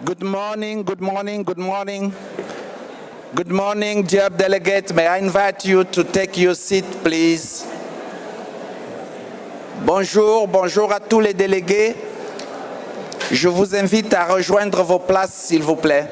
Good morning, good morning, good morning. Good morning, dear delegates. May I invite you to take your seat, please. Bonjour, bonjour à tous les délégués. Je vous invite à rejoindre vos places, s'il vous plaît.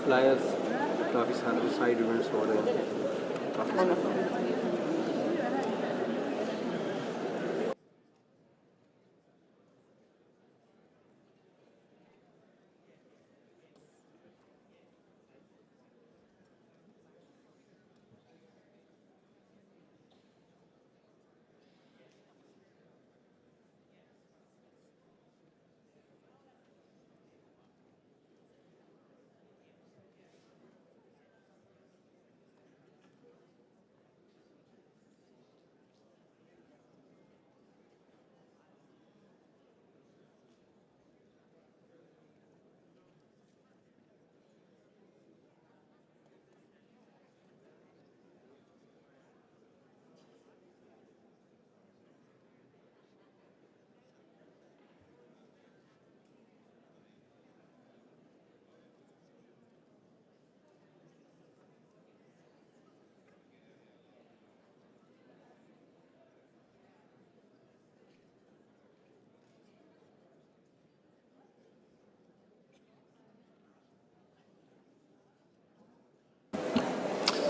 Flyers काफ़ी सारे side events हो रहे हैं काफ़ी सारे।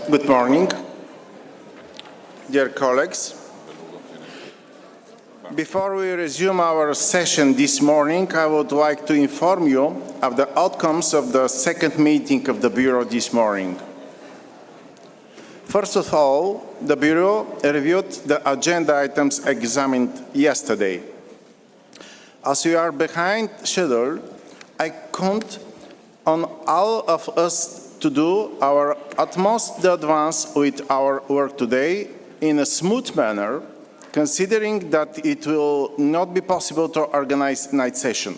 Good morning, dear colleagues. Before we resume our session this morning, I would like to inform you of the outcomes of the second meeting of the Bureau this morning. First of all, the Bureau reviewed the agenda items examined yesterday. As we are behind schedule, I count on all of us to do our utmost to advance with our work today in a smooth manner, considering that it will not be possible to organize night session.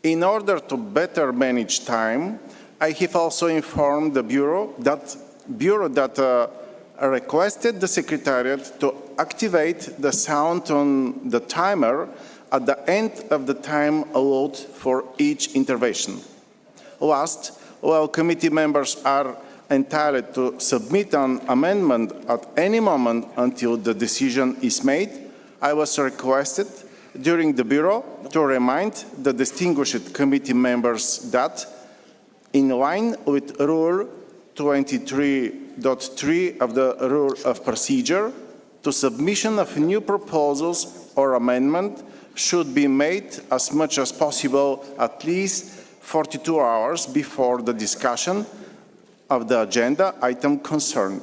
In order to better manage time, I have also informed the Bureau that requested the Secretariat to activate the sound on the timer at the end of the time allowed for each intervention. Last, while committee members are entitled to submit an amendment at any moment until the decision is made, I was requested during the Bureau to remind the distinguished committee members that, in line with Rule 23.3 of the Rule of Procedure, the submission of new proposals or amendment should be made as much as possible at least 42 hours before the discussion of the agenda item concerned.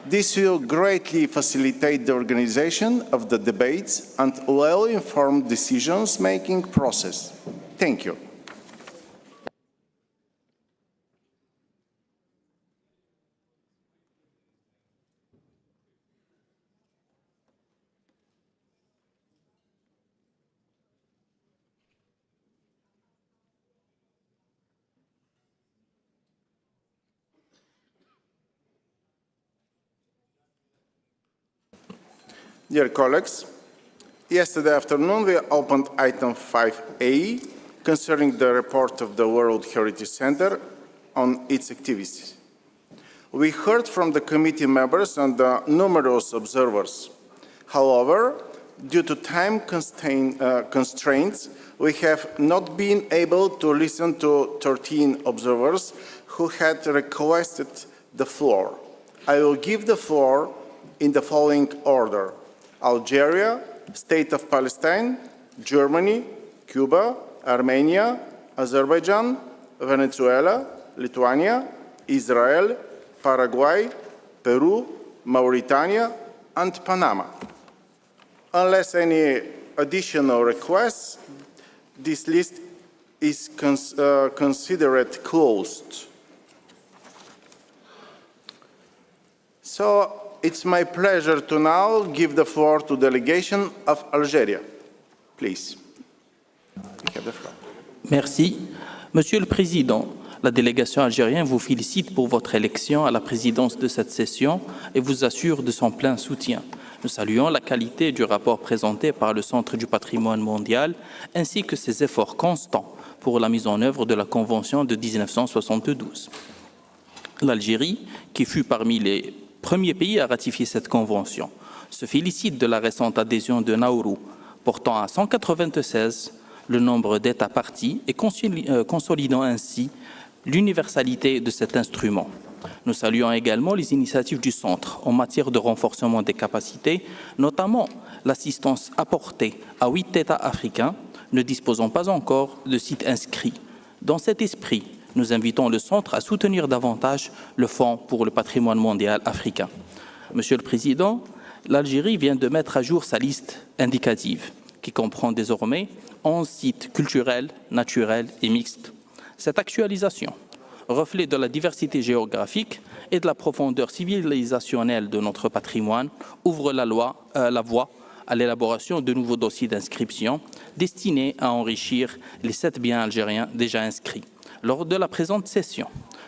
This will greatly facilitate the organization of the debates and well-informed decision-making process. Thank you. Dear colleagues, yesterday afternoon we opened item 5A concerning the report of the World Heritage Center on its activities. We heard from the committee members and the numerous observers. However, due to time constraints, we have not been able to listen to 13 observers who had requested the floor. I will give the floor in the following order: Algeria, State of Palestine, Germany, Cuba, Armenia, Azerbaijan, Venezuela, Lithuania, Israel, Paraguay, Peru, Mauritania, and Panama. Unless any additional requests, this list is considered closed. So it's my pleasure to now give the floor to the delegation of Algeria. Please, you have the floor. Merci. Monsieur le Président, la délégation algérienne vous félicite pour votre élection à la présidence de cette session et vous assure de son plein soutien. Nous saluons la qualité du rapport présenté par le Centre du patrimoine mondial ainsi que ses efforts constants pour la mise en œuvre de la Convention de 1972. L'Algérie, qui fut parmi les premiers pays à ratifier cette convention, se félicite de la récente adhésion de Nauru, portant à 196 le nombre d'États parties et consolidant ainsi l'universalité de cet instrument. Nous saluons également les initiatives du Centre en matière de renforcement des capacités, notamment l'assistance apportée à 8 États africains ne disposant pas encore de sites inscrits. Dans cet esprit, nous invitons le Centre à soutenir davantage le Fonds pour le patrimoine mondial africain. Monsieur le Président, l'Algérie vient de mettre à jour sa liste indicative, qui comprend désormais 11 sites culturels, naturels et mixtes. Cette actualisation, reflet de la diversité géographique et de la profondeur civilisationnelle de notre patrimoine, ouvre la voie à l'élaboration de nouveaux dossiers d'inscription destinés à enrichir les 7 biens algériens déjà inscrits. Lors de la présente session,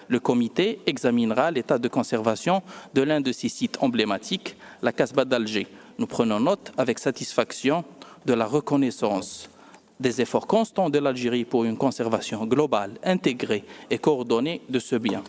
le comité examinera l'état de conservation de l'un de ces sites emblématiques, la Casbah d'Alger. Nous prenons note avec satisfaction de la reconnaissance des efforts constants de l'Algérie pour une conservation globale, intégrée et coordonnée de ce bien.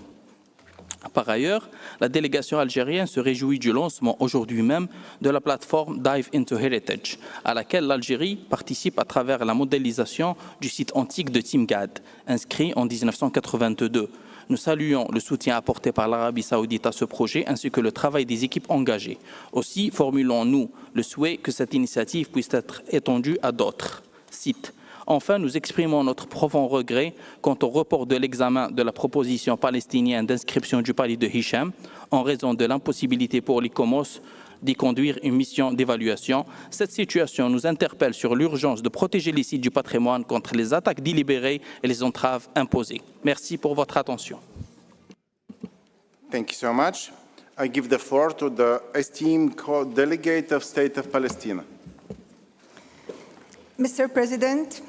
Par ailleurs, la délégation algérienne se réjouit du lancement aujourd'hui même de la plateforme Dive into Heritage, à laquelle l'Algérie participe à travers la modélisation du site antique de Timgad, inscrit en 1982. Nous saluons le soutien apporté par l'Arabie saoudite à ce projet ainsi que le travail des équipes engagées. Aussi, formulons-nous le souhait que cette initiative puisse être étendue à d'autres sites. Enfin, nous exprimons notre profond regret quant au report de l'examen de la proposition palestinienne d'inscription du palais de Hicham en raison de l'impossibilité pour l'ICOMOS d'y conduire une mission d'évaluation. Cette situation nous interpelle sur l'urgence de protéger les sites du patrimoine contre les attaques délibérées et les entraves imposées. Merci pour votre attention. Thank you so much. I give the floor to the esteemed delegate of State of Palestine. Mr. President,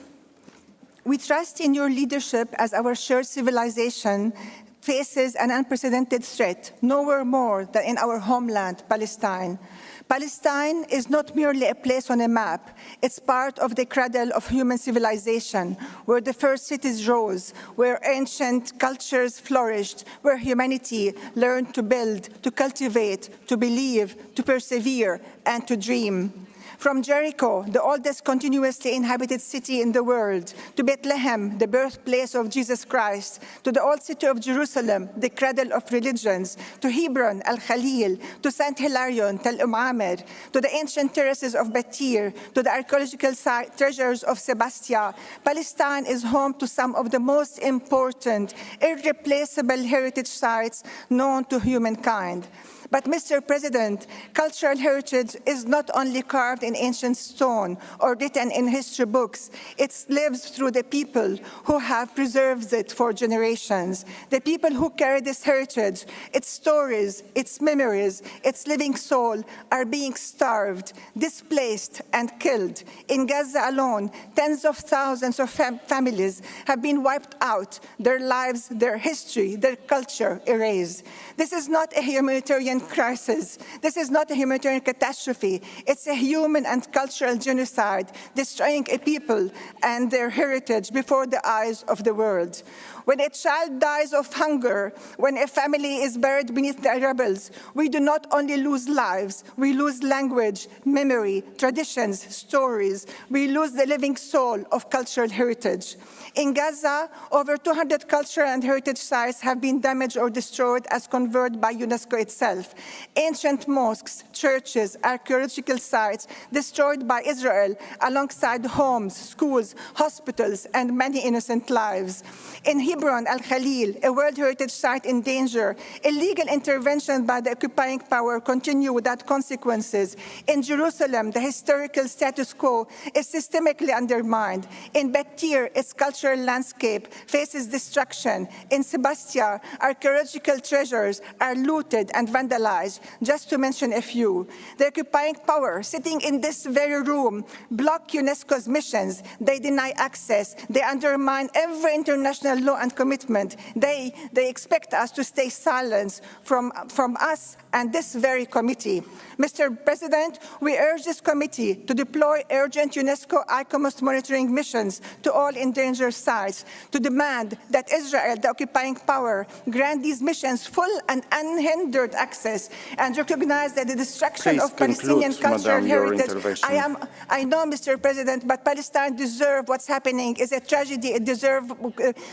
we trust in your leadership as our shared civilization faces an unprecedented threat, nowhere more than in our homeland, Palestine. Palestine is not merely a place on a map. It's part of the cradle of human civilization, where the first cities rose, where ancient cultures flourished, where humanity learned to build, to cultivate, to believe, to persevere, and to dream. From Jericho, the oldest continuously inhabited city in the world, to Bethlehem, the birthplace of Jesus Christ, to the old city of Jerusalem, the cradle of religions, to Hebron, Al-Khalil, to St. Hilarion, Tel Umamer, to the ancient terraces of Batir, to the archaeological treasures of Sebastia, Palestine is home to some of the most important, irreplaceable heritage sites known to humankind. But, Mr. President, cultural heritage is not only carved in ancient stone or written in history books. It lives through the people who have preserved it for generations. The people who carry this heritage, its stories, its memories, its living soul are being starved, displaced, and killed. In Gaza alone, tens of thousands of families have been wiped out, their lives, their history, their culture erased. This is not a humanitarian humanitarian crisis. This is not a humanitarian catastrophe. It's a human and cultural genocide, destroying a people and their heritage before the eyes of the world. When a child dies of hunger, when a family is buried beneath the rubbles, we do not only lose lives, we lose language, memory, traditions, stories. We lose the living soul of cultural heritage. In Gaza, over 200 cultural and heritage sites have been damaged or destroyed as confirmed by UNESCO itself. Ancient mosques, churches, archaeological sites destroyed by Israel alongside homes, schools, hospitals, and many innocent lives. In Hebron, Al-Khalil, a World Heritage Site in danger, illegal intervention by the occupying power continue without consequences. In Jerusalem, the historical status quo is systemically undermined. In Betir, its cultural landscape faces destruction. In Sebastia, archaeological treasures are looted and vandalized, just to mention a few. The occupying power, sitting in this very room, block UNESCO's missions. They deny access. They undermine every international law and commitment. They expect us to stay silent from us and this very committee. Mr. President, we urge this committee to deploy urgent UNESCO ICOMOS monitoring missions to all endangered sites, to demand that Israel, the occupying power, grant these missions full and unhindered access and recognize that the destruction of Palestinian cultural heritage. I know, Mr. President, but Palestine deserves what's happening. It's a tragedy. It deserves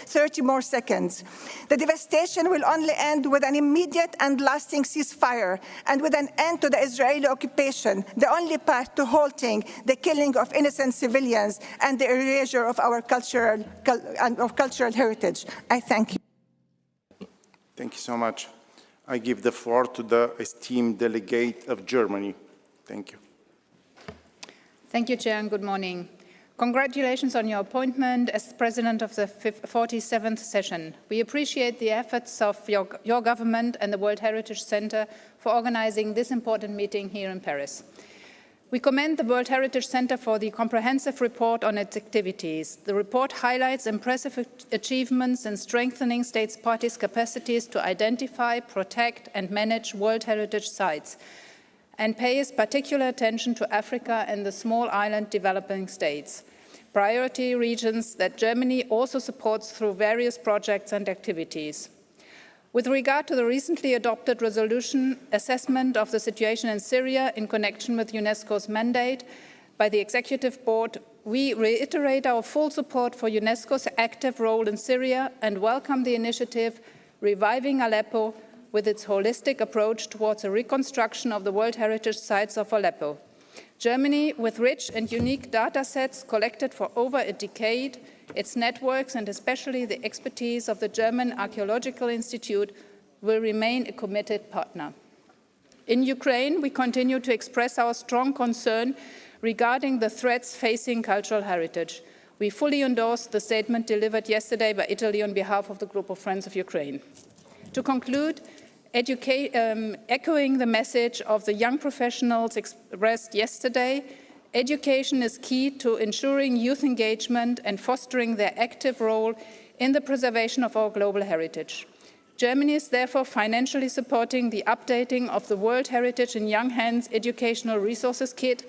30 more seconds. The devastation will only end with an immediate and lasting ceasefire and with an end to the Israeli occupation, the only path to halting the killing of innocent civilians and the erasure of our cultural heritage. I thank you. Thank you so much. I give the floor to the esteemed delegate of Germany. Thank you. Thank you, Chair, and good morning. Congratulations on your appointment as President of the 47th session. We appreciate the efforts of your government and the World Heritage Center for organizing this important meeting here in Paris. We commend the World Heritage Center for the comprehensive report on its activities. The report highlights impressive achievements in strengthening states parties' capacities to identify, protect, and manage World Heritage sites, and pays particular attention to Africa and the small island developing states, priority regions that Germany also supports through various projects and activities. With regard to the recently adopted resolution assessment of the situation in Syria in connection with UNESCO's mandate by the Executive Board, we reiterate our full support for UNESCO's active role in Syria and welcome the initiative Reviving Aleppo, with its holistic approach towards a reconstruction of the World Heritage Sites of Aleppo. Germany, with rich and unique data sets collected for over a decade, its networks and especially the expertise of the German Archaeological Institute, will remain a committed partner. In Ukraine, we continue to express our strong concern regarding the threats facing cultural heritage. We fully endorse the statement delivered yesterday by Italy on behalf of the Group of Friends of Ukraine. To conclude, echoing the message of the young professionals expressed yesterday, education is key to ensuring youth engagement and fostering their active role in the preservation of our global heritage. Germany is therefore financially supporting the updating of the World Heritage in Young Hands Educational Resources Kit,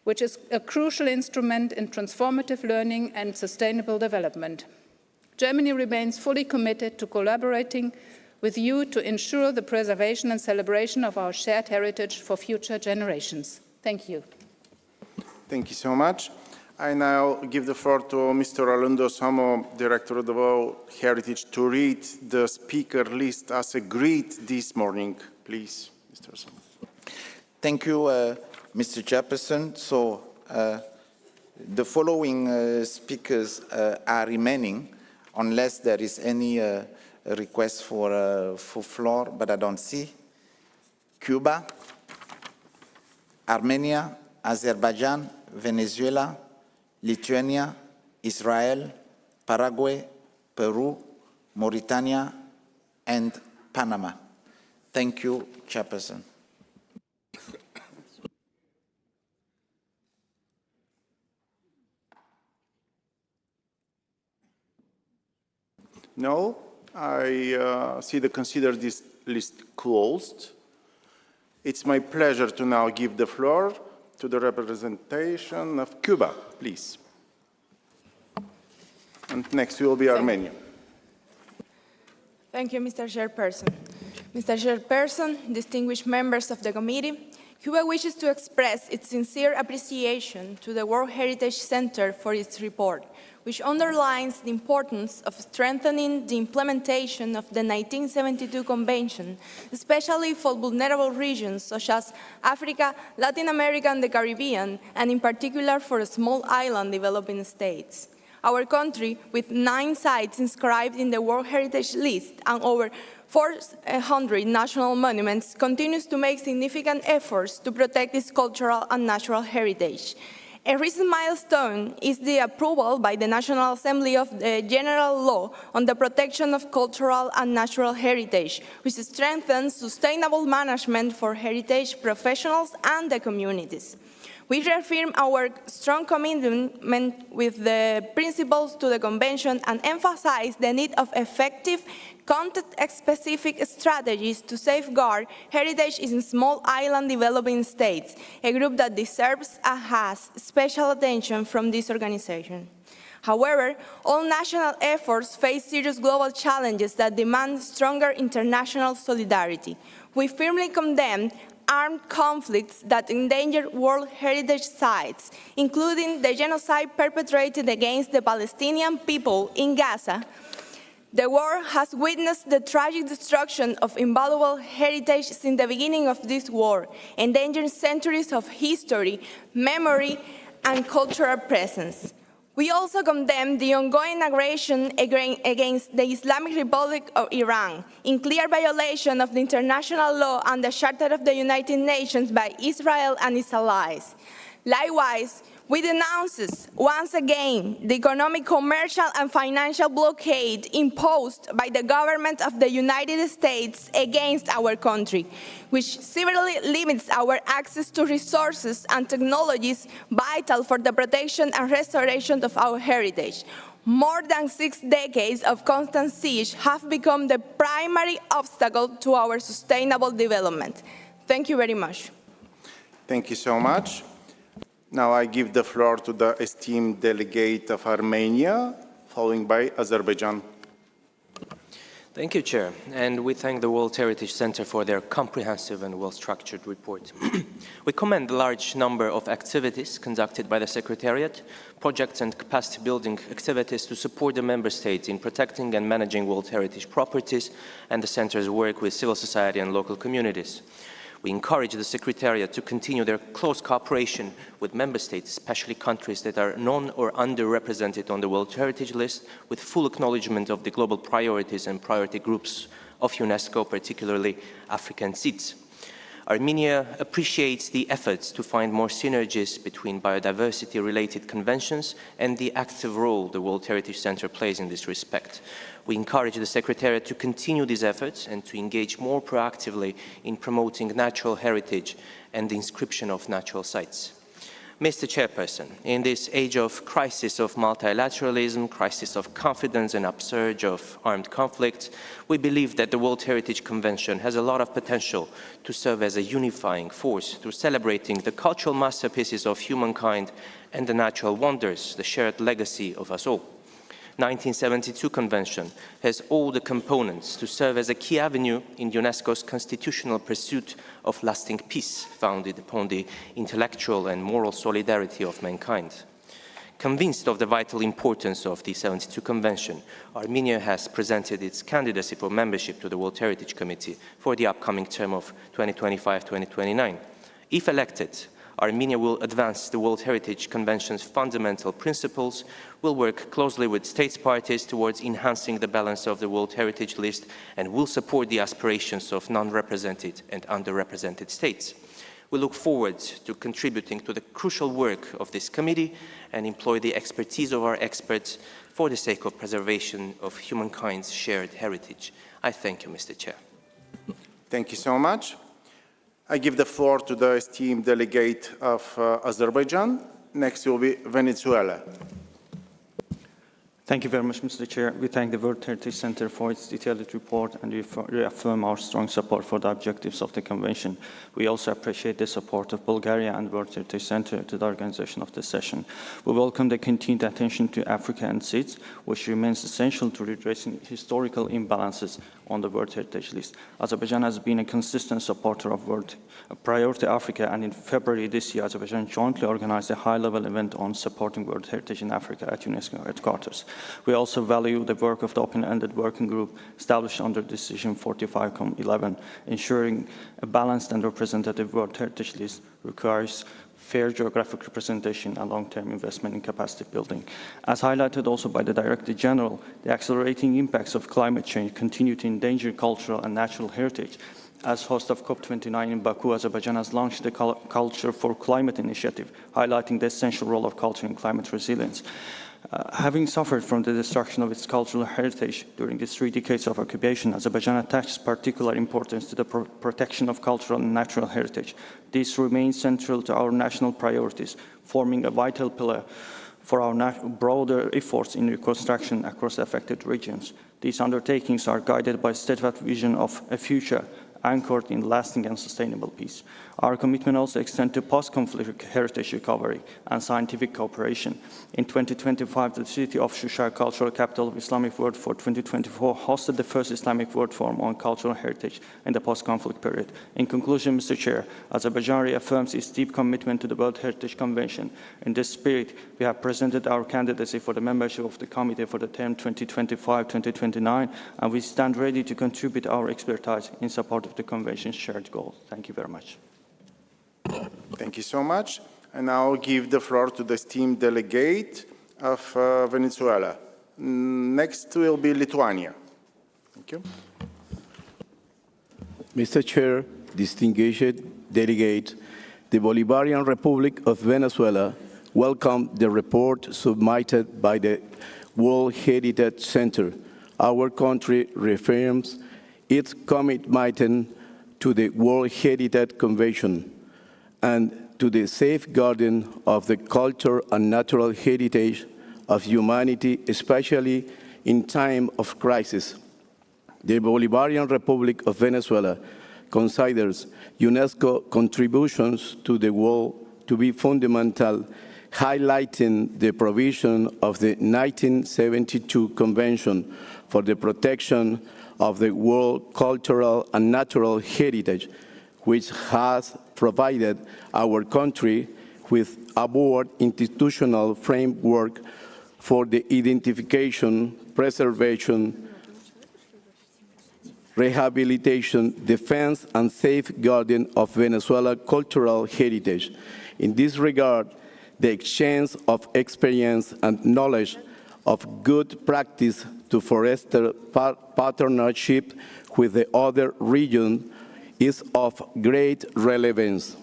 which is a crucial instrument in transformative learning and sustainable development. Germany remains fully committed to collaborating with you to ensure the preservation and celebration of our shared heritage for future generations. Thank you. Thank you so much. I now give the floor to Mr. Arlindo Somo, Director of the World Heritage, to read the speaker list as agreed this morning. Please, Mr. Somo. Thank you, Mr. Chairperson. So the following speakers are remaining, unless there is any request for floor, but I don't see. Cuba, Armenia, Azerbaijan, Venezuela, Lithuania, Israel, Paraguay, Peru, Mauritania, and Panama. Thank you, Chairperson. No, I consider this list closed. It's my pleasure to now give the floor to the representation of Cuba, please. And next will be Armenia. Thank you, Mr. Chairperson. Mr. Chairperson, distinguished members of the committee, Cuba wishes to express its sincere appreciation to the World Heritage Center for its report, which underlines the importance of strengthening the implementation of the 1972 Convention, especially for vulnerable regions such as Africa, Latin America, and the Caribbean, and in particular for small island developing states. Our country, with 9 sites inscribed in the World Heritage List and over 400 national monuments, continues to make significant efforts to protect its cultural and natural heritage. A recent milestone is the approval by the National Assembly of the General Law on the protection of cultural and natural heritage, which strengthens sustainable management for heritage professionals and the communities. We reaffirm our strong commitment with the principles to the Convention and emphasize the need of effective, context-specific strategies to safeguard heritage in small island developing states, a group that deserves and has special attention from this organization. However, all national efforts face serious global challenges that demand stronger international solidarity. We firmly condemn armed conflicts that endanger World Heritage sites, including the genocide perpetrated against the Palestinian people in Gaza. The world has witnessed the tragic destruction of invaluable heritage since the beginning of this war, endangering centuries of history, memory, and cultural presence. We also condemn the ongoing aggression against the Islamic Republic of Iran, in clear violation of the international law and the Charter of the United Nations by Israel and its allies. Likewise, we denounce once again the economic, commercial, and financial blockade imposed by the government of the United States against our country, which severely limits our access to resources and technologies vital for the protection and restoration of our heritage. More than 6 decades of constant siege have become the primary obstacle to our sustainable development. Thank you very much. Thank you so much. Now I give the floor to the esteemed delegate of Armenia, followed by Azerbaijan. Thank you, Chair, and we thank the World Heritage Center for their comprehensive and well-structured report. We commend the large number of activities conducted by the Secretariat, projects and capacity-building activities to support the Member States in protecting and managing World Heritage properties and the Center's work with civil society and local communities. We encourage the Secretariat to continue their close cooperation with Member States, especially countries that are non- or underrepresented on the World Heritage List, with full acknowledgement of the global priorities and priority groups of UNESCO, particularly African seats. Armenia appreciates the efforts to find more synergies between biodiversity-related conventions and the active role the World Heritage Center plays in this respect. We encourage the Secretariat to continue these efforts and to engage more proactively in promoting natural heritage and the inscription of natural sites. Mr. Chairperson, in this age of crisis of multilateralism, crisis of confidence and upsurge of armed conflicts, we believe that the World Heritage Convention has a lot of potential to serve as a unifying force through celebrating the cultural masterpieces of humankind and the natural wonders, the shared legacy of us all. 1972 Convention has all the components to serve as a key avenue in UNESCO's constitutional pursuit of lasting peace, founded upon the intellectual and moral solidarity of mankind. Convinced of the vital importance of the 72 Convention, Armenia has presented its candidacy for membership to the World Heritage Committee for the upcoming term of 2025-2029. If elected, Armenia will advance the World Heritage Convention's fundamental principles, will work closely with states parties towards enhancing the balance of the World Heritage List, and will support the aspirations of non-represented and underrepresented states. We look forward to contributing to the crucial work of this committee and employ the expertise of our experts for the sake of preservation of humankind's shared heritage. I thank you, Mr. Chair. Thank you so much. I give the floor to the esteemed delegate of Azerbaijan. Next will be Venezuela. Thank you very much, Mr. Chair. We thank the World Heritage Center for its detailed report and reaffirm our strong support for the objectives of the Convention. We also appreciate the support of Bulgaria and World Heritage Center to the organization of this session. We welcome the continued attention to Africa and SIDS, which remains essential to redressing historical imbalances on the World Heritage List. Azerbaijan has been a consistent supporter of World Priority Africa, and in February this year, Azerbaijan jointly organized a high-level event on supporting World Heritage in Africa at UNESCO headquarters. We also value the work of the open-ended working group established under Decision 45/11. Ensuring a balanced and representative World Heritage List requires fair geographic representation and long-term investment in capacity building. As highlighted also by the Director General, the accelerating impacts of climate change continue to endanger cultural and natural heritage. As host of COP29 in Baku, Azerbaijan has launched the Culture for Climate initiative, highlighting the essential role of culture in climate resilience. Having suffered from the destruction of its cultural heritage during its 3 decades of occupation, Azerbaijan attaches particular importance to the protection of cultural and natural heritage. This remains central to our national priorities, forming a vital pillar for our broader efforts in reconstruction across affected regions. These undertakings are guided by a steadfast vision of a future anchored in lasting and sustainable peace. Our commitment also extends to post-conflict heritage recovery and scientific cooperation. In 2025, the city of Shusha, cultural capital of Islamic world for 2024, hosted the first Islamic World Forum on cultural heritage in the post-conflict period. In conclusion, Mr. Chair, Azerbaijan reaffirms its deep commitment to the World Heritage Convention. In this spirit, we have presented our candidacy for the membership of the committee for the term 2025-2029, and we stand ready to contribute our expertise in support of the Convention's shared goals. Thank you very much. Thank you so much. And now I'll give the floor to the esteemed delegate of Venezuela. Next will be Lithuania. Thank you. Mr. Chair, distinguished delegate, the Bolivarian Republic of Venezuela welcomed the report submitted by the World Heritage Center. Our country reaffirms its commitment to the World Heritage Convention and to the safeguarding of the culture and natural heritage of humanity, especially in time of crisis. The Bolivarian Republic of Venezuela considers UNESCO contributions to the world to be fundamental, highlighting the provision of the 1972 Convention for the Protection of the World Cultural and Natural Heritage, which has provided our country with a broad institutional framework for the identification, preservation, rehabilitation, defense, and safeguarding of Venezuela's cultural heritage. In this regard, the exchange of experience and knowledge of good practice to foster partnership with the other regions is of great relevance.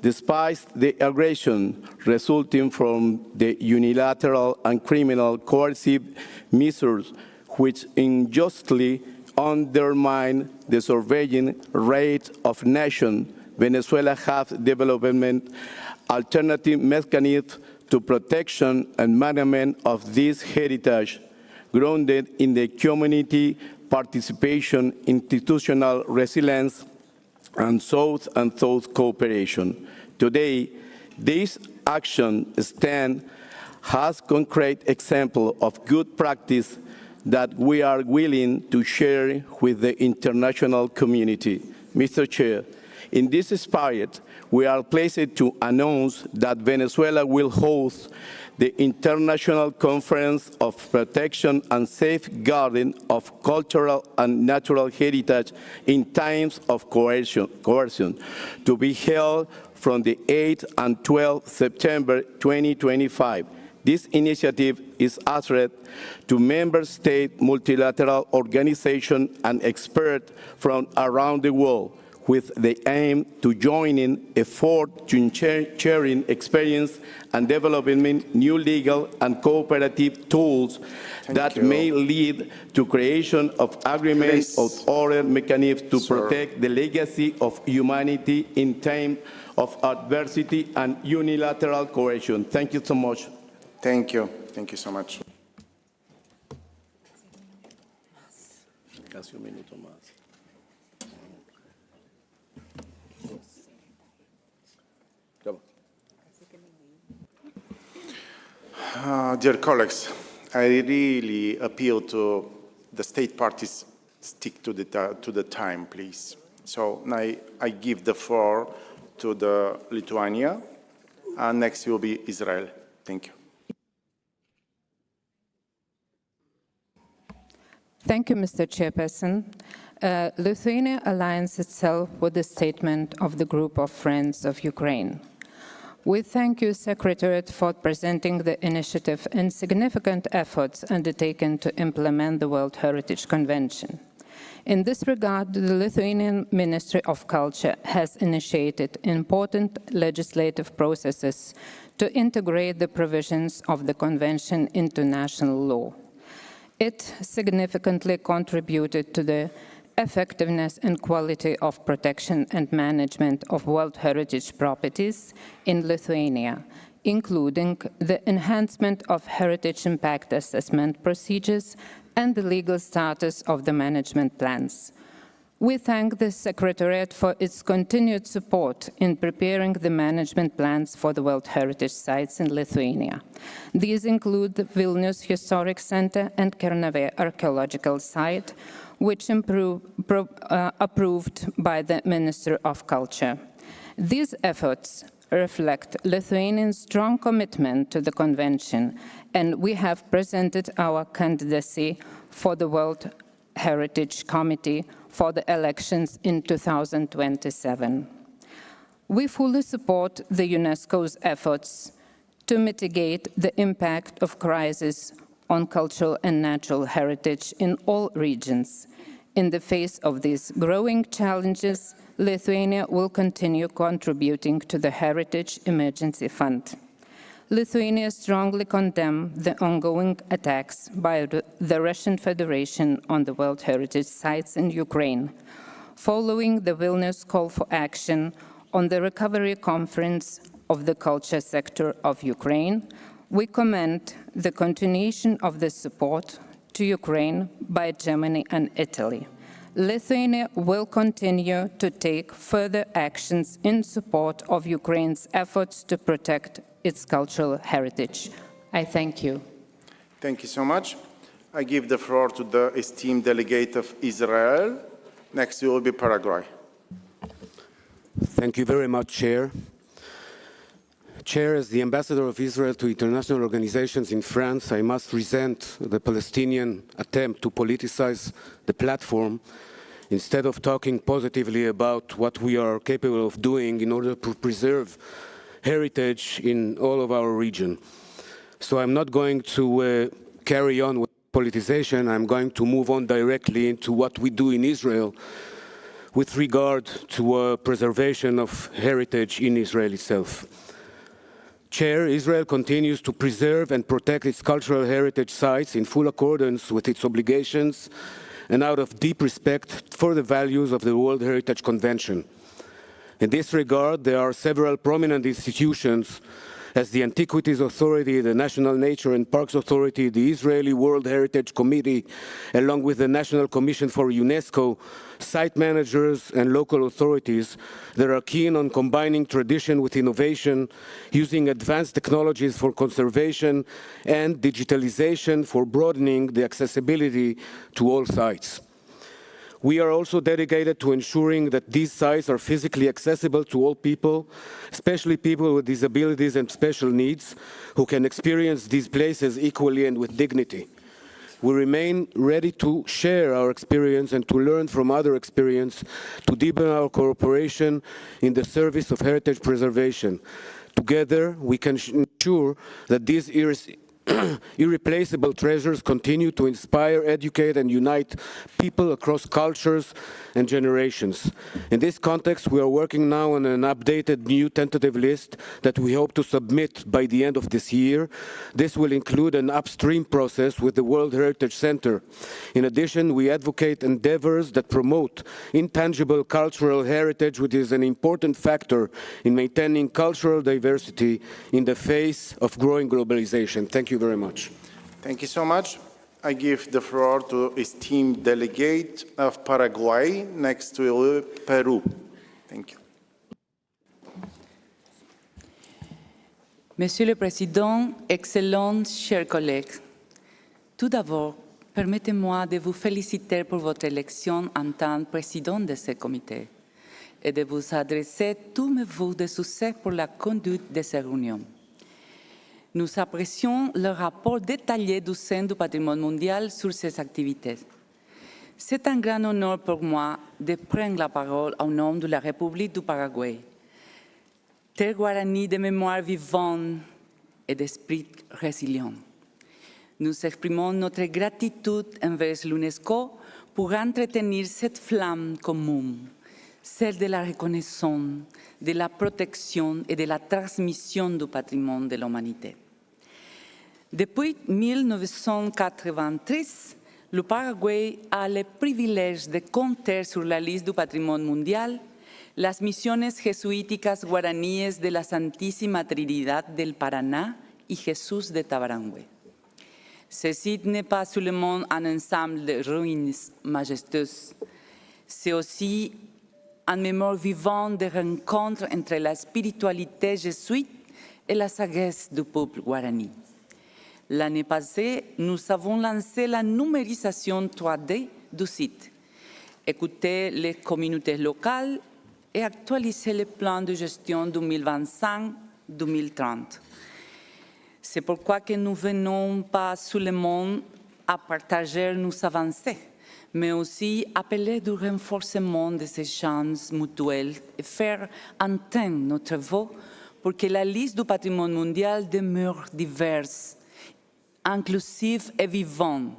Despite the aggression resulting from the unilateral and criminal coercive measures which unjustly undermine the sovereign right of nations, Venezuela has developed alternative mechanisms to protection and management of this heritage, grounded in the community participation, institutional resilience, and South-and-South cooperation. Today, this action stands as a concrete example of good practice that we are willing to share with the international community. Mr. Chair, in this spirit, we are pleased to announce that Venezuela will host the International Conference of Protection and Safeguarding of Cultural and Natural Heritage in Times of Coercion, to be held from the 8th and 12th September 2025. This initiative is addressed to member state multilateral organizations and experts from around the world, with the aim to join in effort to sharing experience and developing new legal and cooperative tools that may lead to creation of agreements or other mechanisms to protect the legacy of humanity in time of adversity and unilateral coercion. Thank you so much. Thank you. Thank you so much. Casi un minuto más. Dear colleagues, I really appeal to the state parties stick to the time, please. So I give the floor to the Lithuania, and next will be Israel. Thank you. Thank you, Mr. Chairperson. Lithuania aligns itself with the statement of the Group of Friends of Ukraine. We thank you, Secretariat, for presenting the initiative and significant efforts undertaken to implement the World Heritage Convention. In this regard, the Lithuanian Ministry of Culture has initiated important legislative processes to integrate the provisions of the Convention into national law. It significantly contributed to the effectiveness and quality of protection and management of World Heritage properties in Lithuania, including the enhancement of heritage impact assessment procedures and the legal status of the management plans. We thank the Secretariat for its continued support in preparing the management plans for the World Heritage Sites in Lithuania. These include the Vilnius Historic Center and Kernavė Archaeological Site, which approved by the Ministry of Culture. These efforts reflect Lithuania's strong commitment to the Convention, and we have presented our candidacy for the World Heritage Committee for the elections in 2027. We fully support the UNESCO's efforts to mitigate the impact of crisis on cultural and natural heritage in all regions. In the face of these growing challenges, Lithuania will continue contributing to the Heritage Emergency Fund. Lithuania strongly condemns the ongoing attacks by the Russian Federation on the World Heritage Sites in Ukraine. Following the Vilnius call for action on the Recovery Conference of the Culture Sector of Ukraine, we commend the continuation of the support to Ukraine by Germany and Italy. Lithuania will continue to take further actions in support of Ukraine's efforts to protect its cultural heritage. I thank you. Thank you so much. I give the floor to the esteemed delegate of Israel. Next will be Paraguay. Thank you very much, Chair. Chair, as the ambassador of Israel to international organizations in France, I must resent the Palestinian attempt to politicize the platform instead of talking positively about what we are capable of doing in order to preserve heritage in all of our region. So I'm not going to carry on with politicization. I'm going to move on directly into what we do in Israel with regard to preservation of heritage in Israel itself. Chair, Israel continues to preserve and protect its cultural heritage sites in full accordance with its obligations and out of deep respect for the values of the World Heritage Convention. In this regard, there are several prominent institutions as the Antiquities Authority, the National Nature and Parks Authority, the Israeli World Heritage Committee, along with the National Commission for UNESCO, site managers and local authorities that are keen on combining tradition with innovation, using advanced technologies for conservation and digitalization for broadening the accessibility to all sites. We are also dedicated to ensuring that these sites are physically accessible to all people, especially people with disabilities and special needs, who can experience these places equally and with dignity. We remain ready to share our experience and to learn from other experience to deepen our cooperation in the service of heritage preservation. Together, we can ensure that these irreplaceable treasures continue to inspire, educate, and unite people across cultures and generations. In this context, we are working now on an updated new tentative list that we hope to submit by the end of this year. This will include an upstream process with the World Heritage Center. In addition, we advocate endeavors that promote intangible cultural heritage, which is an important factor in maintaining cultural diversity in the face of growing globalization. Thank you very much. Thank you so much. I give the floor to esteemed delegate of Paraguay, next to Peru. Thank you. Monsieur le Président, excellents chers collègues, tout d'abord, permettez-moi de vous féliciter pour votre élection en tant que président de ce comité et de vous adresser tous mes vœux de succès pour la conduite de ces réunions. Nous apprécions le rapport détaillé du Centre du patrimoine mondial sur ces activités. C'est un grand honneur pour moi de prendre la parole au nom de la République du Paraguay, terre guarani de mémoire vivante et d'esprit résilient. Nous exprimons notre gratitude envers l'UNESCO pour entretenir cette flamme commune, celle de la reconnaissance, de la protection et de la transmission du patrimoine de l'humanité. Depuis 1993, le Paraguay a le privilège de compter sur la liste du patrimoine mondial las misiones jesuíticas guaraníes de la Santísima Trinidad del Paraná y Jesús de Tabarangüe. Ce site n'est pas seulement un ensemble de ruines majestueuses, c'est aussi un mémoire vivant de rencontres entre la spiritualité jésuite et la sagesse du peuple guarani. L'année passée, nous avons lancé la numérisation 3D du site, écouté les communautés locales et actualisé le plan de gestion 2025-2030. C'est pourquoi que nous venons pas seulement à partager nos avancées, mais aussi appeler du renforcement des échanges mutuels et faire entendre notre voix pour que la liste du patrimoine mondial demeure diverse, inclusive et vivante.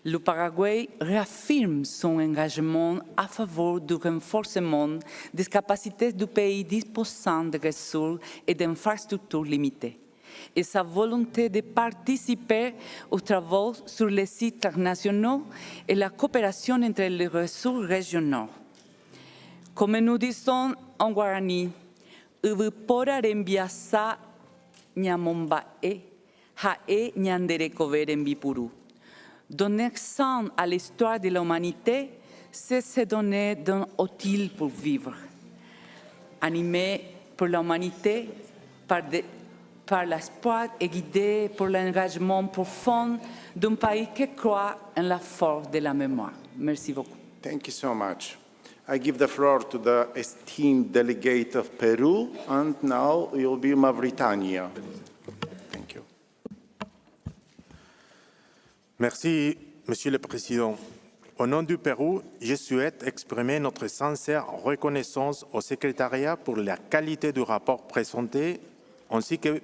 Le Paraguay réaffirme son engagement à faveur du renforcement des capacités du pays disposant de ressources et d'infrastructures limitées et sa volonté de participer aux travaux sur les sites nationaux et la coopération entre les ressources régionaux. Comme nous disons en guarani, "Ubupora rembiasa nyamombae, hae nyanderekover en bipuru." Donner sens à l'histoire de l'humanité, c'est se donner d'un utile pour vivre. Animé pour l'humanité, par l'espoir et guidé par l'engagement profond d'un pays qui croit en la force de la mémoire. Merci beaucoup. Thank you so much. I give the floor to the esteemed delegate of Peru, and now it will be Mauritania. Thank you. Merci, Monsieur le Président. Au nom du Pérou, je souhaite exprimer notre sincère reconnaissance au secrétariat pour la qualité du rapport présenté, ainsi que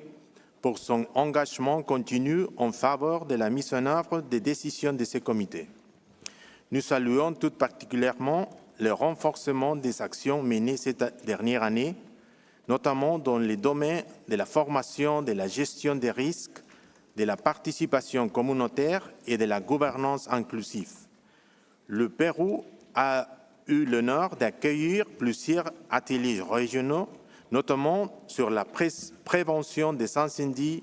pour son engagement continu en faveur de la mise en œuvre des décisions de ce comité. Nous saluons tout particulièrement le renforcement des actions menées cette dernière année, notamment dans les domaines de la formation, de la gestion des risques, de la participation communautaire et de la gouvernance inclusive. Le Pérou a eu l'honneur d'accueillir plusieurs ateliers régionaux, notamment sur la prévention des incendies,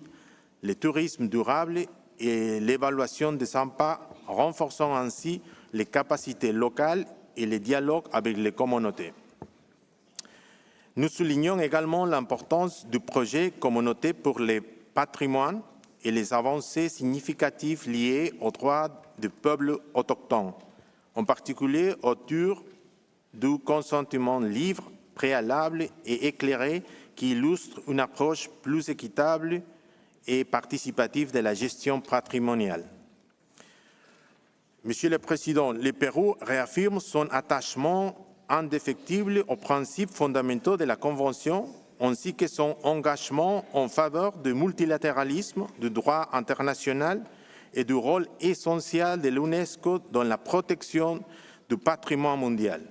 le tourisme durable et l'évaluation des impacts, renforçant ainsi les capacités locales et les dialogues avec les communautés. Nous soulignons également l'importance du projet Communauté pour le patrimoine et les avancées significatives liées aux droits des peuples autochtones, en particulier autour du consentement libre, préalable et éclairé qui illustre une approche plus équitable et participative de la gestion patrimoniale. Monsieur le Président, le Pérou réaffirme son attachement indéfectible aux principes fondamentaux de la Convention ainsi que son engagement en faveur du multilatéralisme, du droit international et du rôle essentiel de l'UNESCO dans la protection du patrimoine mondial.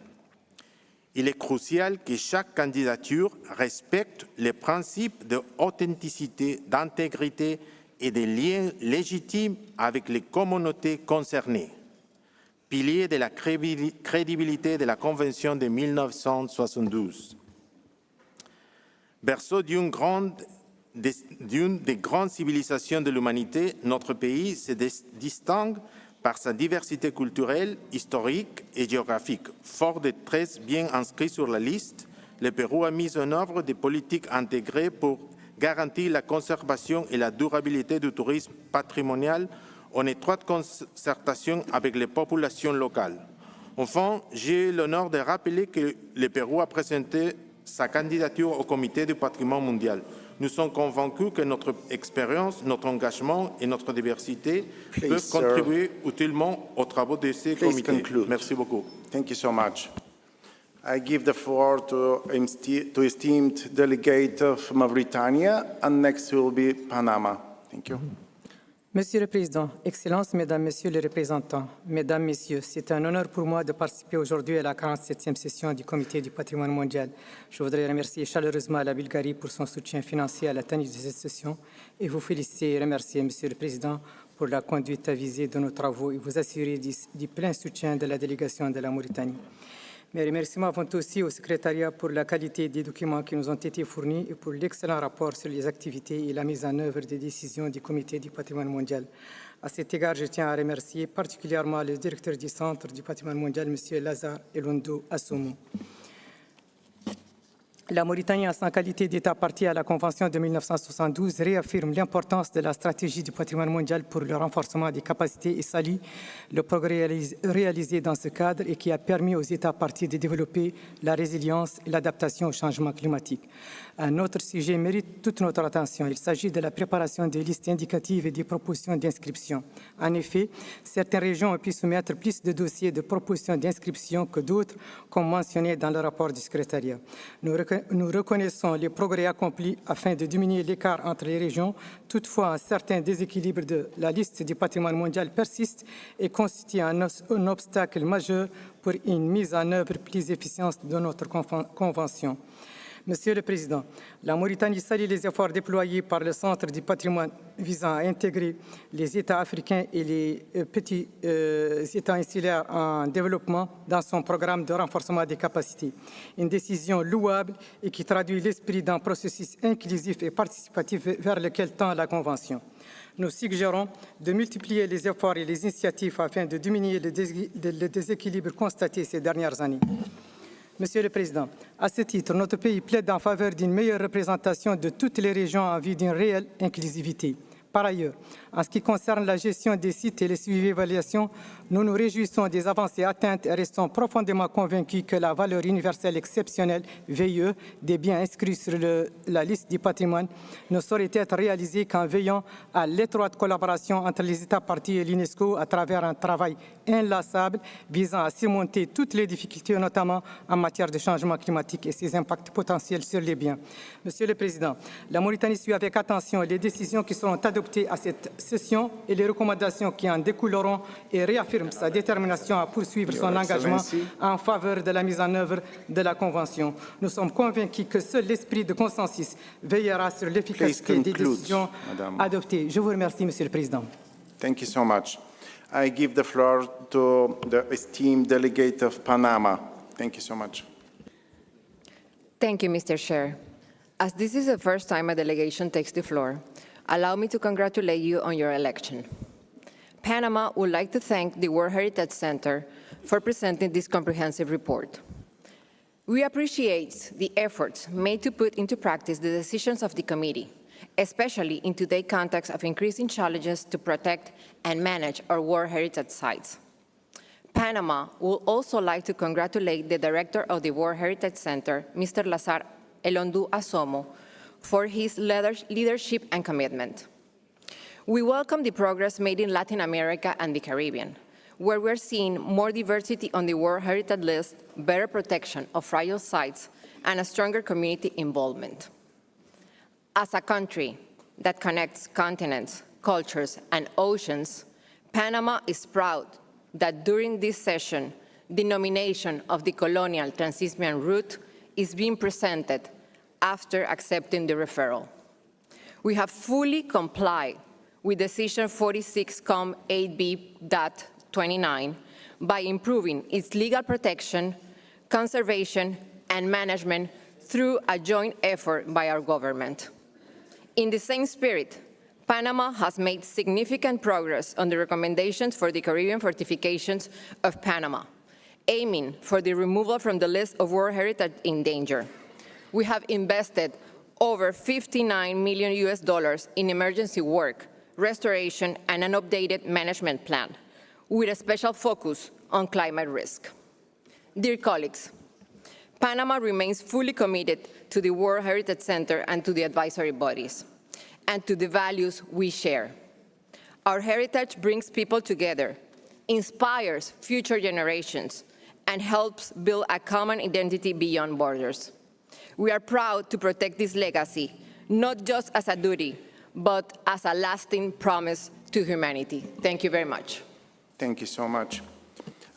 Il est crucial que chaque candidature respecte les principes d'authenticité, d'intégrité et de liens légitimes avec les communautés concernées, pilier de la crédibilité de la Convention de 1972. Berceau d'une grande d'une des grandes civilisations de l'humanité, notre pays se distingue par sa diversité culturelle, historique et géographique. Fort de 13 biens inscrits sur la liste, le Pérou a mis en œuvre des politiques intégrées pour garantir la conservation et la durabilité du tourisme patrimonial en étroite concertation avec les populations locales. Enfin, j'ai l'honneur de rappeler que le Pérou a présenté sa candidature au Comité du patrimoine mondial. Nous sommes convaincus que notre expérience, notre engagement et notre diversité peuvent contribuer utilement aux travaux de ces comités. Merci beaucoup. Thank you so much. I give the floor to esteemed delegate of Mauritania, and next will be Panama. Thank you. Monsieur le Président, Excellences, Mesdames, Messieurs les représentants, Mesdames, Messieurs, c'est un honneur pour moi de participer aujourd'hui à la 47e session du Comité du patrimoine mondial. Je voudrais remercier chaleureusement la Bulgarie pour son soutien financier à la tenue de cette session et vous féliciter et remercier, Monsieur le Président, pour la conduite avisée de nos travaux et vous assurer du plein soutien de la délégation de la Mauritanie. Mes remerciements vont aussi au secrétariat pour la qualité des documents qui nous ont été fournis et pour l'excellent rapport sur les activités et la mise en œuvre des décisions du Comité du patrimoine mondial. À cet égard, je tiens à remercier particulièrement le directeur du Centre du patrimoine mondial, M. Lazare Elondo Assomo. La Mauritanie, en sa qualité d'État partie à la Convention de 1972, réaffirme l'importance de la stratégie du patrimoine mondial pour le renforcement des capacités et salue le progrès réalisé dans ce cadre et qui a permis aux États parties de développer la résilience et l'adaptation au changement climatique. Un autre sujet mérite toute notre attention. Il s'agit de la préparation des listes indicatives et des propositions d'inscription. En effet, certaines régions ont pu soumettre plus de dossiers de propositions d'inscription que d'autres, comme mentionné dans le rapport du secrétariat. Nous reconnaissons les progrès accomplis afin de diminuer l'écart entre les régions. Toutefois, un certain déséquilibre de la liste du patrimoine mondial persiste et constitue un obstacle majeur pour une mise en œuvre plus efficiente de notre convention. Monsieur le Président, la Mauritanie salue les efforts déployés par le Centre du patrimoine visant à intégrer les États africains et les petits États insulaires en développement dans son programme de renforcement des capacités. Une décision louable et qui traduit l'esprit d'un processus inclusif et participatif vers lequel tend la Convention. Nous suggérons de multiplier les efforts et les initiatives afin de diminuer le déséquilibre constaté ces dernières années. Monsieur le Président, à ce titre, notre pays plaide en faveur d'une meilleure représentation de toutes les régions en vue d'une réelle inclusivité. Par ailleurs, en ce qui concerne la gestion des sites et les suivis évaluations, nous nous réjouissons des avancées atteintes et restons profondément convaincus que la valeur universelle exceptionnelle, VIE, des biens inscrits sur la liste du patrimoine ne saurait être réalisée qu'en veillant à l'étroite collaboration entre les États parties et l'UNESCO à travers un travail inlassable visant à surmonter toutes les difficultés, notamment en matière de changement climatique et ses impacts potentiels sur les biens. Monsieur le Président, la Mauritanie suit avec attention les décisions qui seront adoptées à cette session et les recommandations qui en découleront et réaffirme sa détermination à poursuivre son engagement en faveur de la mise en œuvre de la Convention. Nous sommes convaincus que seul l'esprit de consensus veillera sur l'efficacité des décisions adoptées. Je vous remercie, Monsieur le Président. Thank you so much. I give the floor to the esteemed delegate of Panama. Thank you so much. Thank you, Mr. Chair. As this is the first time a delegation takes the floor, allow me to congratulate you on your election. Panama would like to thank the World Heritage Center for presenting this comprehensive report. We appreciate the efforts made to put into practice the decisions of the committee, especially in today's context of increasing challenges to protect and manage our World Heritage sites. Panama would also like to congratulate the director of the World Heritage Center, Mr. Lazare Elondo Assomo, for his leadership and commitment. We welcome the progress made in Latin America and the Caribbean, where we're seeing more diversity on the World Heritage List, better protection of fragile sites, and a stronger community involvement. As a country that connects continents, cultures, and oceans, Panama is proud that during this session, the nomination of the colonial Trans-Isthmian route is being presented after accepting the referral. We have fully complied with Decision 46-8B.29 by improving its legal protection, conservation, and management through a joint effort by our government. In the same spirit, Panama has made significant progress on the recommendations for the Caribbean fortifications of Panama, aiming for the removal from the list of World Heritage in danger. We have invested over $59 million in emergency work, restoration, and an updated management plan, with a special focus on climate risk. Dear colleagues, Panama remains fully committed to the World Heritage Center and to the advisory bodies, and to the values we share. Our heritage brings people together, inspires future generations, and helps build a common identity beyond borders. We are proud to protect this legacy, not just as a duty, but as a lasting promise to humanity. Thank you very much. Thank you so much.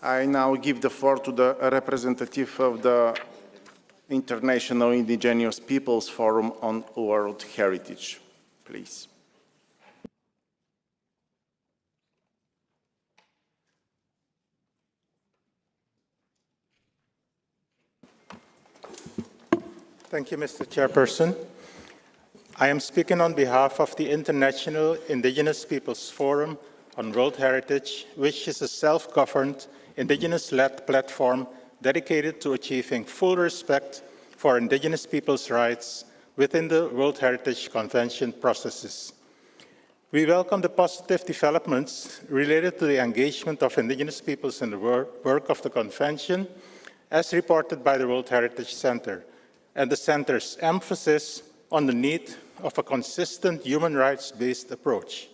I now give the floor to the representative of the International Indigenous Peoples Forum on World Heritage, please. Thank you, Mr. Chairperson. I am speaking on behalf of the International Indigenous Peoples Forum on World Heritage, which is a self-governed, Indigenous-led platform dedicated to achieving full respect for Indigenous peoples' rights within the World Heritage Convention processes. We welcome the positive developments related to the engagement of Indigenous peoples in the work of the Convention, as reported by the World Heritage Center, and the Center's emphasis on the need of a consistent human rights-based approach.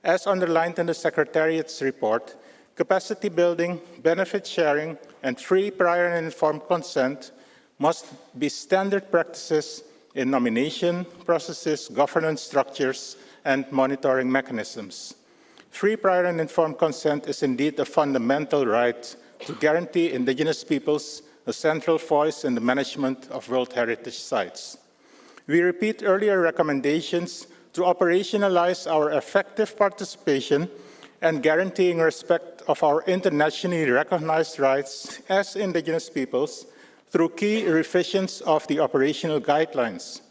As underlined in the Secretariat's report, capacity building, benefit sharing, and free, prior, and informed consent must be standard practices in nomination processes, governance structures, and monitoring mechanisms. Free, prior, and informed consent is indeed a fundamental right to guarantee Indigenous peoples a central voice in the management of World Heritage sites. We repeat earlier recommendations to operationalize our effective participation and guaranteeing respect of our internationally recognized rights as Indigenous peoples through key revisions of the operational guidelines.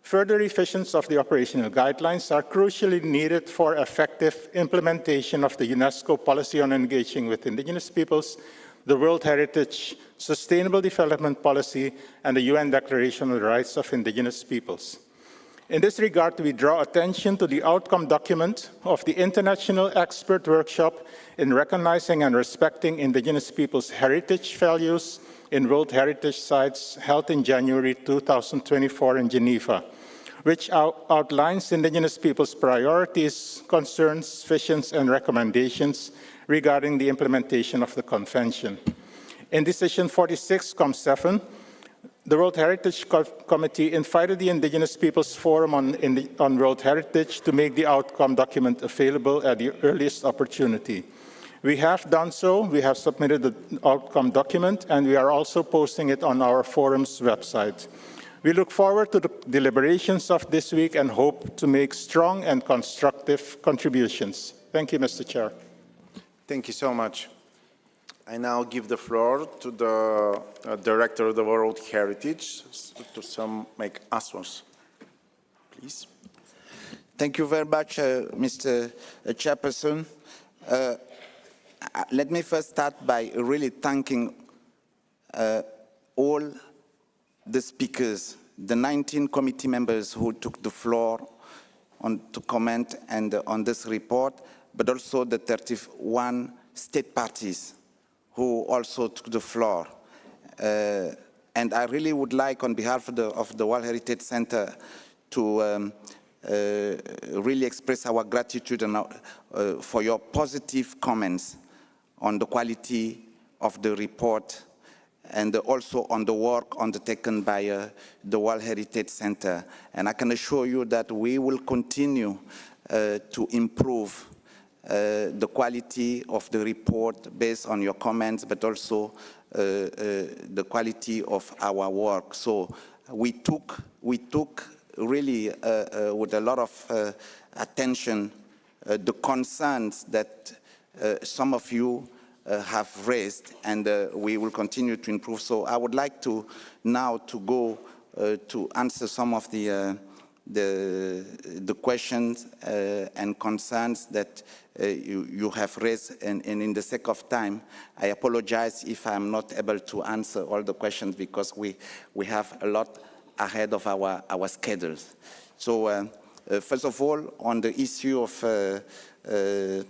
Further revisions of the operational guidelines are crucially needed for effective implementation of the UNESCO policy on engaging with Indigenous peoples, the World Heritage Sustainable Development Policy, and the UN Declaration on the Rights of Indigenous Peoples. In this regard, we draw attention to the outcome document of the International Expert Workshop in Recognizing and Respecting Indigenous Peoples' Heritage Values in World Heritage Sites, held in January 2024 in Geneva, which outlines Indigenous peoples' priorities, concerns, visions, and recommendations regarding the implementation of the Convention. In Decision 46-7, the World Heritage Committee invited the Indigenous Peoples Forum on World Heritage to make the outcome document available at the earliest opportunity. We have done so. We have submitted the outcome document, and we are also posting it on our forum's website. We look forward to the deliberations of this week and hope to make strong and constructive contributions. Thank you, Mr. Chair. Thank you so much. I now give the floor to the Director of the World Heritage to make answers, please. Thank you very much, Mr. Chairperson. Let me first start by really thanking all the speakers, the 19 committee members who took the floor to comment on this report, but also the 31 state parties who also took the floor. And I really would like, on behalf of the World Heritage Center, to really express our gratitude for your positive comments on the quality of the report and also on the work undertaken by the World Heritage Center. And I can assure you that we will continue to improve the quality of the report based on your comments, but also the quality of our work. So we took really with a lot of attention the concerns that some of you have raised, and we will continue to improve. So I would like to now to go to answer some of the the questions and concerns that you have raised, and in the sake of time, I apologize if I'm not able to answer all the questions because we have a lot ahead of our schedules. So first of all, on the issue of the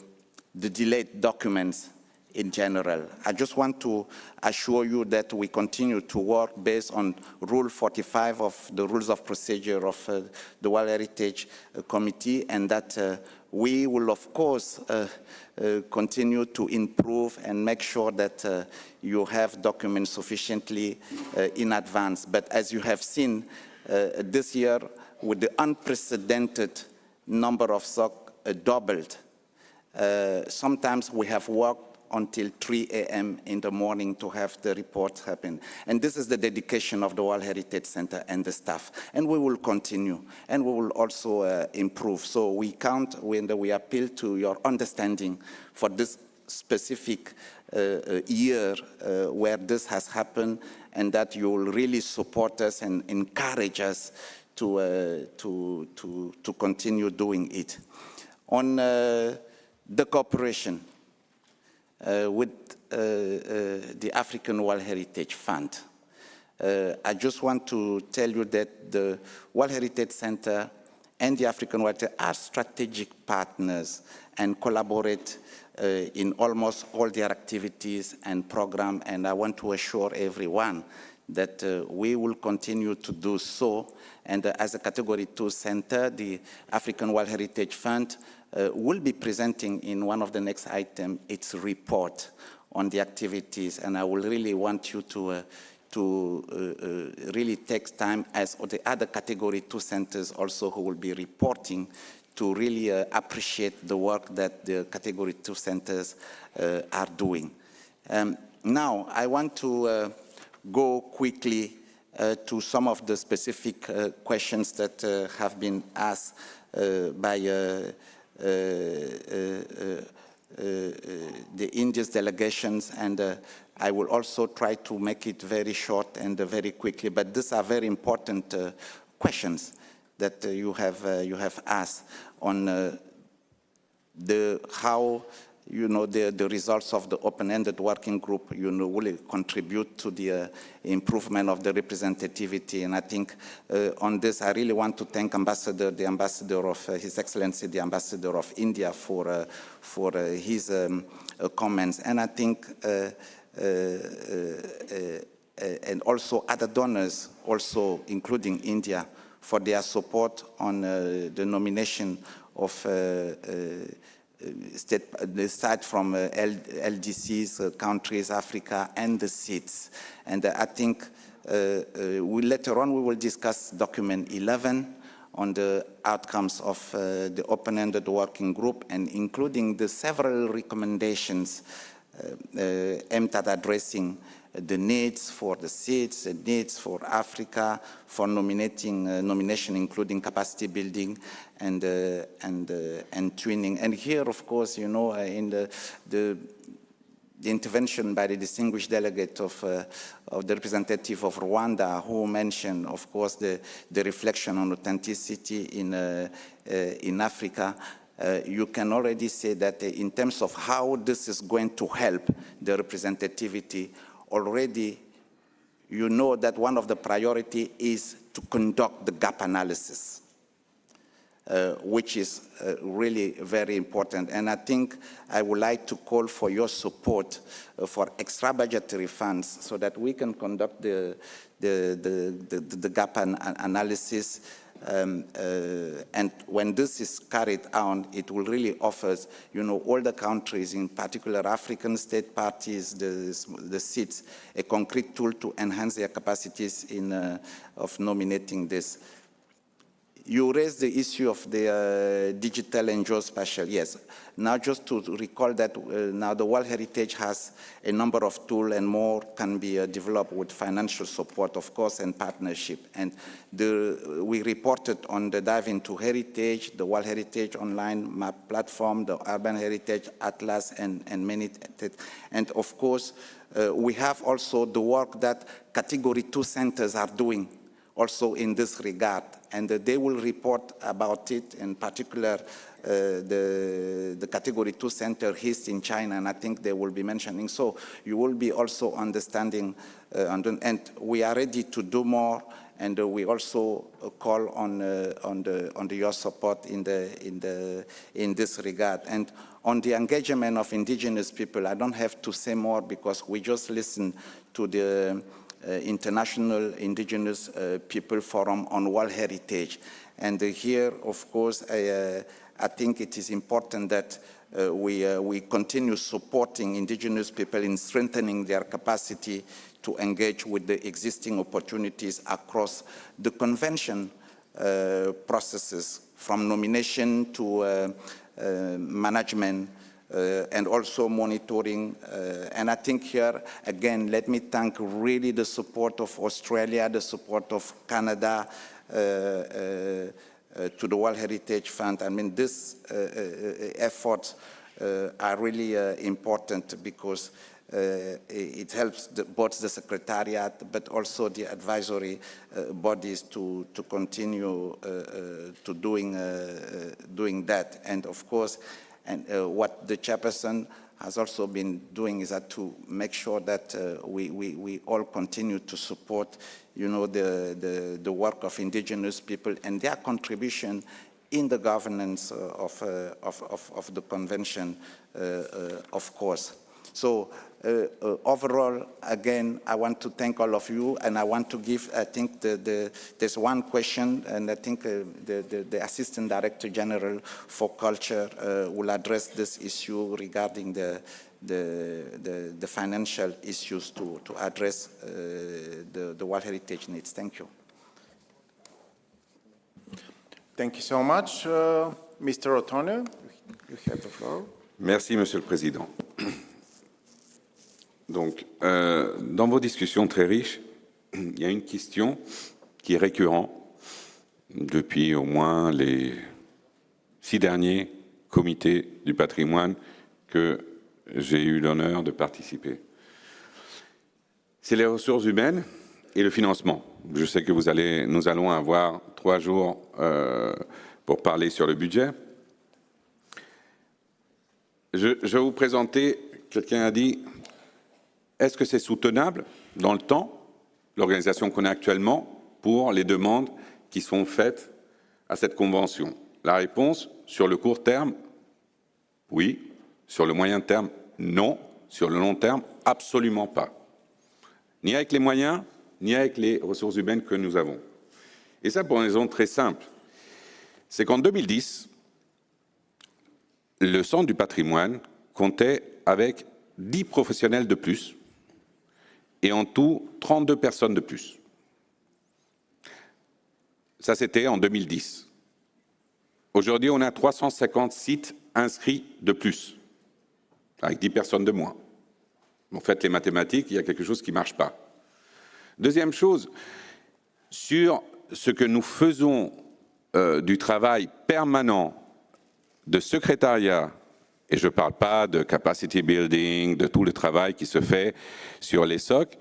delayed documents in general, I just want to assure you that we continue to work based on Rule 45 of the Rules of Procedure of the World Heritage Committee, and that we will, of course, continue to improve and make sure that you have documents sufficiently in advance. But as you have seen this year, with the unprecedented number of stock doubled, sometimes we have worked until 3 a.m. in the morning to have the reports happen. And this is the dedication of the World Heritage Center and the staff. And we will continue, and we will also improve. So we count, we appeal to your understanding for this specific year where this has happened, and that you will really support us and encourage us to continue doing it. On the cooperation with the African World Heritage Fund, I just want to tell you that the World Heritage Center and the African World Heritage are strategic partners and collaborate in almost all their activities and programs, and I want to assure everyone that we will continue to do so. And as a Category 2 center, the African World Heritage Fund will be presenting in one of the next items its report on the activities, and I will really want you to really take time, as the other Category 2 centers also who will be reporting, to really appreciate the work that the Category 2 centers are doing. Now, I want to go quickly to some of the specific questions that have been asked by the India's delegations, and I will also try to make it very short and very quickly, but these are very important questions that you have asked on how the results of the open-ended working group will contribute to the improvement of the representativity. And I think on this, I really want to thank the ambassador of His Excellency, the ambassador of India, for his comments. And I think and also other donors, also including India, for their support on the nomination of the side from LDCs, countries, Africa, and the seats. And I think later on we will discuss document 11 on the outcomes of the open-ended working group, and including the several recommendations aimed at addressing the needs for the seats, the needs for Africa, for nomination, including capacity building and twinning. And here, of course, in the intervention by the distinguished delegate of the representative of Rwanda, who mentioned, of course, the reflection on authenticity in Africa. You can already say that in terms of how this is going to help the representativity, already you know that one of the priority is to conduct the gap analysis, which is really very important. And I think I would like to call for your support for extra budgetary funds so that we can conduct the gap analysis. And when this is carried out, it will really offer, all the countries, in particular African state parties, the seats, a concrete tool to enhance their capacities of nominating this. You raised the issue of the digital and geospatial. Yes. Now, just to recall that now the World Heritage has a number of tools, and more can be developed with financial support, of course, and partnership. And we reported on the Dive into Heritage, the World Heritage Online Map Platform, the Urban Heritage Atlas, and many. And of course, we have also the work that Category 2 centers are doing also in this regard, and they will report about it, in particular the Category 2 Center East in China, and I think they will be mentioning. So you will be also understanding, and we are ready to do more, and we also call on your support in this regard. And on the engagement of indigenous people, I don't have to say more because we just listened to the International Indigenous People Forum on World Heritage. And here, of course, I think it is important that we continue supporting indigenous people in strengthening their capacity to engage with the existing opportunities across the convention processes, from nomination to management, and also monitoring. And I think here, again, let me thank really the support of Australia, the support of Canada, to the World Heritage Fund. I mean, these efforts are really important because it helps both the Secretariat but also the advisory bodies to continue to doing that. And of course, what the chairperson has also been doing is that to make sure that we all continue to support, you know, the work of indigenous people and their contribution in the governance of the convention, of course. So overall, again, I want to thank all of you, and I want to give, I think, there's one question, and I think the Assistant Director General for Culture will address this issue regarding the financial issues to address the World Heritage needs. Thank you. Thank you so much. Mr. O'Connor, you have the floor. Merci, Monsieur le Président. Donc, dans vos discussions très riches, il y a une question qui est récurrente depuis au moins les 6 derniers comités du patrimoine que j'ai eu l'honneur de participer. C'est les ressources humaines et le financement. Je sais que nous allons avoir 3 jours pour parler sur le budget. Je vais vous présenter, quelqu'un a dit, est-ce que c'est soutenable dans le temps, l'organisation qu'on a actuellement, pour les demandes qui sont faites à cette convention? La réponse, sur le court terme, oui. Sur le moyen terme, non. Sur le long terme, absolument pas. Ni avec les moyens, ni avec les ressources humaines que nous avons. Et ça pour une raison très simple. C'est qu'en 2010, le Centre du patrimoine comptait avec 10 professionnels de plus, et en tout, 32 personnes de plus. Ça, c'était en 2010. Aujourd'hui, on a 350 sites inscrits de plus, avec 10 personnes de moins. En fait, les mathématiques, il y a quelque chose qui ne marche pas. Deuxième chose, sur ce que nous faisons du travail permanent de secrétariat, et je ne parle pas de capacity building, de tout le travail qui se fait sur les SOC,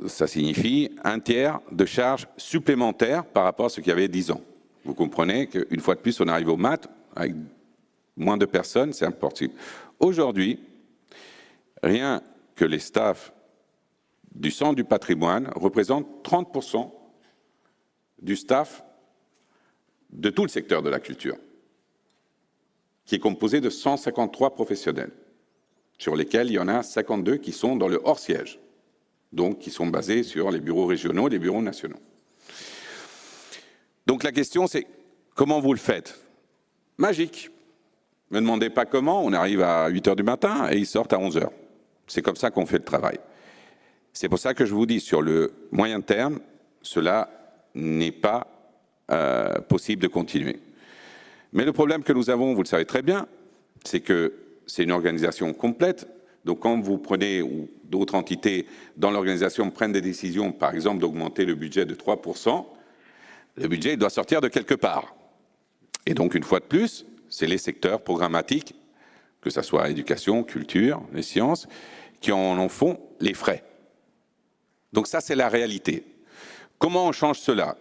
ça signifie 1/3 de charges supplémentaires par rapport à ce qu'il y avait 10 ans. Vous comprenez qu'une fois de plus, on arrive au maths, avec moins de personnes, c'est impossible. Aujourd'hui, rien que les staffs du Centre du patrimoine représentent 30% du staff de tout le secteur de la culture, qui est composé de 153 professionnels, sur lesquels il y en a 52 qui sont dans le hors-siège, donc qui sont basés sur les bureaux régionaux et les bureaux nationaux. Donc la question, c'est comment vous le faites? Magique. Ne me demandez pas comment, on arrive à 8 h du matin et ils sortent à 11 h. C'est comme ça qu'on fait le travail. C'est pour ça que je vous dis, sur le moyen terme, cela n'est pas possible de continuer. Mais le problème que nous avons, vous le savez très bien, c'est que c'est une organisation complète. Donc quand vous prenez, ou d'autres entités dans l'organisation prennent des décisions, par exemple d'augmenter le budget de 3%, le budget doit sortir de quelque part. Et donc une fois de plus, c'est les secteurs programmatiques, que ce soit éducation, culture, les sciences, qui en font les frais. Donc ça, c'est la réalité. Comment on change cela?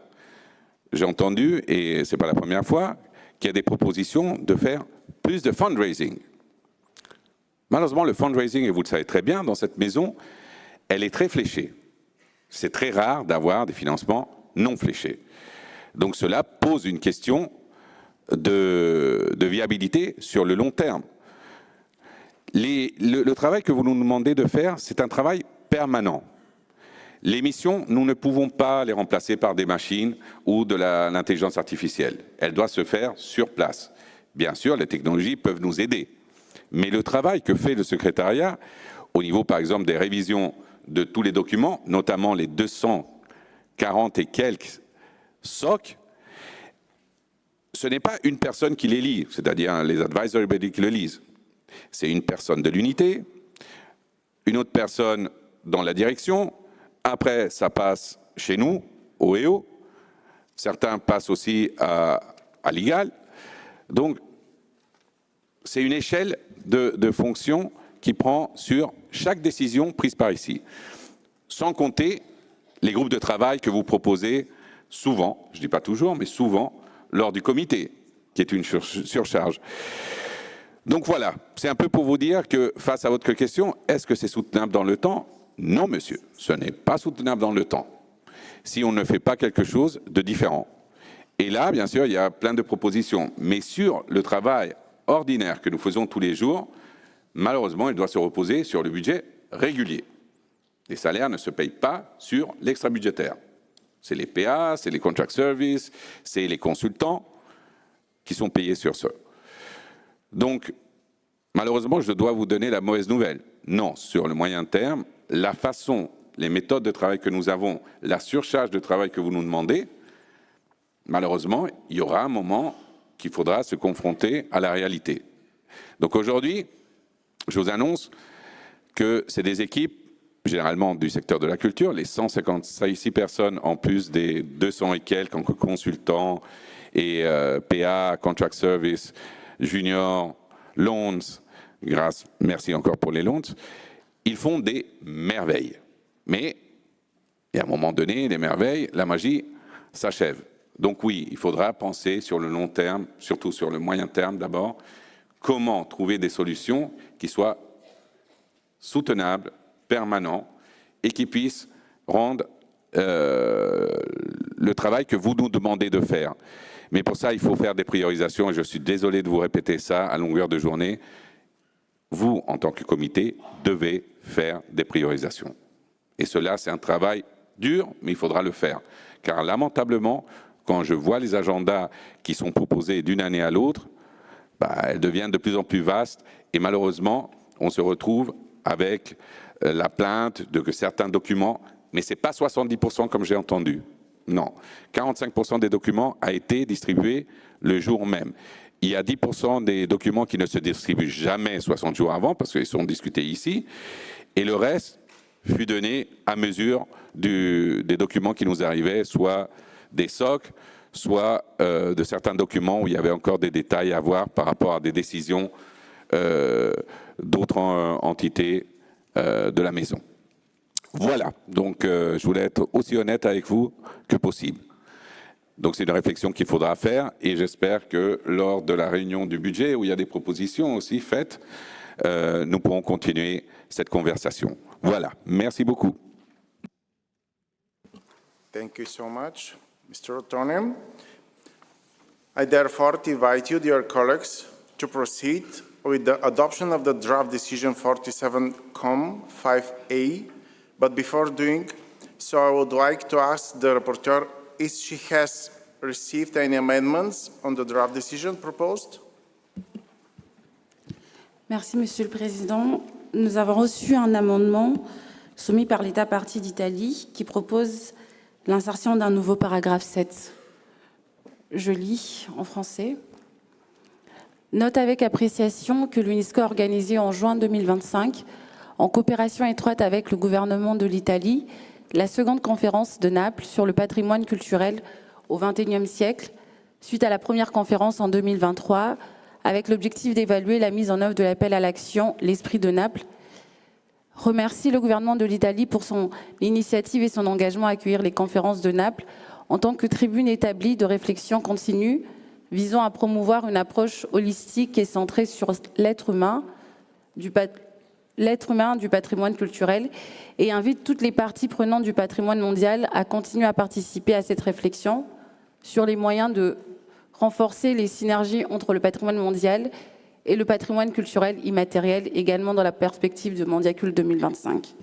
J'ai entendu, et ce n'est pas la première fois, qu'il y a des propositions de faire plus de fundraising. Malheureusement, le fundraising, et vous le savez très bien, dans cette maison, elle est très fléchée. C'est très rare d'avoir des financements non fléchés. Donc cela pose une question de viabilité sur le long terme. Le travail que vous nous demandez de faire, c'est un travail permanent. Les missions, nous ne pouvons pas les remplacer par des machines ou de l'intelligence artificielle. Elles doivent se faire sur place. Bien sûr, les technologies peuvent nous aider. Mais le travail que fait le secrétariat, au niveau par exemple des révisions de tous les documents, notamment les 240 et quelques SOC, ce n'est pas une personne qui les lit, c'est-à-dire les advisory bodies qui le lisent. C'est une personne de l'unité, une autre personne dans la direction, après ça passe chez nous, au EO, certains passent aussi à l'IGAL. Donc, c'est une échelle de fonctions qui prend sur chaque décision prise par ici. Sans compter les groupes de travail que vous proposez souvent, je ne dis pas toujours, mais souvent, lors du comité, qui est une surcharge. Donc voilà, c'est un peu pour vous dire que face à votre question, est-ce que c'est soutenable dans le temps? Non, monsieur, ce n'est pas soutenable dans le temps, si on ne fait pas quelque chose de différent. Et là, bien sûr, il y a plein de propositions, mais sur le travail ordinaire que nous faisons tous les jours, malheureusement, il doit se reposer sur le budget régulier. Les salaires ne se payent pas sur l'extra-budgétaire. C'est les PA, c'est les contract services, c'est les consultants qui sont payés sur ça. Donc, malheureusement, je dois vous donner la mauvaise nouvelle. Non, sur le moyen terme, la façon, les méthodes de travail que nous avons, la surcharge de travail que vous nous demandez, malheureusement, il y aura un moment qu'il faudra se confronter à la réalité. Donc aujourd'hui, je vous annonce que c'est des équipes, généralement du secteur de la culture, les 156 personnes en plus des 200 et quelques en consultants et PA, contract service, junior, loans, merci encore pour les loans, ils font des merveilles. Mais, et à un moment donné, les merveilles, la magie s'achève. Donc oui, il faudra penser sur le long terme, surtout sur le moyen terme d'abord, comment trouver des solutions qui soient soutenables, permanents, et qui puissent rendre le travail que vous nous demandez de faire. Mais pour ça, il faut faire des priorisations, et je suis désolé de vous répéter ça à longueur de journée. Vous, en tant que comité, devez faire des priorisations. Et cela, c'est un travail dur, mais il faudra le faire. Car lamentablement, quand je vois les agendas qui sont proposés d'une année à l'autre, elles deviennent de plus en plus vastes, et malheureusement, on se retrouve avec la plainte de que certains documents, mais ce n'est pas 70% comme j'ai entendu. Non, 45% des documents a été distribués le jour même. Il y a 10% des documents qui ne se distribuent jamais 60 jours avant, parce qu'ils sont discutés ici, et le reste fut donné à mesure des documents qui nous arrivaient, soit des SOC, soit de certains documents où il y avait encore des détails à voir par rapport à des décisions d'autres entités de la maison. Voilà, donc je voulais être aussi honnête avec vous que possible. Donc c'est une réflexion qu'il faudra faire, et j'espère que lors de la réunion du budget, où il y a des propositions aussi faites, nous pourrons continuer cette conversation. Voilà, merci beaucoup. Thank you so much, Mr. Otonem. I therefore invite you, dear colleagues, to proceed with the adoption of the draft decision 47-5A. But before doing so, I would like to ask the rapporteur if she has received any amendments on the draft decision proposed. Merci, Monsieur le Président. Nous avons reçu un amendement soumis par l'État partie d'Italie qui propose l'insertion d'un nouveau paragraphe 7. Je lis en français. Note avec appréciation que l'UNESCO a organisé en juin 2025, en coopération étroite avec le gouvernement de l'Italie, la seconde conférence de Naples sur le patrimoine culturel au XXIe siècle, suite à la première conférence en 2023, avec l'objectif d'évaluer la mise en œuvre de l'appel à l'action « L'Esprit de Naples », remercie le gouvernement de l'Italie pour son initiative et son engagement à accueillir les conférences de Naples en tant que tribune établie de réflexion continue visant à promouvoir une approche holistique et centrée sur l'être humain du patrimoine culturel et invite toutes les parties prenantes du patrimoine mondial à continuer à participer à cette réflexion sur les moyens de renforcer les synergies entre le patrimoine mondial et le patrimoine culturel immatériel, également dans la perspective de Mondiacult 2025.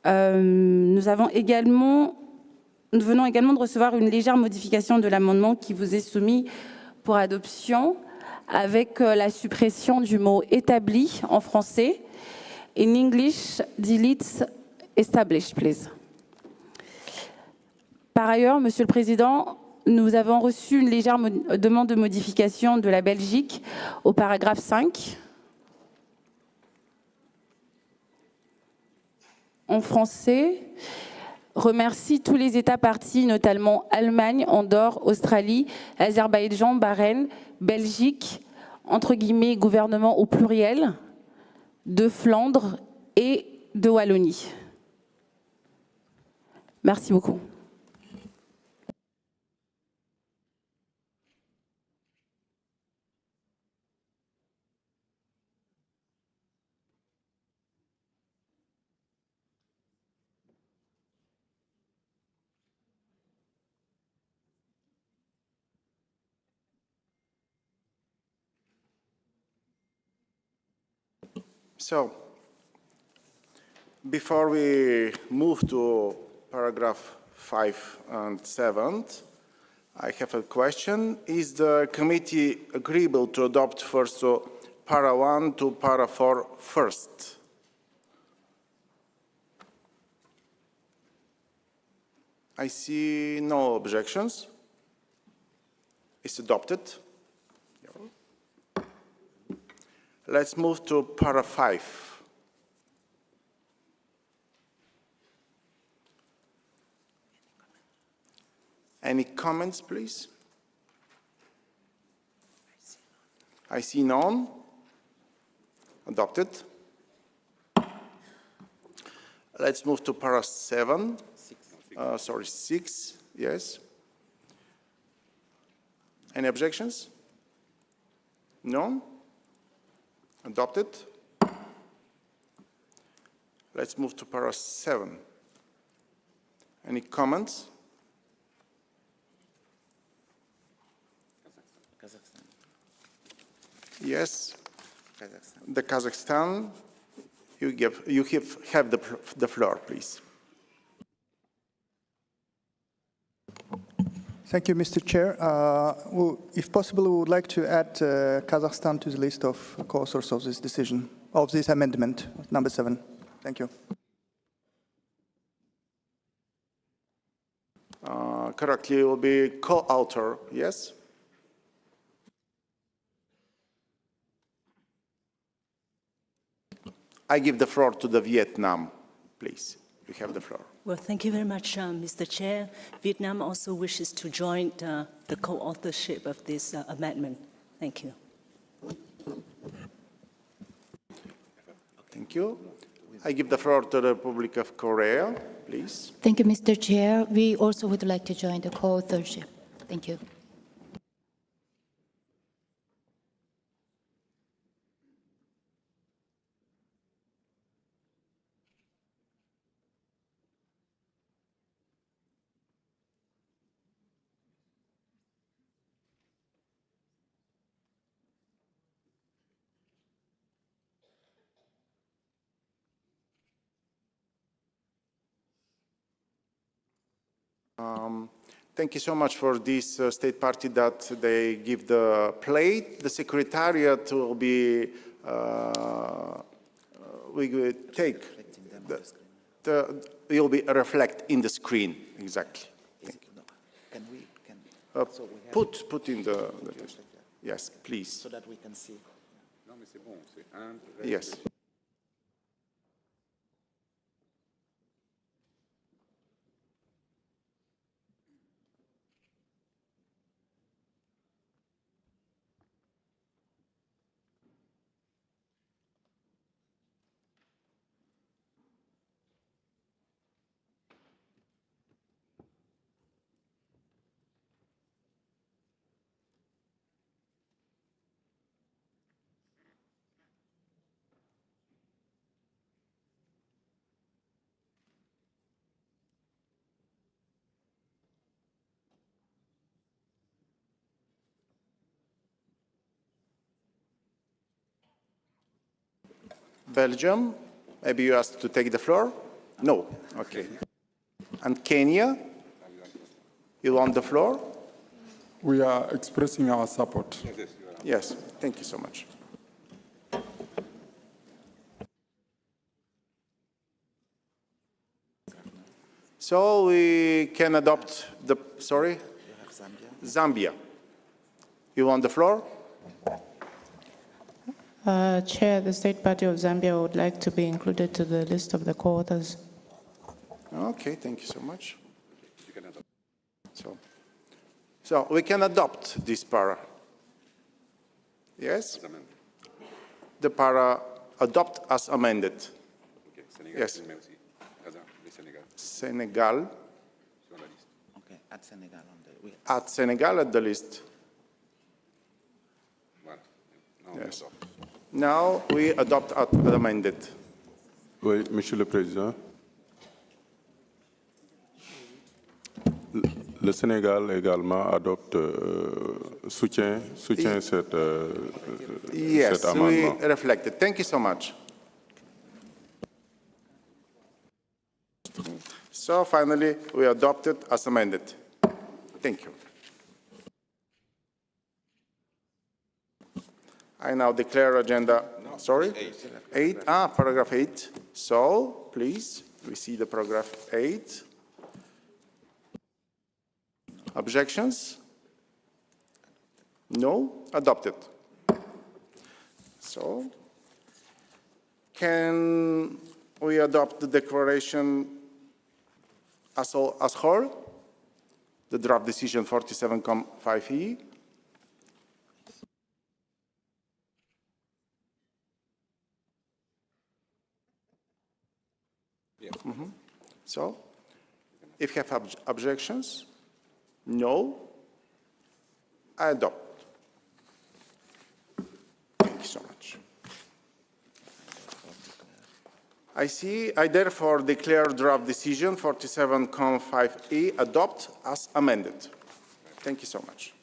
Nous venons également de recevoir une légère modification de l'amendement qui vous est soumis pour adoption, avec la suppression du mot « établi » en français. In English, delete « established », please. Par ailleurs, Monsieur le Président, nous avons reçu une légère demande de modification de la Belgique au paragraphe 5. En français, remercie tous les États parties, notamment Allemagne, Andorre, Australie, Azerbaïdjan, Bahreïn, Belgique, entre guillemets, gouvernement au pluriel, de Flandre et de Wallonie. Merci beaucoup. So, before we move to paragraph 5 and 7, I have a question. Is the committee agreeable to adopt first para 1 to para 4 first? I see no objections. It's adopted. Let's move to para 5. Any comments, please? I see none. Adopted. Let's move to para 7. Sorry, 6. Yes. Any objections? None. Adopted. Let's move to para 7. Any comments? Kazakhstan. Yes. Kazakhstan. The Kazakhstan, you have the floor, please. Thank you, Mr. Chair. If possible, we would like to add Kazakhstan to the list of co-authors of this decision, of this amendment, number 7. Thank you. Correctly, it will be co-author, yes? I give the floor to the Vietnam, please. You have the floor. Well, thank you very much, Mr. Chair. Vietnam also wishes to join the co-authorship of this amendment. Thank you. Thank you. I give the floor to the Republic of Korea, please. Thank you, Mr. Chair. We also would like to join the co-authorship. Thank you. Thank you so much for this state party that they give the plate. The secretariat will be, we will take, it will be reflect in the screen, exactly. Thank you. Can we, so we put in the yes, please. So that we can see. Yes. Belgium, maybe you asked to take the floor? No, okay. And Kenya, you want the floor? We are expressing our support. Yes, thank you so much. So we can adopt the, sorry? Zambia. You want the floor? Chair, the State Party of Zambia would like to be included to the list of the co-authors. Okay, thank you so much. So we can adopt this para. Yes? The para adopt as amended. Yes. Senegal. Okay, add Senegal on the. Add Senegal at the list. Yes. Now we adopt as amended. Oui, Monsieur le Président. Le Sénégal également adopte, soutient cet amendement. We reflected. Thank you so much. So finally, we adopted as amended. Thank you. I now declare agenda, sorry? 8, paragraph 8. So, please, we see the paragraph 8. Objections? No? Adopted. So, can we adopt the declaration as whole? The draft decision 47.5e? So, if you have objections, no, I adopt. Thank you so much. I therefore declare draft decision 47.5e adopt as amended. Thank you so much.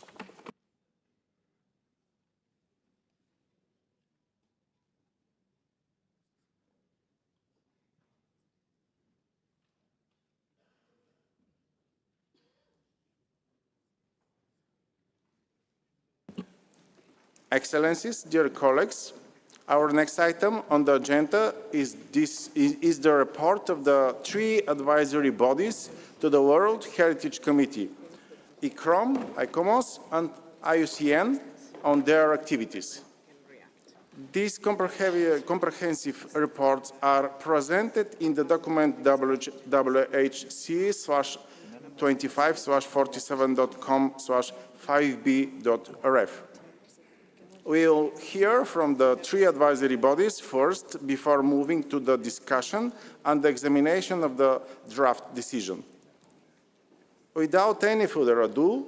Excellencies, dear colleagues, our next item on the agenda is the report of the 3 advisory bodies to the World Heritage Committee, ICOMOS, and IUCN on their activities. These comprehensive reports are presented in the document WHC/25/47.com/5b.ref. We'll hear from the 3 advisory bodies first before moving to the discussion and the examination of the draft decision. Without any further ado,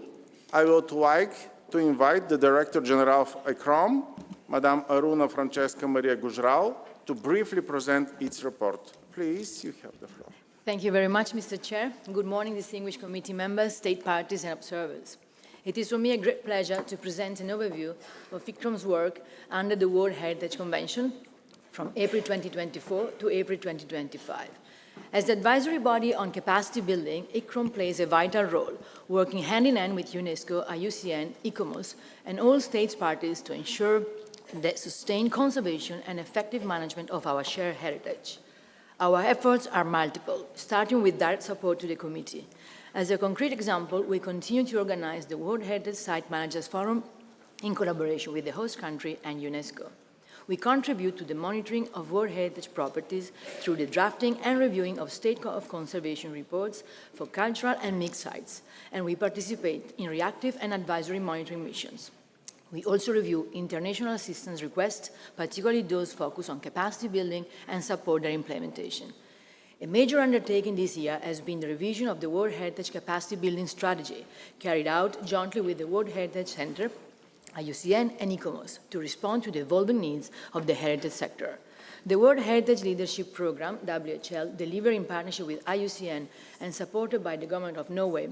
I would like to invite the Director General of ICROM, Madame Aruna Francesca Maria Gujrao, to briefly present its report. Please, you have the floor. Thank you very much, Mr. Chair. Good morning, distinguished committee members, state parties, and observers. It is for me a great pleasure to present an overview of ICROM's work under the World Heritage Convention from April 2024 to April 2025. As the advisory body on capacity building, ICROM plays a vital role, working hand-in-hand with UNESCO, IUCN, ICOMOS, and all states parties to ensure the sustained conservation and effective management of our shared heritage. Our efforts are multiple, starting with direct support to the committee. As a concrete example, we continue to organize the World Heritage Site Managers Forum in collaboration with the host country and UNESCO. We contribute to the monitoring of World Heritage properties through the drafting and reviewing of state of conservation reports for cultural and mixed sites, and we participate in reactive and advisory monitoring missions. We also review international assistance requests, particularly those focused on capacity building and support their implementation. A major undertaking this year has been the revision of the World Heritage Capacity Building Strategy, carried out jointly with the World Heritage Center, IUCN, and ICOMOS, to respond to the evolving needs of the heritage sector. The World Heritage Leadership Programme, WHL, delivered in partnership with IUCN and supported by the Government of Norway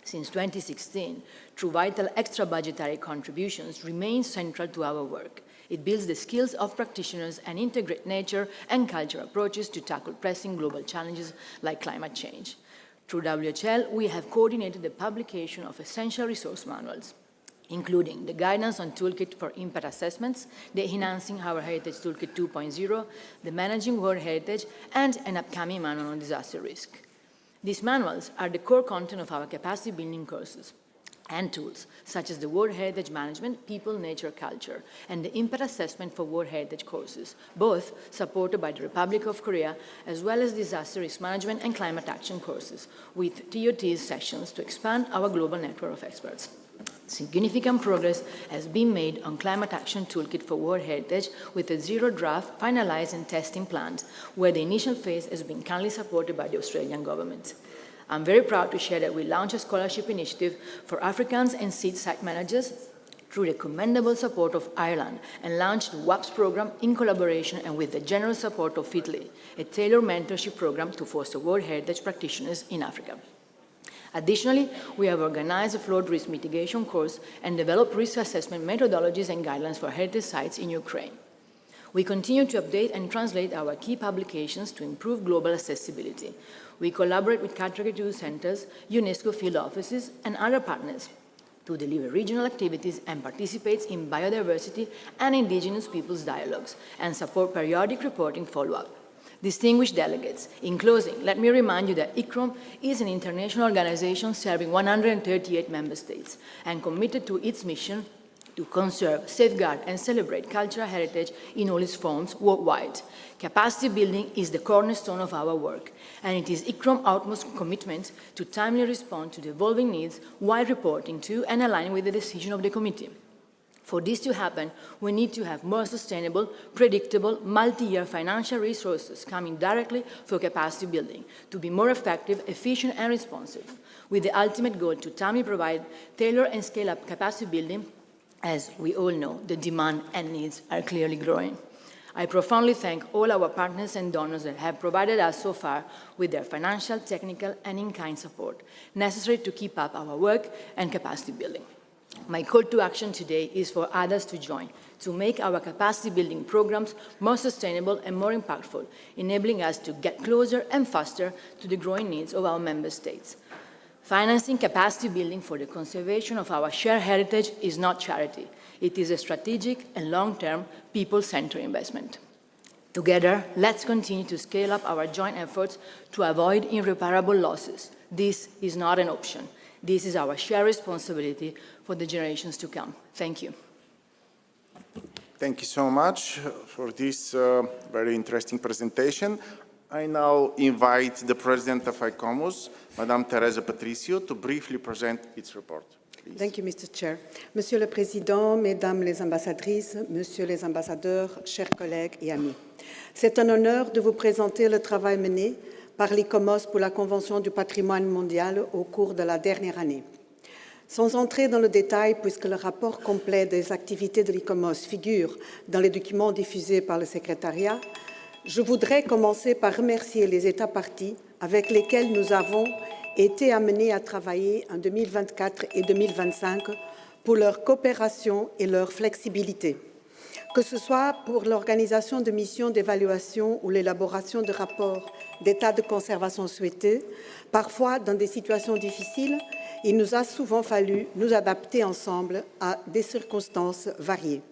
since 2016, through vital extra budgetary contributions, remains central to our work. It builds the skills of practitioners and integrate nature and culture approaches to tackle pressing global challenges like climate change. Through WHL, we have coordinated the publication of essential resource manuals, including the Guidance on Toolkit for Impact Assessments, the Enhancing Our Heritage Toolkit 2.0, the Managing World Heritage, and an upcoming manual on disaster risk. These manuals are the core content of our capacity building courses and tools, such as the World Heritage Management, People, Nature, Culture, and the Impact Assessment for World Heritage courses, both supported by the Republic of Korea, as well as Disaster Risk Management and Climate Action courses, with TOT's sessions to expand our global network of experts. Significant progress has been made on Climate Action Toolkit for World Heritage with a zero draft finalized and testing planned, where the initial phase has been kindly supported by the Australian government. I'm very proud to share that we launched a scholarship initiative for Africans and seed site managers through the commendable support of Ireland, and launched the WAPS program in collaboration and with the generous support of Italy, a tailored mentorship program to foster World Heritage practitioners in Africa. Additionally, we have organized a flood risk mitigation course and developed risk assessment methodologies and guidelines for heritage sites in Ukraine. We continue to update and translate our key publications to improve global accessibility. We collaborate with Category 2 centers, UNESCO field offices, and other partners to deliver regional activities and participate in biodiversity and indigenous peoples dialogues and support periodic reporting follow-up. Distinguished delegates, in closing, let me remind you that ICOM is an international organization serving 138 member states and committed to its mission to conserve, safeguard, and celebrate cultural heritage in all its forms worldwide. Capacity building is the cornerstone of our work, and it is ICOM's utmost commitment to timely respond to the evolving needs while reporting to and aligning with the decision of the committee. For this to happen, we need to have more sustainable, predictable, multi-year financial resources coming directly for capacity building to be more effective, efficient, and responsive, with the ultimate goal to timely provide tailored and scale-up capacity building. As we all know, the demand and needs are clearly growing. I profoundly thank all our partners and donors that have provided us so far with their financial, technical, and in-kind support necessary to keep up our work and capacity building. My call to action today is for others to join, to make our capacity building programs more sustainable and more impactful, enabling us to get closer and faster to the growing needs of our member states. Financing capacity building for the conservation of our shared heritage is not charity. It is a strategic and long-term, people-centered investment. Together, let's continue to scale up our joint efforts to avoid irreparable losses. This is not an option. This is our shared responsibility for the generations to come. Thank you. Thank you so much for this very interesting presentation. I now invite the President of ICOMOS, Madame Teresa Patricio, to briefly present its report. Please. Thank you, Mr. Chair. Monsieur le Président, Mesdames les ambassadrices, Messieurs les ambassadeurs, chers collègues et amis. C'est un honneur de vous présenter le travail mené par l'ICOMOS pour la Convention du patrimoine mondial au cours de la dernière année. Sans entrer dans le détail, puisque le rapport complet des activités de l'ICOMOS figure dans les documents diffusés par le secrétariat, je voudrais commencer par remercier les États parties avec lesquels nous avons été amenés à travailler en 2024 et 2025 pour leur coopération et leur flexibilité. Que ce soit pour l'organisation de missions d'évaluation ou l'élaboration de rapports d'état de conservation souhaités, parfois dans des situations difficiles, il nous a souvent fallu nous adapter ensemble à des circonstances variées.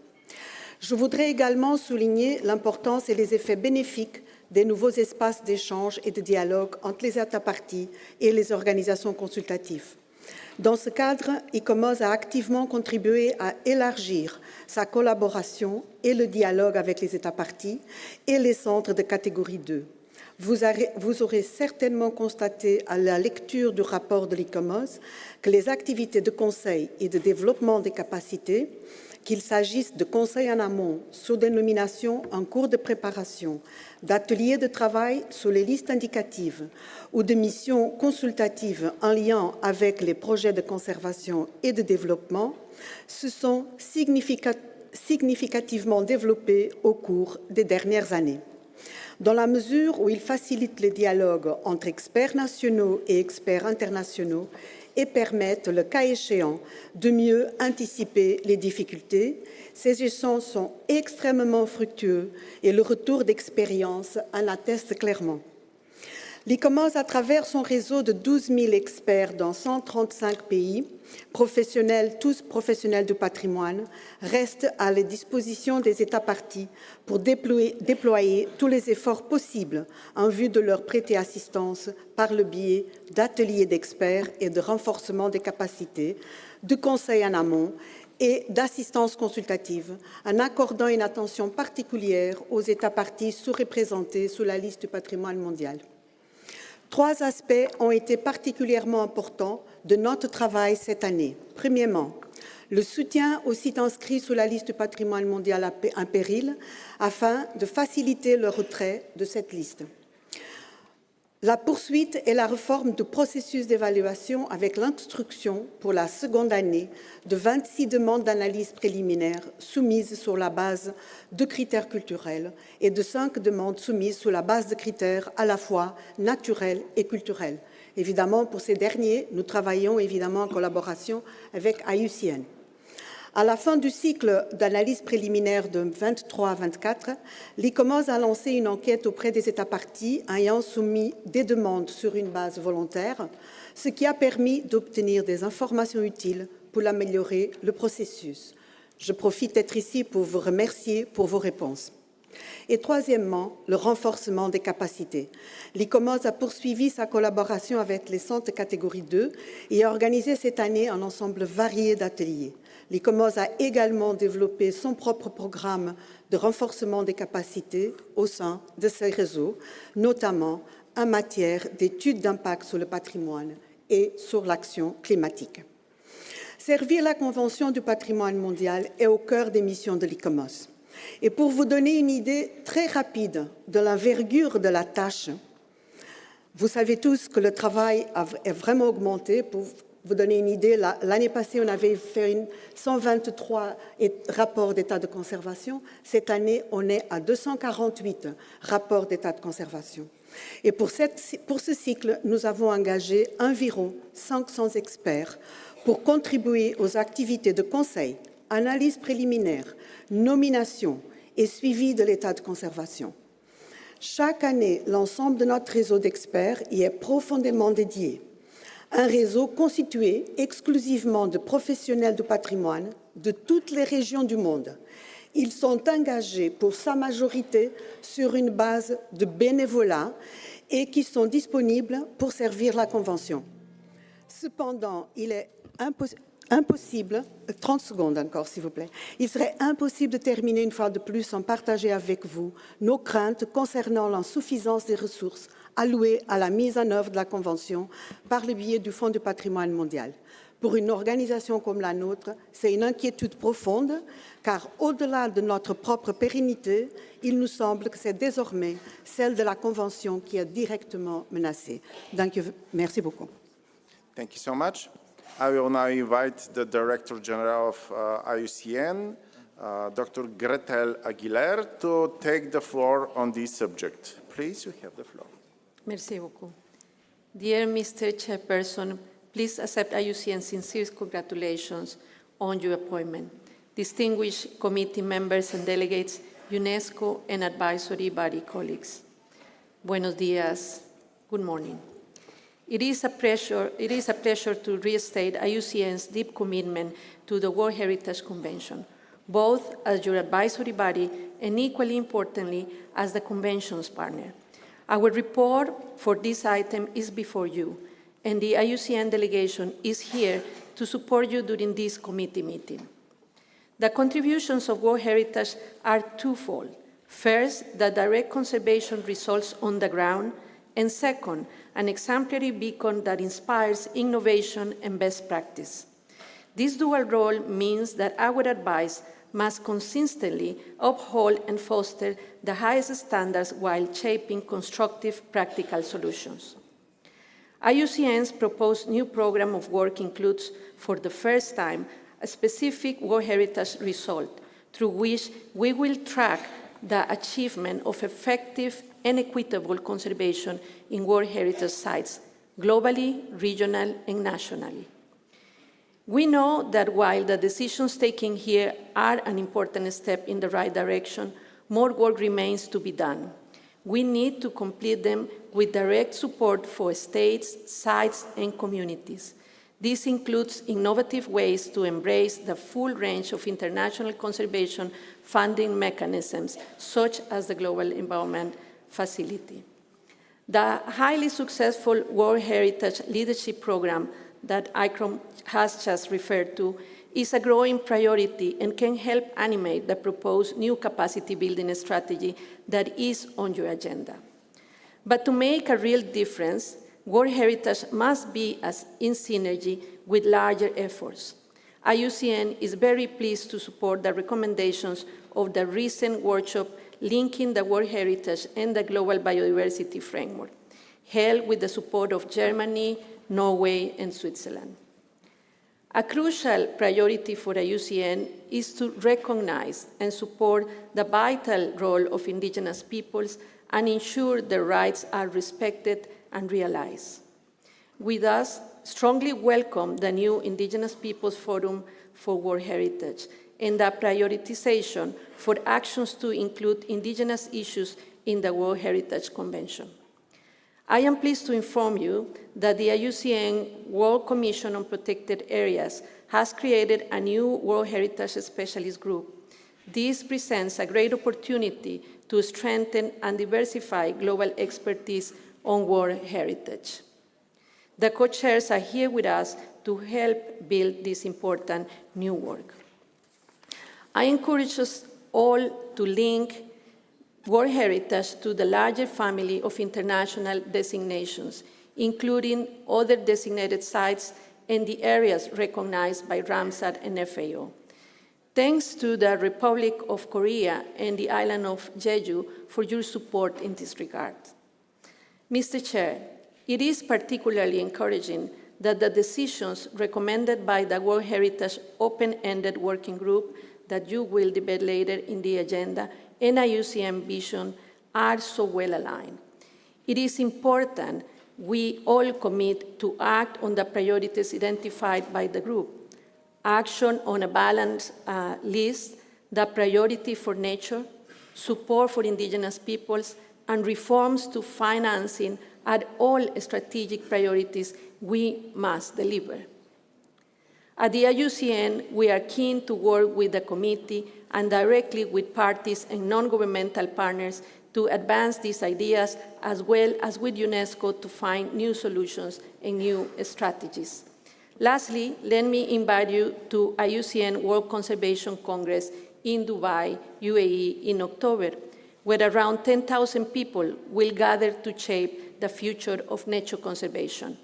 Je voudrais également souligner l'importance et les effets bénéfiques des nouveaux espaces d'échange et de dialogue entre les États parties et les organisations consultatives. Dans ce cadre, ICOMOS a activement contribué à élargir sa collaboration et le dialogue avec les États parties et les centres de catégorie 2. Vous aurez certainement constaté à la lecture du rapport de l'ICOMOS que les activités de conseil et de développement des capacités, qu'il s'agisse de conseils en amont sous dénomination en cours de préparation, d'ateliers de travail sous les listes indicatives ou de missions consultatives en lien avec les projets de conservation et de développement, se sont significativement développés au cours des dernières années. Dans la mesure où ils facilitent les dialogues entre experts nationaux et experts internationaux et permettent, le cas échéant, de mieux anticiper les difficultés. Ces échanges sont extrêmement fructueux et le retour d'expérience en atteste clairement. L'ICOMOS, à travers son réseau de 12 000 experts dans 135 pays, professionnels, tous professionnels du patrimoine, reste à la disposition des États parties pour déployer tous les efforts possibles en vue de leur prêter assistance par le biais d'ateliers d'experts et de renforcement des capacités, de conseils en amont et d'assistance consultative, en accordant une attention particulière aux États parties sous-représentés sur la liste du patrimoine mondial. 3 aspects ont été particulièrement importants de notre travail cette année. Premièrement, le soutien aux sites inscrits sur la liste du patrimoine mondial en péril afin de faciliter le retrait de cette liste. La poursuite et la réforme du processus d'évaluation avec l'instruction pour la seconde année de 26 demandes d'analyse préliminaire soumises sur la base de critères culturels et de 5 demandes soumises sur la base de critères à la fois naturels et culturels. Évidemment, pour ces derniers, nous travaillons évidemment en collaboration avec IUCN. À la fin du cycle d'analyse préliminaire de 23 à 24, l'ICOMOS a lancé une enquête auprès des États parties ayant soumis des demandes sur une base volontaire, ce qui a permis d'obtenir des informations utiles pour améliorer le processus. Je profite d'être ici pour vous remercier pour vos réponses. Et troisièmement, le renforcement des capacités. L'ICOMOS a poursuivi sa collaboration avec les centres catégorie 2 et a organisé cette année un ensemble varié d'ateliers. L'ICOMOS a également développé son propre programme de renforcement des capacités au sein de ces réseaux, notamment en matière d'études d'impact sur le patrimoine et sur l'action climatique. Servir la Convention du patrimoine mondial est au cœur des missions de l'ICOMOS. Et pour vous donner une idée très rapide de l'envergure de la tâche, vous savez tous que le travail a vraiment augmenté. Pour vous donner une idée, l'année passée, on avait fait 123 rapports d'état de conservation. Cette année, on est à 248 rapports d'état de conservation. Et pour ce cycle, nous avons engagé environ 500 experts pour contribuer aux activités de conseil, analyse préliminaire, nomination et suivi de l'état de conservation. Chaque année, l'ensemble de notre réseau d'experts y est profondément dédié. Un réseau constitué exclusivement de professionnels du patrimoine de toutes les régions du monde. Ils sont engagés pour sa majorité sur une base de bénévolat et qui sont disponibles pour servir la Convention. Cependant, il est impossible, 30 secondes encore s'il vous plaît, il serait impossible de terminer une fois de plus sans partager avec vous nos craintes concernant l'insuffisance des ressources allouées à la mise en œuvre de la Convention par le biais du Fonds du patrimoine mondial. Pour une organisation comme la nôtre, c'est une inquiétude profonde, car au-delà de notre propre pérennité, il nous semble que c'est désormais celle de la Convention qui est directement menacée. Donc, merci beaucoup. Thank you so much. I will now invite the Director General of IUCN, Dr. Gretel Aguilera, to take the floor on this subject. Please, you have the floor. Merci beaucoup. Dear Mr. Chairperson, please accept IUCN's sincere congratulations on your appointment. Distinguished committee members and delegates, UNESCO and advisory body colleagues. Buenos dias. Good morning. It is a pleasure to restate IUCN's deep commitment to the World Heritage Convention, both as your advisory body and equally importantly as the Convention's partner. Our report for this item is before you, and the IUCN delegation is here to support you during this committee meeting. The contributions of World Heritage are twofold. First, the direct conservation results on the ground, and second, an exemplary beacon that inspires innovation and best practice. This dual role means that our advice must consistently uphold and foster the highest standards while shaping constructive, practical solutions. IUCN's proposed new program of work includes, for the first time, a specific World Heritage result through which we will track the achievement of effective and equitable conservation in World Heritage sites globally, regional, and nationally. We know that while the decisions taken here are an important step in the right direction, more work remains to be done. We need to complete them with direct support for states, sites, and communities. This includes innovative ways to embrace the full range of international conservation funding mechanisms, such as the Global Environment Facility. The highly successful World Heritage Leadership Program that ICOMOS has just referred to is a growing priority and can help animate the proposed new capacity building strategy that is on your agenda. But to make a real difference, World Heritage must be in synergy with larger efforts. IUCN is very pleased to support the recommendations of the recent workshop linking the World Heritage and the Global Biodiversity Framework, held with the support of Germany, Norway, and Switzerland. A crucial priority for IUCN is to recognize and support the vital role of indigenous peoples and ensure their rights are respected and realized. We thus strongly welcome the new Indigenous Peoples Forum for World Heritage and the prioritization for actions to include indigenous issues in the World Heritage Convention. I am pleased to inform you that the IUCN World Commission on Protected Areas has created a new World Heritage Specialist Group. This presents a great opportunity to strengthen and diversify global expertise on World Heritage. The co-chairs are here with us to help build this important new work. I encourage us all to link World Heritage to the larger family of international designations, including other designated sites and the areas recognized by Ramsar and FAO. Thanks to the Republic of Korea and the island of Jeju for your support in this regard. Mr. Chair, it is particularly encouraging that the decisions recommended by the World Heritage Open-Ended Working Group that you will debate later in the agenda and IUCN vision are so well aligned. It is important we all commit to act on the priorities identified by the group. Action on a balanced list, the priority for nature, support for indigenous peoples, and reforms to financing are all strategic priorities we must deliver. At the IUCN, we are keen to work with the committee and directly with parties and non-governmental partners to advance these ideas, as well as with UNESCO to find new solutions and new strategies. Lastly, let me invite you to IUCN World Conservation Congress in Dubai, UAE, in October, where around 10,000 people will gather to shape the future of nature conservation.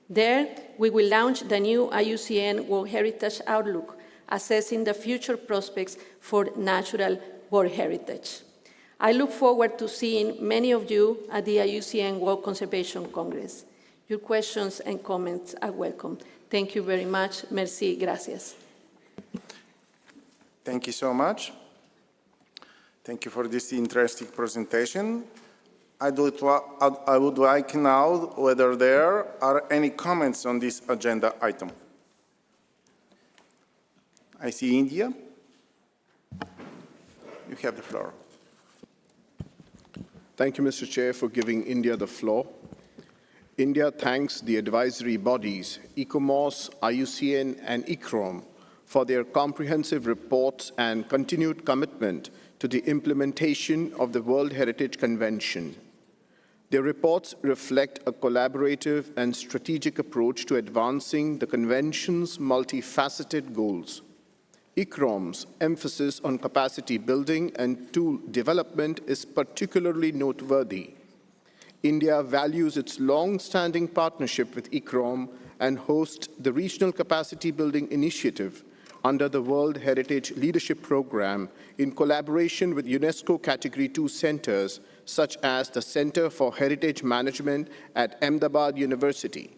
There, we will launch the new IUCN World Heritage Outlook, assessing the future prospects for natural world heritage. I look forward to seeing many of you at the IUCN World Conservation Congress. Your questions and comments are welcome. Thank you very much. Merci, gracias. Thank you so much. Thank you for this interesting presentation. I would like now whether there are any comments on this agenda item. I see India. You have the floor. Thank you, Mr. Chair, for giving India the floor. India thanks the advisory bodies, ICOMOS, IUCN, and ICROM, for their comprehensive reports and continued commitment to the implementation of the World Heritage Convention. Their reports reflect a collaborative and strategic approach to advancing the Convention's multifaceted goals. ICROM's emphasis on capacity building and tool development is particularly noteworthy. India values its long-standing partnership with ICROM and hosts the Regional Capacity Building Initiative under the World Heritage Leadership Program in collaboration with UNESCO Category 2 centers such as the Center for Heritage Management at Ahmedabad University.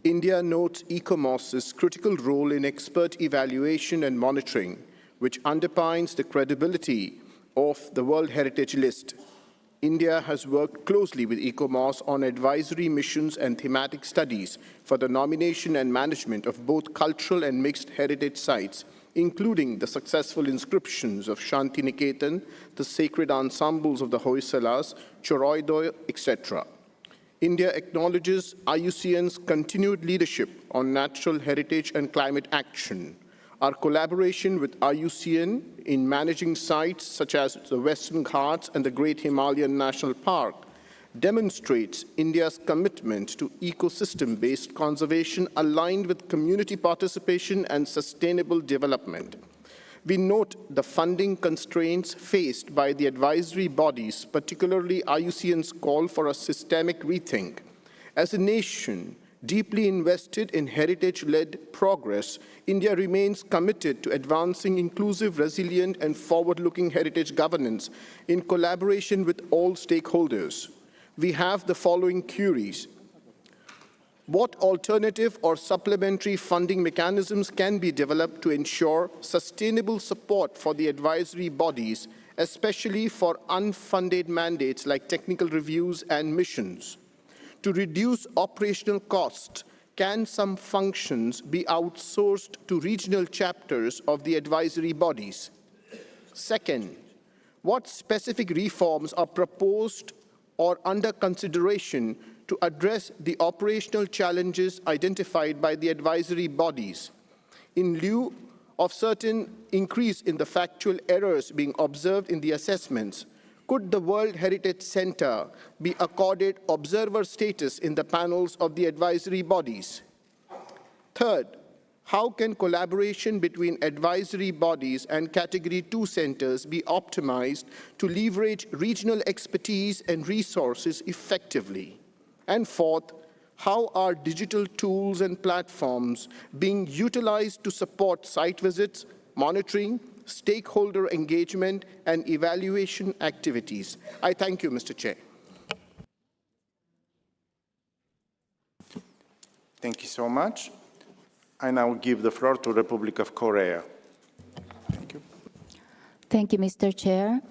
India notes ICOMOS's critical role in expert evaluation and monitoring, which underpins the credibility of the World Heritage List. India has worked closely with ICOMOS on advisory missions and thematic studies for the nomination and management of both cultural and mixed heritage sites, including the successful inscriptions of Shanti Niketan, the sacred ensembles of the Hoysalas, Choroidoy, etc. India acknowledges IUCN's continued leadership on natural heritage and climate action. Our collaboration with IUCN in managing sites such as the Western Ghats and the Great Himalayan National Park demonstrates India's commitment to ecosystem-based conservation aligned with community participation and sustainable development. We note the funding constraints faced by the advisory bodies, particularly IUCN's call for a systemic rethink. As a nation deeply invested in heritage-led progress, India remains committed to advancing inclusive, resilient, and forward-looking heritage governance in collaboration with all stakeholders. We have the following queries. What alternative or supplementary funding mechanisms can be developed to ensure sustainable support for the advisory bodies, especially for unfunded mandates like technical reviews and missions? To reduce operational costs, can some functions be outsourced to regional chapters of the advisory bodies? Second, what specific reforms are proposed or under consideration to address the operational challenges identified by the advisory bodies? In lieu of certain increase in the factual errors being observed in the assessments, could the World Heritage Center be accorded observer status in the panels of the advisory bodies? Third, how can collaboration between advisory bodies and Category 2 centers be optimized to leverage regional expertise and resources effectively? And fourth, how are digital tools and platforms being utilized to support site visits, monitoring, stakeholder engagement, and evaluation activities? I thank you, Mr. Chair. Thank you so much. I now give the floor to the Republic of Korea. Thank you. Thank you, Mr. Chair.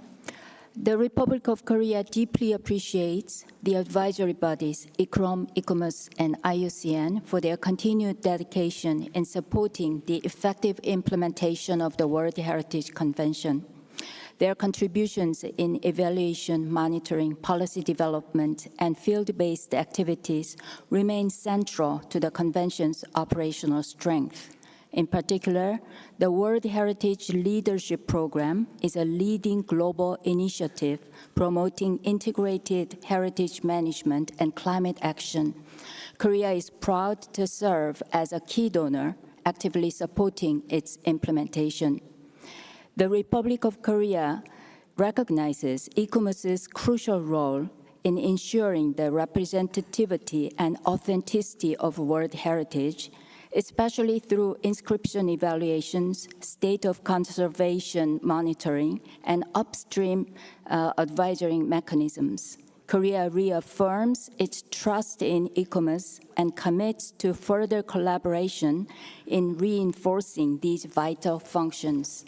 The Republic of Korea deeply appreciates the advisory bodies, ICROM, ICOMOS, and IUCN for their continued dedication in supporting the effective implementation of the World Heritage Convention. Their contributions in evaluation, monitoring, policy development, and field-based activities remain central to the Convention's operational strength. In particular, the World Heritage Leadership Program is a leading global initiative promoting integrated heritage management and climate action. Korea is proud to serve as a key donor, actively supporting its implementation. The Republic of Korea recognizes ICOMOS's crucial role in ensuring the representativity and authenticity of world heritage, especially through inscription evaluations, state of conservation monitoring, and upstream advisory mechanisms. Korea reaffirms its trust in ICOMOS and commits to further collaboration in reinforcing these vital functions.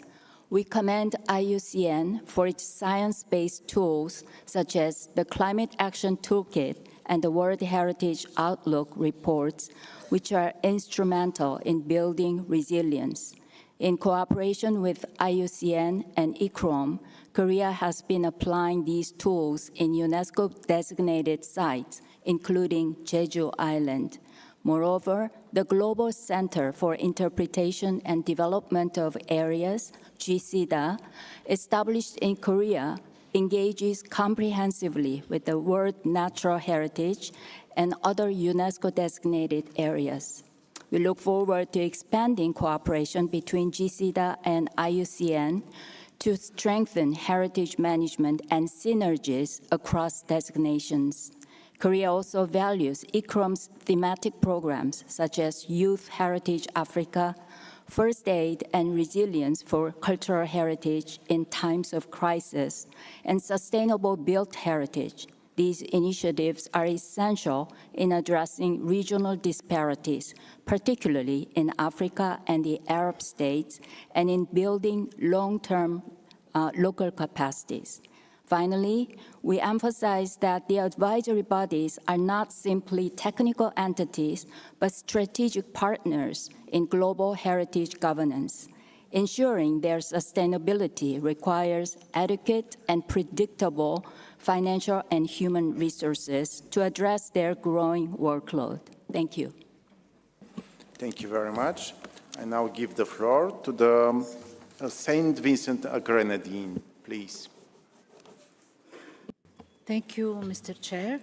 We commend IUCN for its science-based tools, such as the Climate Action Toolkit and the World Heritage Outlook reports, which are instrumental in building resilience. In cooperation with IUCN and ICROM, Korea has been applying these tools in UNESCO-designated sites, including Jeju Island. Moreover, the Global Center for Interpretation and Development of Areas, GCIDA, established in Korea, engages comprehensively with the World Natural Heritage and other UNESCO-designated areas. We look forward to expanding cooperation between GCIDA and IUCN to strengthen heritage management and synergies across designations. Korea also values ICROM's thematic programs, such as Youth Heritage Africa, First Aid and Resilience for Cultural Heritage in Times of Crisis, and Sustainable Built Heritage. These initiatives are essential in addressing regional disparities, particularly in Africa and the Arab states, and in building long-term local capacities. Finally, we emphasize that the advisory bodies are not simply technical entities, but strategic partners in global heritage governance. Ensuring their sustainability requires adequate and predictable financial and human resources to address their growing workload. Thank you. Thank you very much. I now give the floor to the Saint Vincent Grenadine, please. Thank you, Mr. Chair.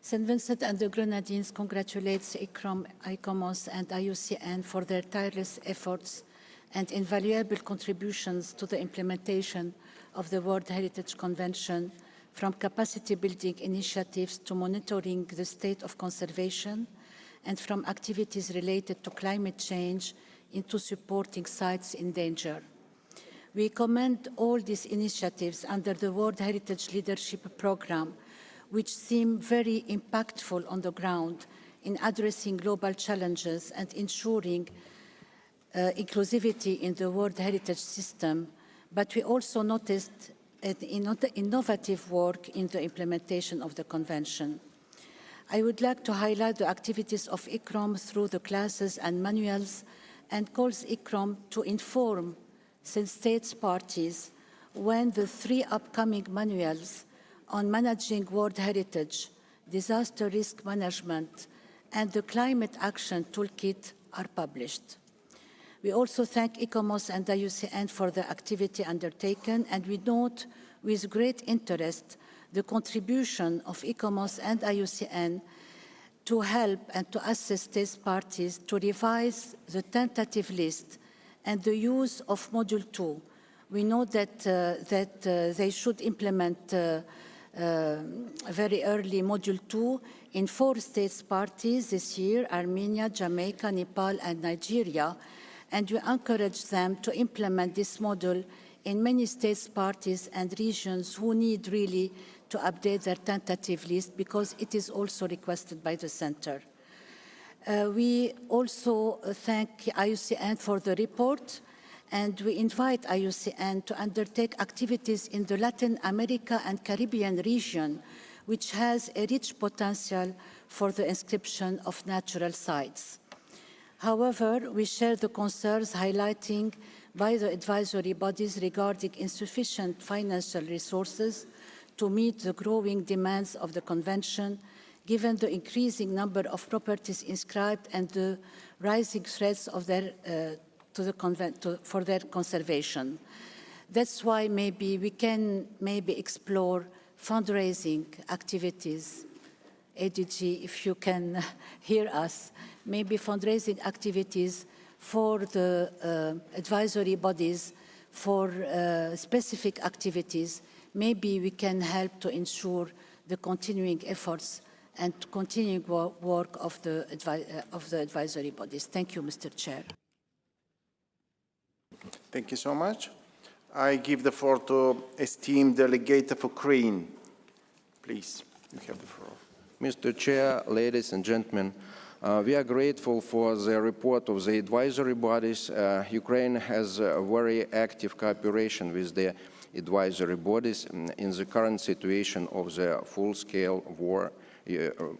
St. Vincent and the Grenadines congratulates ICOMOS and IUCN for their tireless efforts and invaluable contributions to the implementation of the World Heritage Convention, from capacity building initiatives to monitoring the state of conservation, and from activities related to climate change into supporting sites in danger. We commend all these initiatives under the World Heritage Leadership Program, which seem very impactful on the ground in addressing global challenges and ensuring inclusivity in the World Heritage system, but we also noticed innovative work in the implementation of the Convention. I would like to highlight the activities of ICROM through the classes and manuals, and calls ICROM to inform states parties when the 3 upcoming manuals on managing World Heritage, disaster risk management, and the Climate Action Toolkit are published. We also thank ICOMOS and IUCN for the activity undertaken, and we note with great interest the contribution of ICOMOS and IUCN to help and to assist state parties to revise the tentative list and the use of Module 2. We know that, they should implement very early Module 2 in 4 states parties this year: Armenia, Jamaica, Nepal, and Nigeria. And we encourage them to implement this module in many states parties and regions who need really to update their tentative list, because it is also requested by the Center. We also thank IUCN for the report, and we invite IUCN to undertake activities in the Latin America and Caribbean region, which has a rich potential for the inscription of natural sites. However, we share the concerns highlighting by the advisory bodies regarding insufficient financial resources to meet the growing demands of the Convention, given the increasing number of properties inscribed and the rising threats of their, for their conservation. That's why maybe we can explore fundraising activities. ADG, if you can hear us, maybe fundraising activities for the advisory bodies for specific activities. Maybe we can help to ensure the continuing efforts and continuing work of the advisory bodies. Thank you, Mr. Chair. Thank you so much. I give the floor to esteemed delegate of Ukraine. Please, you have the floor. Mr. Chair, ladies and gentlemen, we are grateful for the report of the advisory bodies. Ukraine has a very active cooperation with the advisory bodies in the current situation of the full-scale war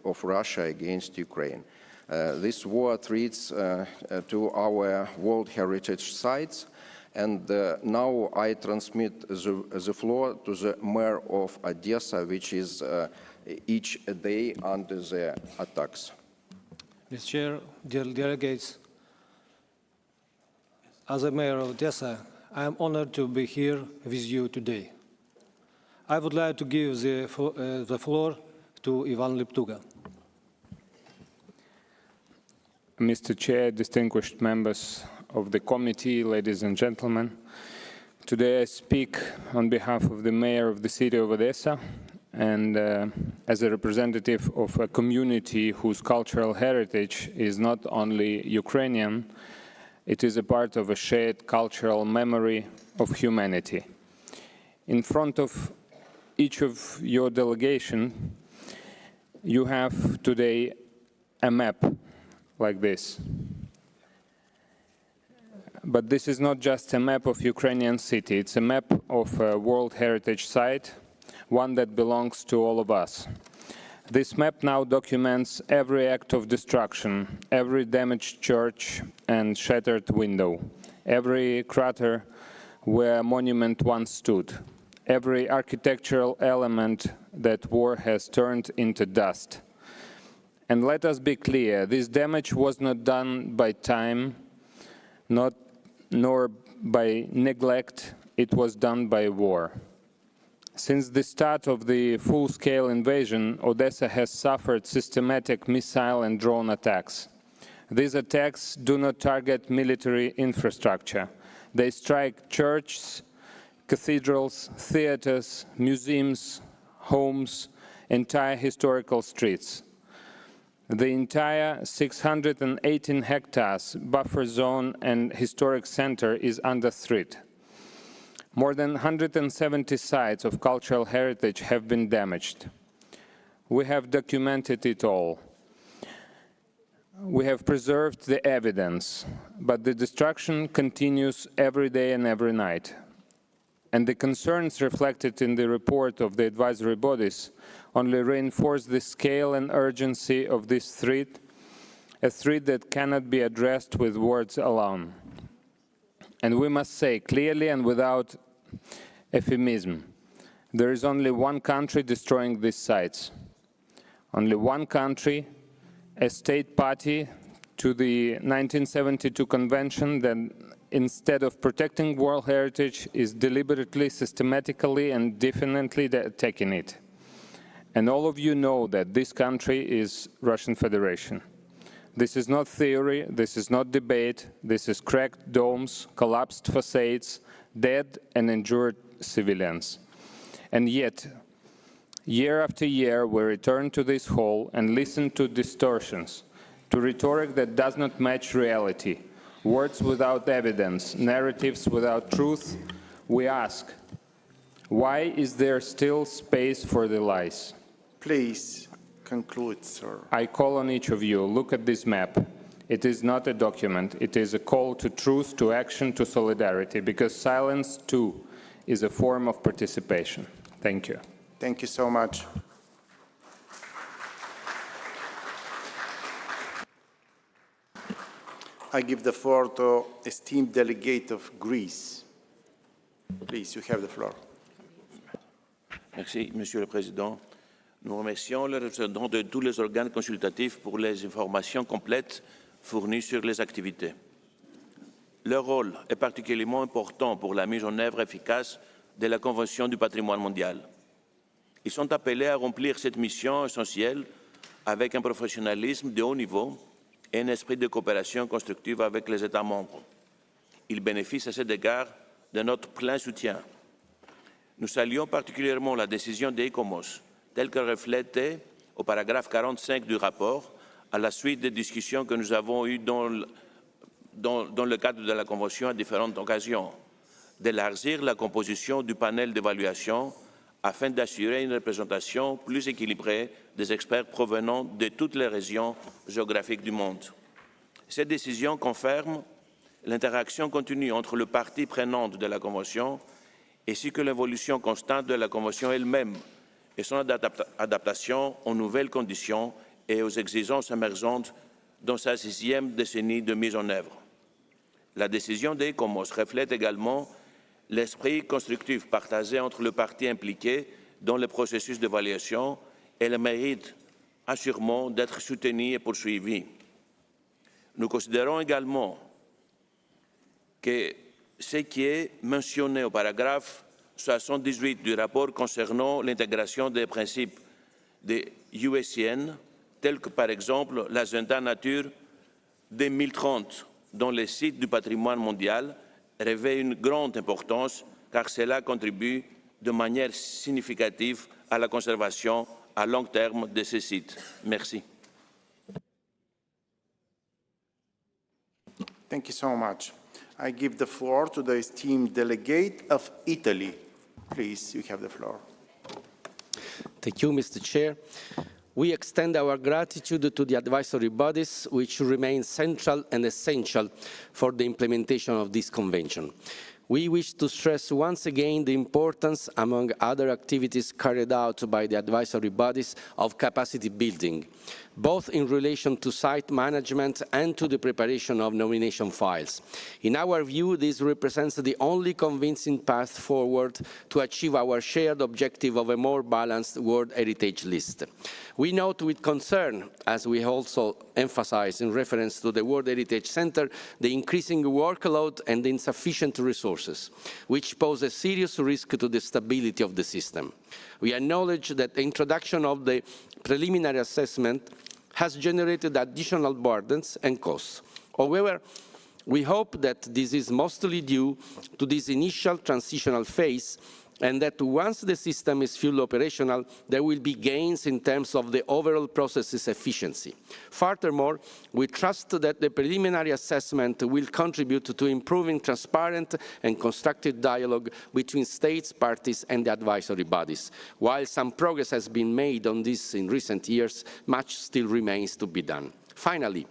of Russia against Ukraine. This war threats to our World Heritage sites, and now I transmit the floor to the mayor of Odessa, which is each day under the attacks. Mr. Chair, dear delegates, as a mayor of Odessa, I am honored to be here with you today. I would like to give the floor to Ivan Leptuga. Mr. Chair, distinguished members of the committee, ladies and gentlemen, today I speak on behalf of the mayor of the city of Odessa and as a representative of a community whose cultural heritage is not only Ukrainian, it is a part of a shared cultural memory of humanity. In front of each of your delegation, you have today a map like this. But this is not just a map of Ukrainian city, it's a map of a World Heritage Site one that belongs to all of us. This map now documents every act of destruction, every damaged church and shattered window, every crater where a monument once stood, every architectural element that war has turned into dust. And let us be clear, this damage was not done by time, nor by neglect, it was done by war. Since the start of the full-scale invasion, Odessa has suffered systematic missile and drone attacks. These attacks do not target military infrastructure. They strike churches, cathedrals, theaters, museums, homes, entire historical streets. The entire 618 hectares buffer zone and historic center is under threat. More than 170 sites of cultural heritage have been damaged. We have documented it all. We have preserved the evidence, but the destruction continues every day and every night. And the concerns reflected in the report of the advisory bodies only reinforce the scale and urgency of this threat, a threat that cannot be addressed with words alone. And we must say clearly and without euphemism, there is only one country destroying these sites. Only one country, a state party to the 1972 convention that instead of protecting world heritage is deliberately, systematically and definitely attacking it. And all of you know that this country is Russian Federation. This is not theory, this is not debate, this is cracked domes, collapsed facades, dead and injured civilians. And yet, year after year, we return to this hall and listen to distortions, to rhetoric that does not match reality, words without evidence, narratives without truth. We ask, why is there still space for the lies? Please conclude, sir. I call on each of you, look at this map. It is not a document, it is a call to truth, to action, to solidarity, because silence, too, is a form of participation. Thank you. Thank you so much. I give the floor to esteemed delegate of Greece. Please, you have the floor. Merci, Monsieur le Président. Nous remercions les représentants de tous les organes consultatifs pour les informations complètes fournies sur les activités. Leur rôle est particulièrement important pour la mise en œuvre efficace de la Convention du patrimoine mondial. Ils sont appelés à remplir cette mission essentielle avec un professionnalisme de haut niveau et un esprit de coopération constructive avec les États membres. Ils bénéficient à cet égard de notre plein soutien. Nous saluons particulièrement la décision des ICOMOS, telle que reflétée au paragraphe 45 du rapport, à la suite des discussions que nous avons eues dans le cadre de la Convention à différentes occasions, d'élargir la composition du panel d'évaluation afin d'assurer une représentation plus équilibrée des experts provenant de toutes les régions géographiques du monde. Cette décision confirme l'interaction continue entre les parties prenantes de la Convention ainsi que l'évolution constante de la Convention elle-même et son adaptation aux nouvelles conditions et aux exigences émergentes dans sa 6e décennie de mise en œuvre. La décision des ICOMOS reflète également l'esprit constructif partagé entre les parties impliquées dans le processus d'évaluation et le mérite assurément d'être soutenu et poursuivi. Nous considérons également que ce qui est mentionné au paragraphe 78 du rapport concernant l'intégration des principes de IUCN, tels que par exemple l'agenda nature 2030 dans les sites du patrimoine mondial, revêt une grande importance car cela contribue de manière significative à la conservation à long terme de ces sites. Merci. Thank you so much. I give the floor to the esteemed delegate of Italy. Please, you have the floor. Thank you, Mr. Chair. We extend our gratitude to the advisory bodies, which remain central and essential for the implementation of this convention. We wish to stress once again the importance, among other activities carried out by the advisory bodies, of capacity building, both in relation to site management and to the preparation of nomination files. In our view, this represents the only convincing path forward to achieve our shared objective of a more balanced World Heritage List. We note with concern, as we also emphasize in reference to the World Heritage Center, the increasing workload and the insufficient resources, which pose a serious risk to the stability of the system. We acknowledge that the introduction of the preliminary assessment has generated additional burdens and costs. However, we hope that this is mostly due to this initial transitional phase, and that once the system is fully operational, there will be gains in terms of the overall process's efficiency. Furthermore, we trust that the preliminary assessment will contribute to improving transparent and constructive dialogue between states, parties, and the advisory bodies. While some progress has been made on this in recent years, much still remains to be done. Finally,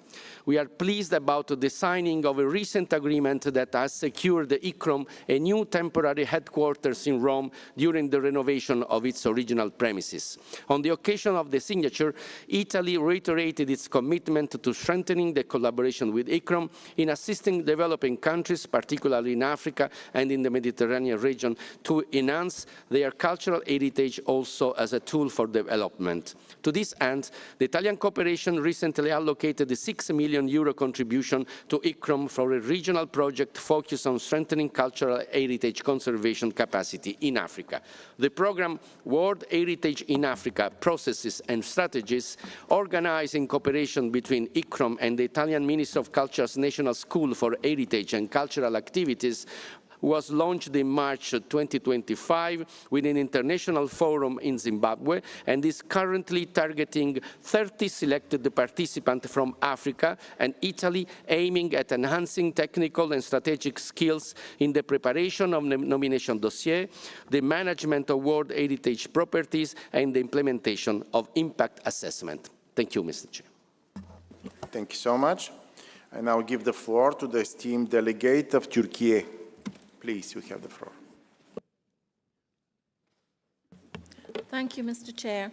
we are pleased about the signing of a recent agreement that has secured the ICOM a new temporary headquarters in Rome during the renovation of its original premises. On the occasion of the signature, Italy reiterated its commitment to strengthening the collaboration with ICOM in assisting developing countries, particularly in Africa and in the Mediterranean region, to enhance their cultural heritage also as a tool for development. To this end, the Italian cooperation recently allocated a €6 million contribution to ICOM for a regional project focused on strengthening cultural heritage conservation capacity in Africa. The program World Heritage in Africa Processes and Strategies, organized in cooperation between ICOM and the Italian Ministry of Culture's National School for Heritage and Cultural Activities, was launched in March 2025 with an international forum in Zimbabwe and is currently targeting 30 selected participants from Africa and Italy, aiming at enhancing technical and strategic skills in the preparation of the nomination dossier, the management of World Heritage properties, and the implementation of impact assessment. Thank you, Mr. Chair. Thank you so much. I now give the floor to the esteemed delegate of Turkey. Please, you have the floor. Thank you, Mr. Chair.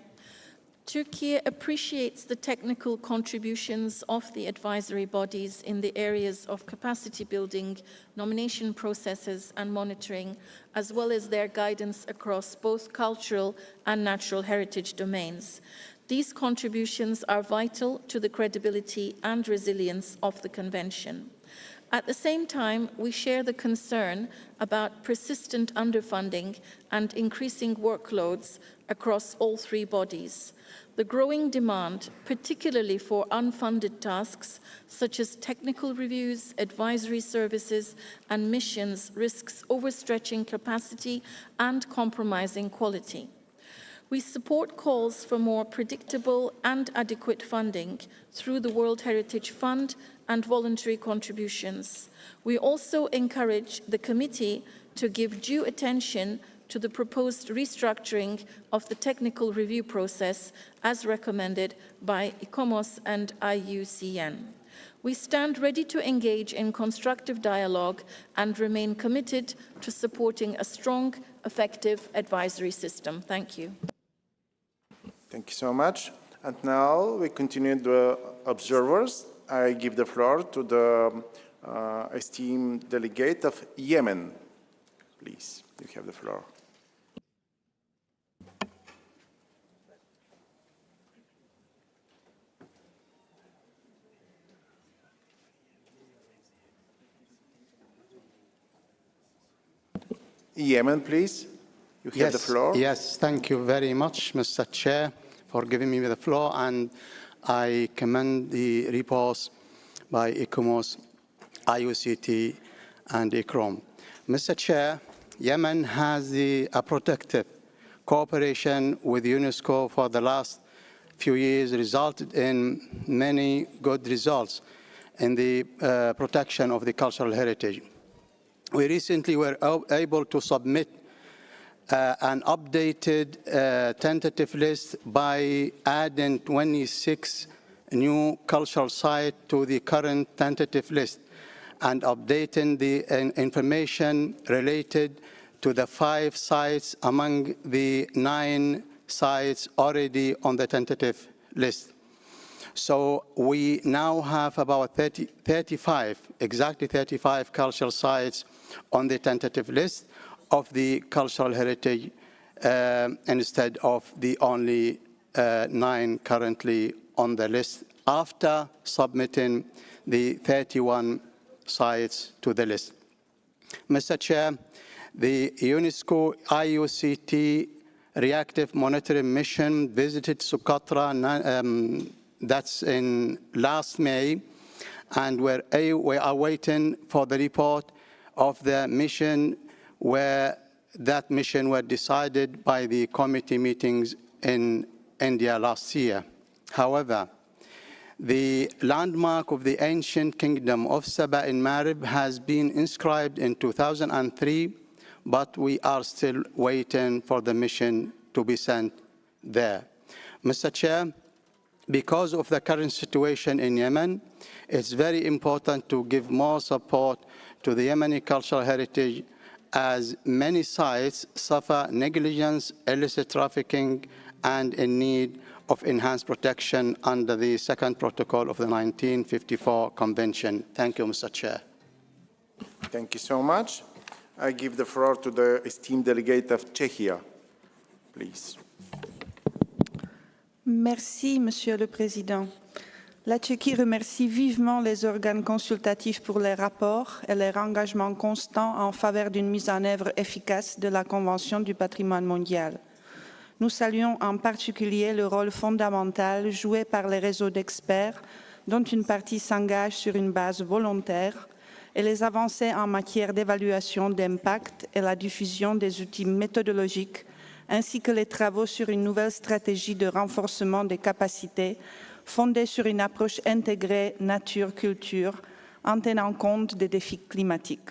Turkey appreciates the technical contributions of the advisory bodies in the areas of capacity building, nomination processes, and monitoring, as well as their guidance across both cultural and natural heritage domains. These contributions are vital to the credibility and resilience of the Convention. At the same time, we share the concern about persistent underfunding and increasing workloads across all three bodies. The growing demand, particularly for unfunded tasks, such as technical reviews, advisory services, and missions, risks overstretching capacity and compromising quality. We support calls for more predictable and adequate funding through the World Heritage Fund and voluntary contributions. We also encourage the committee to give due attention to the proposed restructuring of the technical review process as recommended by ICOMOS and IUCN. We stand ready to engage in constructive dialogue and remain committed to supporting a strong, effective advisory system. Thank you. Thank you so much. And now we continue the observers. I give the floor to the esteemed delegate of Yemen. Please, you have the floor. Yemen, please. You have the floor. Yes, thank you very much, Mr. Chair, for giving me the floor, and I commend the reports by ICOMOS, IUCT, and ICROM. Mr. Chair, Yemen has a protective cooperation with UNESCO for the last few years, resulted in many good results in the protection of the cultural heritage. We recently were able to submit an updated tentative list by adding 26 new cultural sites to the current tentative list. and updating the information related to the 5 sites among the 9 sites already on the tentative list. So we now have about 35, exactly 35 cultural sites on the tentative list of the cultural heritage instead of the only 9 currently on the list after submitting the 31 sites to the list. Mr. Chair, the UNESCO IUCN reactive monitoring mission visited Socotra, that's in last May, and we are waiting for the report of the mission, where that mission was decided by the committee meetings in India last year. However, the landmark of the ancient kingdom of Saba in Marib has been inscribed in 2003, but we are still waiting for the mission to be sent there. Mr. Chair, because of the current situation in Yemen, it's very important to give more support to the Yemeni cultural heritage, as many sites suffer negligence, illicit trafficking, and in need of enhanced protection under the second protocol of the 1954 Convention. Thank you, Mr. Chair. Thank you so much. I give the floor to the esteemed delegate of Czechia, please. Merci, Monsieur le Président. La Tchéquie remercie vivement les organes consultatifs pour les rapports et leur engagement constant en faveur d'une mise en œuvre efficace de la Convention du patrimoine mondial. Nous saluons en particulier le rôle fondamental joué par les réseaux d'experts, dont une partie s'engage sur une base volontaire, et les avancées en matière d'évaluation d'impact et la diffusion des outils méthodologiques, ainsi que les travaux sur une nouvelle stratégie de renforcement des capacités fondée sur une approche intégrée nature-culture en tenant compte des défis climatiques.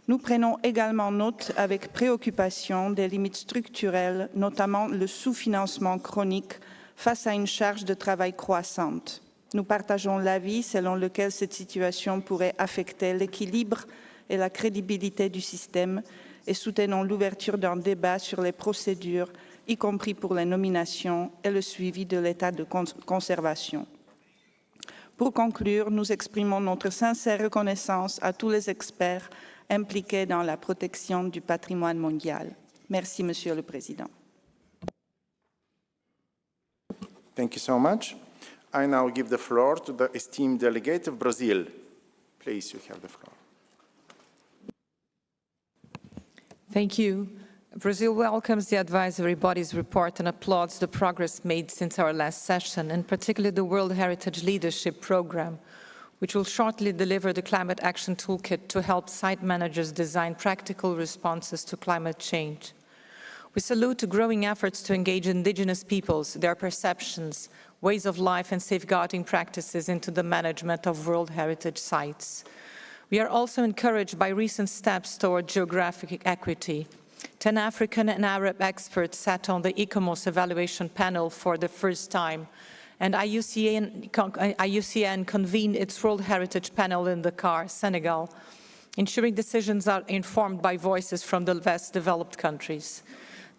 Nous prenons également note avec préoccupation des limites structurelles, notamment le sous-financement chronique face à une charge de travail croissante. Nous partageons l'avis selon lequel cette situation pourrait affecter l'équilibre et la crédibilité du système et soutenons l'ouverture d'un débat sur les procédures, y compris pour les nominations et le suivi de l'état de conservation. Pour conclure, nous exprimons notre sincère reconnaissance à tous les experts impliqués dans la protection du patrimoine mondial. Merci, Monsieur le Président. Thank you so much. I now give the floor to the esteemed delegate of Brazil. Please, you have the floor. Thank you. Brazil welcomes the advisory body's report and applauds the progress made since our last session, and particularly the World Heritage Leadership Program, which will shortly deliver the Climate Action Toolkit to help site managers design practical responses to climate change. We salute the growing efforts to engage indigenous peoples, their perceptions, ways of life and safeguarding practices into the management of World Heritage sites. We are also encouraged by recent steps toward geographic equity. 10 African and Arab experts sat on the ICOMOS evaluation panel for the first time, and IUCN convened its World Heritage panel in Dakar, Senegal, ensuring decisions are informed by voices from the less developed countries.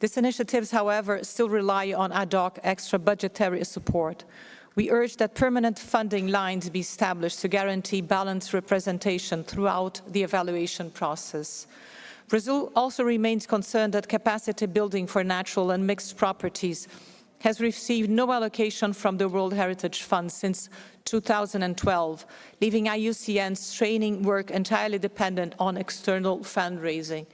These initiatives, however, still rely on ad hoc extra budgetary support. We urge that permanent funding lines be established to guarantee balanced representation throughout the evaluation process. Brazil also remains concerned that capacity building for natural and mixed properties has received no allocation from the World Heritage Fund since 2012, leaving IUCN's training work entirely dependent on external fundraising.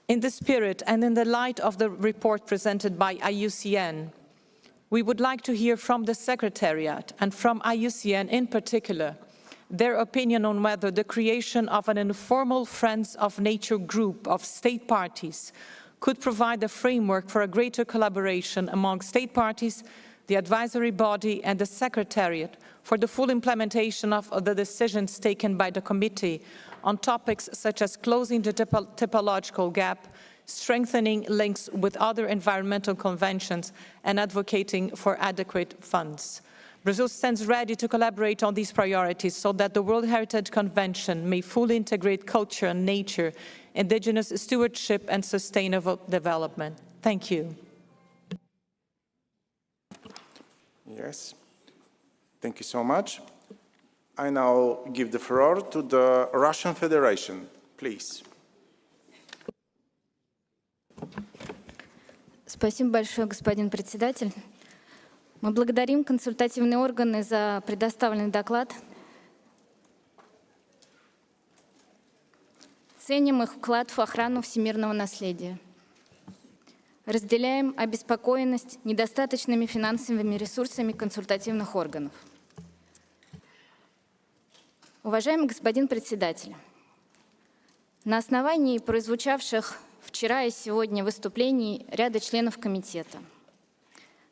In this spirit, and in the light of the report presented by IUCN, we would like to hear from the Secretariat and from IUCN in particular their opinion on whether the creation of an informal Friends of Nature group of state parties could provide a framework for a greater collaboration among state parties, the advisory body and the Secretariat for the full implementation of the decisions taken by the committee on topics such as closing the typological gap, strengthening links with other environmental conventions, and advocating for adequate funds. Brazil stands ready to collaborate on these priorities so that the World Heritage Convention may fully integrate culture and nature, indigenous stewardship, and sustainable development. Thank you. Yes, thank you so much. I now give the floor to the Russian Federation, please. Спасибо большое, господин председатель. Мы благодарим консультативные органы за предоставленный доклад. Ценим их вклад в охрану всемирного наследия. Разделяем обеспокоенность недостаточными финансовыми ресурсами консультативных органов. Уважаемый господин председатель, на основании прозвучавших вчера и сегодня выступлений ряда членов комитета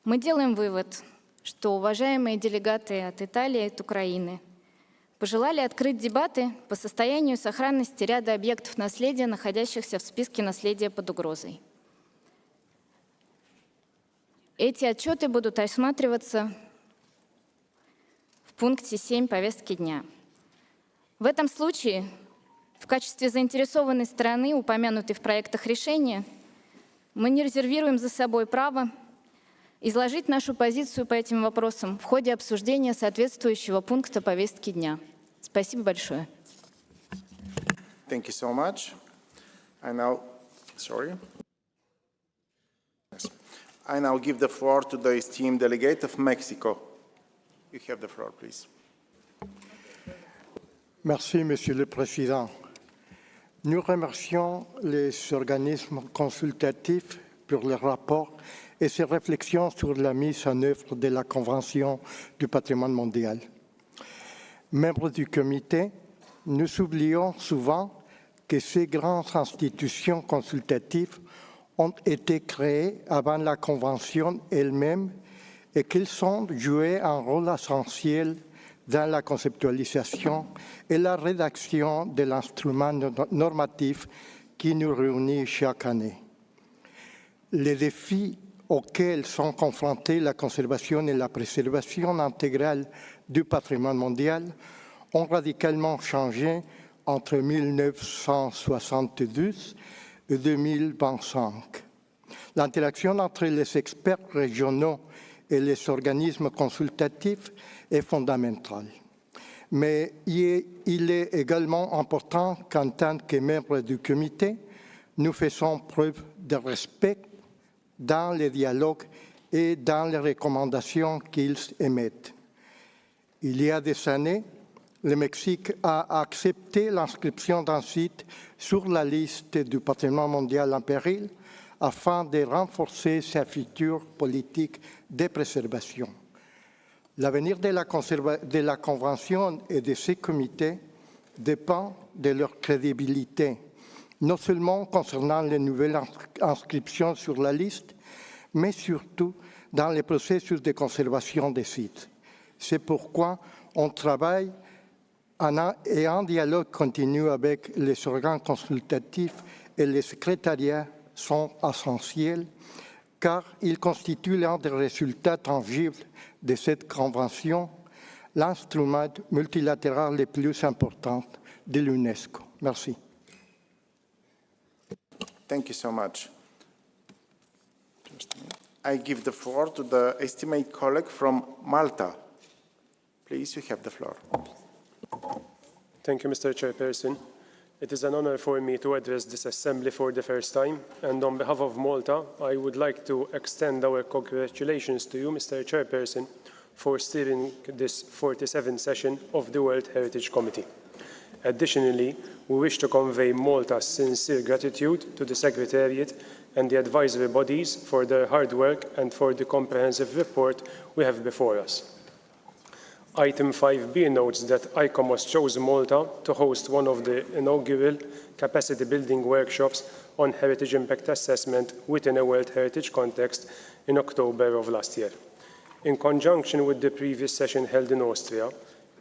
мы делаем вывод, что уважаемые делегаты от Италии и от Украины пожелали открыть дебаты по состоянию сохранности ряда объектов наследия, находящихся в списке наследия под угрозой. Эти отчеты будут рассматриваться в пункте 7 повестки дня. В этом случае в качестве заинтересованной стороны, упомянутой в проектах решения, мы не резервируем за собой право изложить нашу позицию по этим вопросам в ходе обсуждения соответствующего пункта повестки дня. Спасибо большое. Thank you so much. I now give the floor to the esteemed delegate of Mexico. You have the floor, please. Merci, Monsieur le Président. Nous remercions les organismes consultatifs pour leur rapport et ses réflexions sur la mise en œuvre de la Convention du patrimoine mondial. Membres du comité, nous oublions souvent que ces grandes institutions consultatives ont été créées avant la Convention elle-même et qu'elles ont joué un rôle essentiel dans la conceptualisation et la rédaction de l'instrument normatif qui nous réunit chaque année. Les défis auxquels sont confrontés la conservation et la préservation intégrale du patrimoine mondial ont radicalement changé entre 1972 et 2025. L'interaction entre les experts régionaux et les organismes consultatifs est fondamentale. Mais il est également important qu'en tant que membres du comité, nous faisons preuve de respect dans les dialogues et dans les recommandations qu'ils émettent. Il y a des années, le Mexique a accepté l'inscription d'un site sur la liste du patrimoine mondial en péril afin de renforcer sa future politique de préservation. L'avenir de la Convention et de ces comités dépend de leur crédibilité, non seulement concernant les nouvelles inscriptions sur la liste, mais surtout dans le processus de conservation des sites. C'est pourquoi on travaille et en dialogue continu avec les organes consultatifs et les secrétariats sont essentiels car ils constituent l'un des résultats tangibles de cette convention, l'instrument multilatéral le plus important de l'UNESCO. Merci. Thank you so much. I give the floor to the esteemed colleague from Malta. Please, you have the floor. Thank you, Mr. Chairperson. It is an honor for me to address this assembly for the first time, and on behalf of Malta, I would like to extend our congratulations to you, Mr. Chairperson, for steering this 47th session of the World Heritage Committee. Additionally, we wish to convey Malta's sincere gratitude to the Secretariat and the advisory bodies for their hard work and for the comprehensive report we have before us. Item 5b notes that ICOMOS chose Malta to host one of the inaugural capacity building workshops on heritage impact assessment within a World Heritage context in October of last year. In conjunction with the previous session held in Austria,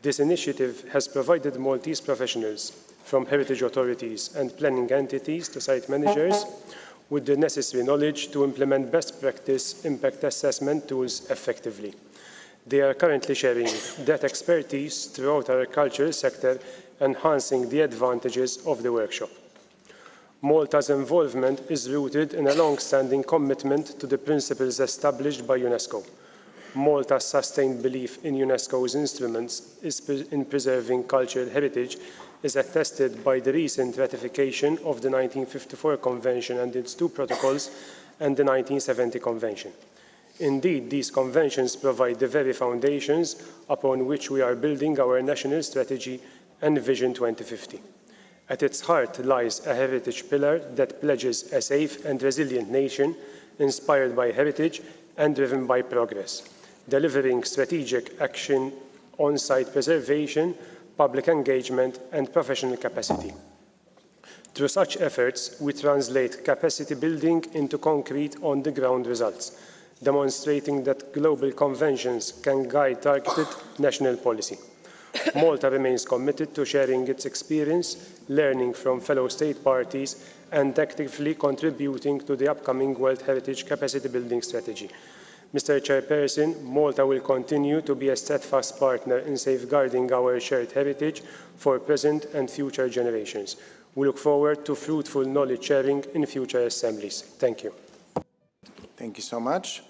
this initiative has provided Maltese professionals from heritage authorities and planning entities to site managers with the necessary knowledge to implement best practice impact assessment tools effectively. They are currently sharing that expertise throughout our cultural sector, enhancing the advantages of the workshop. Malta's involvement is rooted in a long-standing commitment to the principles established by UNESCO. Malta's sustained belief in UNESCO's instruments in preserving cultural heritage is attested by the recent ratification of the 1954 Convention and its two protocols and the 1970 Convention. Indeed, these conventions provide the very foundations upon which we are building our national strategy and Vision 2050. At its heart lies a heritage pillar that pledges a safe and resilient nation inspired by heritage and driven by progress, delivering strategic action on site preservation, public engagement, and professional capacity. Through such efforts, we translate capacity building into concrete on-the-ground results, demonstrating that global conventions can guide targeted national policy. Malta remains committed to sharing its experience, learning from fellow state parties, and actively contributing to the upcoming World Heritage Capacity Building Strategy. Mr. Chairperson, Malta will continue to be a steadfast partner in safeguarding our shared heritage for present and future generations. We look forward to fruitful knowledge sharing in future assemblies. Thank you. Thank you so much.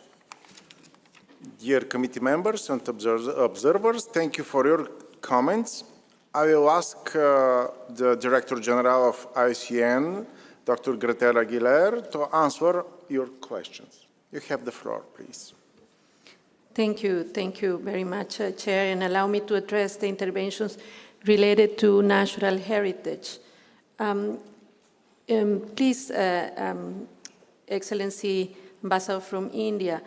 Dear committee members and observers, thank you for your comments. I will ask the Director General of IUCN, Dr. Gretel Aguilar, to answer your questions. You have the floor, please. Thank you very much, Chair, and allow me to address the interventions related to natural heritage. Please, Excellency Ambassador from India,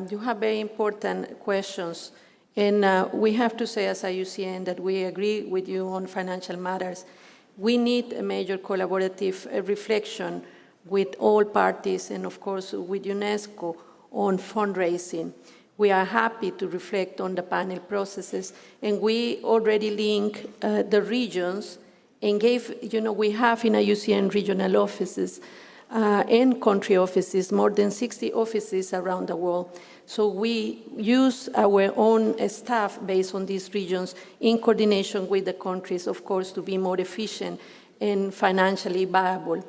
you have very important questions, and we have to say as IUCN that we agree with you on financial matters. We need a major collaborative reflection with all parties and, of course, with UNESCO on fundraising. We are happy to reflect on the panel processes, and we already link the regions and gave, we have in IUCN regional offices and country offices, more than 60 offices around the world. So we use our own staff based on these regions in coordination with the countries, of course, to be more efficient and financially viable.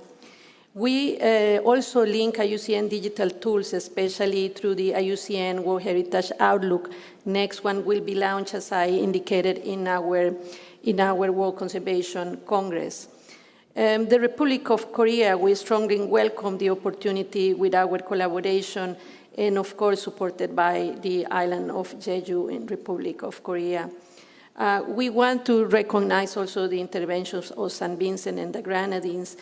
We also link IUCN digital tools, especially through the IUCN World Heritage Outlook. Next one will be launched, as I indicated, in our World Conservation Congress. The Republic of Korea, we strongly welcome the opportunity with our collaboration and, of course, supported by the island of Jeju in Republic of Korea. We want to recognize also the interventions of St. Vincent and the Grenadines.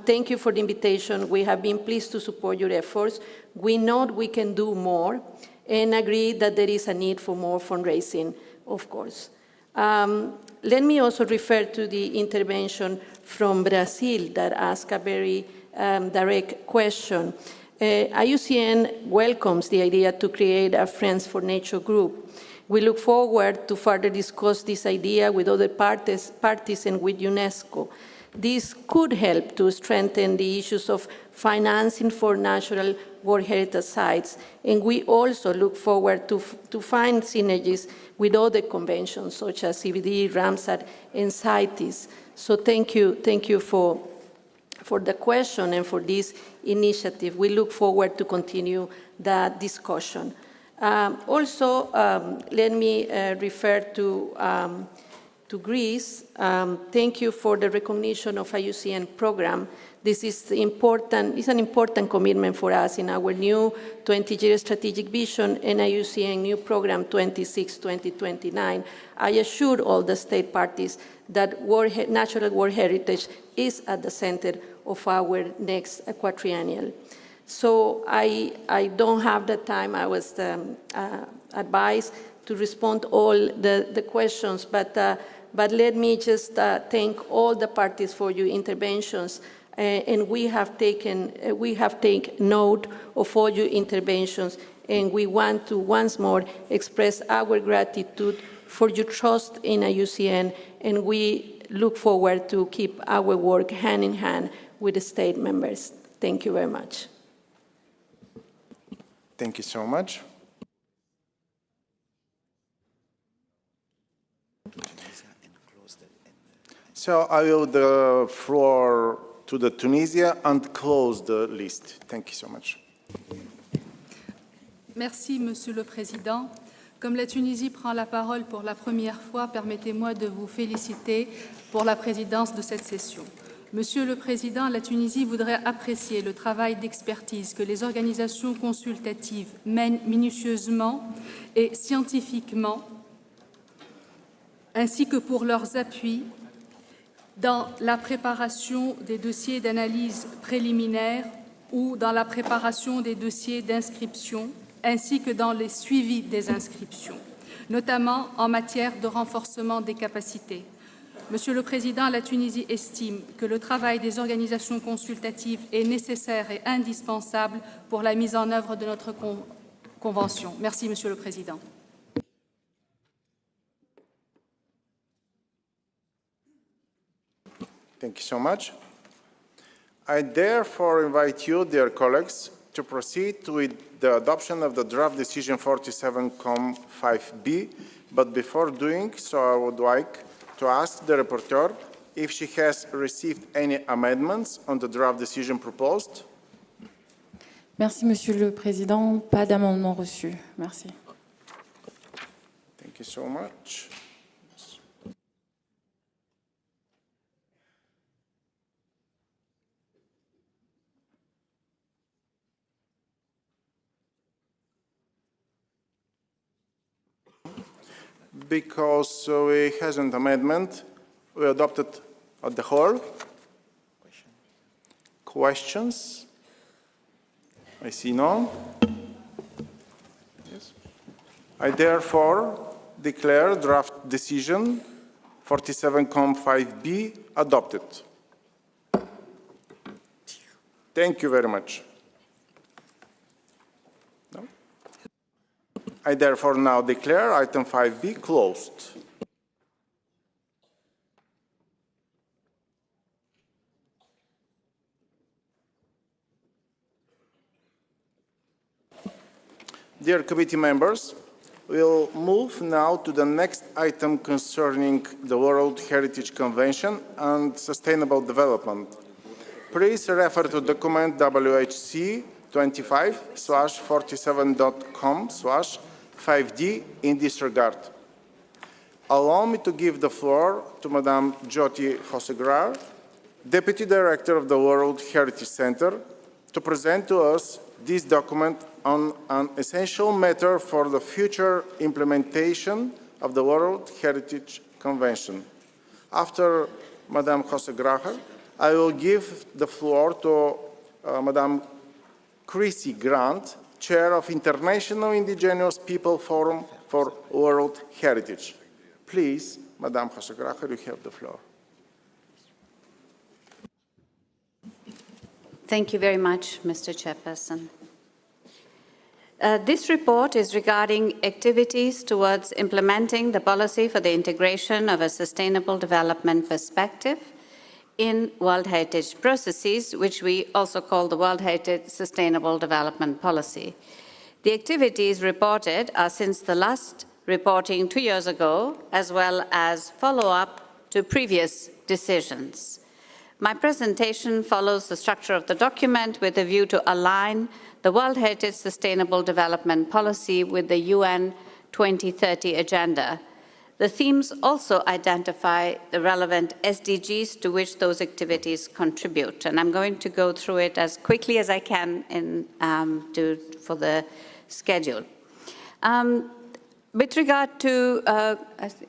Thank you for the invitation. We have been pleased to support your efforts. We know we can do more and agree that there is a need for more fundraising, of course. Let me also refer to the intervention from Brazil that asked a very direct question. IUCN welcomes the idea to create a Friends for Nature group. We look forward to further discuss this idea with other parties and with UNESCO. This could help to strengthen the issues of financing for natural World Heritage sites, and we also look forward to find synergies with other conventions such as CBD, Ramsar, and CITES. So thank you for the question and for this initiative. We look forward to continue the discussion. Also, let me refer to Greece. Thank you for the recognition of IUCN program. This is important. It's an important commitment for us in our new 20-year strategic vision and IUCN new program 26-2029. I assure all the state parties that natural World Heritage is at the center of our next quadrennial. So I don't have the time. I was advised to respond all the questions, but let me just thank all the parties for your interventions, and we have taken note of all your interventions, and we want to once more express our gratitude for your trust in IUCN, and we look forward to keep our work hand in hand with the state members. Thank you very much. Thank you so much. So I will the floor to the Tunisia and close the list. Thank you so much. Merci, Monsieur le Président. Comme la Tunisie prend la parole pour la première fois, permettez-moi de vous féliciter pour la présidence de cette session. Monsieur le Président, la Tunisie voudrait apprécier le travail d'expertise que les organisations consultatives mènent minutieusement et scientifiquement, ainsi que pour leurs appuis dans la préparation des dossiers d'analyse préliminaire ou dans la préparation des dossiers d'inscription, ainsi que dans les suivis des inscriptions, notamment en matière de renforcement des capacités. Monsieur le Président, la Tunisie estime que le travail des organisations consultatives est nécessaire et indispensable pour la mise en œuvre de notre convention. Merci, Monsieur le Président. Thank you so much. I therefore invite you, dear colleagues, to proceed with the adoption of the draft decision 47.5b, but before doing so, I would like to ask the rapporteur if she has received any amendments on the draft decision proposed. Merci, Monsieur le Président. Pas d'amendement reçu. Merci. Thank you so much. Because we hasn't amendment, we adopted the whole. Questions? I see none. Yes. I therefore declare draft decision 47.5b adopted. Thank you very much. I therefore now declare item 5b closed. Dear committee members, we'll move now to the next item concerning the World Heritage Convention and Sustainable Development. Please refer to document WHC 25/47.com/5D in this regard. Allow me to give the floor to Madame Jyoti Hosegrar, Deputy Director of the World Heritage Center, to present to us this document on an essential matter for the future implementation of the World Heritage Convention. After Madame Hosegrar, I will give the floor to Madame Chrissy Grant, Chair of International Indigenous People Forum for World Heritage. Please, Madame Hosegrar, you have the floor. Thank you very much, Mr. Chairperson. This report is regarding activities towards implementing the policy for the integration of a sustainable development perspective in World Heritage processes, which we also call the World Heritage Sustainable Development Policy. The activities reported are since the last reporting 2 years ago, as well as follow-up to previous decisions. My presentation follows the structure of the document with a view to align the World Heritage Sustainable Development Policy with the UN 2030 Agenda. The themes also identify the relevant SDGs to which those activities contribute, and I'm going to go through it as quickly as I can for the schedule. With regard to,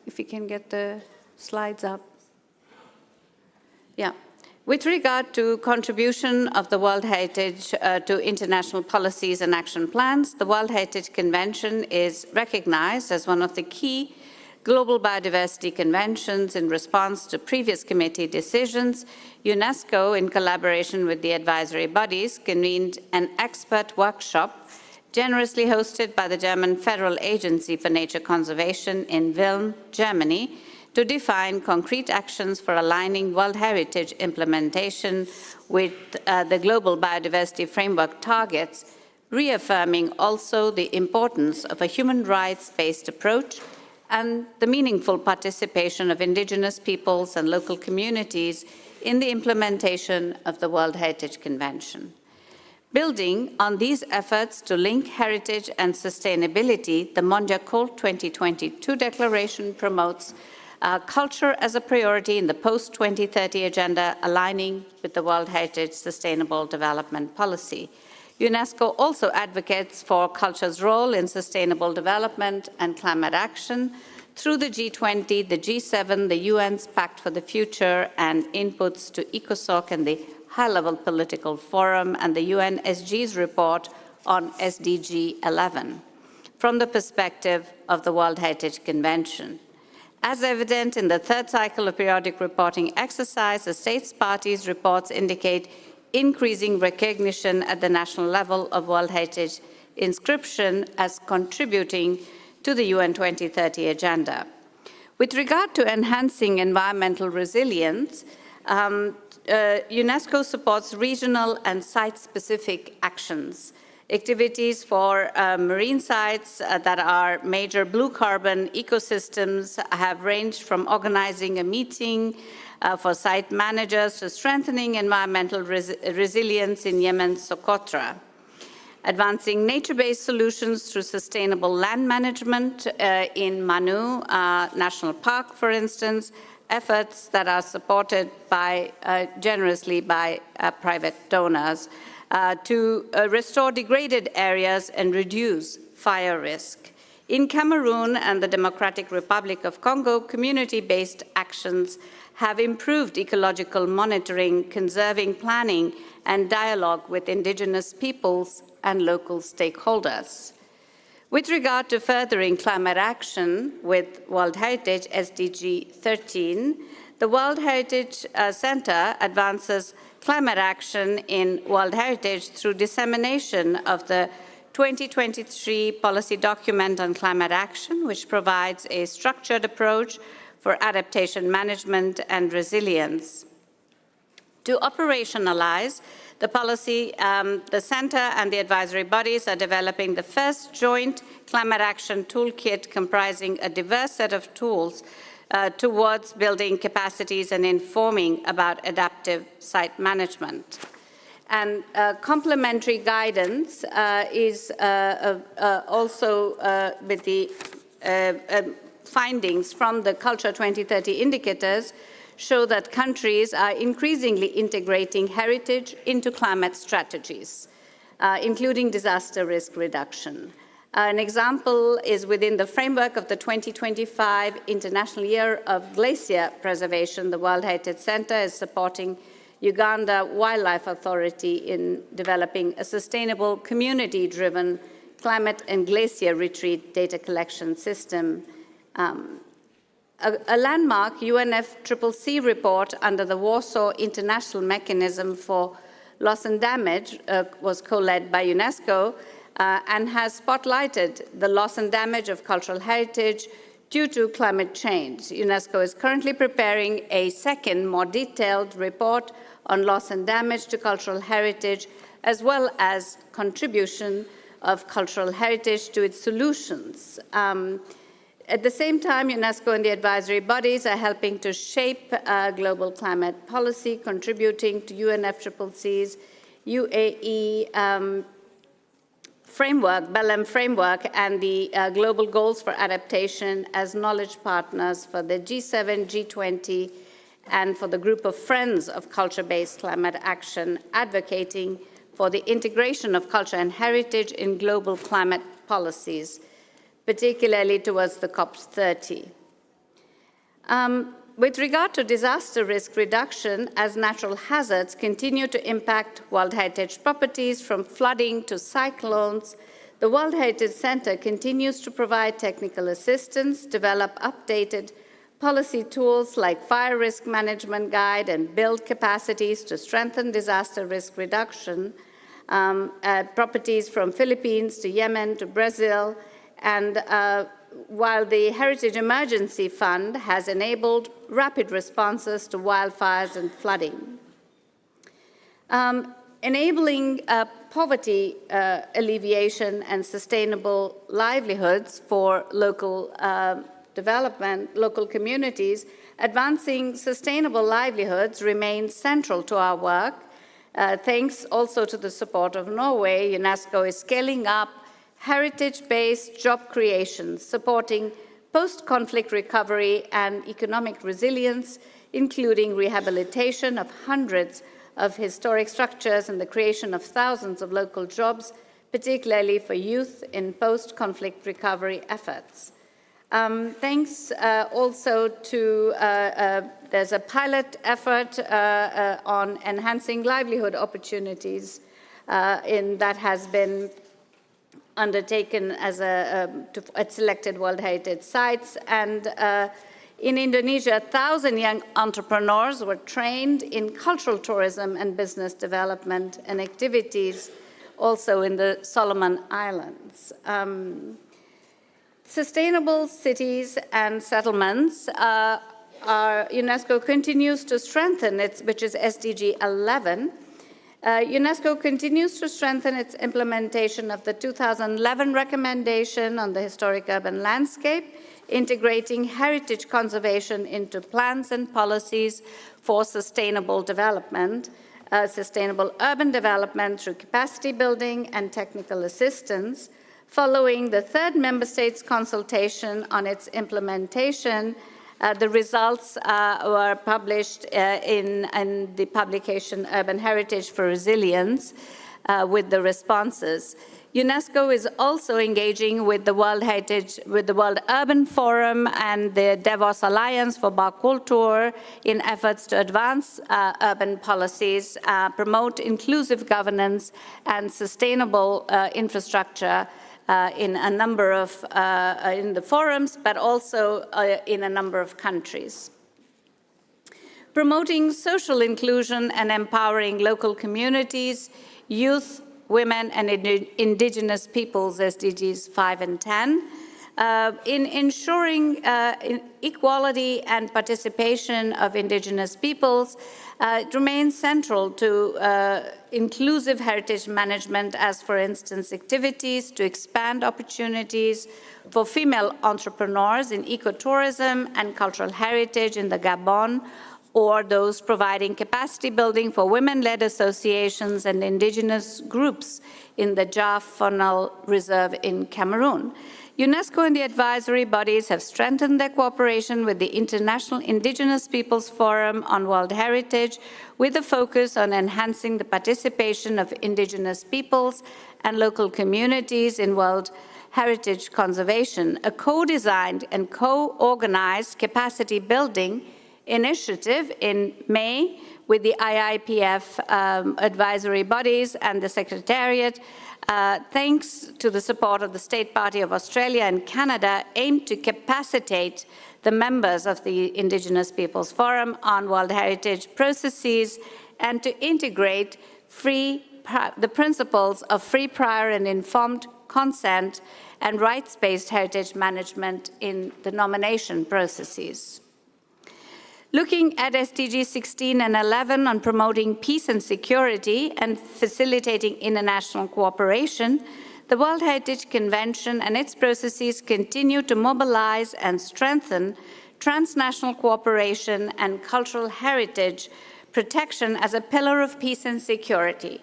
if you can get the slides up. Yeah. With regard to contribution of the World Heritage to international policies and action plans, the World Heritage Convention is recognized as one of the key global biodiversity conventions in response to previous committee decisions. UNESCO, in collaboration with the advisory bodies, convened an expert workshop generously hosted by the German Federal Agency for Nature Conservation in Wilm, Germany, to define concrete actions for aligning World Heritage implementation with the Global Biodiversity Framework targets, reaffirming also the importance of a human rights-based approach and the meaningful participation of Indigenous peoples and local communities in the implementation of the World Heritage Convention. Building on these efforts to link heritage and sustainability, the Mondiacol 2022 declaration promotes culture as a priority in the post-2030 agenda, aligning with the World Heritage Sustainable Development Policy. UNESCO also advocates for culture's role in sustainable development and climate action through the G20, the G7, the UN's Pact for the Future, and inputs to ECOSOC and the High-Level Political Forum and the UN SG's report on SDG 11 from the perspective of the World Heritage Convention. As evident in the third cycle of periodic reporting exercise, the states parties' reports indicate increasing recognition at the national level of World Heritage inscription as contributing to the UN 2030 agenda. With regard to enhancing environmental resilience, UNESCO supports regional and site-specific actions. Activities for marine sites that are major blue carbon ecosystems have ranged from organizing a meeting for site managers to strengthening environmental resilience in Yemen's Socotra. Advancing nature-based solutions through sustainable land management in Manu National Park, for instance, efforts that are supported by, generously by private donors to restore degraded areas and reduce fire risk. In Cameroon and the Democratic Republic of Congo, community-based actions have improved ecological monitoring, conserving planning, and dialogue with Indigenous peoples and local stakeholders. With regard to furthering climate action with World Heritage SDG 13, the World Heritage Center advances climate action in World Heritage through dissemination of the 2023 policy document on climate action, which provides a structured approach for adaptation management and resilience. To operationalize the policy, the Center and the advisory bodies are developing the first joint climate action toolkit comprising a diverse set of tools towards building capacities and informing about adaptive site management. And complementary guidance is also with the findings from the Culture 2030 indicators show that countries are increasingly integrating heritage into climate strategies, including disaster risk reduction. An example is within the framework of the 2025 International Year of Glacier Preservation. The World Heritage Center is supporting Uganda Wildlife Authority in developing a sustainable, community-driven climate and glacier retreat data collection system. A landmark UNFCCC report under the Warsaw International Mechanism for Loss and Damage was co-led by UNESCO and has spotlighted the loss and damage of cultural heritage due to climate change. UNESCO is currently preparing a second, more detailed report on loss and damage to cultural heritage, as well as contribution of cultural heritage to its solutions. At the same time, UNESCO and the advisory bodies are helping to shape global climate policy, contributing to UNFCCC's UAE framework, Belém framework, and the global goals for adaptation as knowledge partners for the G7, G20, and for the group of friends of culture-based climate action, advocating for the integration of culture and heritage in global climate policies, particularly towards the COP30. With regard to disaster risk reduction, as natural hazards continue to impact World Heritage properties from flooding to cyclones, the World Heritage Center continues to provide technical assistance, develop updated policy tools like fire risk management guide, and build capacities to strengthen disaster risk reduction at properties from Philippines to Yemen to Brazil, and while the Heritage Emergency Fund has enabled rapid responses to wildfires and flooding. Enabling poverty alleviation and sustainable livelihoods for local development, local communities, advancing sustainable livelihoods remains central to our work. Thanks also to the support of Norway, UNESCO is scaling up heritage-based job creation, supporting post-conflict recovery and economic resilience, including rehabilitation of hundreds of historic structures and the creation of thousands of local jobs, particularly for youth in post-conflict recovery efforts. Thanks also to, there's a pilot effort on enhancing livelihood opportunities that has been undertaken as at selected World Heritage sites. And in Indonesia, 1,000 young entrepreneurs were trained in cultural tourism and business development and activities also in the Solomon Islands. Sustainable cities and settlements UNESCO continues to strengthen which is SDG 11. UNESCO continues to strengthen its implementation of the 2011 recommendation on the historic urban landscape, integrating heritage conservation into plans and policies for sustainable development, sustainable urban development through capacity building and technical assistance. Following the third member states consultation on its implementation, the results were published in the publication Urban Heritage for Resilience with the responses. UNESCO is also engaging with the World Urban Forum and the Davos Alliance for Baukultur in efforts to advance urban policies, promote inclusive governance and sustainable infrastructure in a number of in the forums, but also in a number of countries. Promoting social inclusion and empowering local communities, youth, women, and indigenous peoples, SDGs 5 and 10, in ensuring equality and participation of indigenous peoples. It remains central to inclusive heritage management, as for instance, activities to expand opportunities for female entrepreneurs in ecotourism and cultural heritage in the Gabon, or those providing capacity building for women-led associations and indigenous groups in the Jah Faunal Reserve in Cameroon. UNESCO and the advisory bodies have strengthened their cooperation with the International Indigenous Peoples Forum on World Heritage, with a focus on enhancing the participation of indigenous peoples and local communities in World Heritage conservation. A co-designed and co-organized capacity building initiative in May with the IIPF advisory bodies and the Secretariat, thanks to the support of the State Party of Australia and Canada, aimed to capacitate the members of the Indigenous Peoples Forum on World Heritage processes and to integrate the principles of free, prior, and informed consent and rights-based heritage management in the nomination processes. Looking at SDGs 16 and 11 on promoting peace and security and facilitating international cooperation, the World Heritage Convention and its processes continue to mobilize and strengthen transnational cooperation and cultural heritage protection as a pillar of peace and security,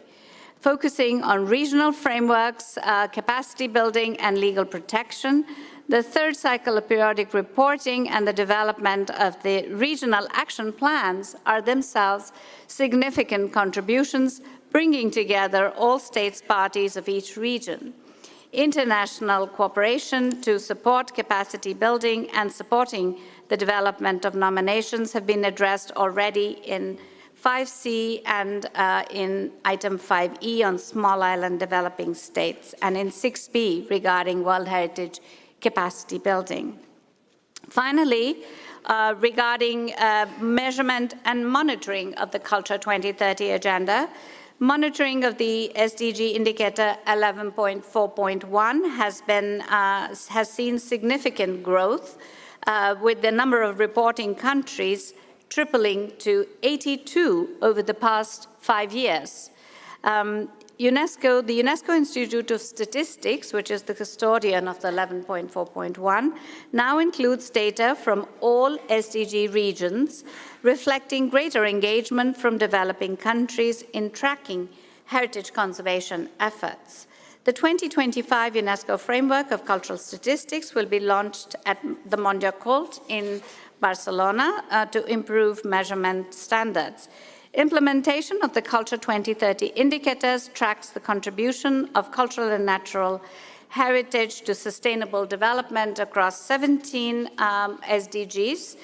focusing on regional frameworks, capacity building, and legal protection. The third cycle of periodic reporting and the development of the regional action plans are themselves significant contributions, bringing together all states parties of each region. International cooperation to support capacity building and supporting the development of nominations have been addressed already in 5C and in item 5E on small island developing states, and in 6B regarding World Heritage capacity building. Finally, regarding measurement and monitoring of the Culture 2030 agenda, monitoring of the SDG indicator 11.4.1 has seen significant growth, with the number of reporting countries tripling to 82 over the past 5 years. the UNESCO Institute of Statistics, which is the custodian of the 11.4.1, now includes data from all SDG regions, reflecting greater engagement from developing countries in tracking heritage conservation efforts. The 2025 UNESCO Framework of Cultural Statistics will be launched at the Mondial Cult in Barcelona to improve measurement standards. Implementation of the Culture 2030 indicators tracks the contribution of cultural and natural heritage to sustainable development across 17 SDGs.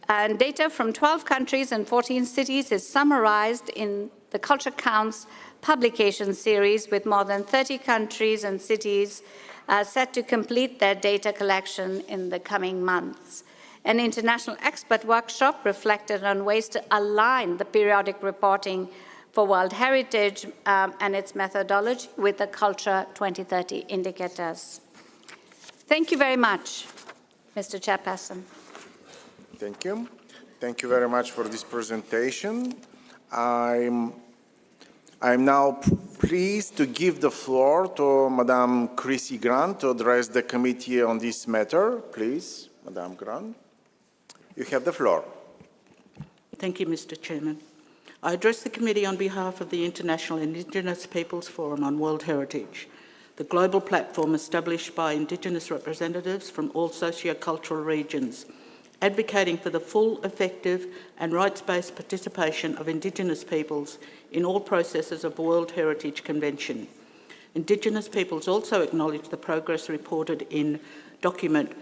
And data from 12 countries and 14 cities is summarized in the Culture Counts publication series, with more than 30 countries and cities set to complete their data collection in the coming months. An international expert workshop reflected on ways to align the periodic reporting for World Heritage and its methodology with the Culture 2030 indicators. Thank you very much, Mr. Chairperson. Thank you. Thank you very much for this presentation. I'm now pleased to give the floor to Madame Chrissy Grant to address the committee on this matter. Please, Madame Grant. You have the floor. Thank you, Mr. Chairman. I address the committee on behalf of the International Indigenous Peoples Forum on World Heritage, the global platform established by Indigenous representatives from all socio-cultural regions, advocating for the full, effective and rights-based participation of Indigenous peoples in all processes of World Heritage Convention. Indigenous peoples also acknowledge the progress reported in document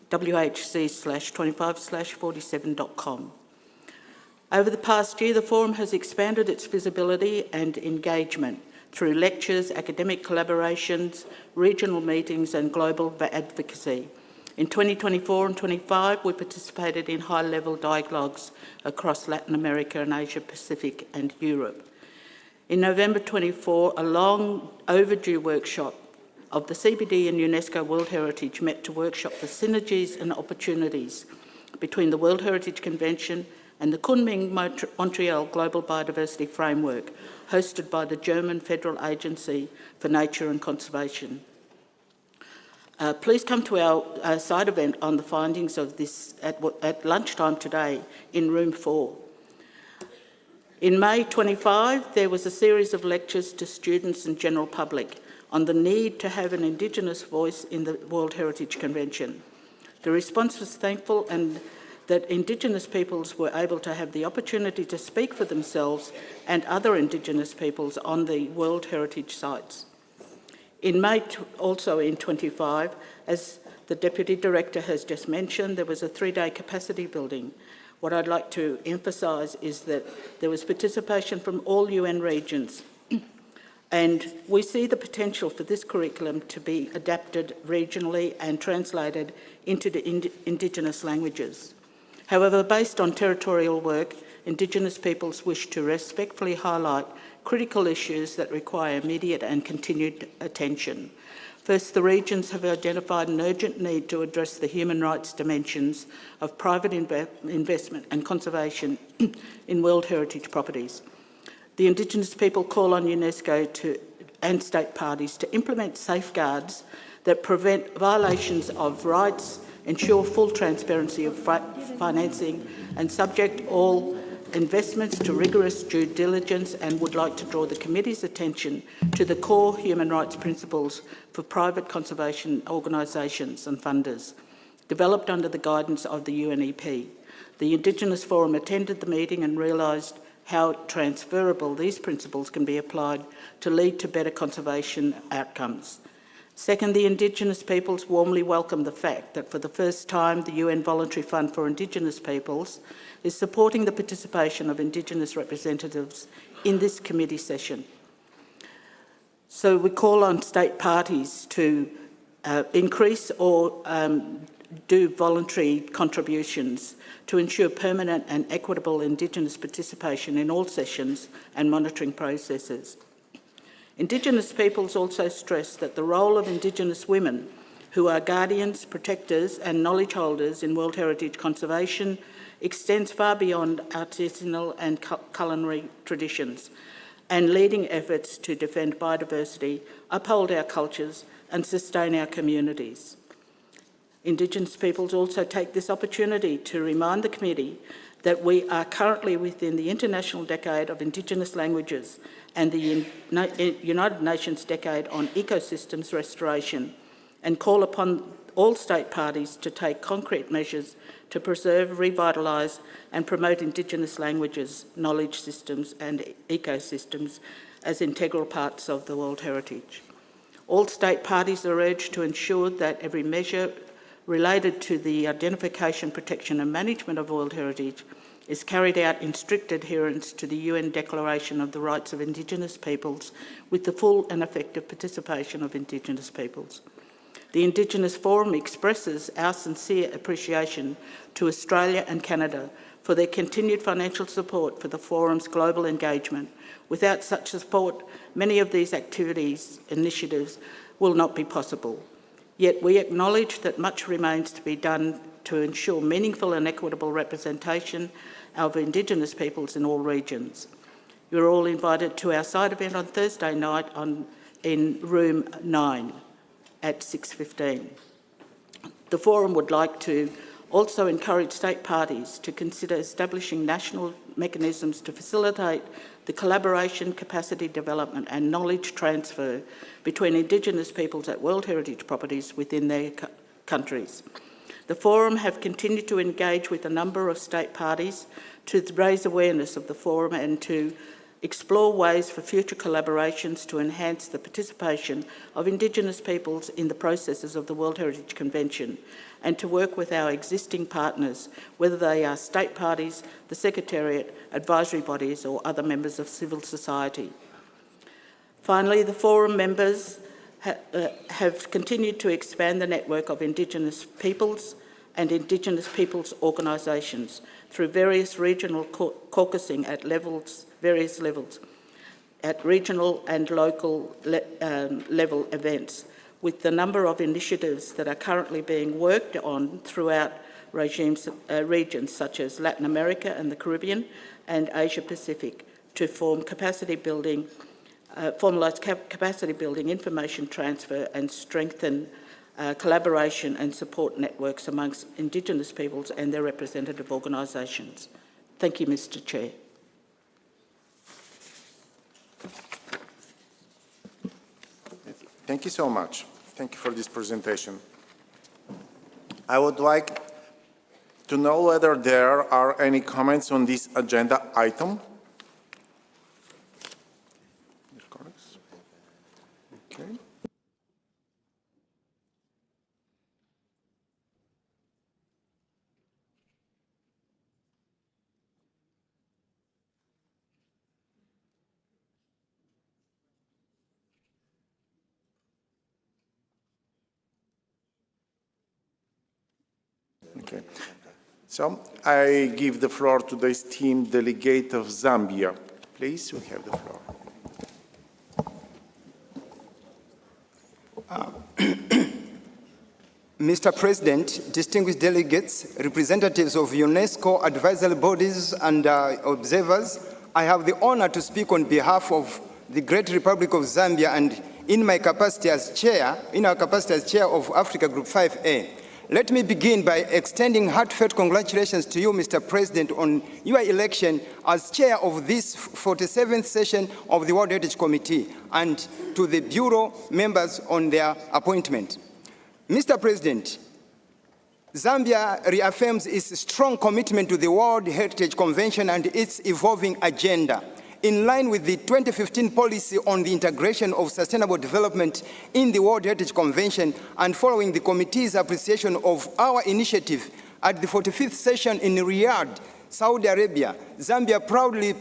WHC/25/47.com. Over the past year, the Forum has expanded its visibility and engagement through lectures, academic collaborations, regional meetings and global advocacy. In 2024 and 25, we participated in high-level dialogues across Latin America and Asia Pacific and Europe. In November 24, a long overdue workshop of the CBD and UNESCO World Heritage met to workshop the synergies and opportunities between the World Heritage Convention and the Kunming-Montreal Global Biodiversity Framework, hosted by the German Federal Agency for Nature and Conservation. Please come to our side event on the findings of this at lunchtime today in room 4. In May 25, there was a series of lectures to students and general public on the need to have an Indigenous voice in the World Heritage Convention. The response was thankful and that Indigenous peoples were able to have the opportunity to speak for themselves and other Indigenous peoples on the World Heritage sites. In May also in 25, as the Deputy Director has just mentioned, there was a 3-day capacity building. What I'd like to emphasise is that there was participation from all UN regions, and we see the potential for this curriculum to be adapted regionally and translated into the Indigenous languages. However, based on territorial work, Indigenous peoples wish to respectfully highlight critical issues that require immediate and continued attention. First, the regions have identified an urgent need to address the human rights dimensions of private investment and conservation in World Heritage properties. The Indigenous people call on UNESCO and state parties to implement safeguards that prevent violations of rights, ensure full transparency of financing and subject all investments to rigorous due diligence, and would like to draw the committee's attention to the core human rights principles for private conservation organisations and funders, developed under the guidance of the UNEP. The Indigenous Forum attended the meeting and realised how transferable these principles can be applied to lead to better conservation outcomes. Second, the Indigenous peoples warmly welcome the fact that for the first time the UN Voluntary Fund for Indigenous Peoples is supporting the participation of Indigenous representatives in this committee session. So we call on state parties to increase or do voluntary contributions to ensure permanent and equitable Indigenous participation in all sessions and monitoring processes. Indigenous peoples also stress that the role of Indigenous women, who are guardians, protectors and knowledge holders in World Heritage conservation, extends far beyond artisanal and culinary traditions and leading efforts to defend biodiversity, uphold our cultures and sustain our communities. Indigenous peoples also take this opportunity to remind the committee that we are currently within the International Decade of Indigenous Languages and the United Nations Decade on Ecosystems Restoration, and call upon all state parties to take concrete measures to preserve, revitalise and promote Indigenous languages, knowledge systems and ecosystems as integral parts of the World Heritage. All state parties are urged to ensure that every measure related to the identification, protection and management of World Heritage is carried out in strict adherence to the UN Declaration of the Rights of Indigenous Peoples with the full and effective participation of Indigenous peoples. The Indigenous Forum expresses our sincere appreciation to Australia and Canada for their continued financial support for the Forum's global engagement. Without such support, many of these initiatives will not be possible. Yet we acknowledge that much remains to be done to ensure meaningful and equitable representation of Indigenous peoples in all regions. You're all invited to our side event on Thursday night in room 9 at 6:15. The Forum would like to also encourage state parties to consider establishing national mechanisms to facilitate the collaboration, capacity development and knowledge transfer between Indigenous peoples at World Heritage properties within their countries. The Forum have continued to engage with a number of state parties to raise awareness of the Forum and to explore ways for future collaborations to enhance the participation of Indigenous peoples in the processes of the World Heritage Convention, and to work with our existing partners, whether they are state parties, the Secretariat, advisory bodies or other members of civil society. Finally, the Forum members have continued to expand the network of Indigenous peoples and Indigenous peoples organisations through various regional caucusing at various levels, at regional and local level events, with the number of initiatives that are currently being worked on throughout regions such as Latin America and the Caribbean and Asia Pacific to form capacity building, formalise capacity building, information transfer and strengthen collaboration and support networks amongst Indigenous peoples and their representative organisations. Thank you, Mr. Chair. Thank you so much. Thank you for this presentation. I would like to know whether there are any comments on this agenda item. Okay. Okay. So I give the floor to the esteemed delegate of Zambia. Please, you have the floor. Mr. President, distinguished delegates, representatives of UNESCO advisory bodies and observers, I have the honor to speak on behalf of the Great Republic of Zambia and in my capacity as chair, of Africa Group 5A. Let me begin by extending heartfelt congratulations to you, Mr. President, on your election as chair of this 47th session of the World Heritage Committee, and to the Bureau members on their appointment. Mr. President, Zambia reaffirms its strong commitment to the World Heritage Convention and its evolving agenda. In line with the 2015 policy on the integration of sustainable development in the World Heritage Convention and following the committee's appreciation of our initiative at the 45th session in Riyadh, Saudi Arabia, Zambia proudly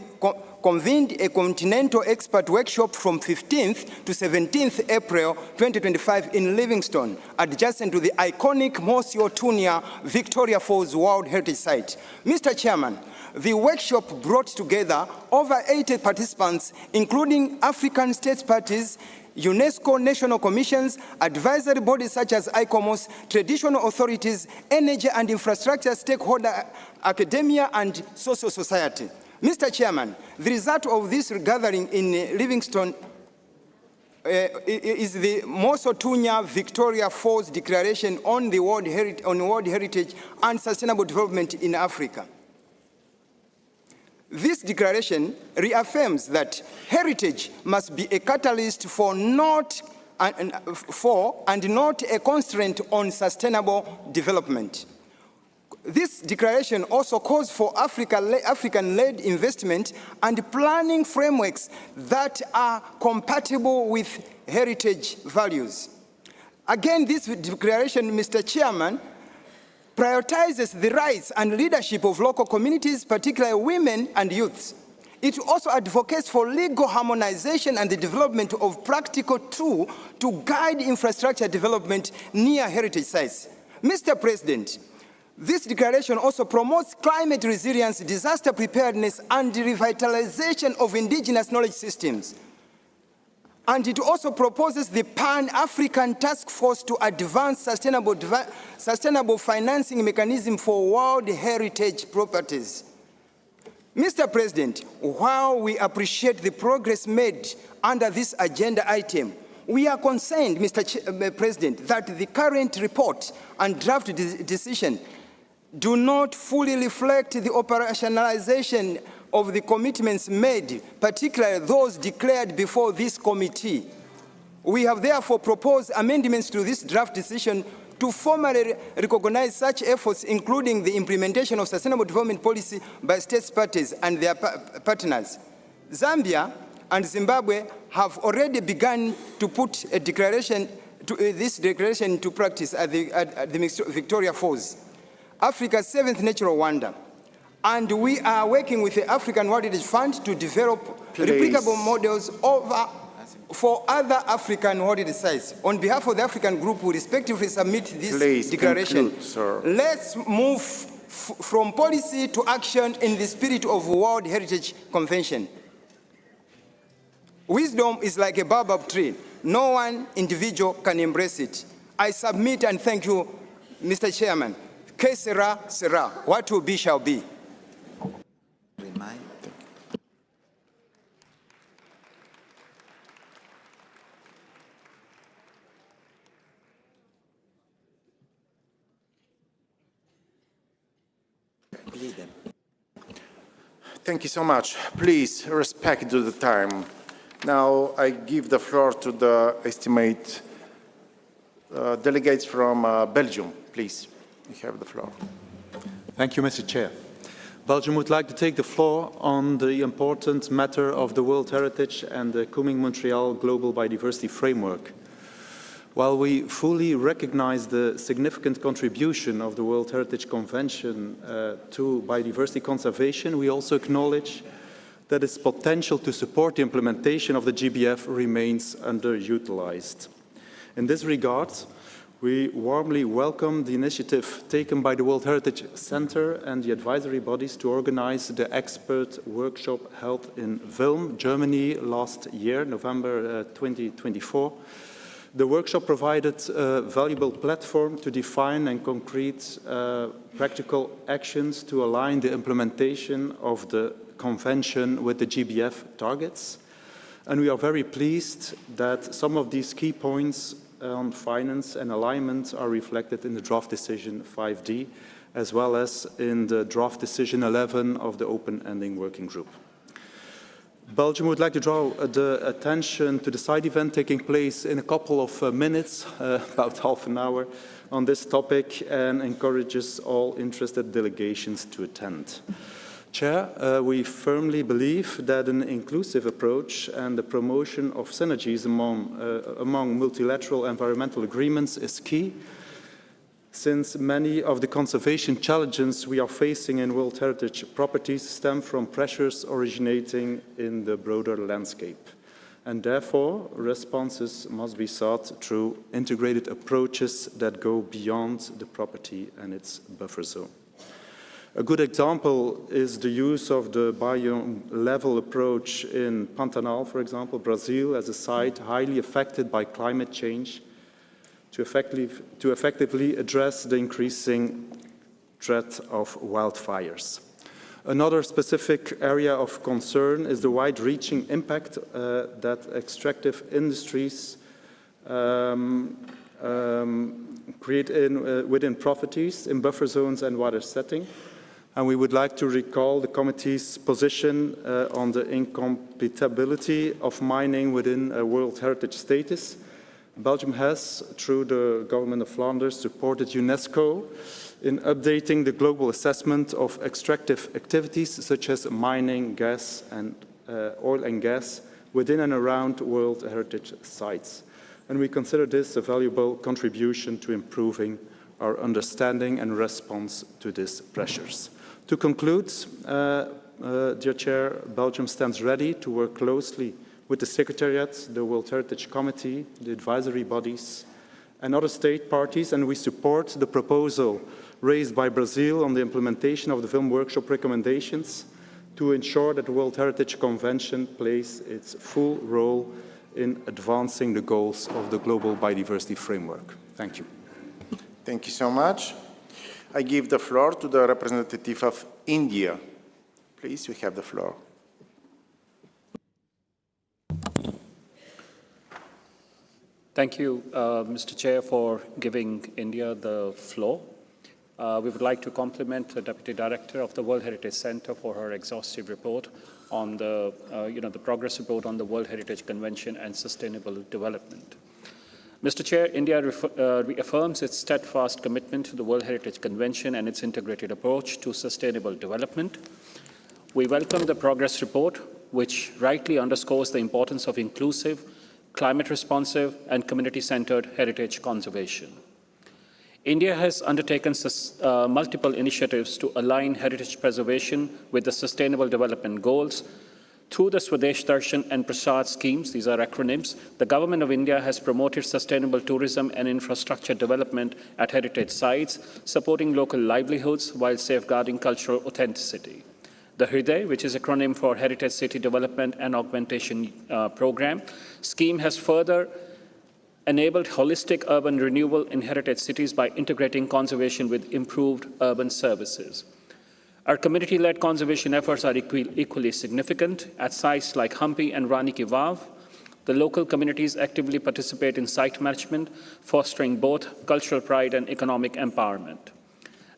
convened a continental expert workshop from 15th to 17th April 2025 in Livingstone, adjacent to the iconic Mosi-oa-Tunya Victoria Falls World Heritage Site. Mr. Chairman, the workshop brought together over 80 participants, including African state parties, UNESCO national commissions, advisory bodies such as ICOMOS, traditional authorities, energy and infrastructure stakeholder, academia, and social society. Mr. Chairman, the result of this gathering in Livingstone is the Mosotunya Victoria Falls Declaration on the World Heritage and Sustainable Development in Africa. This declaration reaffirms that heritage must be a catalyst for and not a constraint on sustainable development. This declaration also calls for African-led investment and planning frameworks that are compatible with heritage values. Again, this declaration, Mr. Chairman, prioritizes the rights and leadership of local communities, particularly women and youths. It also advocates for legal harmonization and the development of practical tools to guide infrastructure development near heritage sites. Mr. President, this declaration also promotes climate resilience, disaster preparedness, and the revitalization of indigenous knowledge systems. And it also proposes the Pan-African Task Force to advance sustainable financing mechanism for World Heritage properties. Mr. President, while we appreciate the progress made under this agenda item, we are concerned, Mr. President, that the current report and draft decision do not fully reflect the operationalization of the commitments made, particularly those declared before this committee. We have therefore proposed amendments to this draft decision to formally recognize such efforts, including the implementation of sustainable development policy by states parties and their partners. Zambia and Zimbabwe have already begun to put a declaration this declaration into practice at the Victoria Falls, Africa's 7th natural wonder. And we are working with the African World Heritage Fund to develop replicable models for other African World Heritage sites. On behalf of the African group, we respectively submit this declaration. Conclude, sir. Let's move from policy to action in the spirit of World Heritage Convention. Wisdom is like a baobab tree. No one individual can embrace it. I submit and thank you, Mr. Chairman. Que sera, sera. What will be, shall be. Thank you so much. Please respect the time. Now I give the floor to the estimate delegates from Belgium. Please, you have the floor. Thank you, Mr. Chair. Belgium would like to take the floor on the important matter of the World Heritage and the Kunming-Montreal Global Biodiversity Framework. While we fully recognize the significant contribution of the World Heritage Convention to biodiversity conservation, we also acknowledge that its potential to support the implementation of the GBF remains underutilized. In this regard, we warmly welcome the initiative taken by the World Heritage Center and the advisory bodies to organize the expert workshop held in Wilm, Germany last year, November 2024. The workshop provided a valuable platform to define and concrete practical actions to align the implementation of the Convention with the GBF targets. And we are very pleased that some of these key points on finance and alignment are reflected in the draft decision 5D, as well as in the draft decision 11 of the open-ending working group. Belgium would like to draw the attention to the side event taking place in a couple of minutes, about half an hour, on this topic, and encourages all interested delegations to attend. Chair, we firmly believe that an inclusive approach and the promotion of synergies among multilateral environmental agreements is key, since many of the conservation challenges we are facing in World Heritage properties stem from pressures originating in the broader landscape. And therefore, responses must be sought through integrated approaches that go beyond the property and its buffer zone. A good example is the use of the biome-level approach in Pantanal, for example, Brazil, as a site highly affected by climate change, to effectively address the increasing threat of wildfires. Another specific area of concern is the wide-reaching impact that extractive industries create within properties, in buffer zones and water setting. And we would like to recall the committee's position on the incompatibility of mining within a World Heritage status. Belgium has, through the government of Flanders, supported UNESCO in updating the global assessment of extractive activities such as mining, gas, and oil and gas within and around World Heritage sites. And we consider this a valuable contribution to improving our understanding and response to these pressures. To conclude, dear Chair, Belgium stands ready to work closely with the Secretariat, the World Heritage Committee, the advisory bodies, and other state parties, and we support the proposal raised by Brazil on the implementation of the film workshop recommendations to ensure that the World Heritage Convention plays its full role in advancing the goals of the Global Biodiversity Framework. Thank you. Thank you so much. I give the floor to the representative of India. Please, you have the floor. Thank you, Mr. Chair, for giving India the floor. We would like to compliment the Deputy Director of the World Heritage Center for her exhaustive report on the, the progress report on the World Heritage Convention and Sustainable Development. Mr. Chair, India reaffirms its steadfast commitment to the World Heritage Convention and its integrated approach to sustainable development. We welcome the progress report, which rightly underscores the importance of inclusive, climate-responsive, and community-centered heritage conservation. India has undertaken multiple initiatives to align heritage preservation with the Sustainable Development Goals. Through the Swadesh Darshan and Prasad schemes, these are acronyms, the Government of India has promoted sustainable tourism and infrastructure development at heritage sites, supporting local livelihoods while safeguarding cultural authenticity. The Hriday, which is an acronym for Heritage City Development and Augmentation Program, scheme has further enabled holistic urban renewal in heritage cities by integrating conservation with improved urban services. Our community-led conservation efforts are equally significant. At sites like Hampi and Rani Ki Vav, the local communities actively participate in site management, fostering both cultural pride and economic empowerment.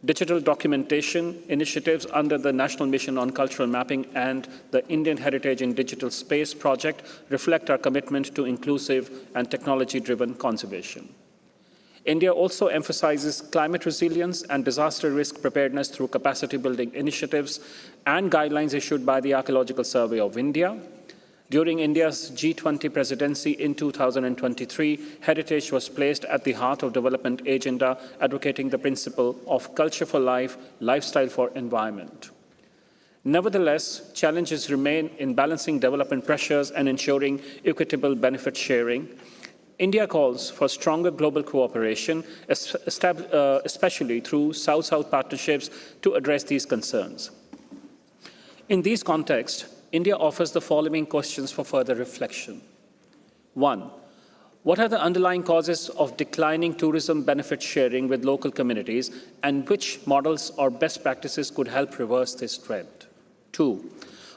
Digital documentation initiatives under the National Mission on Cultural Mapping and the Indian Heritage in Digital Space project reflect our commitment to inclusive and technology-driven conservation. India also emphasizes climate resilience and disaster risk preparedness through capacity-building initiatives and guidelines issued by the Archaeological Survey of India. During India's G20 presidency in 2023, heritage was placed at the heart of development agenda, advocating the principle of culture for life, lifestyle for environment. Nevertheless, challenges remain in balancing development pressures and ensuring equitable benefit sharing. India calls for stronger global cooperation, especially through South-South partnerships, to address these concerns. In these contexts, India offers the following questions for further reflection. 1. What are the underlying causes of declining tourism benefit sharing with local communities, and which models or best practices could help reverse this trend? 2.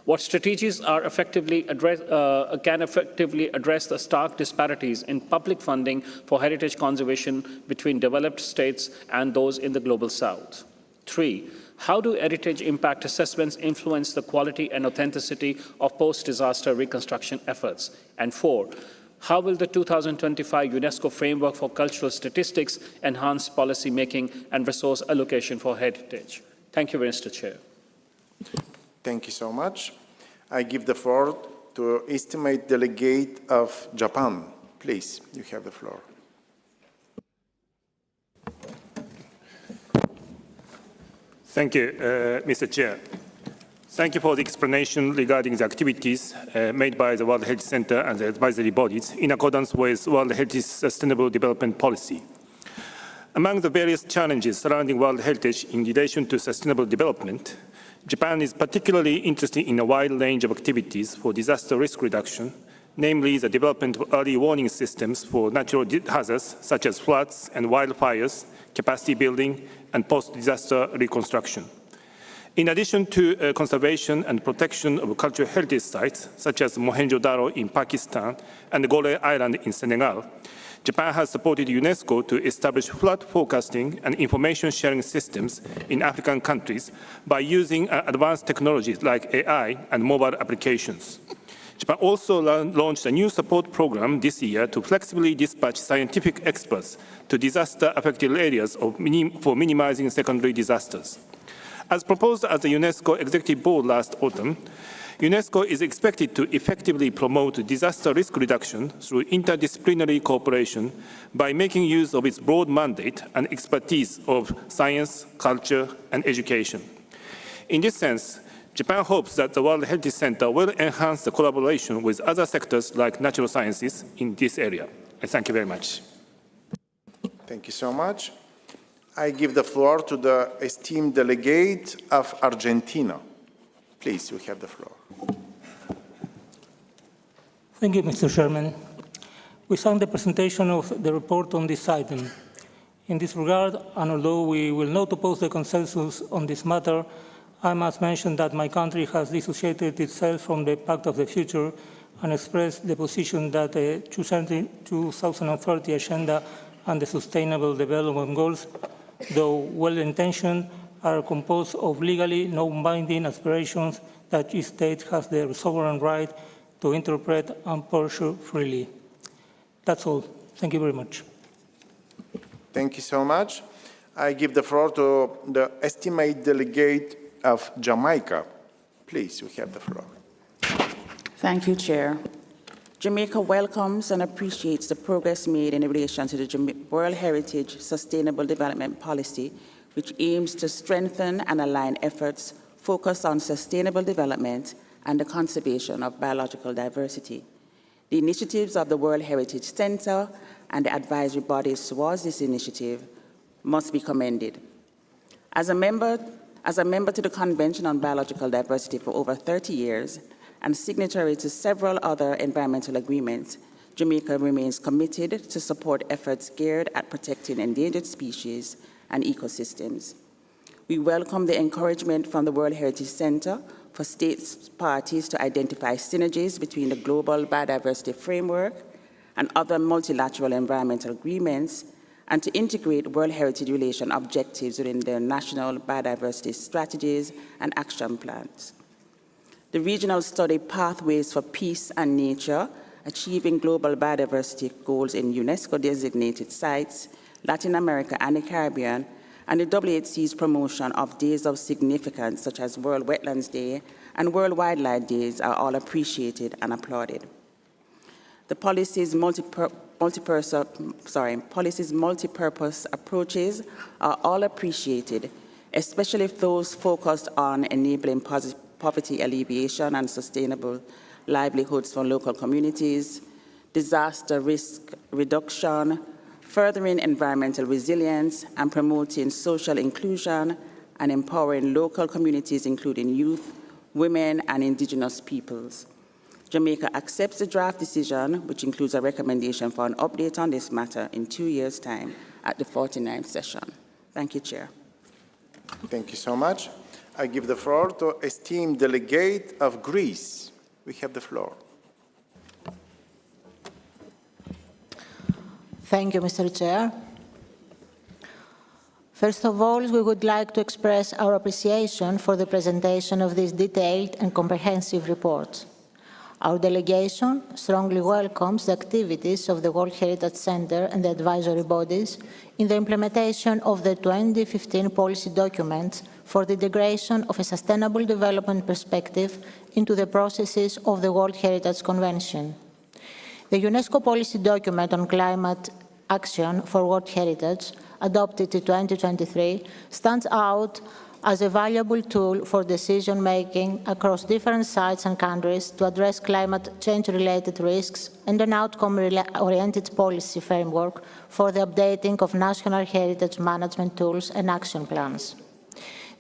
What strategies are can effectively address the stark disparities in public funding for heritage conservation between developed states and those in the Global South? 3. How do heritage impact assessments influence the quality and authenticity of post-disaster reconstruction efforts? And 4, how will the 2025 UNESCO Framework for Cultural Statistics enhance policy making and resource allocation for heritage? Thank you, Mr. Chair. Thank you so much. I give the floor to Estimate Delegate of Japan. Please, you have the floor. Thank you, Mr. Chair. Thank you for the explanation regarding the activities made by the World Heritage Center and the advisory bodies in accordance with World Heritage Sustainable Development Policy. Among the various challenges surrounding World Heritage in relation to sustainable development, Japan is particularly interested in a wide range of activities for disaster risk reduction, namely the development of early warning systems for natural hazards such as floods and wildfires, capacity building, and post-disaster reconstruction. In addition to conservation and protection of cultural heritage sites, such as Mohenjo-Daro in Pakistan and Gore Island in Senegal, Japan has supported UNESCO to establish flood forecasting and information sharing systems in African countries by using advanced technologies like AI and mobile applications. Japan also launched a new support program this year to flexibly dispatch scientific experts to disaster-affected areas for minimizing secondary disasters. As proposed at the UNESCO Executive Board last autumn, UNESCO is expected to effectively promote disaster risk reduction through interdisciplinary cooperation by making use of its broad mandate and expertise of science, culture, and education. In this sense, Japan hopes that the World Heritage Center will enhance the collaboration with other sectors like natural sciences in this area. Thank you very much. Thank you so much. I give the floor to the esteemed delegate of Argentina. Please, you have the floor. Thank you, Mr. Chairman. We thank the presentation of the report on this item. In this regard, and although we will not oppose the consensus on this matter, I must mention that my country has dissociated itself from the Pact of the Future and expressed the position that the 2030 Agenda and the Sustainable Development Goals, though well-intentioned, are composed of legally non-binding aspirations that each state has the sovereign right to interpret and pursue freely. That's all. Thank you very much. Thank you so much. I give the floor to the esteemed delegate of Jamaica. Please, you have the floor. Thank you, Chair. Jamaica welcomes and appreciates the progress made in relation to the World Heritage Sustainable Development Policy, which aims to strengthen and align efforts focused on sustainable development and the conservation of biological diversity. The initiatives of the World Heritage Center and the advisory bodies towards this initiative must be commended. As a member to the Convention on Biological Diversity for over 30 years and signatory to several other environmental agreements, Jamaica remains committed to support efforts geared at protecting endangered species and ecosystems. We welcome the encouragement from the World Heritage Center for state parties to identify synergies between the Global Biodiversity Framework and other multilateral environmental agreements, and to integrate World Heritage Relation objectives within their national biodiversity strategies and action plans. The regional study Pathways for Peace and Nature, Achieving Global Biodiversity Goals in UNESCO-designated sites, Latin America and the Caribbean, and the WHC's promotion of days of significance such as World Wetlands Day and World Wildlife Days are all appreciated and applauded. The policy's multi-purpose approaches are all appreciated, especially those focused on enabling poverty alleviation and sustainable livelihoods for local communities, disaster risk reduction, furthering environmental resilience, and promoting social inclusion and empowering local communities, including youth, women, and indigenous peoples. Jamaica accepts the draft decision, which includes a recommendation for an update on this matter in 2 years' time at the 49th session. Thank you, Chair. Thank you so much. I give the floor to esteemed delegate of Greece. We have the floor. Thank you, Mr. Chair. First of all, we would like to express our appreciation for the presentation of this detailed and comprehensive report. Our delegation strongly welcomes the activities of the World Heritage Center and the advisory bodies in the implementation of the 2015 policy document for the integration of a sustainable development perspective into the processes of the World Heritage Convention. The UNESCO policy document on climate action for World Heritage, adopted in 2023, stands out as a valuable tool for decision-making across different sites and countries to address climate change-related risks and an outcome-oriented policy framework for the updating of national heritage management tools and action plans.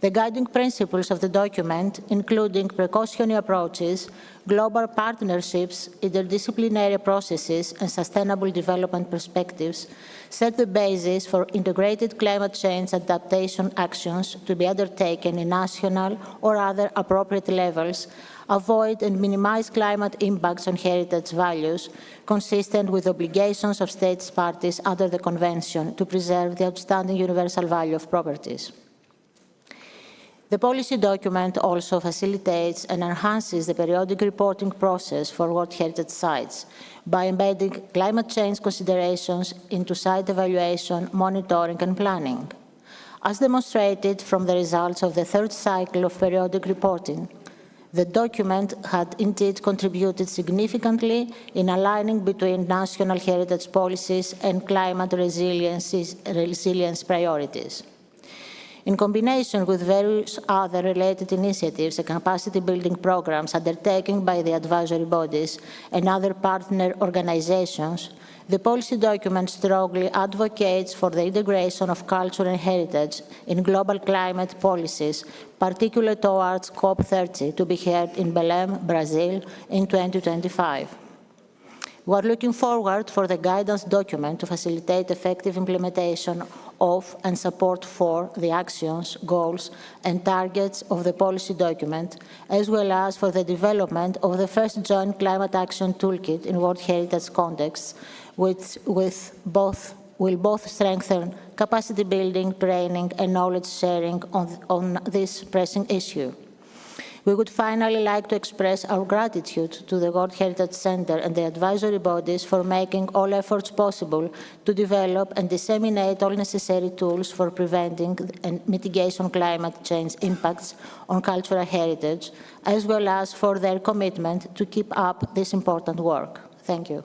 The guiding principles of the document, including precautionary approaches, global partnerships, interdisciplinary processes, and sustainable development perspectives, set the basis for integrated climate change adaptation actions to be undertaken in national or other appropriate levels, avoid and minimize climate impacts on heritage values, consistent with obligations of states parties under the Convention to preserve the outstanding universal value of properties. The policy document also facilitates and enhances the periodic reporting process for World Heritage Sites by embedding climate change considerations into site evaluation, monitoring, and planning. As demonstrated from the results of the third cycle of periodic reporting, the document had indeed contributed significantly in aligning between national heritage policies and climate resilience priorities. In combination with various other related initiatives and capacity-building programs undertaken by the advisory bodies and other partner organizations, the policy document strongly advocates for the integration of culture and heritage in global climate policies, particularly towards COP30 to be held in Belém, Brazil in 2025. We are looking forward for the guidance document to facilitate effective implementation of and support for the actions, goals, and targets of the policy document, as well as for the development of the first joint climate action toolkit in World Heritage contexts, which will both strengthen capacity building, training, and knowledge sharing on this pressing issue. We would finally like to express our gratitude to the World Heritage Center and the advisory bodies for making all efforts possible to develop and disseminate all necessary tools for preventing and mitigation climate change impacts on cultural heritage, as well as for their commitment to keep up this important work. Thank you.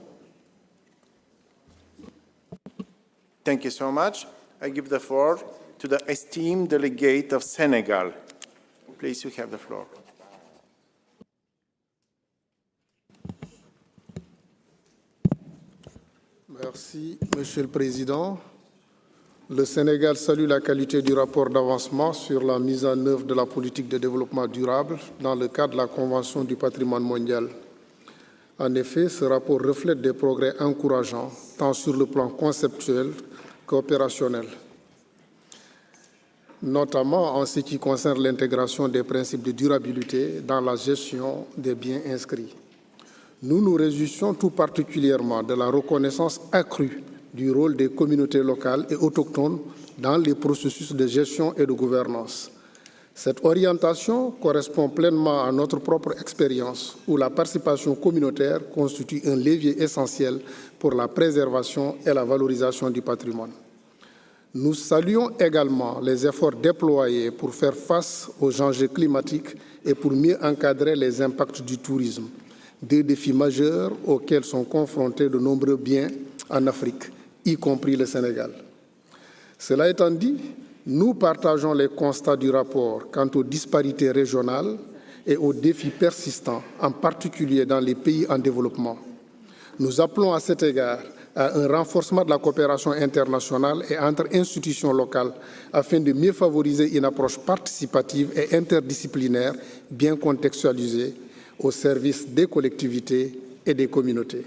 Thank you so much. I give the floor to the esteemed delegate of Senegal. Please, you have the floor. Merci, Monsieur le Président. Le Sénégal salue la qualité du rapport d'avancement sur la mise en œuvre de la politique de développement durable dans le cadre de la Convention du patrimoine mondial. En effet, ce rapport reflète des progrès encourageants, tant sur le plan conceptuel qu'opérationnel, notamment en ce qui concerne l'intégration des principes de durabilité dans la gestion des biens inscrits. Nous nous réjouissons tout particulièrement de la reconnaissance accrue du rôle des communautés locales et autochtones dans les processus de gestion et de gouvernance. Cette orientation correspond pleinement à notre propre expérience, où la participation communautaire constitue un levier essentiel pour la préservation et la valorisation du patrimoine. Nous saluons également les efforts déployés pour faire face aux enjeux climatiques et pour mieux encadrer les impacts du tourisme, deux défis majeurs auxquels sont confrontés de nombreux biens en Afrique, y compris le Sénégal. Cela étant dit, nous partageons les constats du rapport quant aux disparités régionales et aux défis persistants, en particulier dans les pays en développement. Nous appelons à cet égard à un renforcement de la coopération internationale et entre institutions locales afin de mieux favoriser une approche participative et interdisciplinaire bien contextualisée au service des collectivités et des communautés.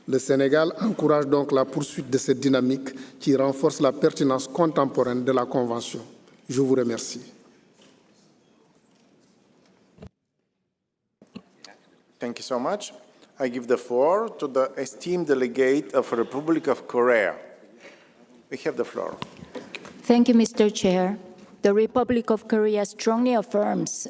Le Sénégal encourage donc la poursuite de cette dynamique qui renforce la pertinence contemporaine de la Convention. Je vous remercie. Thank you so much. I give the floor to the esteemed delegate of the Republic of Korea. We have the floor. Thank you, Mr. Chair. The Republic of Korea strongly affirms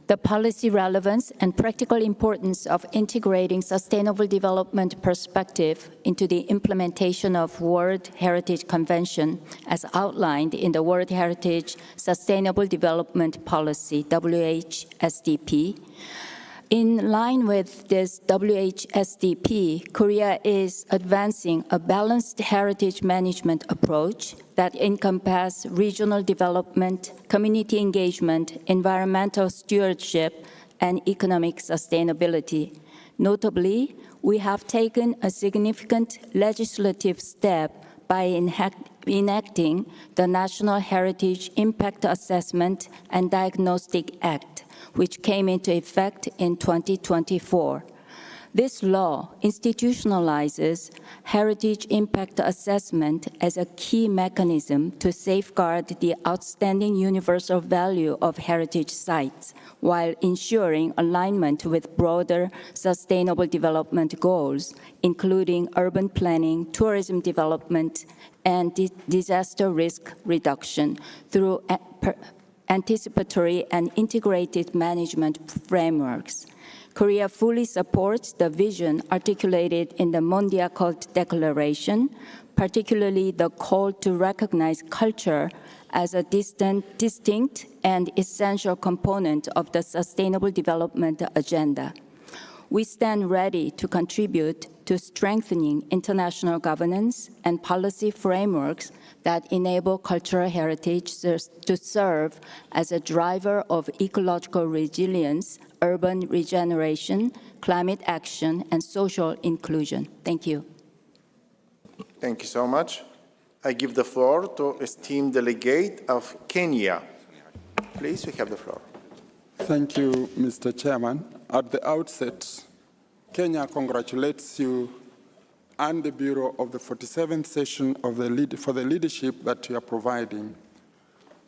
the policy relevance and practical importance of integrating sustainable development perspective into the implementation of World Heritage Convention as outlined in the World Heritage Sustainable Development Policy, WHSDP. In line with this WHSDP, Korea is advancing a balanced heritage management approach that encompasses regional development, community engagement, environmental stewardship, and economic sustainability. Notably, we have taken a significant legislative step by enacting the National Heritage Impact Assessment and Diagnostic Act, which came into effect in 2024. This law institutionalizes heritage impact assessment as a key mechanism to safeguard the outstanding universal value of heritage sites while ensuring alignment with broader sustainable development goals, including urban planning, tourism development, and disaster risk reduction through anticipatory and integrated management frameworks. Korea fully supports the vision articulated in the Mondia Cult Declaration, particularly the call to recognize culture as a distinct and essential component of the Sustainable Development Agenda. We stand ready to contribute to strengthening international governance and policy frameworks that enable cultural heritage to serve as a driver of ecological resilience, urban regeneration, climate action, and social inclusion. Thank you. Thank you so much. I give the floor to esteemed delegate of Kenya. Please, you have the floor. Thank you, Mr. Chairman. At the outset, Kenya congratulates you and the Bureau of the 47th session of for the leadership that you are providing.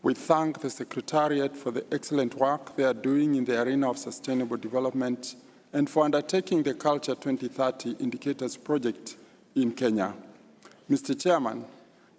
We thank the Secretariat for the excellent work they are doing in the arena of sustainable development and for undertaking the Culture 2030 Indicators Project in Kenya. Mr. Chairman,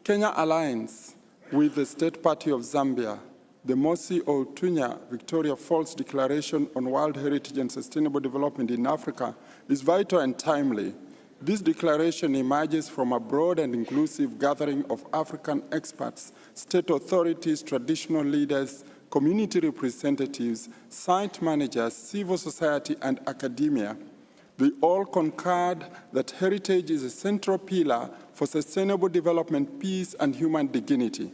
Kenya aligns with the State Party of Zambia, the Mosi Otunya Victoria Falls Declaration on World Heritage and Sustainable Development in Africa is vital and timely. This declaration emerges from a broad and inclusive gathering of African experts, state authorities, traditional leaders, community representatives, site managers, civil society, and academia. They all concurred that heritage is a central pillar for sustainable development, peace, and human dignity.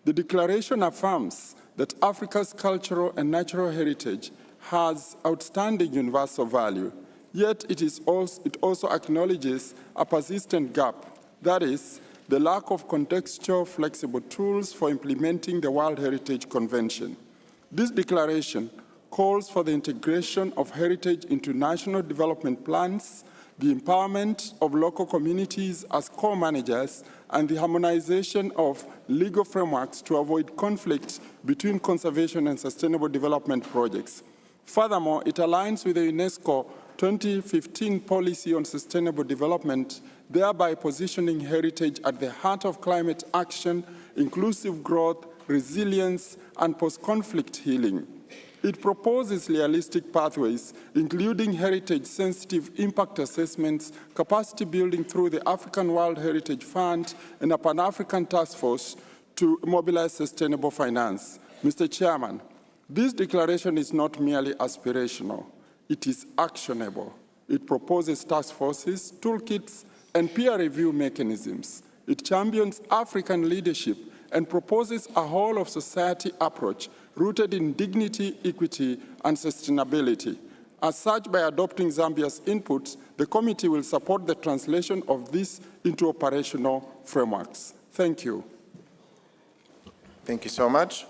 The declaration affirms that Africa's cultural and natural heritage has outstanding universal value. Yet it also acknowledges a persistent gap, that is, the lack of contextual flexible tools for implementing the World Heritage Convention. This declaration calls for the integration of heritage into national development plans, the empowerment of local communities as co-managers, and the harmonization of legal frameworks to avoid conflict between conservation and sustainable development projects. Furthermore, it aligns with the UNESCO 2015 policy on sustainable development, thereby positioning heritage at the heart of climate action, inclusive growth, resilience, and post-conflict healing. It proposes realistic pathways, including heritage-sensitive impact assessments, capacity building through the African World Heritage Fund, and a Pan-African task force to mobilize sustainable finance. Mr. Chairman, this declaration is not merely aspirational. It is actionable. It proposes task forces, toolkits, and peer review mechanisms. It champions African leadership and proposes a whole-of-society approach rooted in dignity, equity, and sustainability. As such, by adopting Zambia's inputs, the committee will support the translation of this into operational frameworks. Thank you. Thank you so much.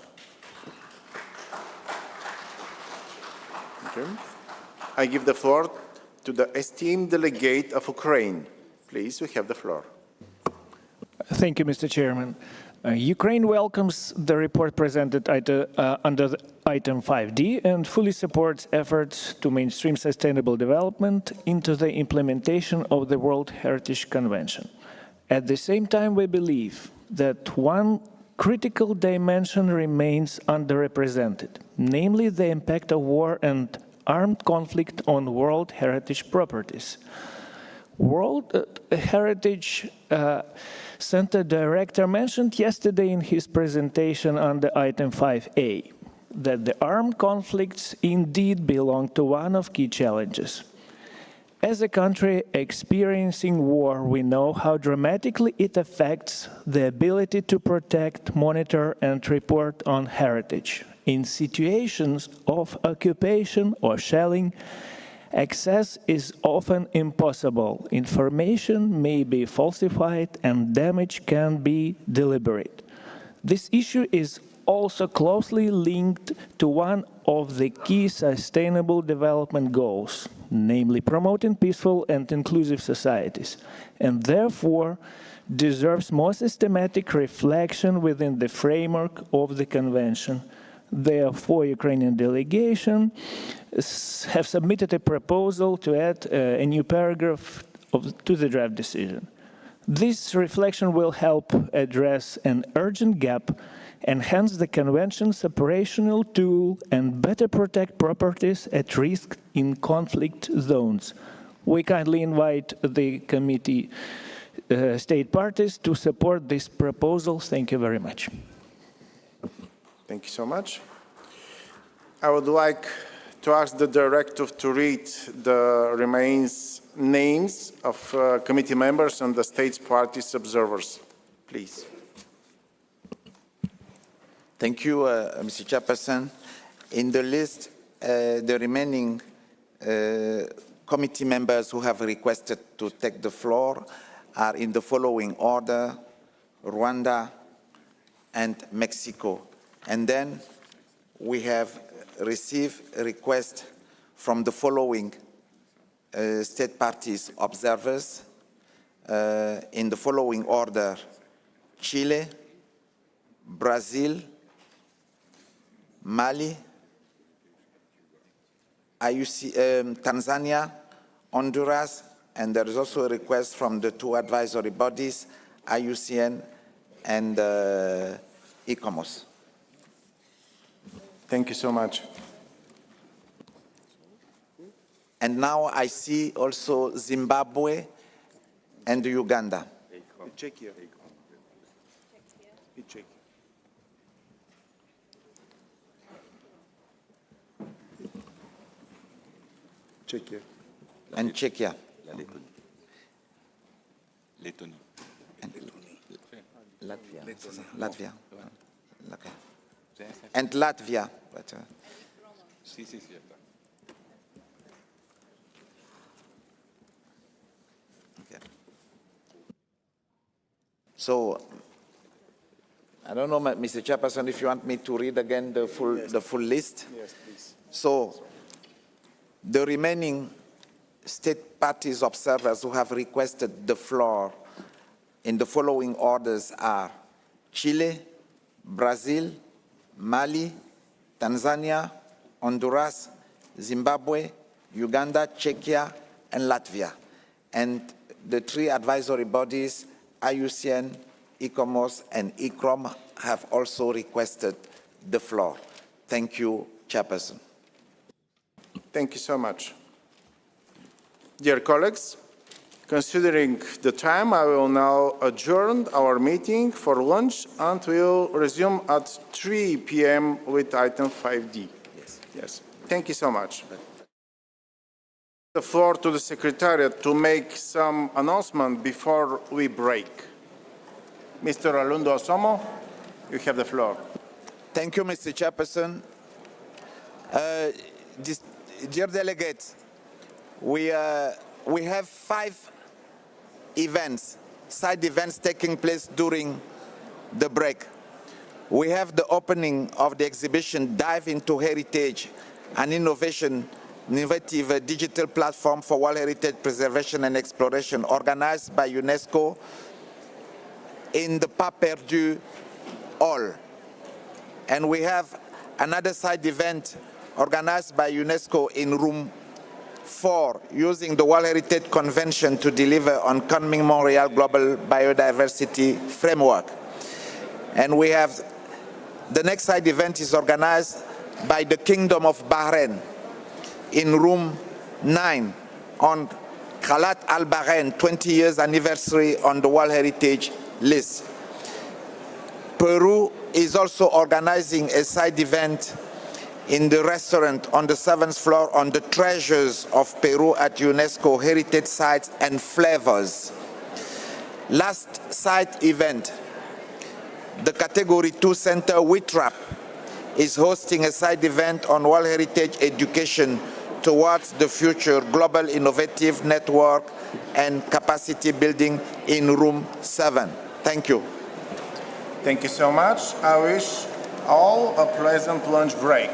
Thank you. I give the floor to the esteemed delegate of Ukraine. Please, we have the floor. Thank you, Mr. Chairman. Ukraine welcomes the report presented under item 5D and fully supports efforts to mainstream sustainable development into the implementation of the World Heritage Convention. At the same time, we believe that one critical dimension remains underrepresented, namely the impact of war and armed conflict on World Heritage properties. World Heritage Center Director mentioned yesterday in his presentation under item 5A that the armed conflicts indeed belong to one of key challenges. As a country experiencing war, we know how dramatically it affects the ability to protect, monitor, and report on heritage. In situations of occupation or shelling, Access is often impossible. Information may be falsified and damage can be deliberate. This issue is also closely linked to one of the key sustainable development goals, namely promoting peaceful and inclusive societies, and therefore deserves more systematic reflection within the framework of the Convention. Therefore, Ukrainian delegation have submitted a proposal to add a new paragraph to the draft decision. This reflection will help address an urgent gap, enhance the Convention's operational tool, and better protect properties at risk in conflict zones. We kindly invite the committee state parties to support this proposal. Thank you very much. Thank you so much. I would like to ask the directive to read the remains names of committee members and the states parties observers, please. Thank you, Mr. Chairperson. In the list, the remaining committee members who have requested to take the floor are in the following order: Rwanda and Mexico. And then we have received a request from the following state parties observers in the following order: Chile, Brazil, Mali, Tanzania, Honduras, and there is also a request from the two advisory bodies, IUCN and ICOMOS. Thank you so much. And now I see also Zimbabwe and Uganda. Czechia. Czechia. And Czechia. Lettonie. Latvia. And Latvia. Sì. So, I don't know, Mr. Chairperson, if you want me to read again the full list. Yes, please. So, the remaining state parties observers who have requested the floor in the following orders are Chile, Brazil, Mali, Tanzania, Honduras, Zimbabwe, Uganda, Czechia, and Latvia. And the three advisory bodies, IUCN, ICOMOS, and ICROM, have also requested the floor. Thank you, Chairperson. Thank you so much. Dear colleagues, considering the time, I will now adjourn our meeting for lunch and we'll resume at 3 p.m. with item 5D. Yes. Thank you so much. The floor to the Secretariat to make some announcement before we break. Mr. Alundo Asomo, you have the floor. Thank you, Mr. Chairperson. Dear delegates, we have 5 events, side events taking place during the break. We have the opening of the exhibition Dive into Heritage, an innovative digital platform for World Heritage preservation and exploration organized by UNESCO in the Pas Perdu Hall. And we have another side event organized by UNESCO in room 4, using the World Heritage Convention to deliver on Kunming Montreal Global Biodiversity Framework. And we have the next side event is organized by the Kingdom of Bahrain in room 9 on Khalat al-Bahrain 20 years anniversary on the World Heritage list. Peru is also organizing a side event in the restaurant on the 7th floor on the treasures of Peru at UNESCO Heritage Sites and Flavors. Last side event, the Category 2 Center WITRAP is hosting a side event on World Heritage Education towards the future global innovative network and capacity building in room 7. Thank you. Thank you so much. I wish all a pleasant lunch break.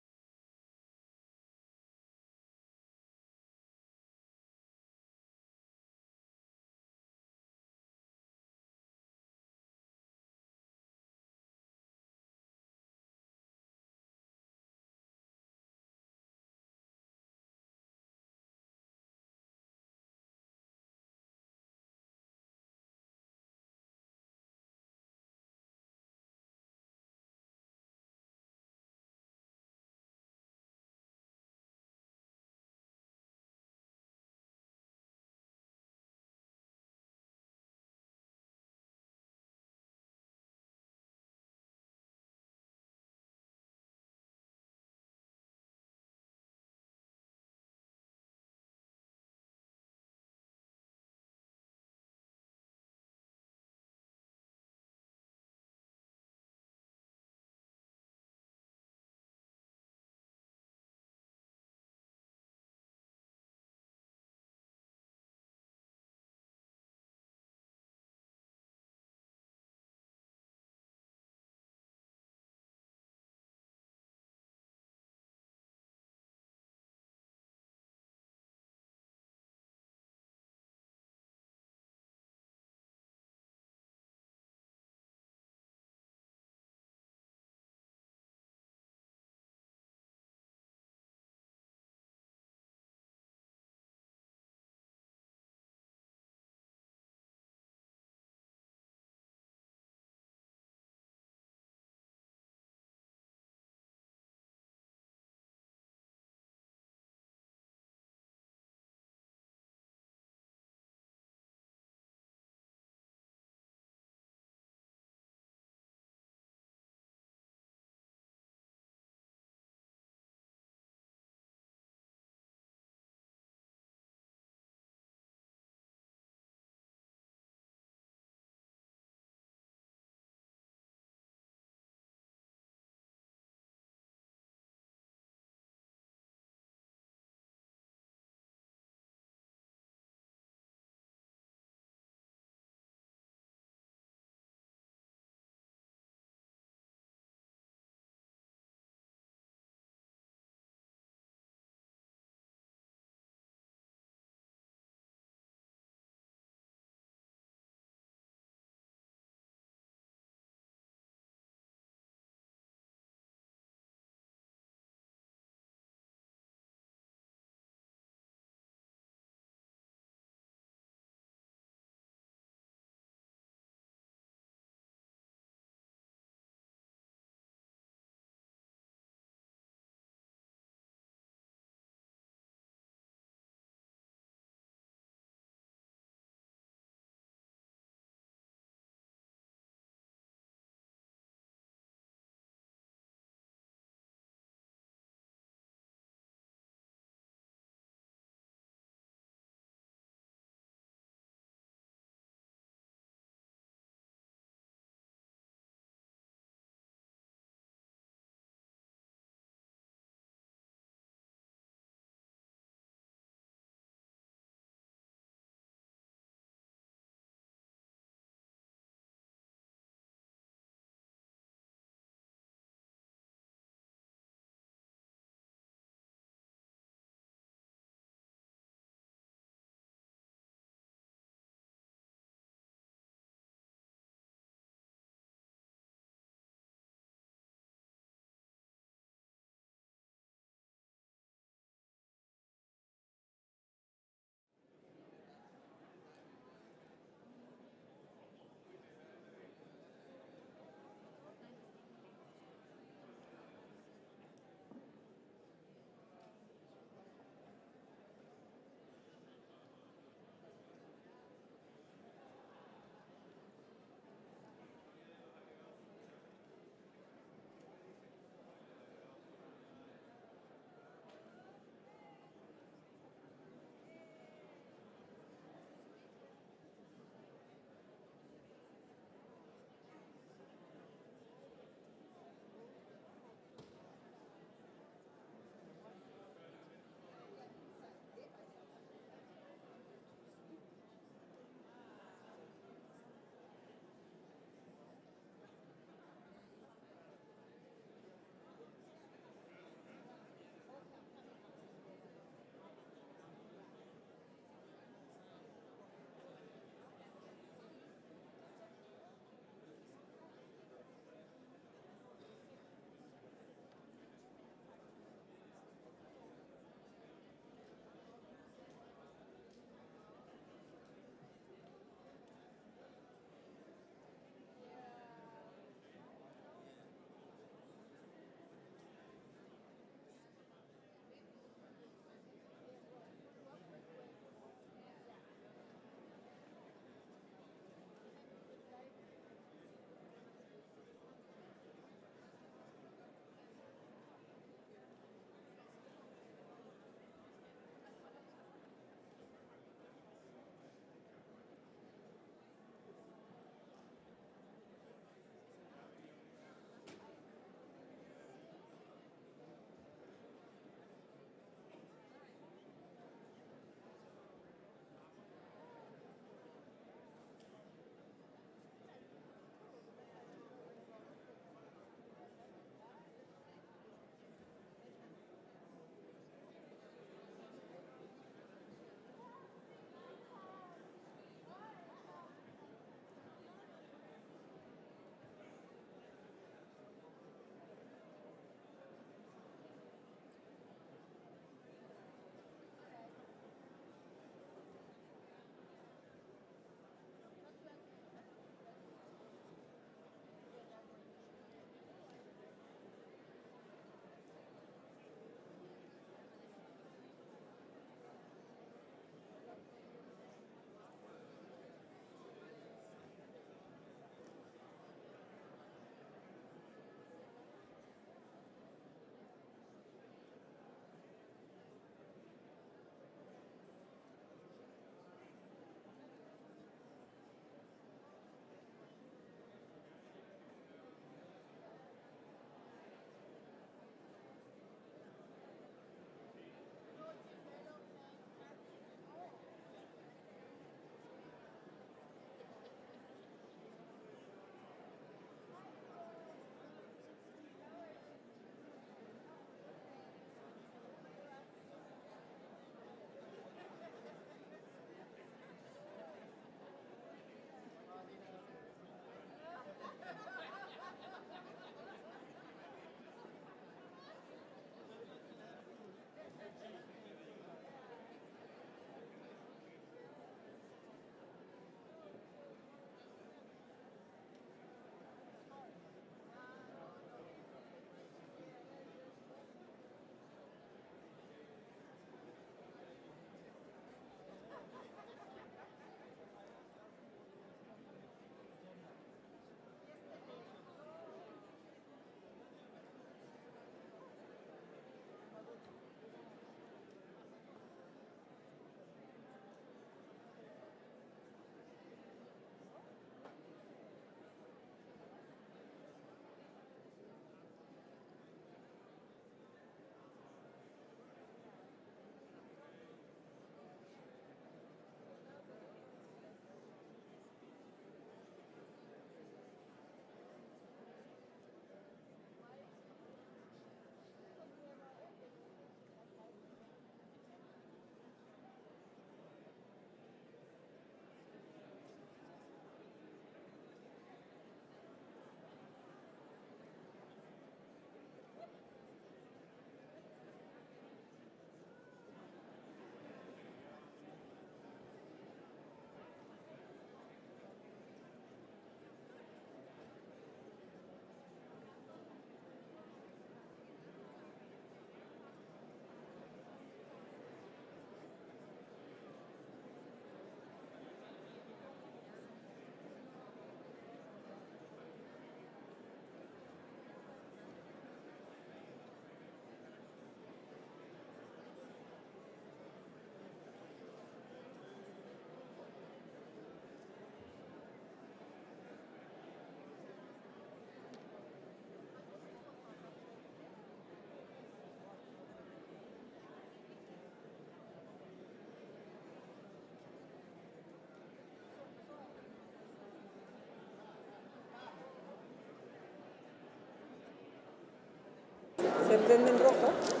Se prende en rojo.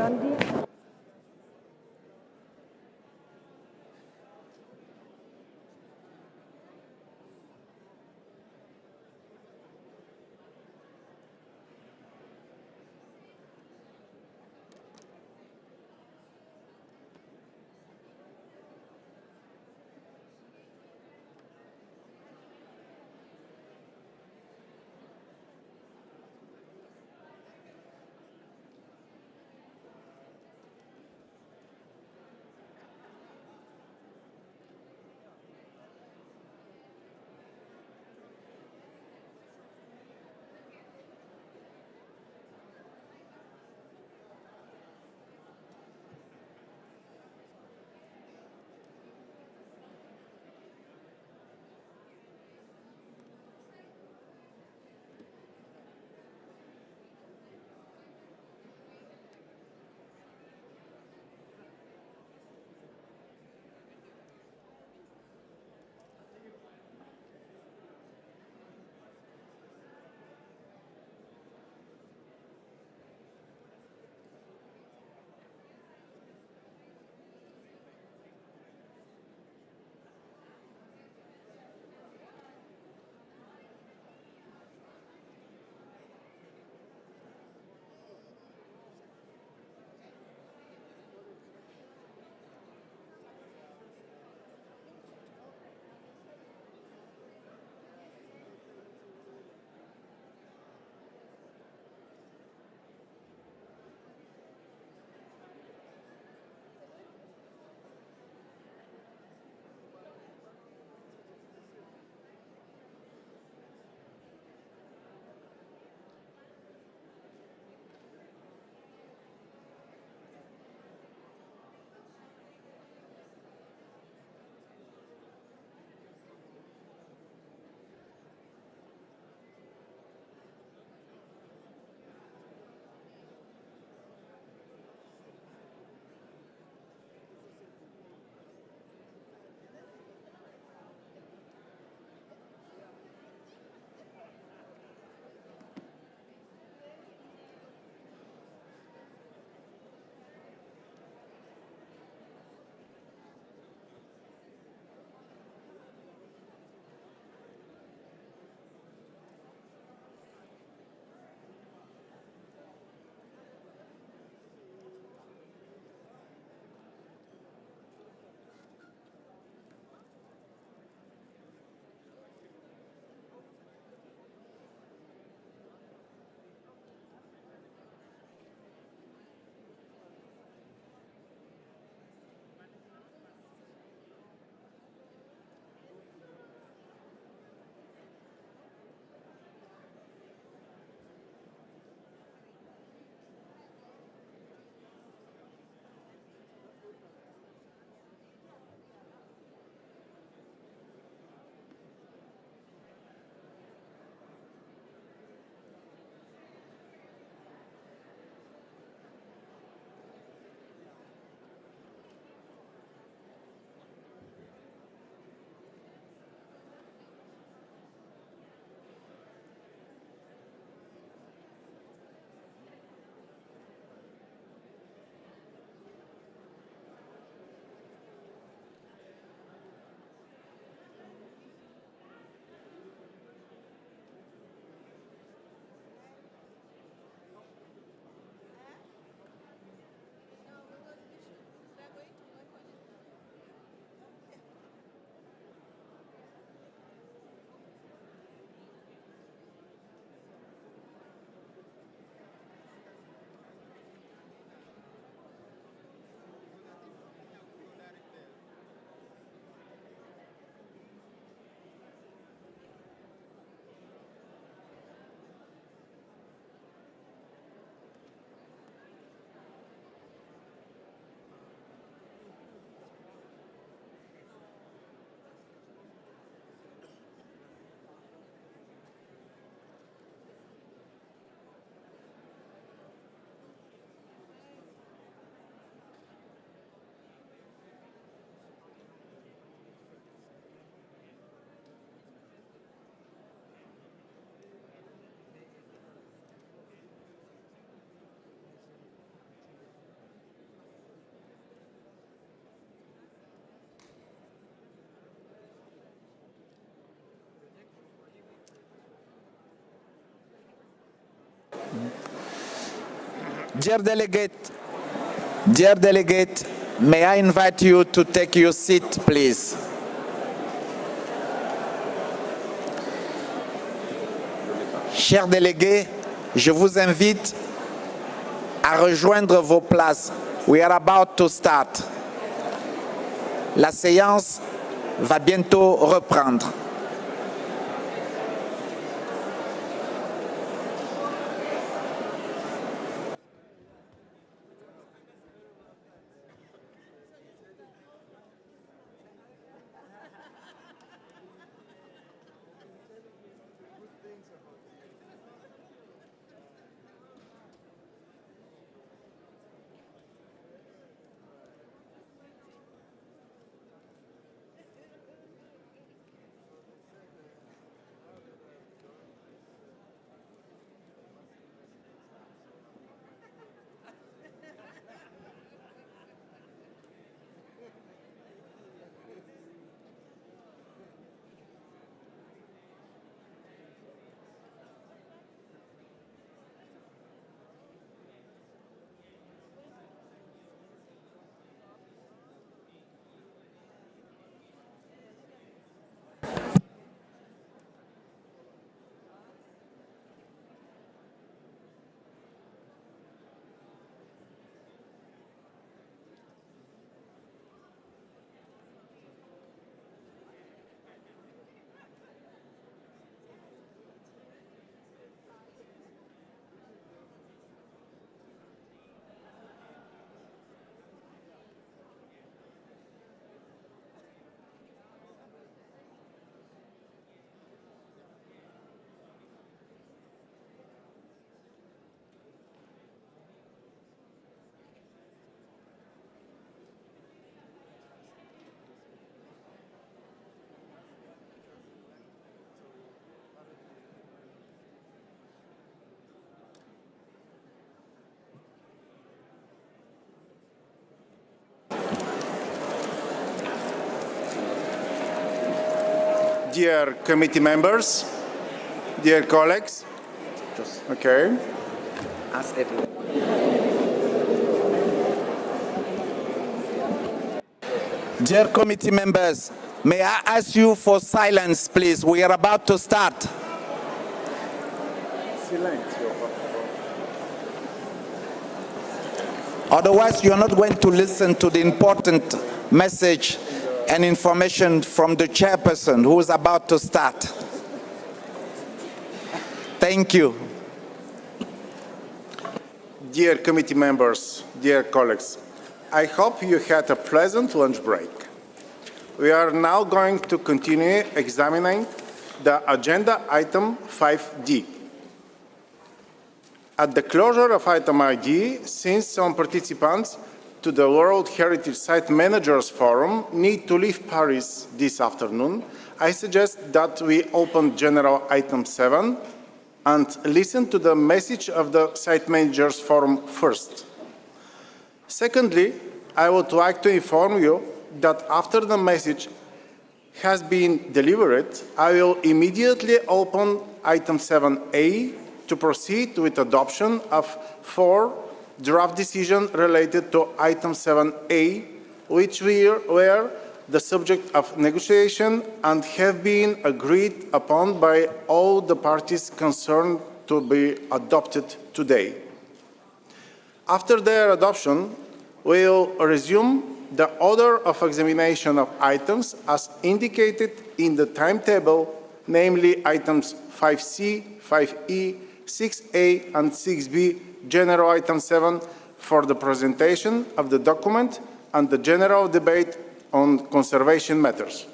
Gandhi. Dear delegate, may I invite you to take your seat, please? Chers délégués, je vous invite à rejoindre vos places. We are about to start. La séance va bientôt reprendre. Dear committee members, dear colleagues, okay. Ask everyone. Dear committee members, may I ask you for silence, please? We are about to start. Otherwise, you are not going to listen to the important message and information from the chairperson who is about to start. Thank you. Dear committee members, dear colleagues, I hope you had a pleasant lunch break. We are now going to continue examining the agenda item 5D. At the closure of item ID, since some participants to the World Heritage Site Managers Forum need to leave Paris this afternoon, I suggest that we open general item 7 and listen to the message of the Site Managers Forum first. Secondly, I would like to inform you that after the message has been delivered, I will immediately open item 7A to proceed with adoption of 4 draft decisions related to item 7A, which were the subject of negotiation and have been agreed upon by all the parties concerned to be adopted today. After their adoption, we will resume the order of examination of items as indicated in the timetable, namely items 5C, 5E, 6A, and 6B, general item 7 for the presentation of the document and the general debate on conservation matters.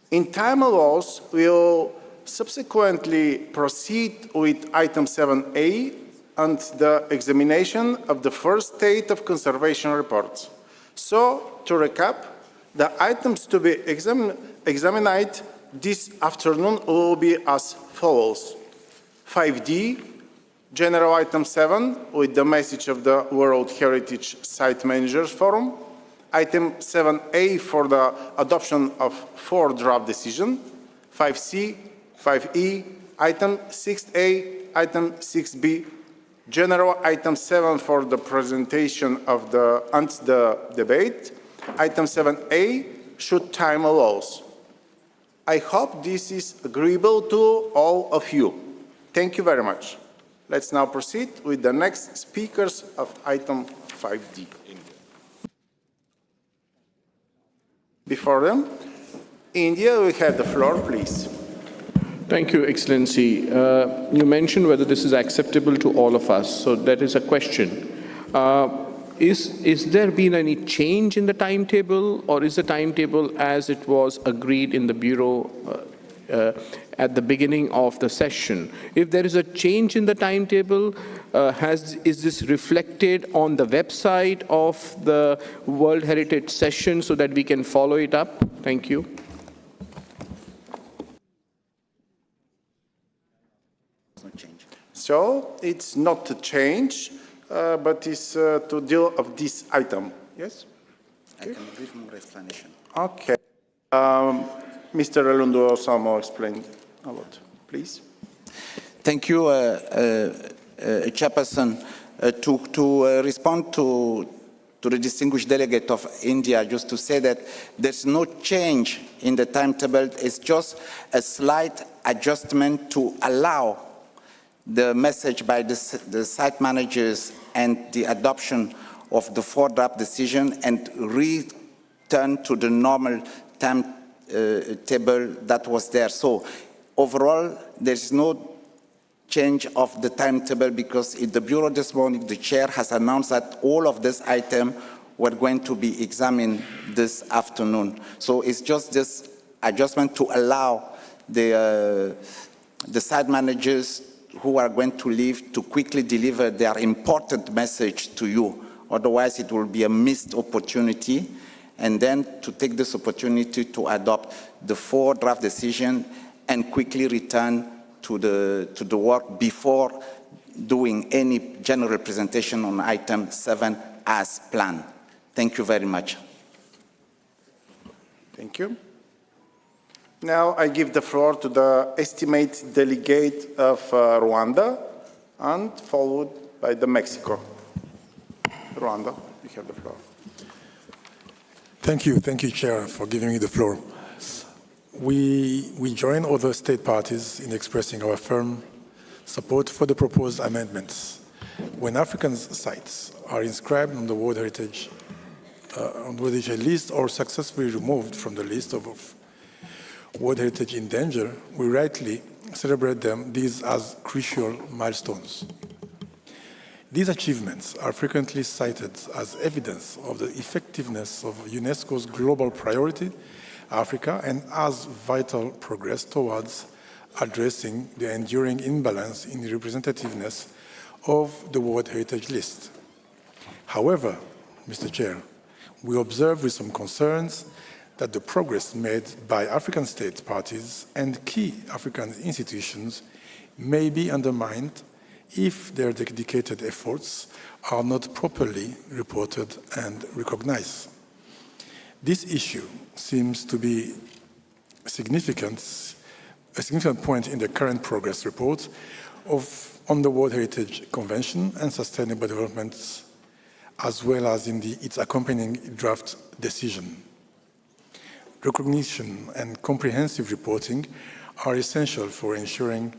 In time allows, we will subsequently proceed with item 7A and the examination of the first state of conservation reports. So, to recap, the items to be examined this afternoon will be as follows. 5D, general item 7 with the message of the World Heritage Site Managers Forum. Item 7A for the adoption of 4 draft decisions. 5C, 5E, item 6A, item 6B, general item 7 for the presentation of the debate. Item 7A, should time allows. I hope this is agreeable to all of you. Thank you very much. Let's now proceed with the next speakers of item 5D. Before them, India, we have the floor, please. Thank you, Excellency. You mentioned whether this is acceptable to all of us, so that is a question. Is there been any change in the timetable, or is the timetable as it was agreed in the Bureau at the beginning of the session? If there is a change in the timetable, is this reflected on the website of the World Heritage Session so that we can follow it up? Thank you. So it's not a change, but it's to deal of this item. Yes? I can give more explanation. Okay. Mr. Relundo Samo explained a lot. Please. Thank you, Chairperson. To respond to the distinguished delegate of India, just to say that there's no change in the timetable. It's just a slight adjustment to allow the message by the site managers and the adoption of the 4 draft decision and return to the normal timetable that was there. So overall, there's no change of the timetable because in the Bureau this morning, the chair has announced that all of this item were going to be examined this afternoon. So it's just this adjustment to allow the site managers who are going to leave to quickly deliver their important message to you. Otherwise, it will be a missed opportunity. And then to take this opportunity to adopt the 4 draft decision and quickly return to the work before doing any general presentation on item 7 as planned. Thank you very much. Thank you. Now I give the floor to the estimate delegate of Rwanda and followed by the Mexico. Rwanda, you have the floor. Thank you, Chair, for giving me the floor. We join other state parties in expressing our firm support for the proposed amendments. When African sites are inscribed on the World Heritage list or successfully removed from the list of World Heritage in danger, we rightly celebrate these as crucial milestones. These achievements are frequently cited as evidence of the effectiveness of UNESCO's global priority, Africa, and as vital progress towards addressing the enduring imbalance in the representativeness of the World Heritage List. However, Mr. Chair, we observe with some concerns that the progress made by African state parties and key African institutions may be undermined if their dedicated efforts are not properly reported and recognized. This issue seems to be a significant point in the current progress report on the World Heritage Convention and Sustainable Development, as well as in its accompanying draft decision. Recognition and comprehensive reporting are essential for ensuring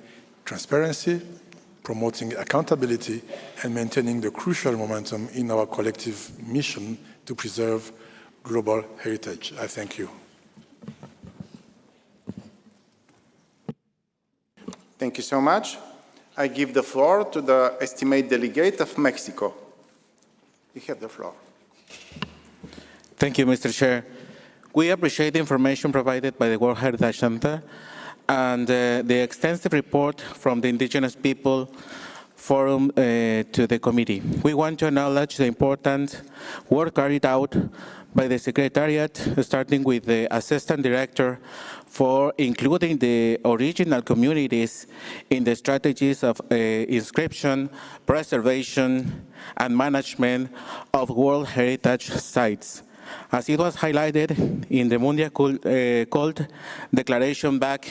transparency, promoting accountability, and maintaining the crucial momentum in our collective mission to preserve global heritage. I thank you. Thank you so much. I give the floor to the estimate delegate of Mexico. You have the floor. Thank you, Mr. Chair. We appreciate the information provided by the World Heritage Center and the extensive report from the Indigenous People Forum to the committee. We want to acknowledge the important work carried out by the Secretariat, starting with the Assistant Director, for including the original communities in the strategies of inscription, preservation, and management of World Heritage sites. As it was highlighted in the Mundial Cult Declaration back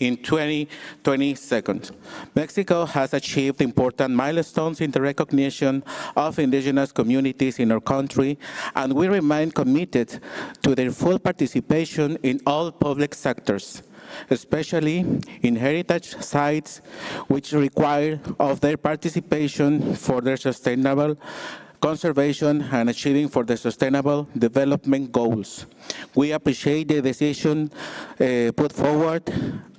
in 2022. Mexico has achieved important milestones in the recognition of indigenous communities in our country, and we remain committed to their full participation in all public sectors, especially in heritage sites, which require of their participation for their sustainable conservation and achieving for the Sustainable Development Goals. We appreciate the decision put forward,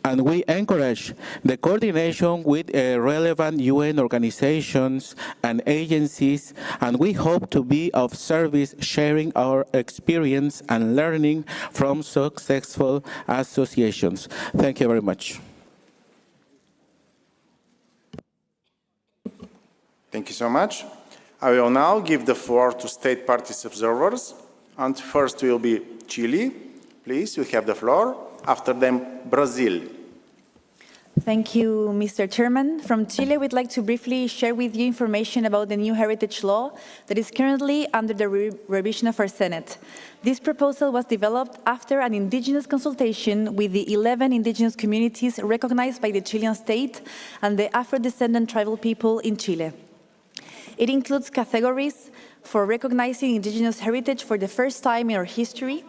and we encourage the coordination with relevant UN organizations and agencies, and we hope to be of service, sharing our experience and learning from successful associations. Thank you very much. Thank you so much. I will now give the floor to state parties observers, and first will be Chile. Please, you have the floor. After them, Brazil. Thank you, Mr. Chairman. From Chile, we'd like to briefly share with you information about the new heritage law that is currently under the revision of our Senate. This proposal was developed after an indigenous consultation with the 11 indigenous communities recognized by the Chilean state and the Afro-descendant tribal people in Chile. It includes categories for recognizing indigenous heritage for the first time in our history,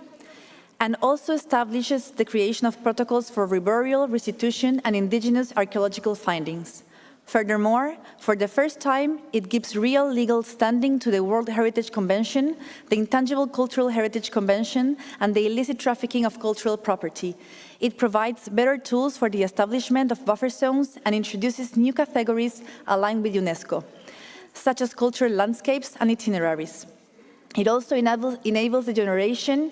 and also establishes the creation of protocols for reburial, restitution, and indigenous archaeological findings. Furthermore, for the first time, it gives real legal standing to the World Heritage Convention, the Intangible Cultural Heritage Convention, and the illicit trafficking of cultural property. It provides better tools for the establishment of buffer zones and introduces new categories aligned with UNESCO, such as cultural landscapes and itineraries. It also enables the generation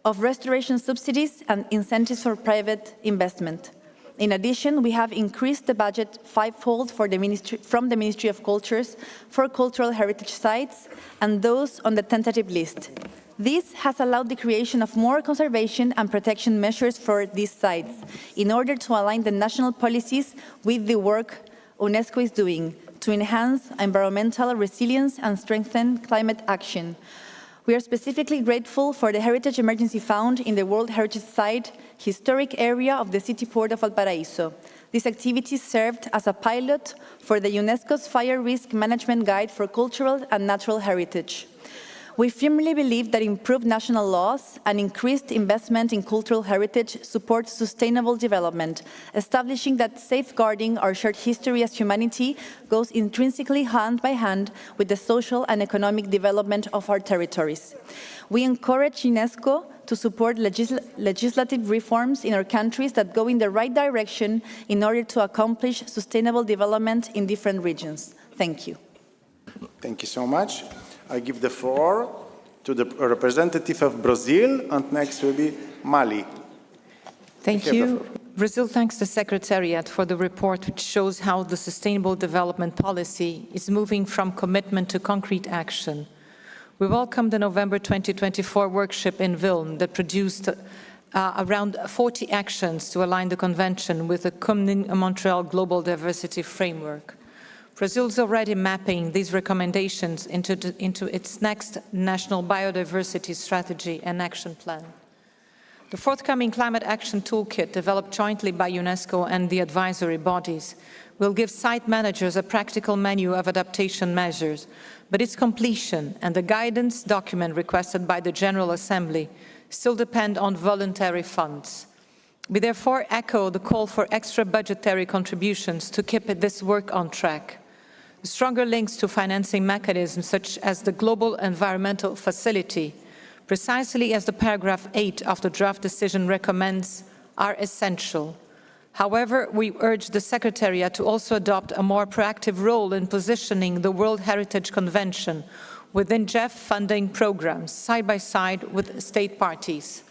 of restoration subsidies and incentives for private investment. In addition, we have increased the budget fivefold from the Ministry of Cultures for cultural heritage sites and those on the tentative list. This has allowed the creation of more conservation and protection measures for these sites in order to align the national policies with the work UNESCO is doing to enhance environmental resilience and strengthen climate action. We are specifically grateful for the Heritage Emergency Fund in the World Heritage Site historic area of the city port of Valparaiso. This activity served as a pilot for the UNESCO's Fire Risk Management Guide for Cultural and Natural Heritage. We firmly believe that improved national laws and increased investment in cultural heritage support sustainable development, establishing that safeguarding our shared history as humanity goes intrinsically hand by hand with the social and economic development of our territories. We encourage UNESCO to support legislative reforms in our countries that go in the right direction in order to accomplish sustainable development in different regions. Thank you. Thank you so much. I give the floor to the representative of Brazil, and next will be Mali. Thank you. Brazil thanks the Secretariat for the report, which shows how the Sustainable Development Policy is moving from commitment to concrete action. We welcome the November 2024 workshop in Vilna that produced around 40 actions to align the Convention with the Montreal Global Diversity Framework. Brazil is already mapping these recommendations into its next National Biodiversity Strategy and Action Plan. The forthcoming Climate Action Toolkit, developed jointly by UNESCO and the advisory bodies, will give site managers a practical menu of adaptation measures, but its completion and the guidance document requested by the General Assembly still depend on voluntary funds. We therefore echo the call for extra budgetary contributions to keep this work on track. Stronger links to financing mechanisms such as the Global Environmental Facility, precisely as the paragraph 8 of the draft decision recommends, are essential. However, we urge the Secretariat to also adopt a more proactive role in positioning the World Heritage Convention within GEF funding programs, side by side with state parties.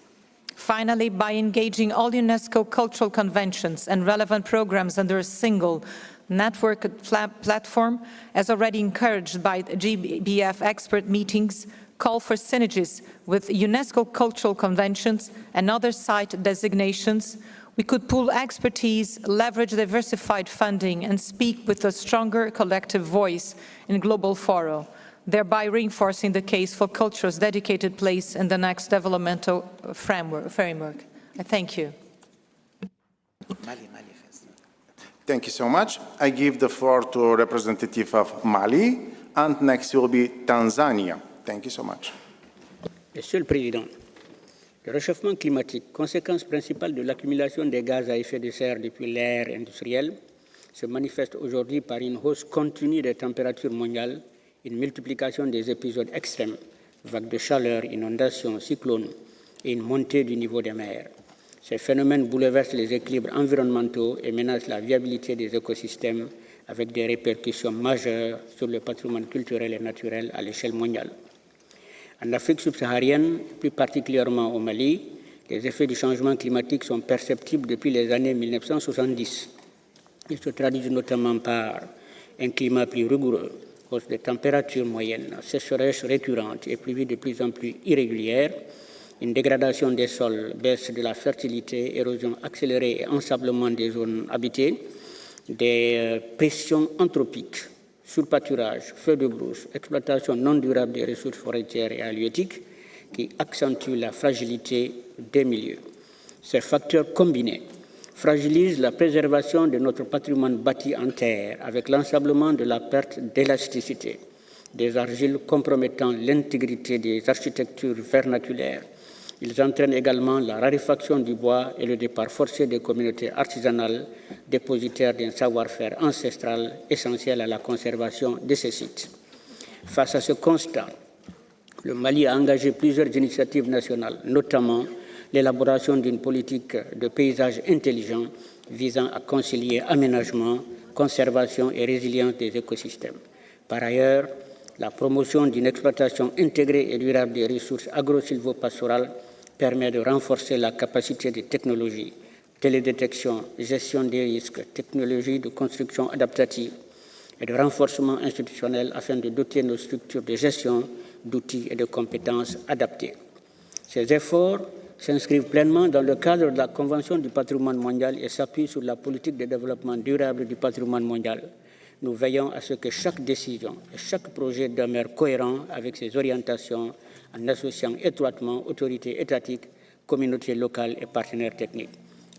Finally, by engaging all UNESCO cultural conventions and relevant programs under a single networked platform, as already encouraged by the GBF expert meetings, call for synergies with UNESCO cultural conventions and other site designations. We could pool expertise, leverage diversified funding, and speak with a stronger collective voice in global fora, thereby reinforcing the case for culture's dedicated place in the next developmental framework. I thank you. Mali first. Thank you so much. I give the floor to representative of Mali, and next will be Tanzania. Thank you so much. Monsieur le Président, le réchauffement climatique, conséquence principale de l'accumulation des gaz à effet de serre depuis l'ère industrielle, se manifeste aujourd'hui par une hausse continue des températures mondiales, une multiplication des épisodes extrêmes, vagues de chaleur, inondations, cyclones et une montée du niveau des mers. Ces phénomènes bouleversent les équilibres environnementaux et menacent la viabilité des écosystèmes avec des répercussions majeures sur le patrimoine culturel et naturel à l'échelle mondiale. En Afrique subsaharienne, plus particulièrement au Mali, les effets du changement climatique sont perceptibles depuis les années 1970. Ils se traduisent notamment par un climat plus rigoureux, hausse des températures moyennes, sécheresse récurrente et pluies de plus en plus irrégulières, une dégradation des sols, baisse de la fertilité, érosion accélérée et ensablement des zones habitées, des pressions anthropiques, surpâturage, feux de brousse, exploitation non durable des ressources forestières et halieutiques qui accentuent la fragilité des milieux. Ces facteurs combinés fragilisent la préservation de notre patrimoine bâti en terre avec l'ensablement de la perte d'élasticité, des argiles compromettant l'intégrité des architectures vernaculaires. Ils entraînent également la raréfaction du bois et le départ forcé des communautés artisanales, dépositaires d'un savoir-faire ancestral essentiel à la conservation de ces sites. Face à ce constat, le Mali a engagé plusieurs initiatives nationales, notamment l'élaboration d'une politique de paysage intelligent visant à concilier aménagement, conservation et résilience des écosystèmes. Par ailleurs, la promotion d'une exploitation intégrée et durable des ressources agro-silvopastorales permet de renforcer la capacité des technologies, télédétection, gestion des risques, technologies de construction adaptative et de renforcement institutionnel afin de doter nos structures de gestion d'outils et de compétences adaptés. Ces efforts s'inscrivent pleinement dans le cadre de la Convention du patrimoine mondial et s'appuient sur la politique de développement durable du patrimoine mondial. Nous veillons à ce que chaque décision et chaque projet demeure cohérent avec ses orientations en associant étroitement autorités étatiques, communautés locales et partenaires techniques.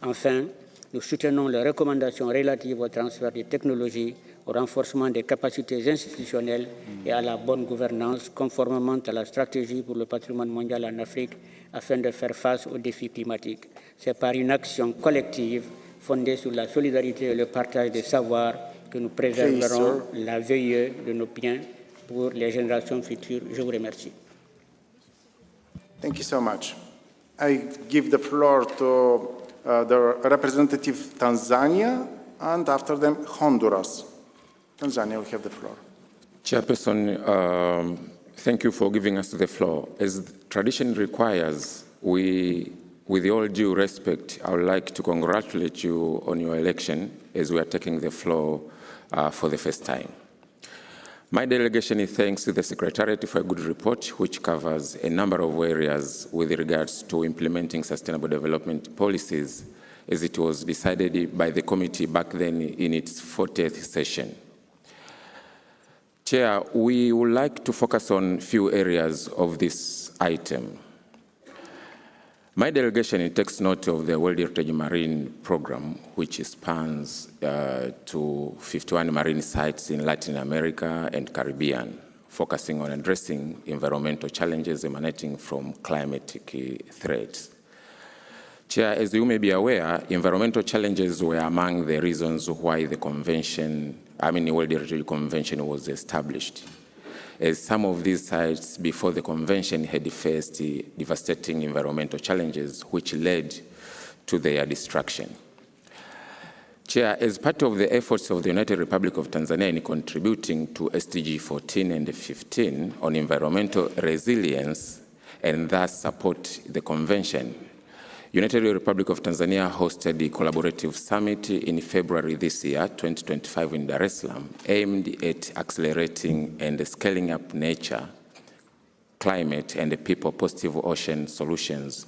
Enfin, nous soutenons les recommandations relatives au transfert des technologies, au renforcement des capacités institutionnelles et à la bonne gouvernance, conformément à la stratégie pour le patrimoine mondial en Afrique, afin de faire face aux défis climatiques. C'est par une action collective fondée sur la solidarité et le partage des savoirs que nous préserverons la veille de nos biens pour les générations futures. Je vous remercie. Thank you so much. I give the floor to the representative Tanzania, and after them, Honduras. Tanzania, we have the floor. Chairperson, thank you for giving us the floor. As tradition requires, with all due respect, I would like to congratulate you on your election as we are taking the floor for the first time. My delegation thanks the Secretariat for a good report, which covers a number of areas with regards to implementing sustainable development policies, as it was decided by the committee back then in its 40th session. Chair, we would like to focus on a few areas of this item. My delegation takes note of the World Heritage Marine Program, which spans to 51 marine sites in Latin America and Caribbean, focusing on addressing environmental challenges emanating from climatic threats. Chair, as you may be aware, environmental challenges were among the reasons why the World Heritage Convention was established, as some of these sites before the convention had faced devastating environmental challenges which led to their destruction. Chair, as part of the efforts of the United Republic of Tanzania in contributing to SDG 14 and 15 on environmental resilience and thus support the convention, United Republic of Tanzania hosted the collaborative summit in February this year, 2025, in Dar es Salaam, aimed at accelerating and scaling up nature, climate, and people-positive ocean solutions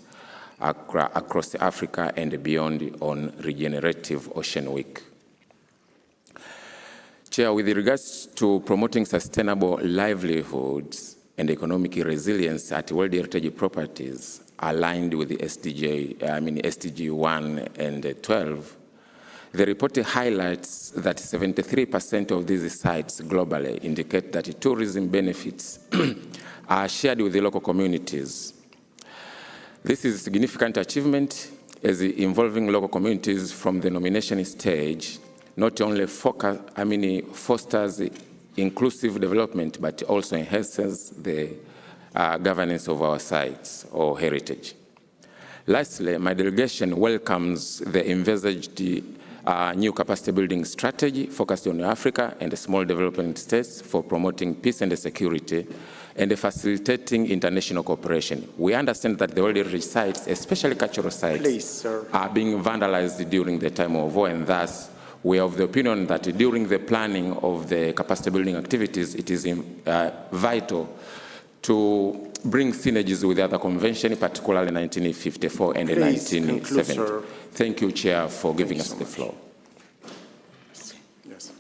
across Africa and beyond on Regenerative Ocean Week. Chair, with regards to promoting sustainable livelihoods and economic resilience at World Heritage properties, aligned with the SDG 1 and 12, The report highlights that 73% of these sites globally indicate that tourism benefits are shared with the local communities. This is a significant achievement as involving local communities from the nomination stage not only fosters inclusive development, but also enhances the governance of our sites or heritage. Lastly, my delegation welcomes the envisaged new capacity building strategy focused on Africa and the small development states for promoting peace and security and facilitating international cooperation. We understand that the World Heritage sites, especially cultural sites, are being vandalized during the time of war, and thus we are of the opinion that during the planning of the capacity building activities, it is vital to bring synergies with the other conventions, particularly 1954 and 1970. Conclude, thank you, Chair, for giving us the floor. Yes.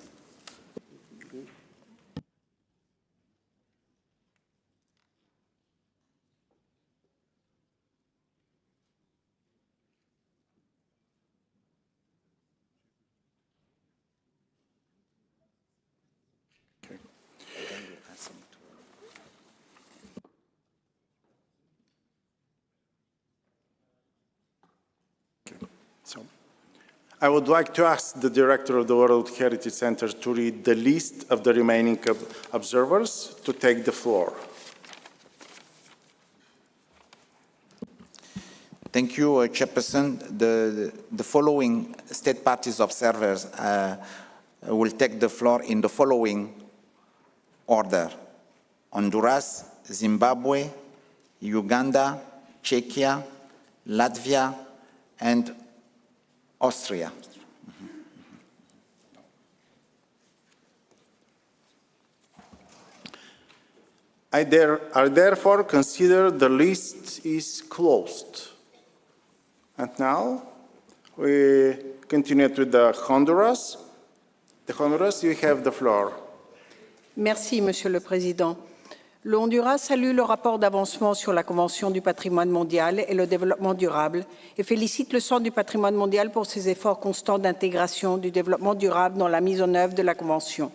So, I would like to ask the director of the World Heritage Center to read the list of the remaining observers to take the floor. Thank you, Chairperson. The following state parties observers will take the floor in the following order: Honduras, Zimbabwe, Uganda, Czechia, Latvia, and Austria. I therefore consider the list is closed. And now we continue with the Honduras. The Honduras, you have the floor. Merci, Monsieur le Président. Le Honduras salue le rapport d'avancement sur la Convention du patrimoine mondial et le développement durable et félicite le Centre du patrimoine mondial pour ses efforts constants d'intégration du développement durable dans la mise en œuvre de la Convention.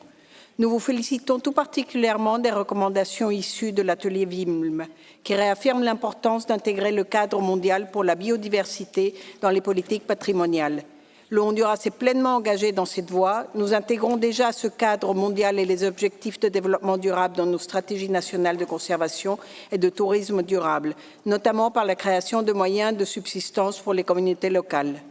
Nous vous félicitons tout particulièrement des recommandations issues de l'atelier VIMLM, qui réaffirment l'importance d'intégrer le cadre mondial pour la biodiversité dans les politiques patrimoniales. Le Honduras est pleinement engagé dans cette voie. Nous intégrons déjà ce cadre mondial et les objectifs de développement durable dans nos stratégies nationales de conservation et de tourisme durable, notamment par la création de moyens de subsistance pour les communautés locales.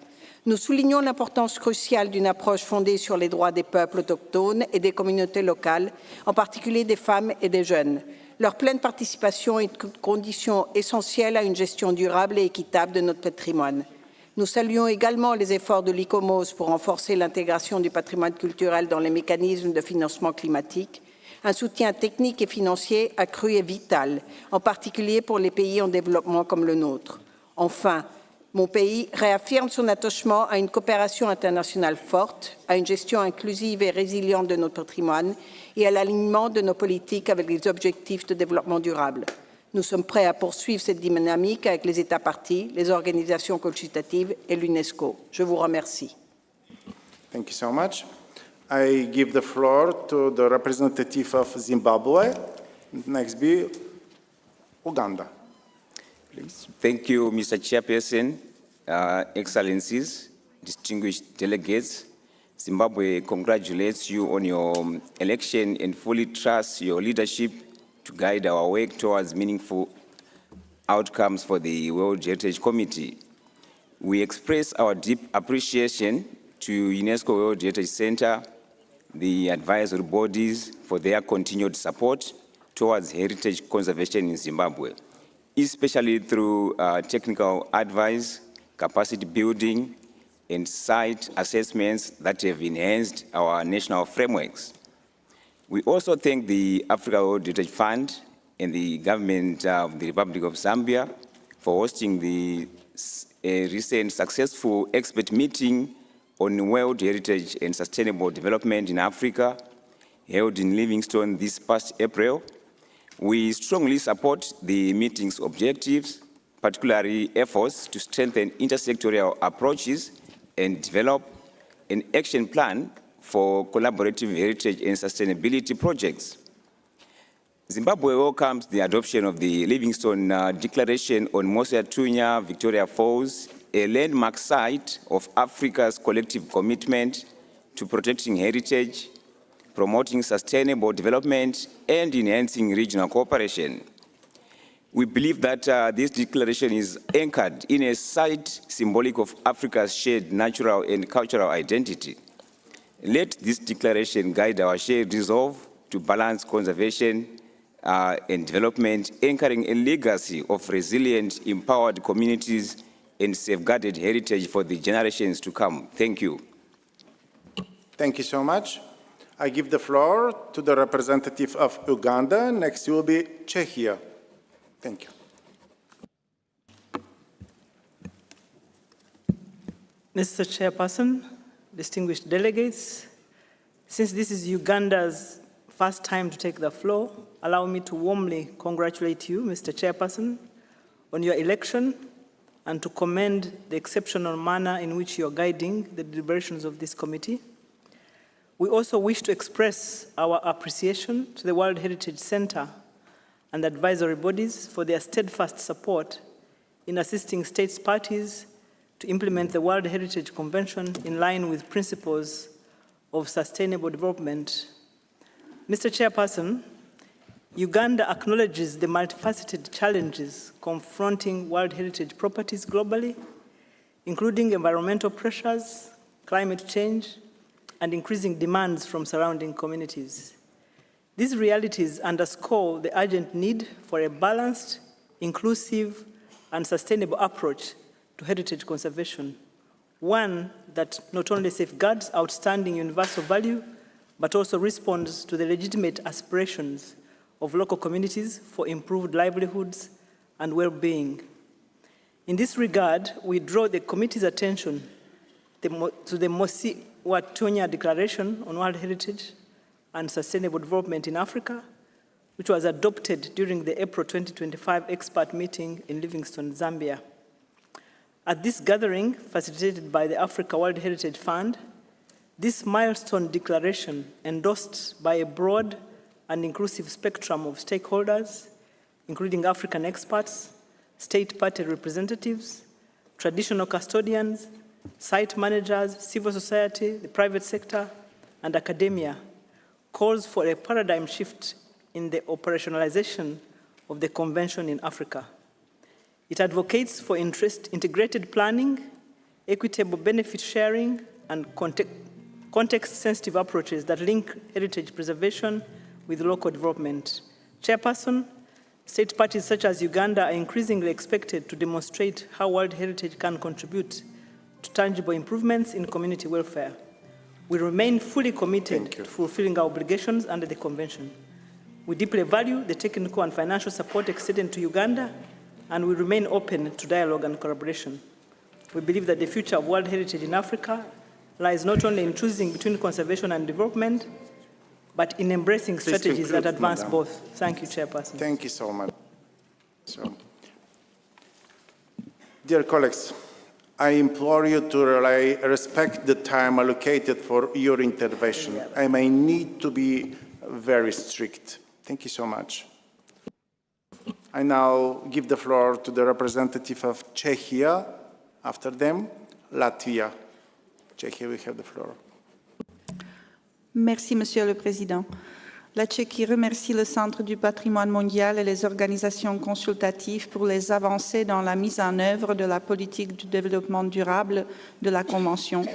Nous soulignons l'importance cruciale d'une approche fondée sur les droits des peuples autochtones et des communautés locales, en particulier des femmes et des jeunes. Leur pleine participation est une condition essentielle à une gestion durable et équitable de notre patrimoine. Nous saluons également les efforts de l'ICOMOS pour renforcer l'intégration du patrimoine culturel dans les mécanismes de financement climatique. Un soutien technique et financier accru est vital, en particulier pour les pays en développement comme le nôtre. Enfin, mon pays réaffirme son attachement à une coopération internationale forte, à une gestion inclusive et résiliente de notre patrimoine et à l'alignement de nos politiques avec les objectifs de développement durable. Nous sommes prêts à poursuivre cette dynamique avec les États parties, les organisations consultatives et l'UNESCO. Je vous remercie. Thank you so much. I give the floor to the representative of Zimbabwe. Next be Uganda. Please. Thank you, Mr. Chairperson, Excellencies, distinguished delegates. Zimbabwe congratulates you on your election and fully trusts your leadership to guide our work towards meaningful outcomes for the World Heritage Committee. We express our deep appreciation to UNESCO World Heritage Center, the advisory bodies, for their continued support towards heritage conservation in Zimbabwe, especially through technical advice, capacity building, and site assessments that have enhanced our national frameworks. We also thank the Africa World Heritage Fund and the government of the Republic of Zambia for hosting the recent successful expert meeting on World Heritage and Sustainable Development in Africa, held in Livingstone this past April. We strongly support the meeting's objectives, particularly efforts to strengthen intersectoral approaches and develop an action plan for collaborative heritage and sustainability projects. Zimbabwe welcomes the adoption of the Livingstone Declaration on Mosia Tunya Victoria Falls, a landmark site of Africa's collective commitment to protecting heritage, promoting sustainable development, and enhancing regional cooperation. We believe that this declaration is anchored in a site symbolic of Africa's shared natural and cultural identity. Let this declaration guide our shared resolve to balance conservation and development, anchoring a legacy of resilient, empowered communities and safeguarded heritage for the generations to come. Thank you. Thank you so much. I give the floor to the representative of Uganda. Next will be Czechia. Thank you. Mr. Chairperson, distinguished delegates, since this is Uganda's first time to take the floor, allow me to warmly congratulate you, Mr. Chairperson, on your election and to commend the exceptional manner in which you are guiding the deliberations of this committee. We also wish to express our appreciation to the World Heritage Center and advisory bodies for their steadfast support in assisting states parties to implement the World Heritage Convention in line with principles of sustainable development. Mr. Chairperson, Uganda acknowledges the multifaceted challenges confronting World Heritage properties globally, including environmental pressures, climate change, and increasing demands from surrounding communities. These realities underscore the urgent need for a balanced, inclusive, and sustainable approach to heritage conservation, one that not only safeguards outstanding universal value, but also responds to the legitimate aspirations of local communities for improved livelihoods and well-being. In this regard, we draw the committee's attention to the Mosia Tunya Declaration on World Heritage and Sustainable Development in Africa, which was adopted during the April 2025 expert meeting in Livingstone, Zambia. At this gathering, facilitated by the Africa World Heritage Fund, this milestone declaration, endorsed by a broad and inclusive spectrum of stakeholders, including African experts, state party representatives, traditional custodians, site managers, civil society, the private sector, and academia, calls for a paradigm shift in the operationalization of the Convention in Africa. It advocates for integrated planning, equitable benefit sharing, and context-sensitive approaches that link heritage preservation with local development. Chairperson, state parties such as Uganda are increasingly expected to demonstrate how World Heritage can contribute to tangible improvements in community welfare. We remain fully committed to fulfilling our obligations under the Convention. We deeply value the technical and financial support extended to Uganda, and we remain open to dialogue and collaboration. We believe that the future of World Heritage in Africa lies not only in choosing between conservation and development, but in embracing strategies that advance both. Thank you, Chairperson. Thank you so much. Dear colleagues, I implore you to respect the time allocated for your intervention. I may need to be very strict. Thank you so much. I now give the floor to the representative of Czechia. After them, Latvia. Czechia, we have the floor. Merci, Monsieur le Président. La Tchéquie remercie le Centre du patrimoine mondial et les organisations consultatives pour les avancées dans la mise en œuvre de la politique du développement durable de la Convention,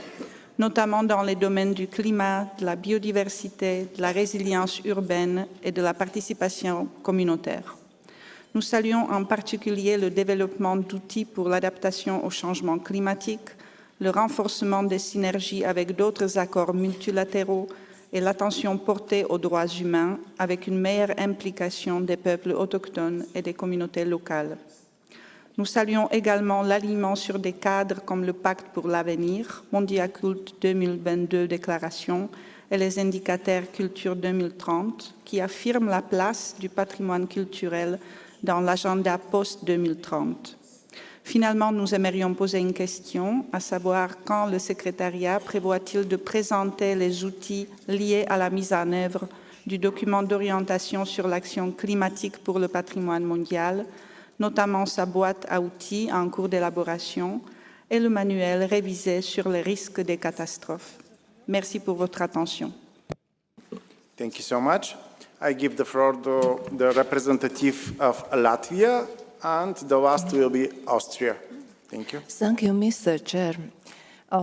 notamment dans les domaines du climat, de la biodiversité, de la résilience urbaine et de la participation communautaire. Nous saluons en particulier le développement d'outils pour l'adaptation au changement climatique, le renforcement des synergies avec d'autres accords multilatéraux et l'attention portée aux droits humains avec une meilleure implication des peuples autochtones et des communautés locales. Nous saluons également l'alignement sur des cadres comme le Pacte pour l'avenir, Mondiacult 2022 déclaration et les indicateurs Culture 2030 qui affirment la place du patrimoine culturel dans l'agenda post-2030. Finalement, nous aimerions poser une question, à savoir quand le secrétariat prévoit-il de présenter les outils liés à la mise en œuvre du document d'orientation sur l'action climatique pour le patrimoine mondial, notamment sa boîte à outils en cours d'élaboration et le manuel révisé sur les risques des catastrophes. Merci pour votre attention. Thank you so much. I give the floor to the representative of Latvia, and the last will be Austria. Thank you. Thank you, Mr. Chair.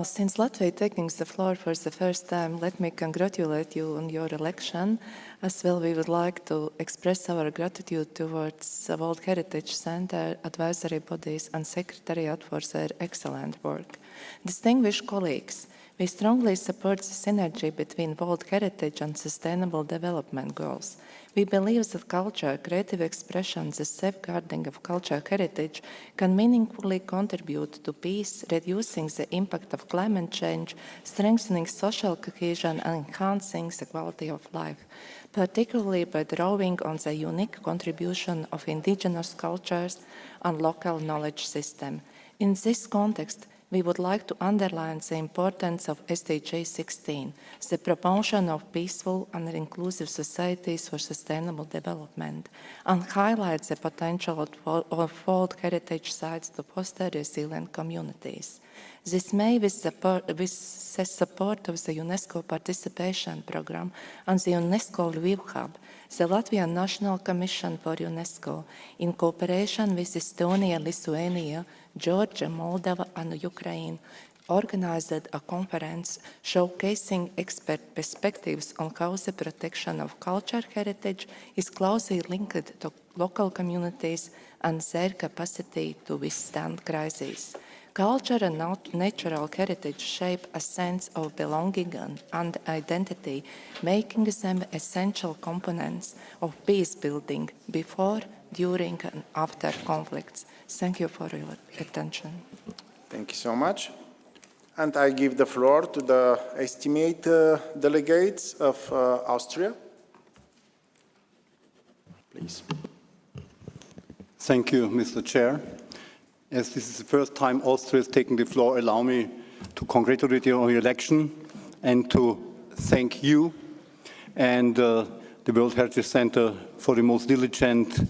Since Latvia taking the floor for the first time, let me congratulate you on your election. As well, we would like to express our gratitude towards the World Heritage Center, advisory bodies, and Secretariat for their excellent work. Distinguished colleagues, we strongly support the synergy between World Heritage and Sustainable Development Goals. We believe that culture, creative expression, the safeguarding of cultural heritage can meaningfully contribute to peace, reducing the impact of climate change, strengthening social cohesion, and enhancing the quality of life, particularly by drawing on the unique contribution of indigenous cultures and local knowledge system. In this context, we would like to underline the importance of SDG 16, the promotion of peaceful and inclusive societies for sustainable development, and highlight the potential of World Heritage sites to foster resilient communities. This may, with the support of the UNESCO Participation Programme and the UNESCO Lviv Hub, the Latvian National Commission for UNESCO, in cooperation with Estonia, Lithuania, Georgia, Moldova, and Ukraine, organized a conference showcasing expert perspectives on how the protection of cultural heritage is closely linked to local communities and their capacity to withstand crises. Culture and natural heritage shape a sense of belonging and identity, making them essential components of peace building before, during, and after conflicts. Thank you for your attention. Thank you so much. And I give the floor to the estimate delegates of Austria. Please. Thank you, Mr. Chair. As this is the first time Austria is taking the floor, allow me to congratulate you on your election and to thank you and the World Heritage Center for the most diligent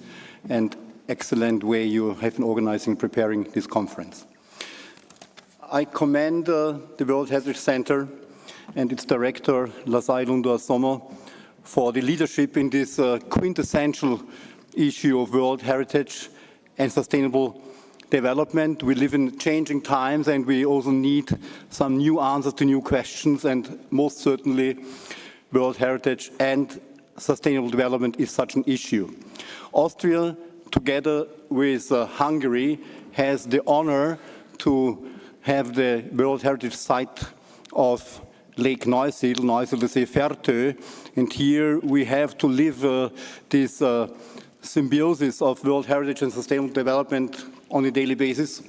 and excellent way you have been organizing and preparing this conference. I commend the World Heritage Center and its director, Lazai Lundu-Asomo, for the leadership in this quintessential issue of World Heritage and sustainable development. We live in changing times and we also need some new answers to new questions, and most certainly World Heritage and sustainable development is such an issue. Austria, together with Hungary, has the honor to have the World Heritage Site of Lake Neusiedl. Neusiedl is a Fertö, and here we have to live this symbiosis of World Heritage and sustainable development on a daily basis.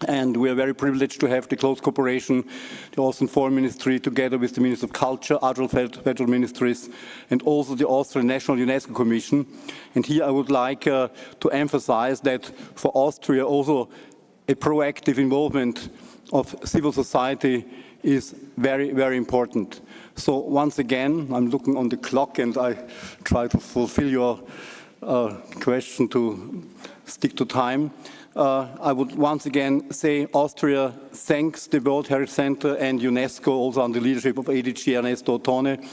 And we are very privileged to have the close cooperation, the Austrian Foreign Ministry, together with the Minister of Culture, other federal ministries, and also the Austrian National UNESCO Commission. And here I would like to emphasize that for Austria also a proactive involvement of civil society is very, very important. So once again, I'm looking on the clock and I try to fulfill your question to stick to time. I would once again say Austria thanks the World Heritage Center and UNESCO, also under the leadership of ADG Ernesto Ottone,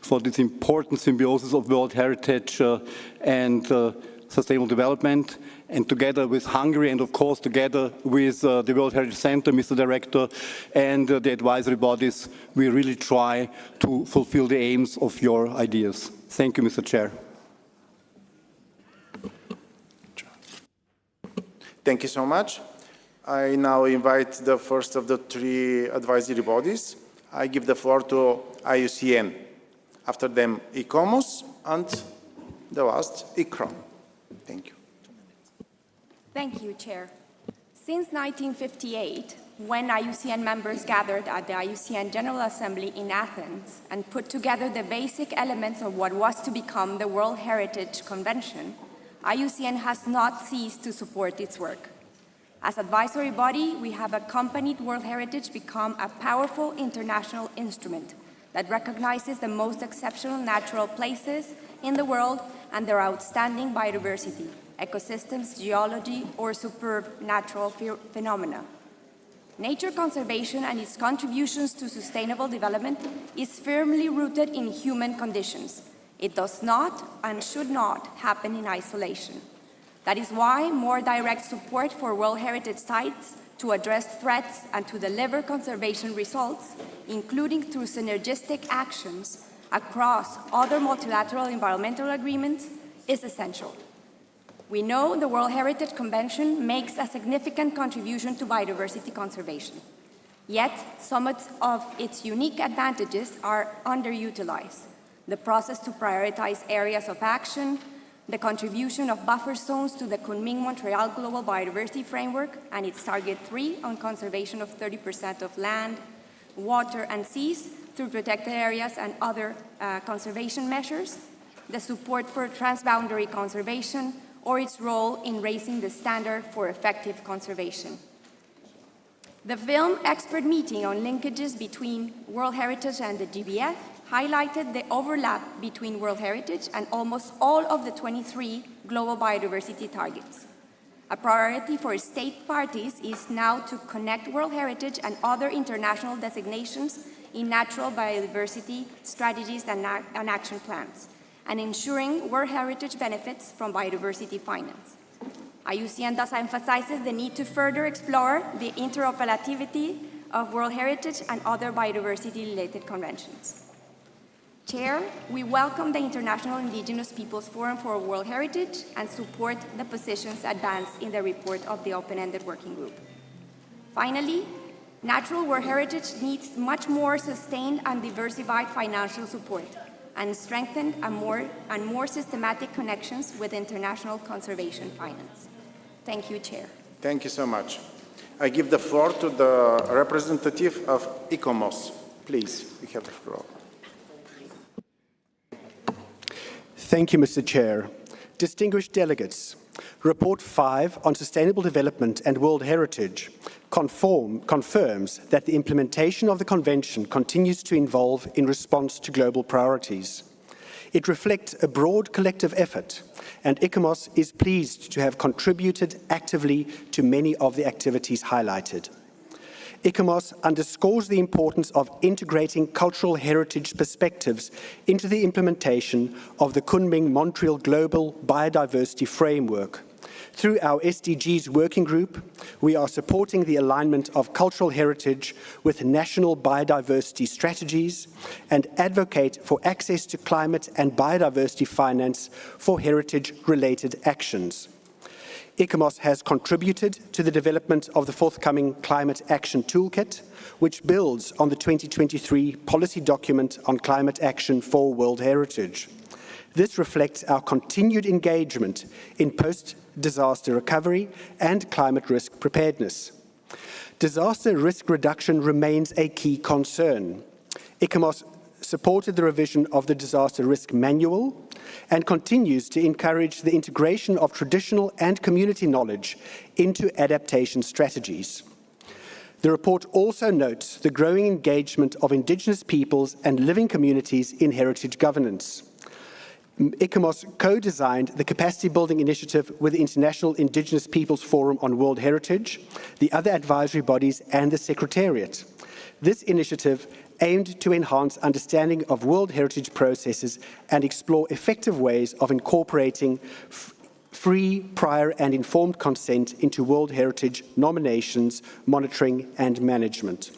for this important symbiosis of World Heritage and sustainable development. And together with Hungary and of course together with the World Heritage Center, Mr. Director, and the advisory bodies, we really try to fulfill the aims of your ideas. Thank you, Mr. Chair. Thank you so much. I now invite the first of the three advisory bodies. I give the floor to IUCN. After them, ICOMOS, and the last, ICROM. Thank you. Thank you, Chair. Since 1958, when IUCN members gathered at the IUCN General Assembly in Athens and put together the basic elements of what was to become the World Heritage Convention, IUCN has not ceased to support its work. As advisory body, we have accompanied World Heritage become a powerful international instrument that recognizes the most exceptional natural places in the world and their outstanding biodiversity, ecosystems, geology, or superb natural phenomena. Nature conservation and its contributions to sustainable development is firmly rooted in human conditions. It does not and should not happen in isolation. That is why more direct support for World Heritage sites to address threats and to deliver conservation results, including through synergistic actions across other multilateral environmental agreements, is essential. We know the World Heritage Convention makes a significant contribution to biodiversity conservation. Yet, some of its unique advantages are underutilized. The process to prioritize areas of action, the contribution of buffer zones to the Kunming-Montreal Global Biodiversity Framework and its Target 3 on conservation of 30% of land, water, and seas through protected areas and other conservation measures, the support for transboundary conservation, or its role in raising the standard for effective conservation. The film expert meeting on linkages between World Heritage and the GBF highlighted the overlap between World Heritage and almost all of the 23 global biodiversity targets. A priority for state parties is now to connect World Heritage and other international designations in natural biodiversity strategies and action plans, and ensuring World Heritage benefits from biodiversity finance. IUCN thus emphasizes the need to further explore the interoperability of World Heritage and other biodiversity-related conventions. Chair, we welcome the International Indigenous Peoples Forum for World Heritage and support the positions advanced in the report of the open-ended working group. Finally, natural World Heritage needs much more sustained and diversified financial support and strengthened and more systematic connections with international conservation finance. Thank you, Chair. Thank you so much. I give the floor to the representative of ICOMOS. Please, you have the floor. Thank you, Mr. Chair. Distinguished delegates, Report 5 on Sustainable Development and World Heritage confirms that the implementation of the Convention continues to evolve in response to global priorities. It reflects a broad collective effort, and ICOMOS is pleased to have contributed actively to many of the activities highlighted. ICOMOS underscores the importance of integrating cultural heritage perspectives into the implementation of the Kunming-Montreal Global Biodiversity Framework. Through our SDGs working group, we are supporting the alignment of cultural heritage with national biodiversity strategies and advocate for access to climate and biodiversity finance for heritage-related actions. ICOMOS has contributed to the development of the forthcoming Climate Action Toolkit, which builds on the 2023 policy document on climate action for World Heritage. This reflects our continued engagement in post-disaster recovery and climate risk preparedness. Disaster risk reduction remains a key concern. ICOMOS supported the revision of the Disaster Risk Manual and continues to encourage the integration of traditional and community knowledge into adaptation strategies. The report also notes the growing engagement of Indigenous peoples and living communities in heritage governance. ICOMOS co-designed the capacity building initiative with the International Indigenous Peoples Forum on World Heritage, the other advisory bodies, and the Secretariat. This initiative aimed to enhance understanding of World Heritage processes and explore effective ways of incorporating free, prior, and informed consent into World Heritage nominations, monitoring, and management.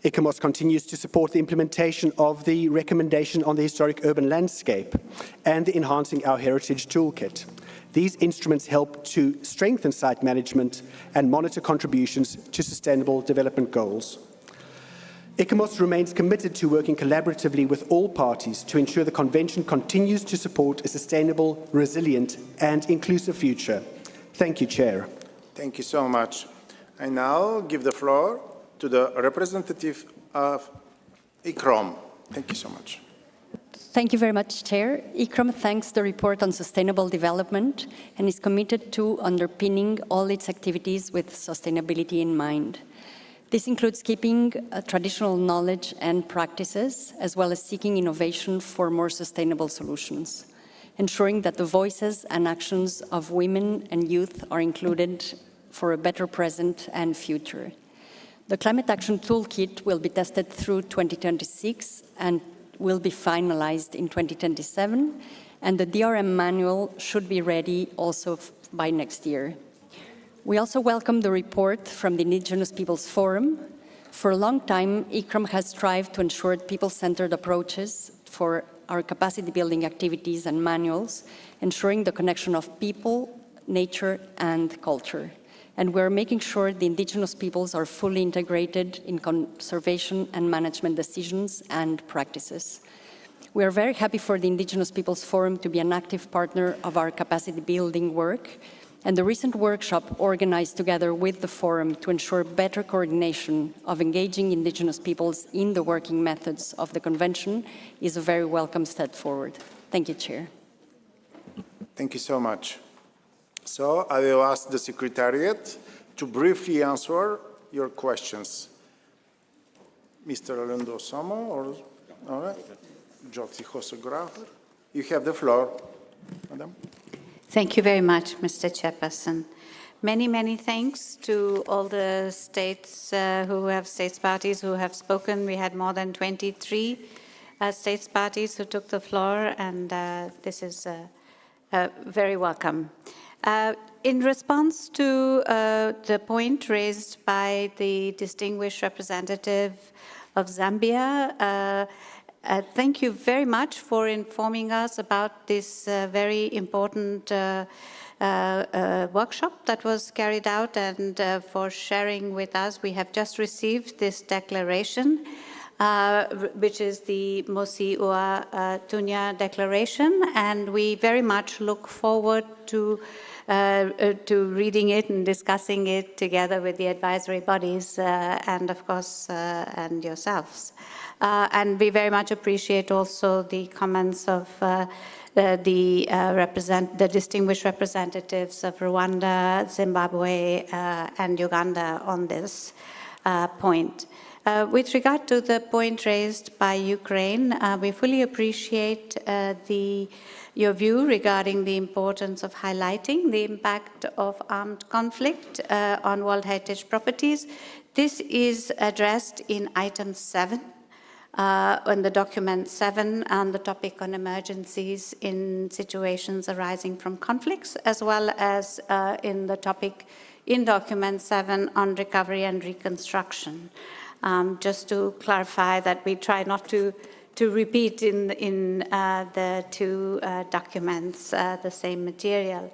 ICOMOS continues to support the implementation of the recommendation on the historic urban landscape and the Enhancing Our Heritage Toolkit. These instruments help to strengthen site management and monitor contributions to sustainable development goals. ICOMOS remains committed to working collaboratively with all parties to ensure the Convention continues to support a sustainable, resilient, and inclusive future. Thank you, Chair. Thank you so much. I now give the floor to the representative of ICROM. Thank you so much. Thank you very much, Chair. ICROM thanks the report on sustainable development and is committed to underpinning all its activities with sustainability in mind. This includes keeping traditional knowledge and practices, as well as seeking innovation for more sustainable solutions, ensuring that the voices and actions of women and youth are included for a better present and future. The Climate Action Toolkit will be tested through 2026 and will be finalized in 2027, and the DRM manual should be ready also by next year. We also welcome the report from the Indigenous Peoples Forum. For a long time, ICROM has strived to ensure people-centered approaches for our capacity-building activities and manuals, ensuring the connection of people, nature, and culture. And we're making sure the Indigenous peoples are fully integrated in conservation and management decisions and practices. We are very happy for the Indigenous Peoples Forum to be an active partner of our capacity-building work, and the recent workshop organized together with the Forum to ensure better coordination of engaging Indigenous peoples in the working methods of the Convention is a very welcome step forward. Thank you, Chair. Thank you so much. So I will ask the Secretariat to briefly answer your questions. Mr. Alendo Samo or Joxy Hosografer, you have the floor, Madam. Thank you very much, Mr. Chairperson. Many, many thanks to all the states states parties who have spoken. We had more than 23 states parties who took the floor, and this is very welcome. In response to the point raised by the distinguished representative of Zambia, thank you very much for informing us about this very important workshop that was carried out and for sharing with us. We have just received this declaration, which is the Mosi Ua Tunya Declaration, and we very much look forward to reading it and discussing it together with the advisory bodies and, of course, and yourselves. And we very much appreciate also the comments of the distinguished representatives of Rwanda, Zimbabwe, and Uganda on this point. With regard to the point raised by Ukraine, we fully appreciate your view regarding the importance of highlighting the impact of armed conflict on World Heritage properties. This is addressed in item 7, on the document 7, on the topic on emergencies in situations arising from conflicts, as well as in the topic in document 7 on recovery and reconstruction. Just to clarify that we try not to repeat in the two documents the same material.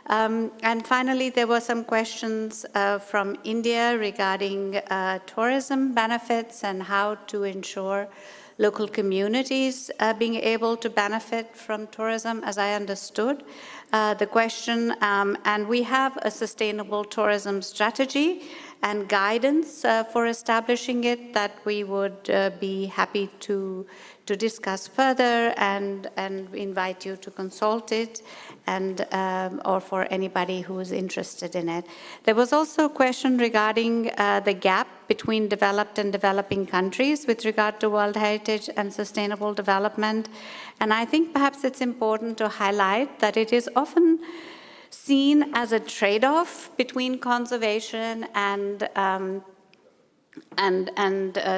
And finally, there were some questions from India regarding tourism benefits and how to ensure local communities being able to benefit from tourism, as I understood the question. And we have a sustainable tourism strategy and guidance for establishing it that we would be happy to discuss further and invite you to consult it, and or for anybody who is interested in it. There was also a question regarding the gap between developed and developing countries with regard to World Heritage and sustainable development. And I think perhaps it's important to highlight that it is often seen as a trade-off between conservation and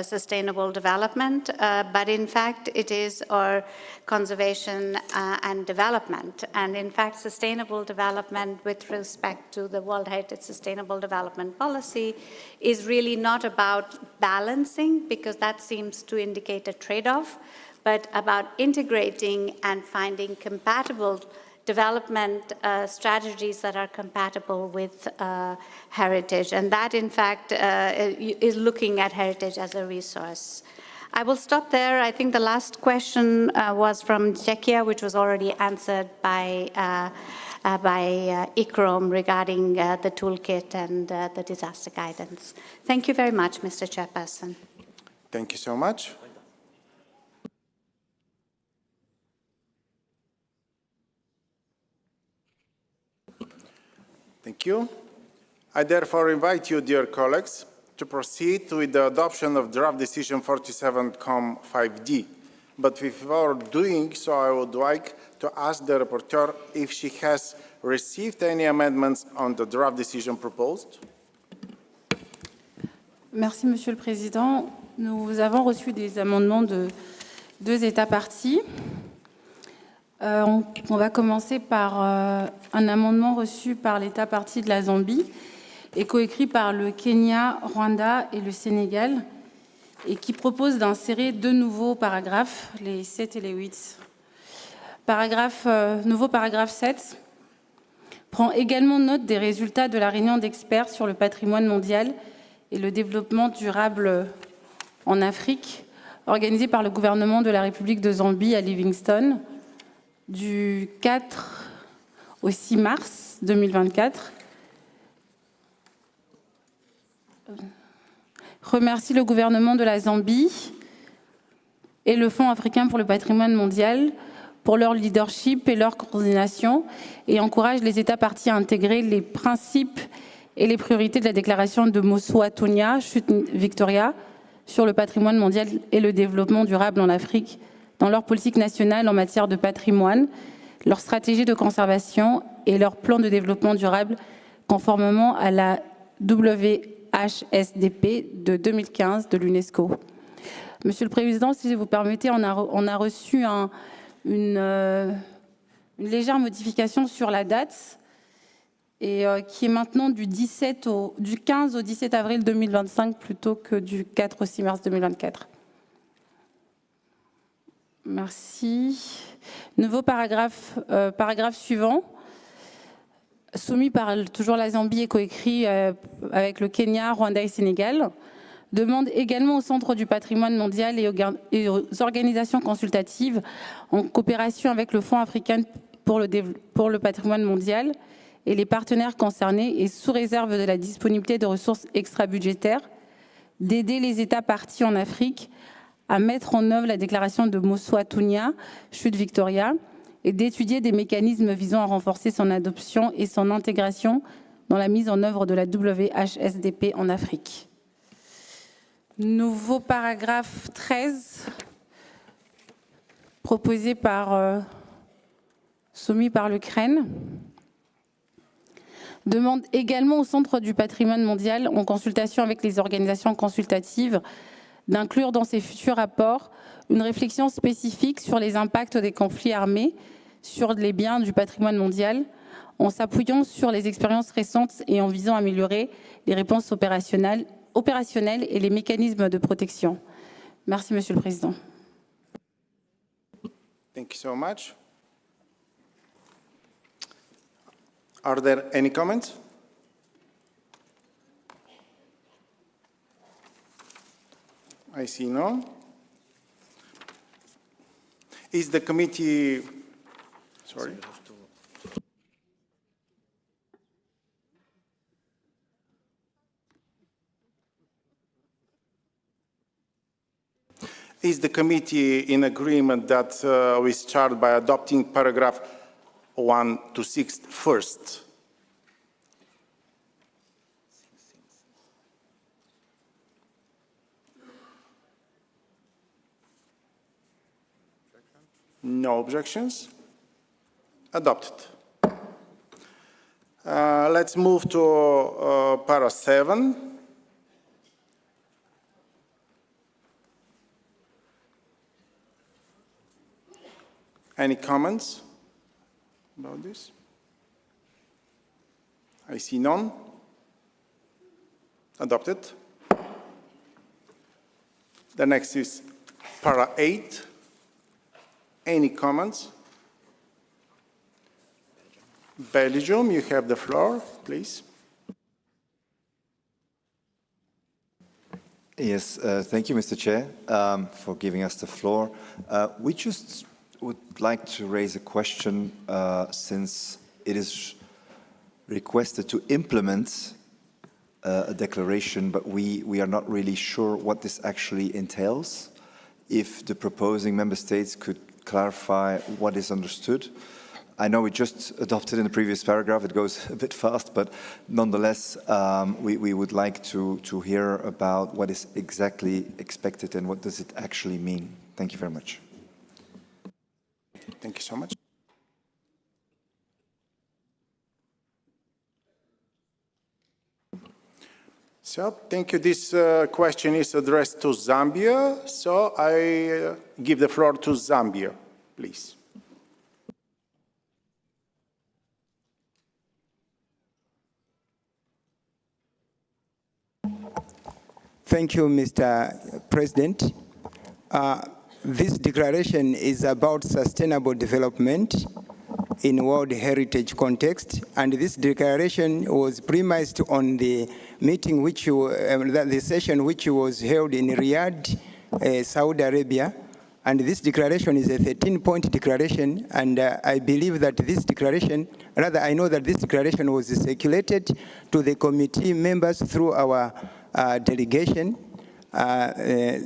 sustainable development, but in fact it is our conservation and development. And in fact, sustainable development with respect to the World Heritage Sustainable Development Policy is really not about balancing, because that seems to indicate a trade-off, but about integrating and finding compatible development strategies that are compatible with heritage. And that, in fact, is looking at heritage as a resource. I will stop there. I think the last question was from Czechia, which was already answered by ICROM regarding the toolkit and the disaster guidance. Thank you very much, Mr. Chairperson. Thank you so much. Thank you. I therefore invite you, dear colleagues, to proceed with the adoption of draft decision 47.5D. But before doing so, I would like to ask the rapporteur if she has received any amendments on the draft decision proposed. Merci, Monsieur le Président. Nous avons reçu des amendements de 2 États parties. On va commencer par un amendement reçu par l'État partie de la Zambie et coécrit par le Kenya, Rwanda et le Sénégal, et qui propose d'insérer 2 nouveaux paragraphes, les 7 et les 8. Nouveau paragraphe 7 prend également note des résultats de la réunion d'experts sur le patrimoine mondial et le développement durable en Afrique, organisée par le gouvernement de la République de Zambie à Livingstone, du 4 au 6 mars 2024. Remercie le gouvernement de la Zambie et le Fonds africain pour le patrimoine mondial pour leur leadership et leur coordination et encourage les États parties à intégrer les principes et les priorités de la déclaration de Mossoatonia, chute Victoria, sur le patrimoine mondial et le développement durable en Afrique dans leur politique nationale en matière de patrimoine, leur stratégie de conservation et leur plan de développement durable conformément à la WHSDP de 2015 de l'UNESCO. Monsieur le Président, si vous permettez, on a reçu une légère modification sur la date et qui est maintenant du 15 au 17 avril 2025 plutôt que du 4 au 6 mars 2024. Merci. Nouveau paragraphe suivant, soumis par toujours la Zambie et coécrit avec le Kenya, Rwanda et Sénégal, demande également au Centre du patrimoine mondial et aux organisations consultatives en coopération avec le Fonds africain pour le patrimoine mondial et les partenaires concernés et sous réserve de la disponibilité de ressources extra-budgétaires, d'aider les États parties en Afrique à mettre en œuvre la déclaration de Mossoatonia, chute Victoria, et d'étudier des mécanismes visant à renforcer son adoption et son intégration dans la mise en œuvre de la WHSDP en Afrique. Nouveau paragraphe 13, soumis par l'Ukraine, demande également au Centre du patrimoine mondial, en consultation avec les organisations consultatives, d'inclure dans ses futurs rapports une réflexion spécifique sur les impacts des conflits armés sur les biens du patrimoine mondial, en s'appuyant sur les expériences récentes et en visant à améliorer les réponses opérationnelles et les mécanismes de protection. Merci, Monsieur le Président. Thank you so much. Are there any comments? I see none. Is the committee, sorry? Is the committee in agreement that we start by adopting paragraph 1 to 6 first? No objections? Adopted. Let's move to para 7. Any comments about this? I see none. Adopted. The next is para 8. Any comments? Belgium, you have the floor, please. Yes, thank you, Mr. Chair, for giving us the floor. We just would like to raise a question since it is requested to implement a declaration, but we are not really sure what this actually entails. If the proposing member states could clarify what is understood. I know we just adopted in the previous paragraph, it goes a bit fast, but nonetheless, we would like to hear about what is exactly expected and what does it actually mean. Thank you very much. Thank you so much. So, thank you. This question is addressed to Zambia. So, I give the floor to Zambia, please. Thank you, Mr. President. This declaration is about sustainable development in World Heritage context, and this declaration was premised on the meeting the session which was held in Riyadh, Saudi Arabia, and this declaration is a 13-point declaration, and I believe that this declaration, rather I know that this declaration was circulated to the committee members through our delegation, this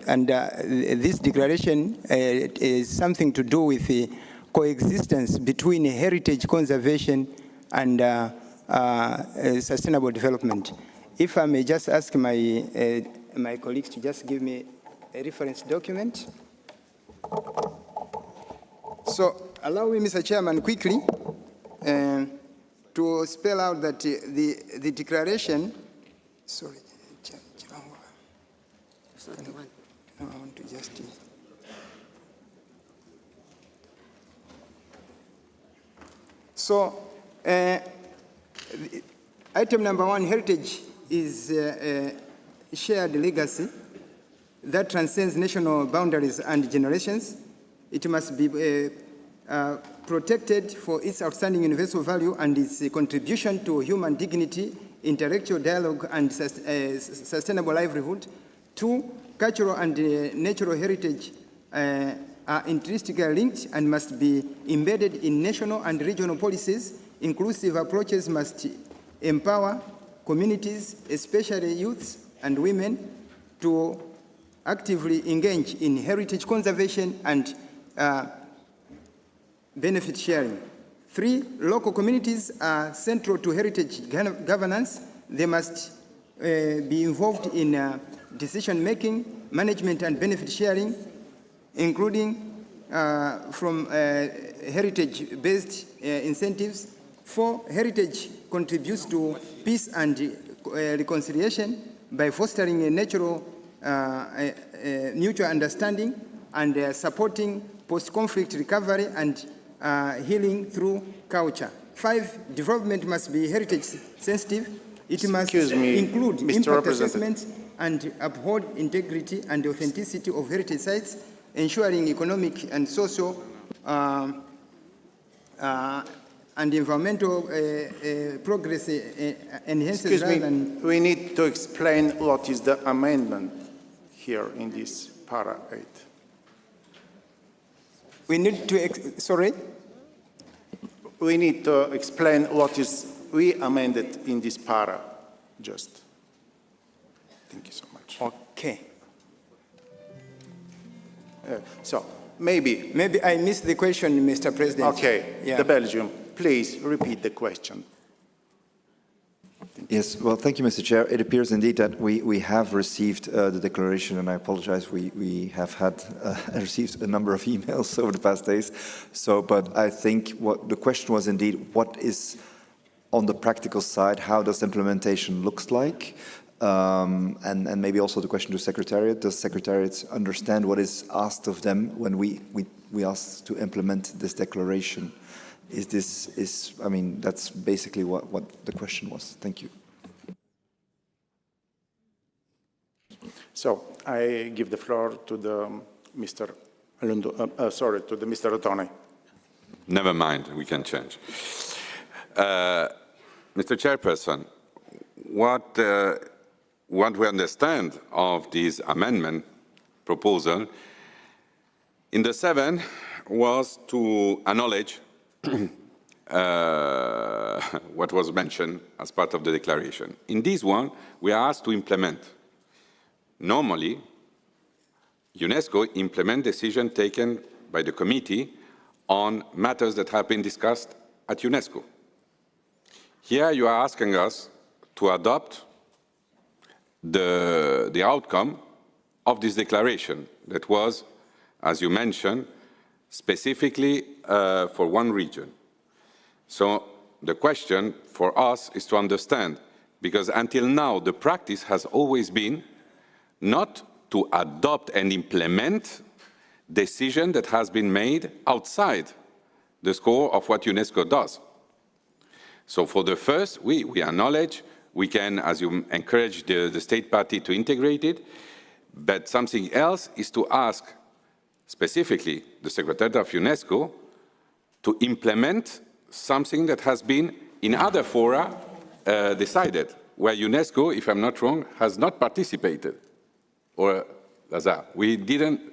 declaration is something to do with the coexistence between heritage conservation and sustainable development. If I may just ask my colleagues to just give me a reference document. So allow me, Mr. Chairman, quickly to spell out that the declaration, sorry, no, I want to just... So, item number 1, heritage is a shared legacy that transcends national boundaries and generations. It must be protected for its outstanding universal value and its contribution to human dignity, intellectual dialogue, and sustainable livelihood. 2, cultural and natural heritage are intrinsically linked and must be embedded in national and regional policies. Inclusive approaches must empower communities, especially youths and women, to actively engage in heritage conservation and benefit sharing. 3, local communities are central to heritage governance. They must be involved in decision-making, management, and benefit sharing, including from heritage-based incentives. 4, heritage contributes to peace and reconciliation by fostering a natural mutual understanding and supporting post-conflict recovery and healing through culture. 5, development must be heritage sensitive. It must include impact assessments and uphold integrity and authenticity of heritage sites, ensuring economic and social and environmental progress enhances. Excuse me, we need to explain what is the amendment here in this para 8. We need to, sorry? We need to explain what is we amended in this para, just. Thank you so much. Okay. So, maybe I missed the question, Mr. President. Okay, yeah. The Belgium, please repeat the question. Yes, well, thank you, Mr. Chair. It appears indeed that we have received the declaration, and I apologize, we have had received a number of emails over the past days. So, but I think what the question was indeed, what is on the practical side, how does implementation looks like? And maybe also the question to Secretariat, does Secretariat understand what is asked of them when we ask to implement this declaration? I mean, that's basically what the question was. Thank you. So I give the floor to the Mr. Ottone. Never mind, we can change. Mr. Chairperson, what we understand of this amendment proposal in the 7 was to acknowledge what was mentioned as part of the declaration. In this one, we are asked to implement. Normally, UNESCO implement decisions taken by the committee on matters that have been discussed at UNESCO. Here you are asking us to adopt the outcome of this declaration that was, as you mentioned, specifically for one region. So the question for us is to understand, because until now the practice has always been not to adopt and implement decision that has been made outside the scope of what UNESCO does. So for the first, we acknowledge, we can, as you encourage the state party to integrate it, but something else is to ask specifically the Secretariat of UNESCO to implement something that has been in other fora decided, where UNESCO, if I'm not wrong, has not participated. Or, Lazar, we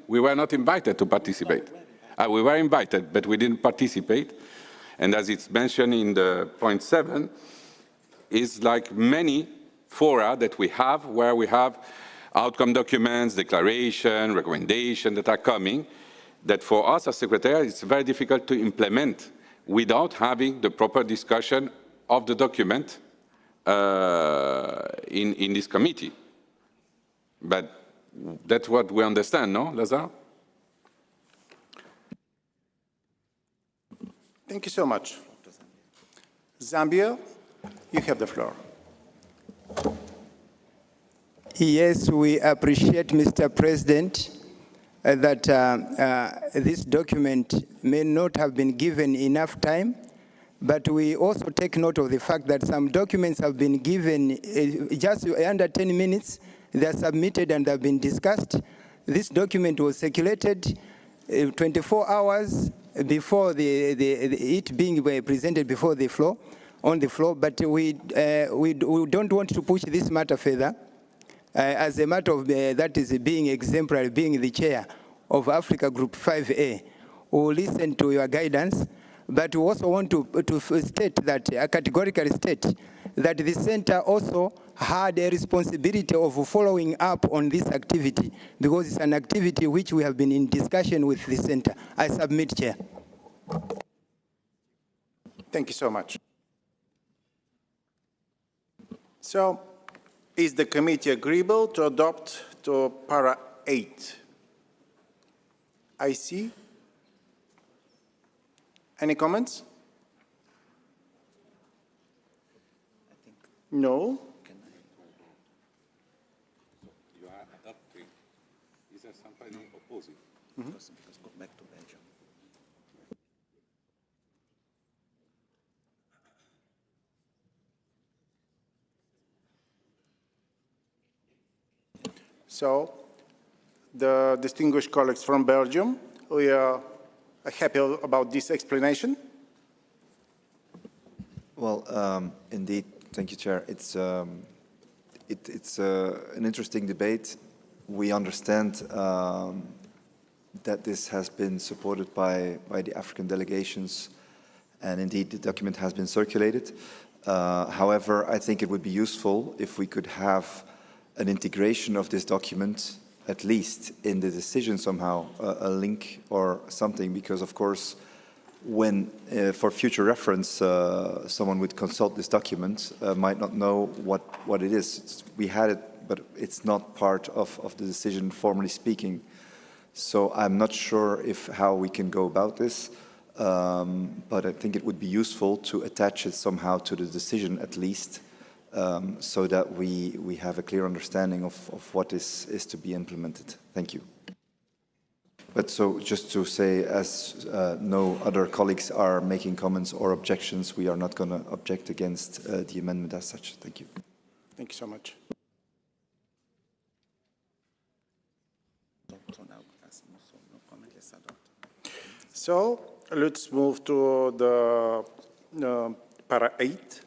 were not invited to participate. We were invited, but we didn't participate. And as it's mentioned in the point 7, is like many fora that we have, where we have outcome documents, declaration, recommendation that are coming, that for us as Secretariat, it's very difficult to implement without having the proper discussion of the document in this committee. But that's what we understand, no, Lazar? Thank you so much. Zambia, you have the floor. Yes, we appreciate, Mr. President, that this document may not have been given enough time, but we also take note of the fact that some documents have been given just under 10 minutes. They are submitted and have been discussed. This document was circulated 24 hours before it being presented before the floor, on the floor, but we don't want to push this matter further. As a matter of that is being exemplary, being the chair of Africa Group 5A, we will listen to your guidance, but we also want to state that, categorically state, that the center also had a responsibility of following up on this activity, because it's an activity which we have been in discussion with the center. I submit, Chair. Thank you so much. So, is the committee agreeable to adopt to para 8? I see. Any comments? No. You are adopting. Is there somebody opposing? Because go back to Belgium. So, the distinguished colleagues from Belgium, we are happy about this explanation. Well, indeed, thank you, Chair. It's an interesting debate. We understand that this has been supported by the African delegations, and indeed the document has been circulated. However, I think it would be useful if we could have an integration of this document, at least in the decision somehow, a link or something, because of course, when for future reference, someone would consult this document, might not know what it is. We had it, but it's not part of the decision, formally speaking. So I'm not sure how we can go about this, but I think it would be useful to attach it somehow to the decision, at least, so that we have a clear understanding of what is to be implemented. Thank you. But so just to say, as no other colleagues are making comments or objections, we are not going to object against the amendment as such. Thank you. Thank you so much. So let's move to the para 8.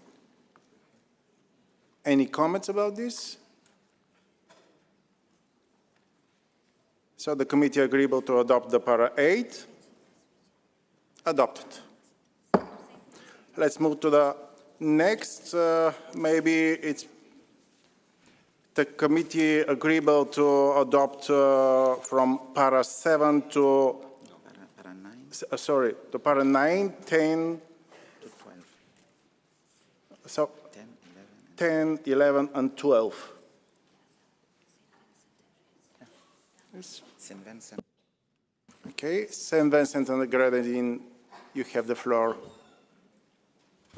Any comments about this? So the committee agreeable to adopt the para 8. Adopted. Let's move to the next. Maybe it's the committee agreeable to adopt from para 7 to, to para 9, 10, So 10, 11, and 12. St. Vincent. Okay, St. Vincent and the Grenadines, you have the floor.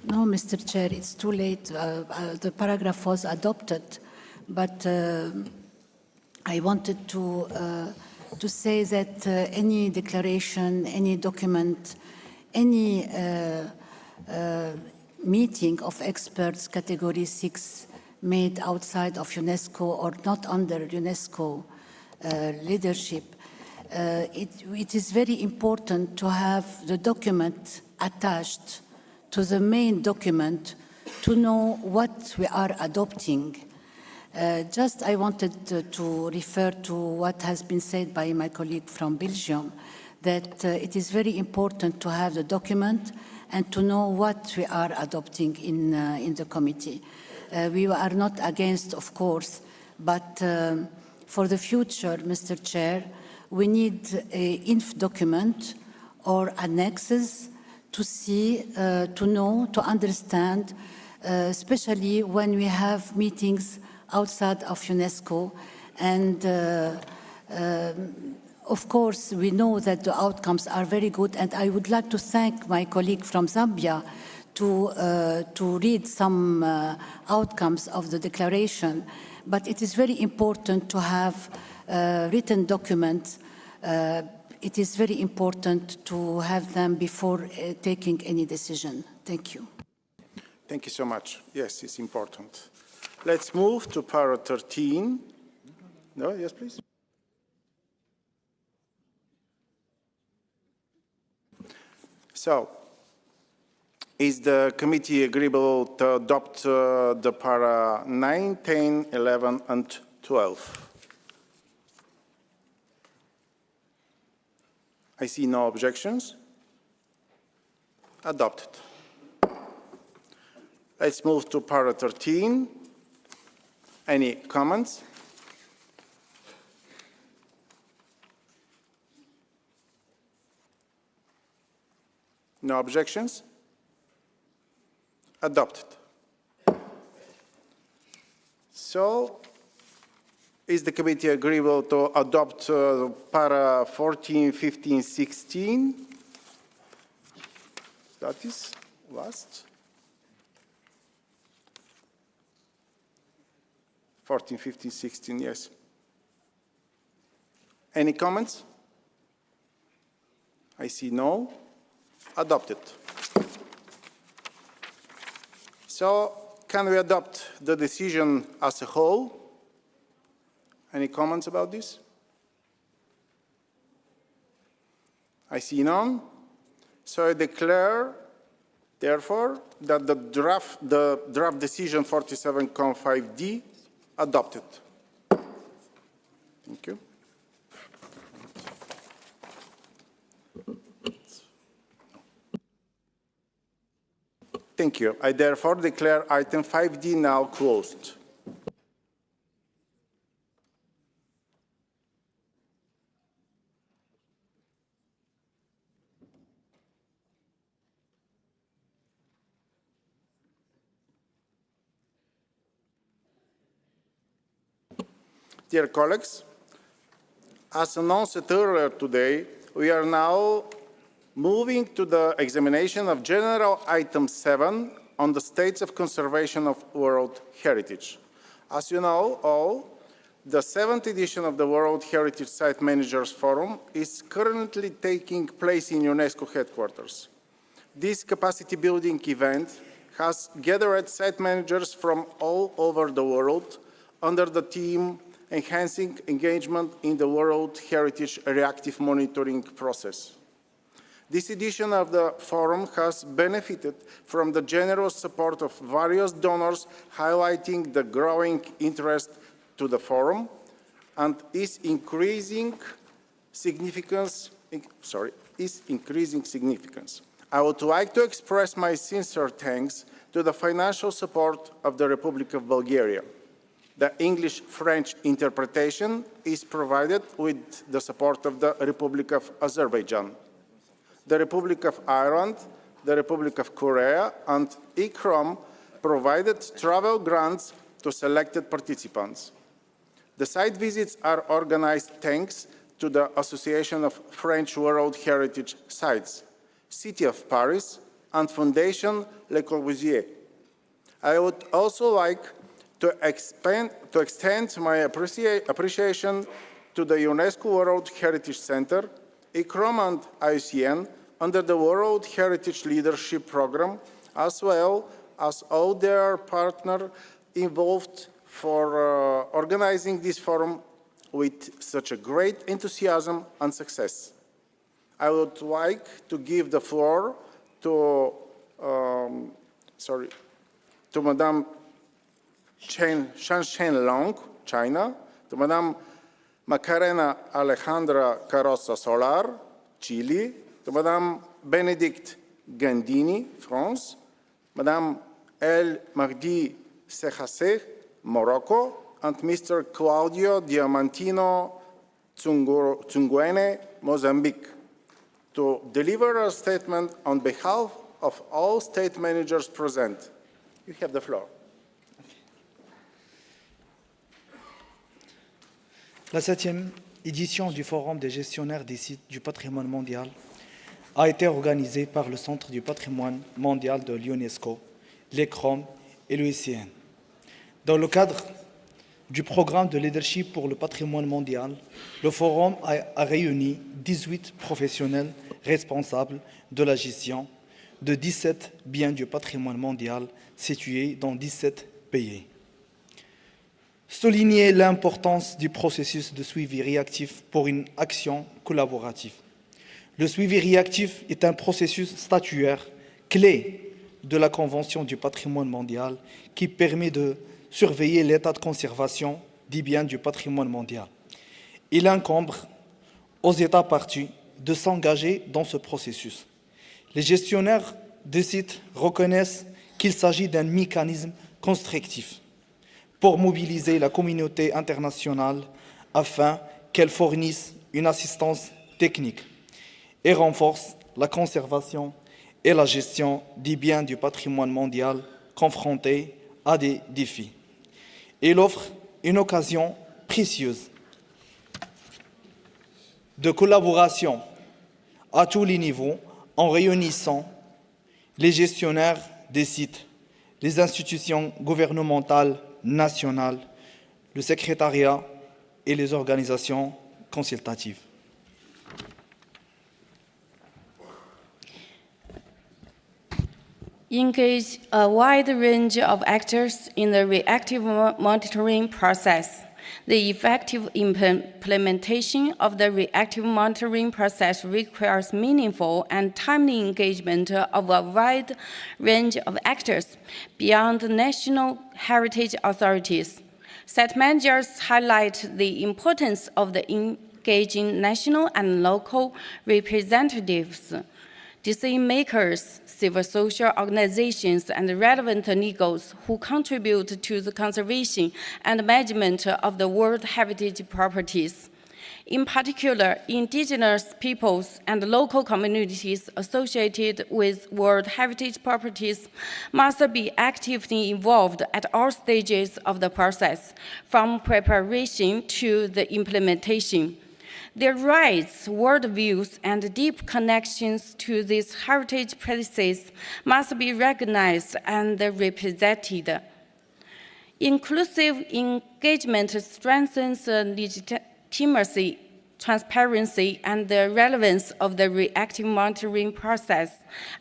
No, Mr. Chair, it's too late. The paragraph was adopted, but I wanted to say that any declaration, any document, any meeting of experts category 6 made outside of UNESCO or not under UNESCO leadership, it is very important to have the document attached to the main document to know what we are adopting. I wanted to refer to what has been said by my colleague from Belgium, that it is very important to have the document and to know what we are adopting in the committee. We are not against, of course, but for the future, Mr. Chair, we need an INF document or annexes to see, to know, to understand, especially when we have meetings outside of UNESCO. And of course, we know that the outcomes are very good. And I would like to thank my colleague from Zambia to read some outcomes of the declaration. But it is very important to have written documents. It is very important to have them before taking any decision. Thank you. Thank you so much. Yes, it's important. Let's move to para 13. No, yes, please. So, is the committee agreeable to adopt the para 9, 10, 11, and 12? I see no objections. Adopted. Let's move to para 13. Any comments? No objections? Adopted. So, is the committee agreeable to adopt para 14, 15, 16? That is last. 14, 15, 16, yes. Any comments? I see no. Adopted. So, can we adopt the decision as a whole? Any comments about this? I see none. So I declare, therefore, that the draft decision 47.5D adopted. Thank you. Thank you. I therefore declare item 5D now closed. Dear colleagues, as announced earlier today, we are now moving to the examination of General Item 7 on the states of conservation of World Heritage. As you know all, the 7th edition of the World Heritage Site Managers Forum is currently taking place in UNESCO headquarters. This capacity building event has gathered site managers from all over the world under the theme Enhancing Engagement in the World Heritage Reactive Monitoring Process. This edition of the forum has benefited from the generous support of various donors, highlighting the growing interest to the forum and its increasing significance. I would like to express my sincere thanks to the financial support of the Republic of Bulgaria. The English-French interpretation is provided with the support of the Republic of Azerbaijan, the Republic of Ireland, the Republic of Korea, and ICOMOS provided travel grants to selected participants. The site visits are organized thanks to the Association of French World Heritage Sites, City of Paris, and Fondation Le Corbusier. I would also like to extend my appreciation to the UNESCO World Heritage Center, ICROM and IUCN under the World Heritage Leadership Program, as well as all their partners involved for organizing this forum with such a great enthusiasm and success. I would like to give the floor to Madame Shan Long, China, to Madame Macarena Alejandra Carossa Solar, Chile, to Madame Benedict Gandini, France, Madame El Mahdi Sehasseh, Morocco, and Mr. Claudio Diamantino Tsungwene, Mozambique, to deliver a statement on behalf of all state managers present. You have the floor. La 7e édition du Forum des gestionnaires des sites du patrimoine mondial a été organisée par le Centre du patrimoine mondial de l'UNESCO, l'ICROM et l'IUCN. Dans le cadre du programme de leadership pour le patrimoine mondial, le Forum a réuni 18 professionnels responsables de la gestion de 17 biens du patrimoine mondial situés dans 17 pays. Souligner l'importance du processus de suivi réactif pour une action collaborative. Le suivi réactif est un processus statutaire clé de la Convention du patrimoine mondial qui permet de surveiller l'état de conservation des biens du patrimoine mondial. Il incombe aux États parties de s'engager dans ce processus. Les gestionnaires de sites reconnaissent qu'il s'agit d'un mécanisme constructif pour mobiliser la communauté internationale afin qu'elle fournisse une assistance technique et renforce la conservation et la gestion des biens du patrimoine mondial confrontés à des défis. Il offre une occasion précieuse de collaboration à tous les niveaux en réunissant les gestionnaires des sites, les institutions gouvernementales nationales, le secrétariat et les organisations consultatives. Engage a wide range of actors in the reactive monitoring process. The effective implementation of the reactive monitoring process requires meaningful and timely engagement of a wide range of actors beyond national heritage authorities. Site managers highlight the importance of engaging national and local representatives, decision-makers, civil social organizations, and relevant NGOs who contribute to the conservation and management of the World Heritage properties. In particular, indigenous peoples and local communities associated with World Heritage properties must be actively involved at all stages of the process, from preparation to the implementation. Their rights, worldviews, and deep connections to these heritage places must be recognized and represented. Inclusive engagement strengthens legitimacy, transparency, and the relevance of the reactive monitoring process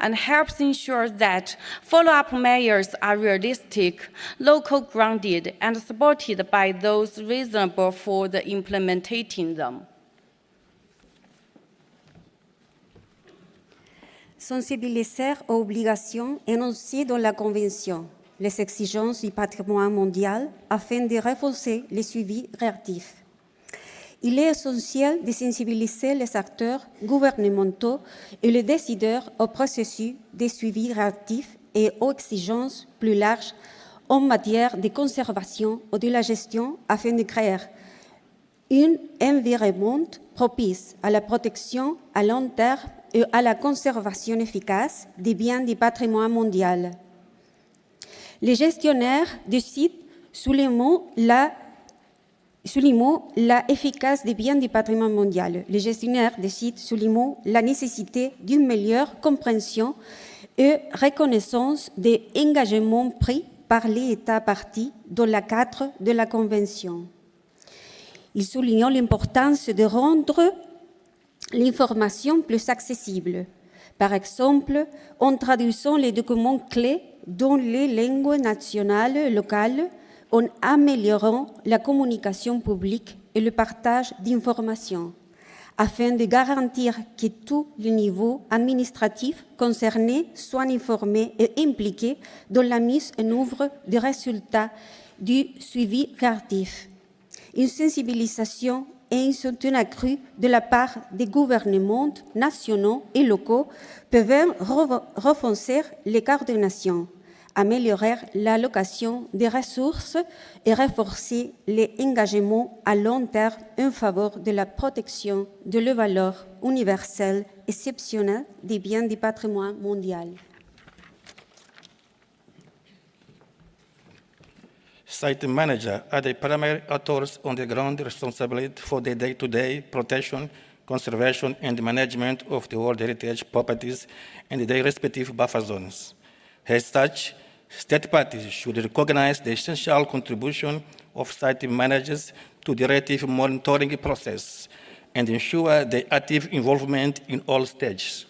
and helps ensure that follow-up measures are realistic, local grounded, and supported by those reasonable for implementing them. Sensibiliser aux obligations énoncées dans la Convention, les exigences du patrimoine mondial afin de renforcer le suivi réactif. Il est essentiel de sensibiliser les acteurs gouvernementaux et les décideurs au processus de suivi réactif et aux exigences plus larges en matière de conservation ou de la gestion afin de créer un environnement propice à la protection à long terme et à la conservation efficace des biens du patrimoine mondial. Les gestionnaires de sites soulignent la efficace des biens du patrimoine mondial. Les gestionnaires des sites soulignent la nécessité d'une meilleure compréhension et reconnaissance des engagements pris par les États parties dans le cadre de la Convention. Ils soulignent l'importance de rendre l'information plus accessible, par exemple en traduisant les documents clés dans les langues nationales et locales, en améliorant la communication publique et le partage d'informations, afin de garantir que tous les niveaux administratifs concernés soient informés et impliqués dans la mise en œuvre des résultats du suivi réactif. Une sensibilisation et un soutien accru de la part des gouvernements nationaux et locaux peuvent renforcer les coordinations, améliorer l'allocation des ressources et renforcer les engagements à long terme en faveur de la protection de la valeur universelle exceptionnelle des biens du patrimoine mondial. Site managers are the primary authors on the ground responsible for the day-to-day protection, conservation, and management of the World Heritage properties and their respective buffer zones. As such, state parties should recognize the essential contribution of site managers to the relative monitoring process and ensure their active involvement in all stages.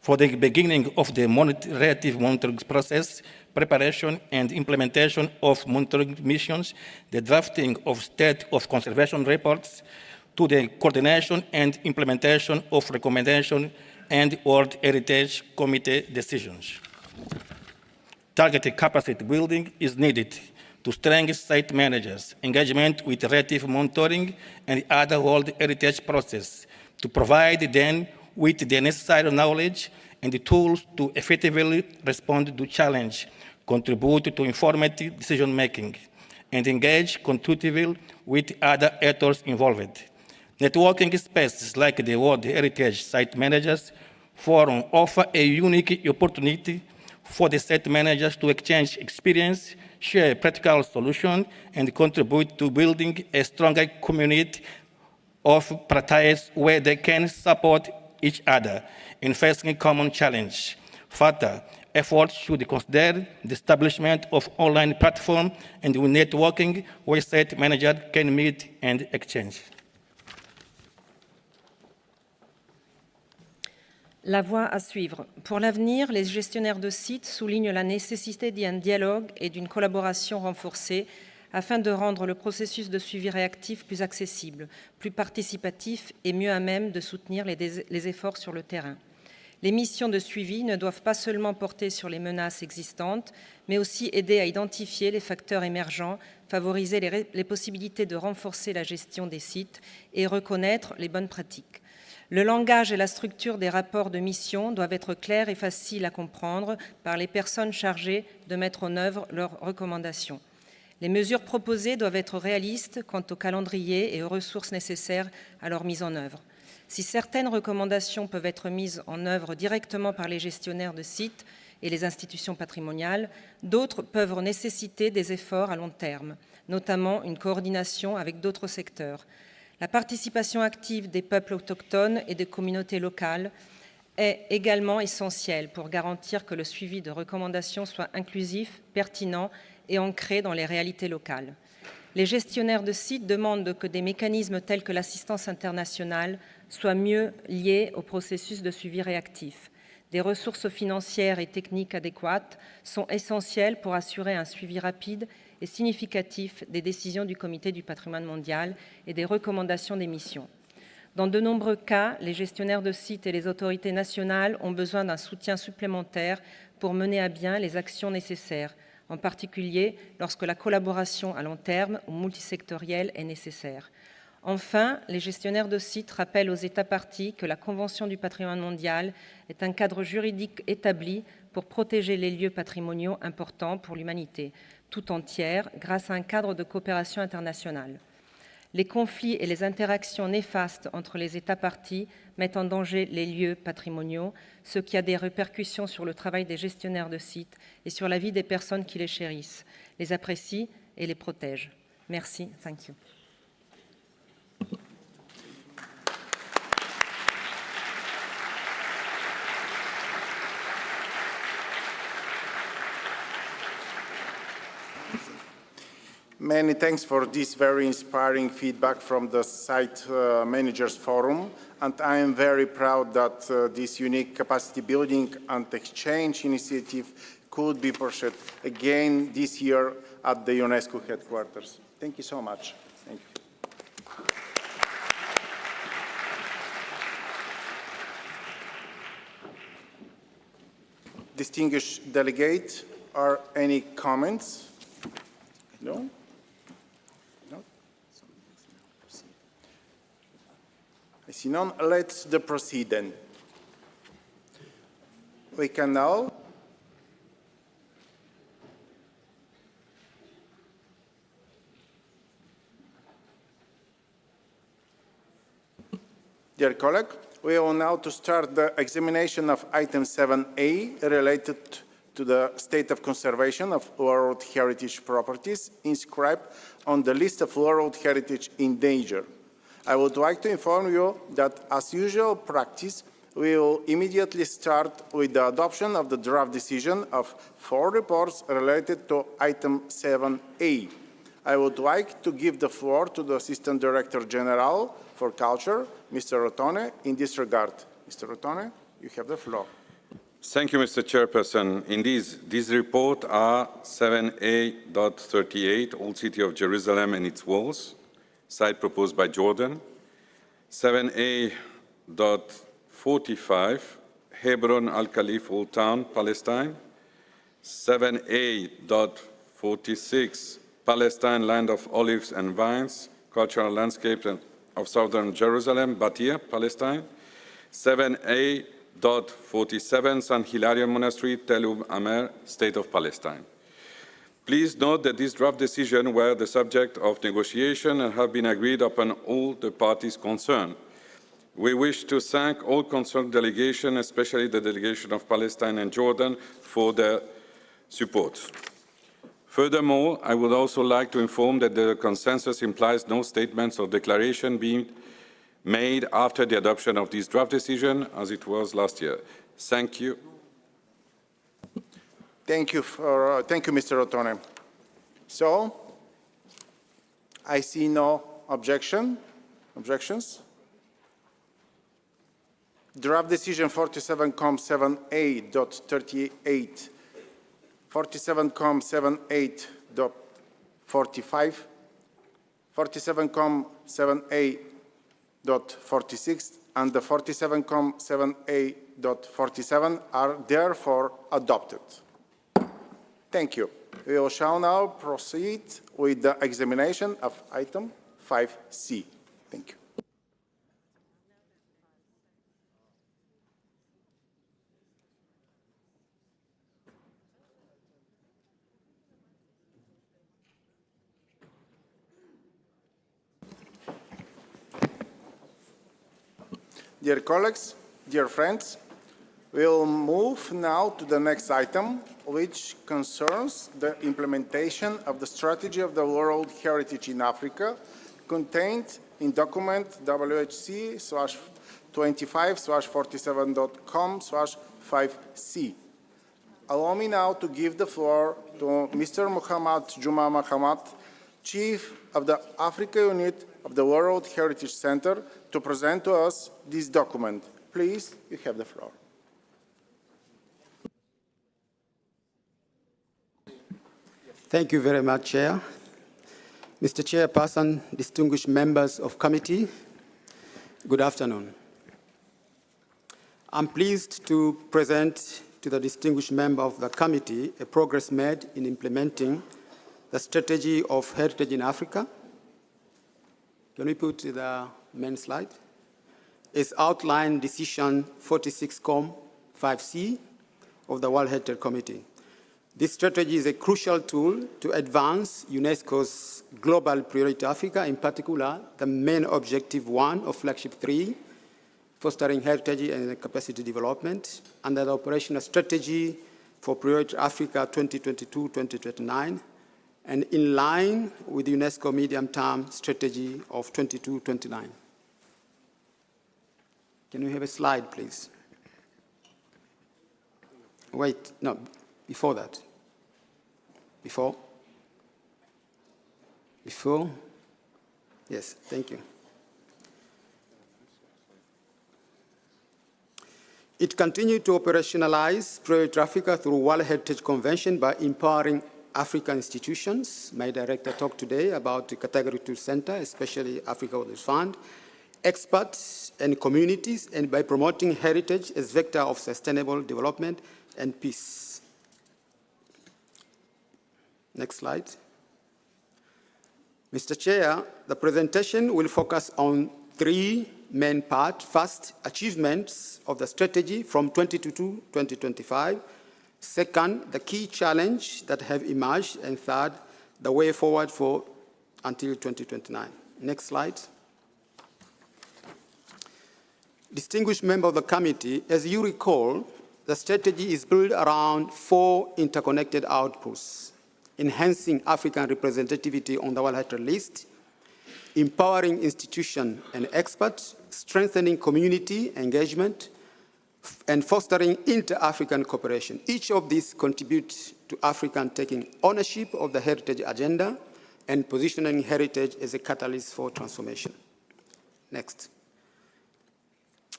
For the beginning of the relative monitoring process, preparation and implementation of monitoring missions, the drafting of state of conservation reports, to the coordination and implementation of recommendations and World Heritage Committee decisions. Targeted capacity building is needed to strengthen site managers' engagement with relative monitoring and other World Heritage process, to provide them with the necessary knowledge and the tools to effectively respond to challenge, contribute to informative decision-making, and engage constructively with other actors involved. Networking spaces like the World Heritage Site Managers Forum offer a unique opportunity for the site managers to exchange experience, share practical solutions, and contribute to building a stronger community of practice where they can support each other in facing common challenge. Further, efforts should consider the establishment of online platforms and networking where site managers can meet and exchange. La voie à suivre. Pour l'avenir, les gestionnaires de sites soulignent la nécessité d'un dialogue et d'une collaboration renforcée afin de rendre le processus de suivi réactif plus accessible, plus participatif et mieux à même de soutenir les efforts sur le terrain. Les missions de suivi ne doivent pas seulement porter sur les menaces existantes, mais aussi aider à identifier les facteurs émergents, favoriser les possibilités de renforcer la gestion des sites et reconnaître les bonnes pratiques. Le langage et la structure des rapports de mission doivent être clairs et faciles à comprendre par les personnes chargées de mettre en œuvre leurs recommandations. Les mesures proposées doivent être réalistes quant au calendrier et aux ressources nécessaires à leur mise en œuvre. Si certaines recommandations peuvent être mises en œuvre directement par les gestionnaires de sites et les institutions patrimoniales, d'autres peuvent nécessiter des efforts à long terme, notamment une coordination avec d'autres secteurs. La participation active des peuples autochtones et des communautés locales est également essentielle pour garantir que le suivi de recommandations soit inclusif, pertinent et ancré dans les réalités locales. Les gestionnaires de sites demandent que des mécanismes tels que l'assistance internationale soient mieux liés au processus de suivi réactif. Des ressources financières et techniques adéquates sont essentielles pour assurer un suivi rapide et significatif des décisions du Comité du patrimoine mondial et des recommandations des missions. Dans de nombreux cas, les gestionnaires de sites et les autorités nationales ont besoin d'un soutien supplémentaire pour mener à bien les actions nécessaires, en particulier lorsque la collaboration à long terme ou multisectorielle est nécessaire. Enfin, les gestionnaires de sites rappellent aux États parties que la Convention du patrimoine mondial est un cadre juridique établi pour protéger les lieux patrimoniaux importants pour l'humanité tout entière grâce à un cadre de coopération internationale. Les conflits et les interactions néfastes entre les États parties mettent en danger les lieux patrimoniaux, ce qui a des répercussions sur le travail des gestionnaires de sites et sur la vie des personnes qui les chérissent, les apprécient et les protègent. Merci. Thank you. Many thanks for this very inspiring feedback from the Site Managers Forum, and I am very proud that this unique capacity building and exchange initiative could be pursued again this year at the UNESCO headquarters. Thank you so much. Thank you. Distinguished delegate, are any comments? No? I see none. Let's proceed then. We can now Dear colleague, we will now to start the examination of item 7A related to the state of conservation of World Heritage properties inscribed on the list of World Heritage in danger. I would like to inform you that, as usual practice, we will immediately start with the adoption of the draft decision of 4 reports related to item 7A. I would like to give the floor to the Assistant Director General for Culture, Mr. Rotone, in this regard. Mr. Rotone, you have the floor. Thank you, Mr. Chairperson. Indeed, these reports are 7A.38, Old City of Jerusalem and its walls, site proposed by Jordan. 7A.45, Hebron Al-Khalif Old Town, Palestine. 7A.46, Palestine, land of olives and vines, cultural landscape of southern Jerusalem, Batir, Palestine. 7A.47, San Hilarion Monastery, Tel Amer, State of Palestine. Please note that these draft decisions were the subject of negotiation and have been agreed upon all the parties concerned. We wish to thank all concerned delegations, especially the delegation of Palestine and Jordan, for their support. Furthermore, I would also like to inform that the consensus implies no statements or declaration being made after the adoption of this draft decision, as it was last year. Thank you. Thank you, Mr. Rotone. So, I see no objections. Draft decision 47.7A.38, 47.7.8.45, 47.7A.46, and the 47.7A.47 are therefore adopted. Thank you. We shall now proceed with the examination of item 5C. Thank you. Dear colleagues, dear friends, we'll move now to the next item, which concerns the implementation of the strategy of the World Heritage in Africa, contained in document WHC/25/47.com/5C. Allow me now to give the floor to Mr. Muhammad Juma Mahamat, Chief of the Africa Unit of the World Heritage Center, to present to us this document. Please, you have the floor. Thank you very much, Chair. Mr. Chairperson, distinguished members of committee, good afternoon. I'm pleased to present to the distinguished member of the committee a progress made in implementing the strategy of heritage in Africa. Can we put the main slide? It's outlined decision 46.5C of the World Heritage Committee. This strategy is a crucial tool to advance UNESCO's global priority Africa, in particular, the main objective 1 of flagship 3, fostering heritage and capacity development, under the operational strategy for priority Africa 2022-2029, and in line with the UNESCO medium-term strategy of 22-29. Can we have a slide, please? Wait, no, before that. Before? Yes, thank you. It continued to operationalize Priority Africa through World Heritage Convention by empowering African institutions. My director talked today about the Category 2 Center, especially Africa World Fund, experts and communities, and by promoting heritage as vector of sustainable development and peace. Next slide. Mr. Chair, the presentation will focus on 3 main parts. First, achievements of the strategy from 2022 to 2025. Second, the key challenge that have emerged. And third, the way forward for until 2029. Next slide. Distinguished member of the committee, as you recall, the strategy is built around 4 interconnected outputs: enhancing African representativity on the World Heritage List, empowering institutions and experts, strengthening community engagement, and fostering inter-African cooperation. Each of these contributes to African taking ownership of the heritage agenda and positioning heritage as a catalyst for transformation. Next.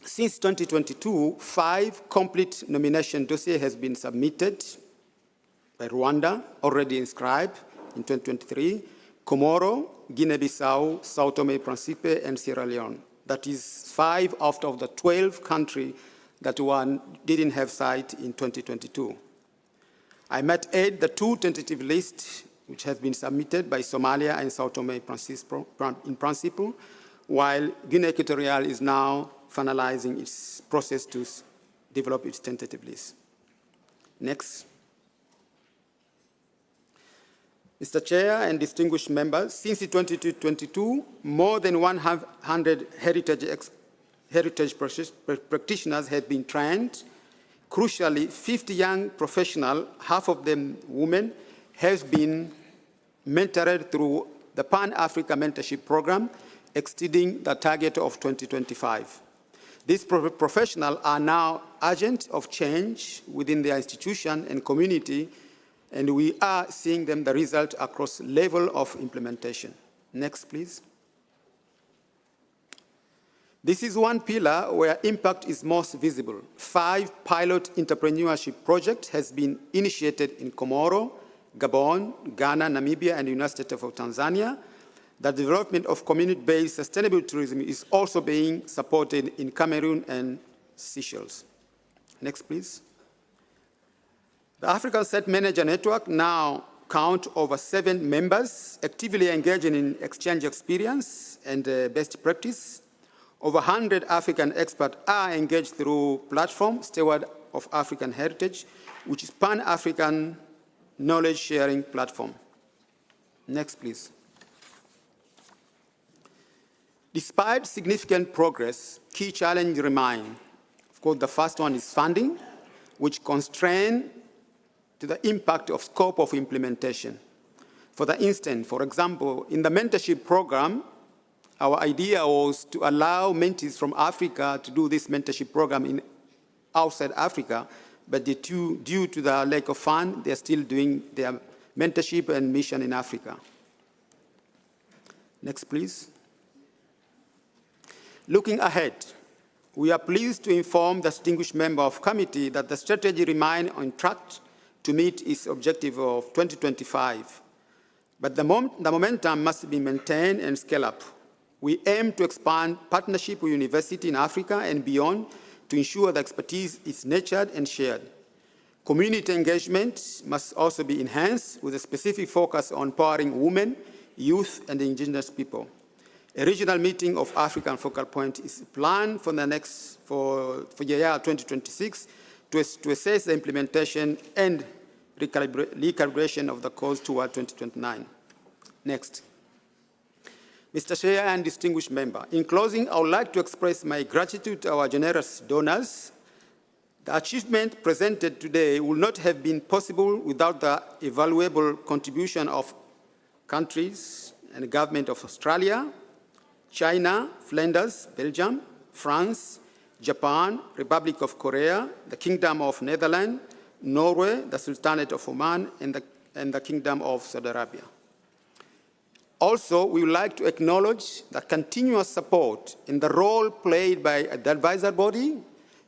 Since 2022, 5 complete nomination dossiers has been submitted by Rwanda, already inscribed in 2023, Comoro, Guinea-Bissau, Sao Tome and Principe, and Sierra Leone. That is 5 out of the 12 countries that didn't have site in 2022. I might add the 2 tentative lists which have been submitted by Somalia and Sao Tome in principle, while Guinea Equatorial is now finalizing its process to develop its tentative list. Next. Mr. Chair and distinguished members, since 2022, more than 100 heritage practitioners have been trained. Crucially, 50 young professionals, half of them women, have been mentored through the Pan-Africa Mentorship Program, exceeding the target of 2025. These professionals are now agents of change within their institution and community, and we are seeing them the result across level of implementation. Next, please. This is one pillar where impact is most visible. 5 pilot entrepreneurship projects has been initiated in Comoro, Gabon, Ghana, Namibia, and the United States of Tanzania. The development of community-based sustainable tourism is also being supported in Cameroon and Seychelles. Next, please. The African Site Manager Network now counts over 7 members actively engaging in exchange experience and best practice. Over 100 African experts are engaged through platform Steward of African Heritage, which is Pan-African knowledge sharing platform. Next, please. Despite significant progress, key challenges remain. Of course, the first one is funding, which constrains to the impact of scope of implementation. For example, in the mentorship program, our idea was to allow mentees from Africa to do this mentorship program outside Africa, but due to the lack of funds, they're still doing their mentorship and mission in Africa. Next, please. Looking ahead, we are pleased to inform the distinguished member of committee that the strategy remains on track to meet its objective of 2025. But the momentum must be maintained and scale up. We aim to expand partnership with universities in Africa and beyond to ensure the expertise is nurtured and shared. Community engagement must also be enhanced with a specific focus on empowering women, youth, and indigenous people. A regional meeting of African focal point is planned for the year 2026 to assess the implementation and recalibration of the course toward 2029. Next. Mr. Chair and distinguished member, in closing, I would like to express my gratitude to our generous donors. The achievement presented today would not have been possible without the invaluable contribution of countries and the government of Australia, China, Flanders, Belgium, France, Japan, Republic of Korea, the Kingdom of Netherlands, Norway, the Sultanate of Oman, and the Kingdom of Saudi Arabia. Also, we would like to acknowledge the continuous support and the role played by the advisor body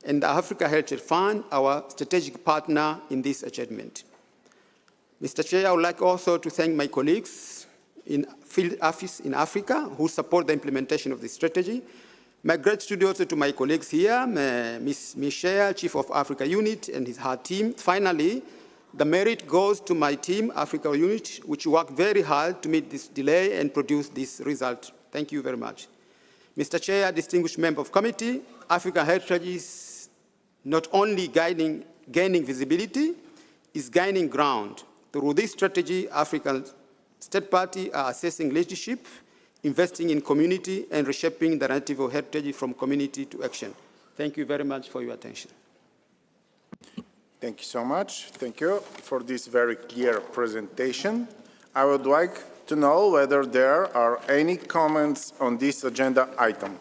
and the Africa Heritage Fund, our strategic partner in this achievement. Mr. Chair, I would like also to thank my colleagues in field office in Africa who support the implementation of this strategy. My gratitude also to my colleagues here, Ms. Michelle, Chief of Africa Unit, and her team. Finally, the merit goes to my team, Africa Unit, which worked very hard to meet this delay and produce this result. Thank you very much. Mr. Chair, distinguished member of committee, Africa Heritage is not only gaining visibility, is gaining ground. Through this strategy, African state parties are assessing leadership, investing in community, and reshaping the narrative of heritage from community to action. Thank you very much for your attention. Thank you so much. Thank you for this very clear presentation. I would like to know whether there are any comments on this agenda item.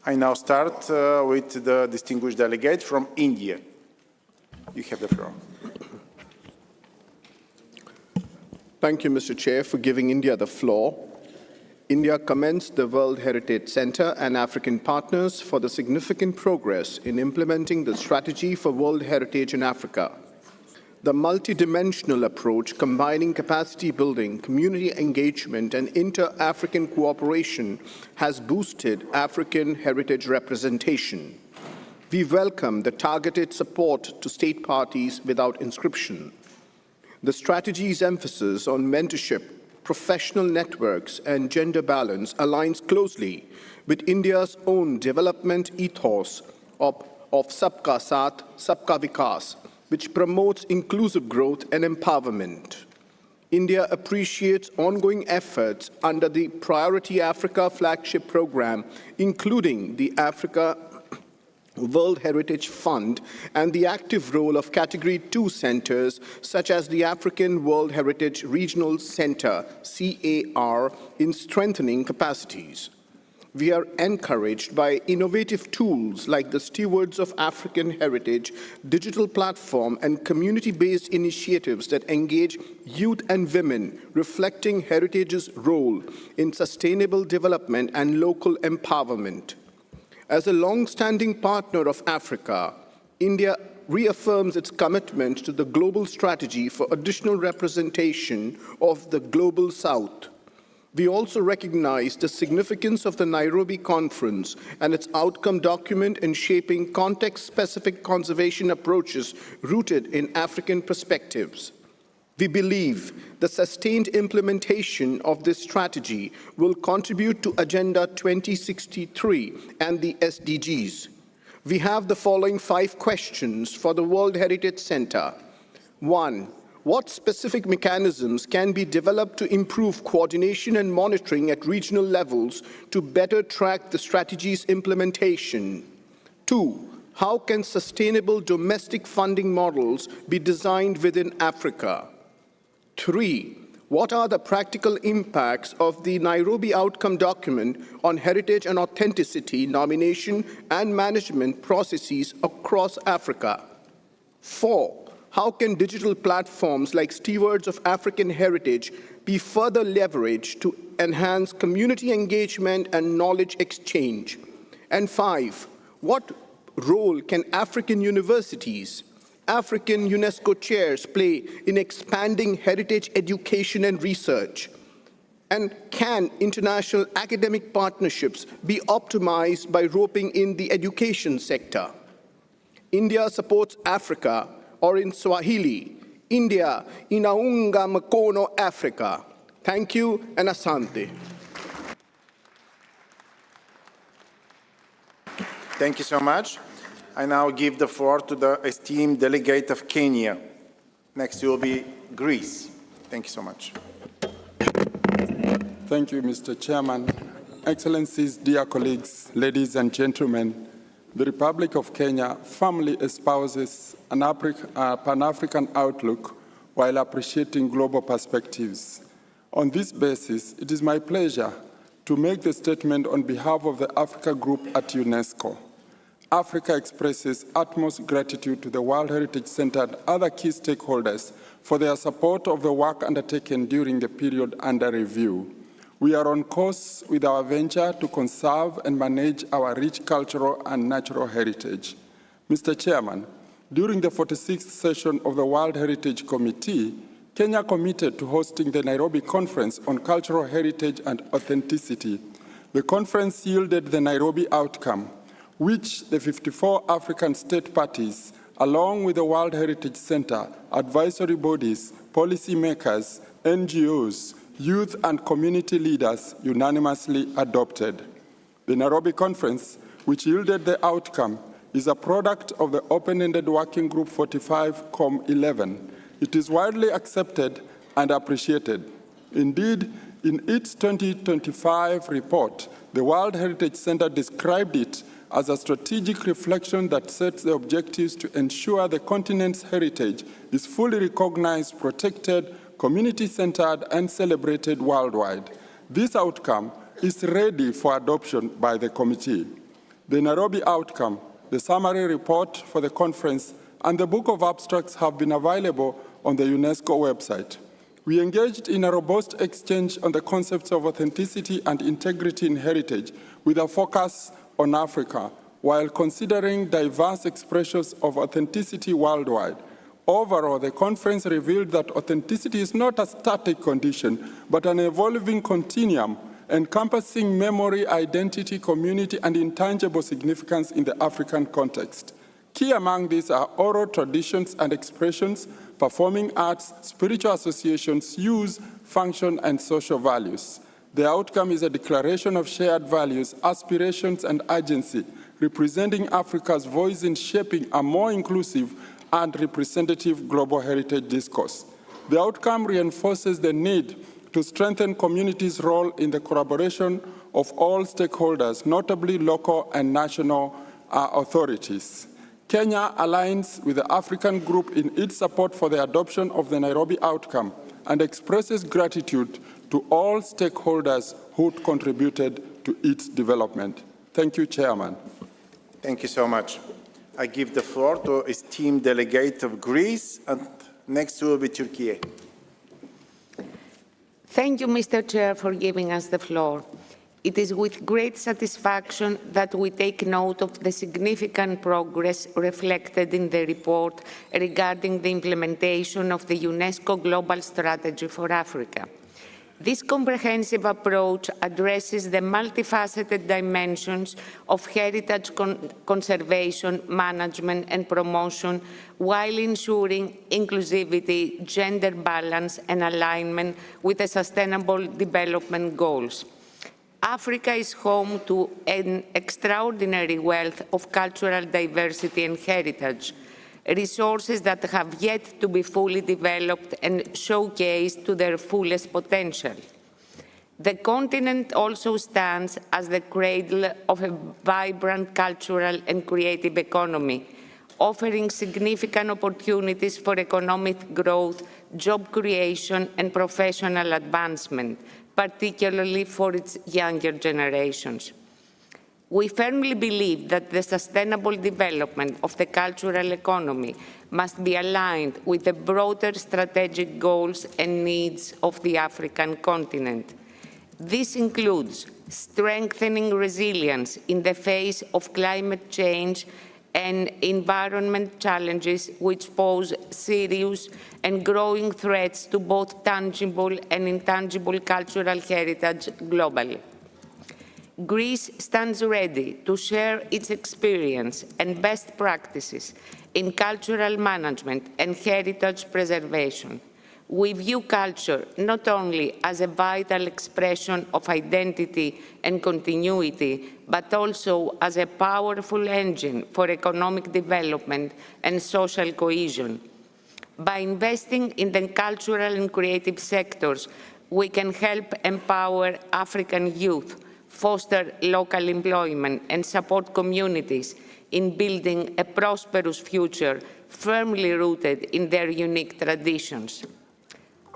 I now start with the distinguished delegate from India. You have the floor. Thank you, Mr. Chair, for giving India the floor. India commends the World Heritage Center and African partners for the significant progress in implementing the strategy for World Heritage in Africa. The multidimensional approach combining capacity building, community engagement, and inter-African cooperation has boosted African heritage representation. We welcome the targeted support to state parties without inscription. The strategy's emphasis on mentorship, professional networks, and gender balance aligns closely with India's own development ethos of Sabka Saath, Sabka Vikas, which promotes inclusive growth and empowerment. India appreciates ongoing efforts under the Priority Africa flagship program, including the Africa World Heritage Fund and the active role of Category 2 centers such as the African World Heritage Regional Center, CAR, in strengthening capacities. We are encouraged by innovative tools like the Stewards of African Heritage digital platform and community-based initiatives that engage youth and women, reflecting heritage's role in sustainable development and local empowerment. As a long-standing partner of Africa, India reaffirms its commitment to the global strategy for additional representation of the Global South. We also recognize the significance of the Nairobi Conference and its outcome document in shaping context-specific conservation approaches rooted in African perspectives. We believe the sustained implementation of this strategy will contribute to Agenda 2063 and the SDGs. We have the following 5 questions for the World Heritage Center. 1. What specific mechanisms can be developed to improve coordination and monitoring at regional levels to better track the strategy's implementation? 2. How can sustainable domestic funding models be designed within Africa? 3. What are the practical impacts of the Nairobi Outcome Document on heritage and authenticity nomination and management processes across Africa? 4, how can digital platforms like Stewards of African Heritage be further leveraged to enhance community engagement and knowledge exchange? And 5, what role can African universities, African UNESCO chairs play in expanding heritage education and research? And can international academic partnerships be optimized by roping in the education sector? India supports Africa, or in Swahili, India inaunga mkono Africa. Thank you and asante. Thank you so much. I now give the floor to the esteemed delegate of Kenya. Next will be Greece. Thank you so much. Thank you, Mr. Chairman. Excellencies, dear colleagues, ladies and gentlemen, the Republic of Kenya firmly espouses an Pan-African outlook while appreciating global perspectives. On this basis, it is my pleasure to make the statement on behalf of the Africa Group at UNESCO. Africa expresses utmost gratitude to the World Heritage Center and other key stakeholders for their support of the work undertaken during the period under review. We are on course with our venture to conserve and manage our rich cultural and natural heritage. Mr. Chairman, during the 46th session of the World Heritage Committee, Kenya committed to hosting the Nairobi Conference on Cultural Heritage and Authenticity. The conference yielded the Nairobi outcome, which the 54 African state parties, along with the World Heritage Center, advisory bodies, policymakers, NGOs, youth and community leaders unanimously adopted. The Nairobi Conference, which yielded the outcome, is a product of the open-ended Working Group 45-COM11. It is widely accepted and appreciated. Indeed, in its 2025 report, the World Heritage Center described it as a strategic reflection that sets the objectives to ensure the continent's heritage is fully recognized, protected, community-centered, and celebrated worldwide. This outcome is ready for adoption by the committee. The Nairobi outcome, the summary report for the conference, and the book of abstracts have been available on the UNESCO website. We engaged in a robust exchange on the concepts of authenticity and integrity in heritage with a focus on Africa, while considering diverse expressions of authenticity worldwide. Overall, the conference revealed that authenticity is not a static condition, but an evolving continuum encompassing memory, identity, community, and intangible significance in the African context. Key among these are oral traditions and expressions, performing arts, spiritual associations, use, function, and social values. The outcome is a declaration of shared values, aspirations, and agency, representing Africa's voice in shaping a more inclusive and representative global heritage discourse. The outcome reinforces the need to strengthen communities' role in the collaboration of all stakeholders, notably local and national authorities. Kenya aligns with the African Group in its support for the adoption of the Nairobi outcome and expresses gratitude to all stakeholders who contributed to its development. Thank you, Chairman. Thank you so much. I give the floor to esteemed delegate of Greece, and next will be Turkey. Thank you, Mr. Chair, for giving us the floor. It is with great satisfaction that we take note of the significant progress reflected in the report regarding the implementation of the UNESCO Global Strategy for Africa. This comprehensive approach addresses the multifaceted dimensions of heritage conservation, management, and promotion while ensuring inclusivity, gender balance, and alignment with the Sustainable Development Goals. Africa is home to an extraordinary wealth of cultural diversity and heritage, resources that have yet to be fully developed and showcased to their fullest potential. The continent also stands as the cradle of a vibrant cultural and creative economy, offering significant opportunities for economic growth, job creation, and professional advancement, particularly for its younger generations. We firmly believe that the sustainable development of the cultural economy must be aligned with the broader strategic goals and needs of the African continent. This includes strengthening resilience in the face of climate change and environment challenges which pose serious and growing threats to both tangible and intangible cultural heritage globally. Greece stands ready to share its experience and best practices in cultural management and heritage preservation. We view culture not only as a vital expression of identity and continuity, but also as a powerful engine for economic development and social cohesion. By investing in the cultural and creative sectors, we can help empower African youth, foster local employment, and support communities in building a prosperous future firmly rooted in their unique traditions.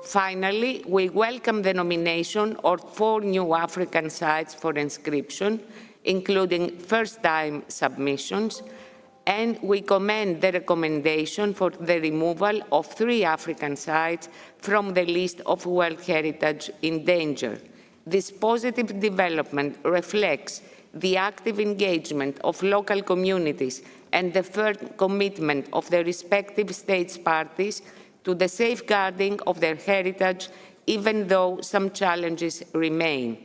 Finally, we welcome the nomination of 4 new African sites for inscription, including first-time submissions, and we commend the recommendation for the removal of 3 African sites from the list of World Heritage in danger. This positive development reflects the active engagement of local communities and the firm commitment of the respective states parties to the safeguarding of their heritage, even though some challenges remain.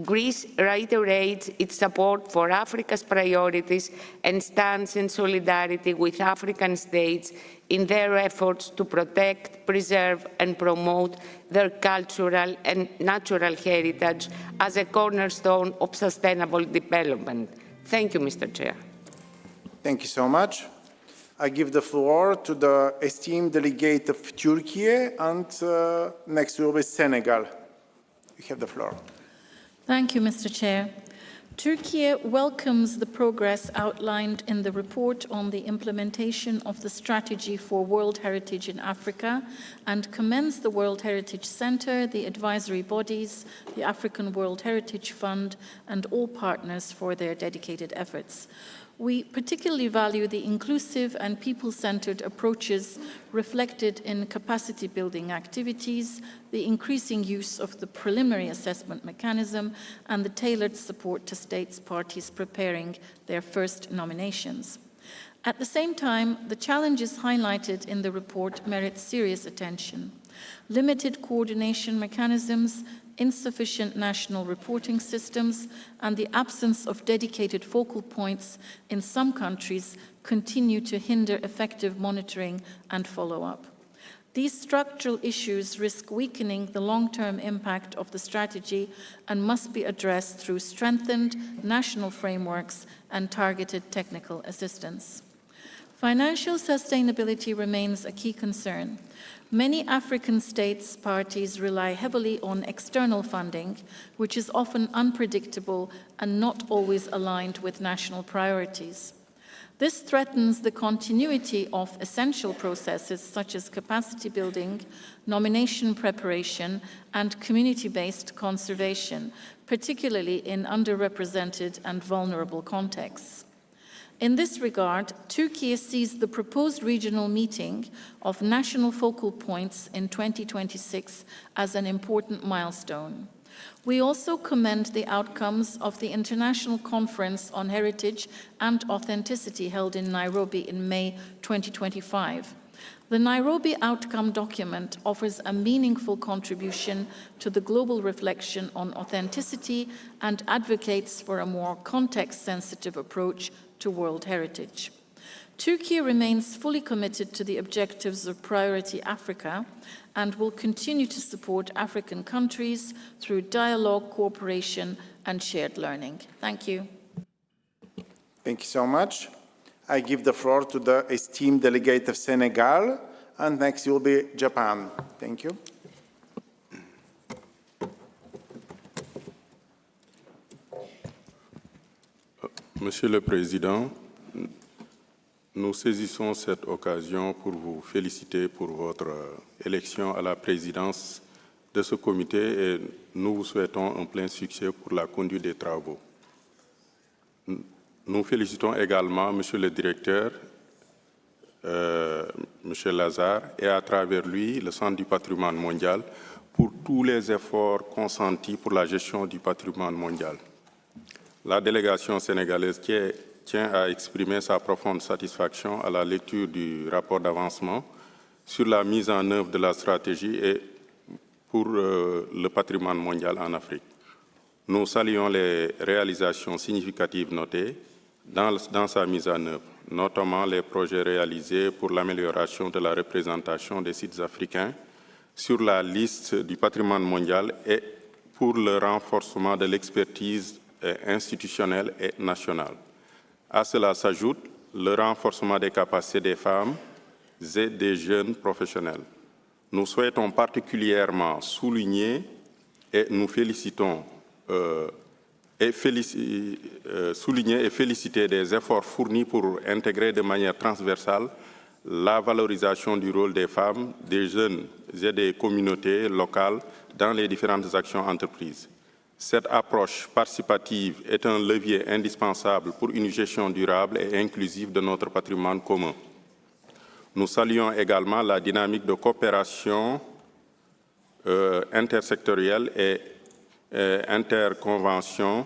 Greece reiterates its support for Africa's priorities and stands in solidarity with African states in their efforts to protect, preserve, and promote their cultural and natural heritage as a cornerstone of sustainable development. Thank you, Mr. Chair. Thank you so much. I give the floor to the esteemed delegate of Turkey, and next will be Senegal. You have the floor. Thank you, Mr. Chair. Turkey welcomes the progress outlined in the report on the implementation of the strategy for World Heritage in Africa and commends the World Heritage Center, the advisory bodies, the African World Heritage Fund, and all partners for their dedicated efforts. We particularly value the inclusive and people-centered approaches reflected in capacity-building activities, the increasing use of the preliminary assessment mechanism, and the tailored support to states parties preparing their first nominations. At the same time, the challenges highlighted in the report merit serious attention. Limited coordination mechanisms, insufficient national reporting systems, and the absence of dedicated focal points in some countries continue to hinder effective monitoring and follow-up. These structural issues risk weakening the long-term impact of the strategy and must be addressed through strengthened national frameworks and targeted technical assistance. Financial sustainability remains a key concern. Many African states parties rely heavily on external funding, which is often unpredictable and not always aligned with national priorities. This threatens the continuity of essential processes such as capacity building, nomination preparation, and community-based conservation, particularly in underrepresented and vulnerable contexts. In this regard, Turkey sees the proposed regional meeting of national focal points in 2026 as an important milestone. We also commend the outcomes of the International Conference on Heritage and Authenticity held in Nairobi in May 2025. The Nairobi outcome document offers a meaningful contribution to the global reflection on authenticity and advocates for a more context-sensitive approach to World Heritage. Turkey remains fully committed to the objectives of Priority Africa and will continue to support African countries through dialogue, cooperation, and shared learning. Thank you. Thank you so much. I give the floor to the esteemed delegate of Senegal, and next will be Japan. Thank you. Monsieur le Président, nous saisissons cette occasion pour vous féliciter pour votre élection à la présidence de ce comité et nous vous souhaitons un plein succès pour la conduite des travaux. Nous félicitons également Monsieur le directeur, Monsieur Lazare, et à travers lui, le Centre du patrimoine mondial, pour tous les efforts consentis pour la gestion du patrimoine mondial. La délégation sénégalaise tient à exprimer sa profonde satisfaction à la lecture du rapport d'avancement sur la mise en œuvre de la stratégie et pour le patrimoine mondial en Afrique. Nous saluons les réalisations significatives notées dans sa mise en œuvre, notamment les projets réalisés pour l'amélioration de la représentation des sites africains sur la liste du patrimoine mondial et pour le renforcement de l'expertise institutionnelle et nationale. À cela s'ajoute le renforcement des capacités des femmes et des jeunes professionnels. Nous souhaitons particulièrement souligner et nous félicitons souligner et féliciter des efforts fournis pour intégrer de manière transversale la valorisation du rôle des femmes, des jeunes et des communautés locales dans les différentes actions entreprises. Cette approche participative est un levier indispensable pour une gestion durable et inclusive de notre patrimoine commun. Nous saluons également la dynamique de coopération intersectorielle et interconvention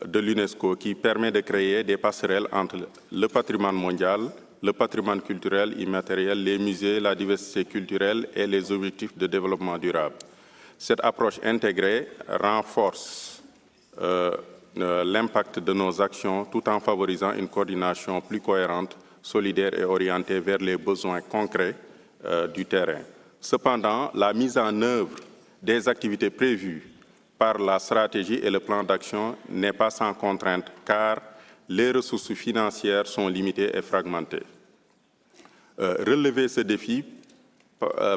de l'UNESCO qui permet de créer des passerelles entre le patrimoine mondial, le patrimoine culturel immatériel, les musées, la diversité culturelle et les objectifs de développement durable. Cette approche intégrée renforce l'impact de nos actions tout en favorisant une coordination plus cohérente, solidaire et orientée vers les besoins concrets du terrain. Cependant, la mise en œuvre des activités prévues par la stratégie et le plan d'action n'est pas sans contrainte car les ressources financières sont limitées et fragmentées. Relever ce défi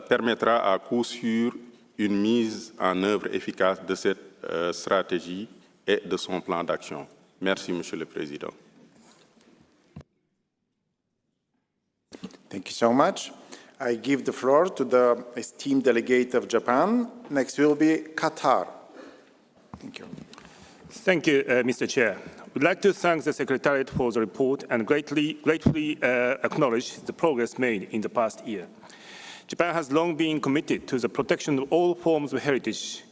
permettra à coup sûr une mise en œuvre efficace de cette stratégie et de son plan d'action. Merci, Monsieur le Président. Thank you so much. I give the floor to the esteemed delegate of Japan. Next will be Qatar. Thank you. Thank you, Mr. Chair. We'd like to thank the Secretariat for the report and gratefully acknowledge the progress made in the past year. Japan has long been committed to the protection of all forms of heritage.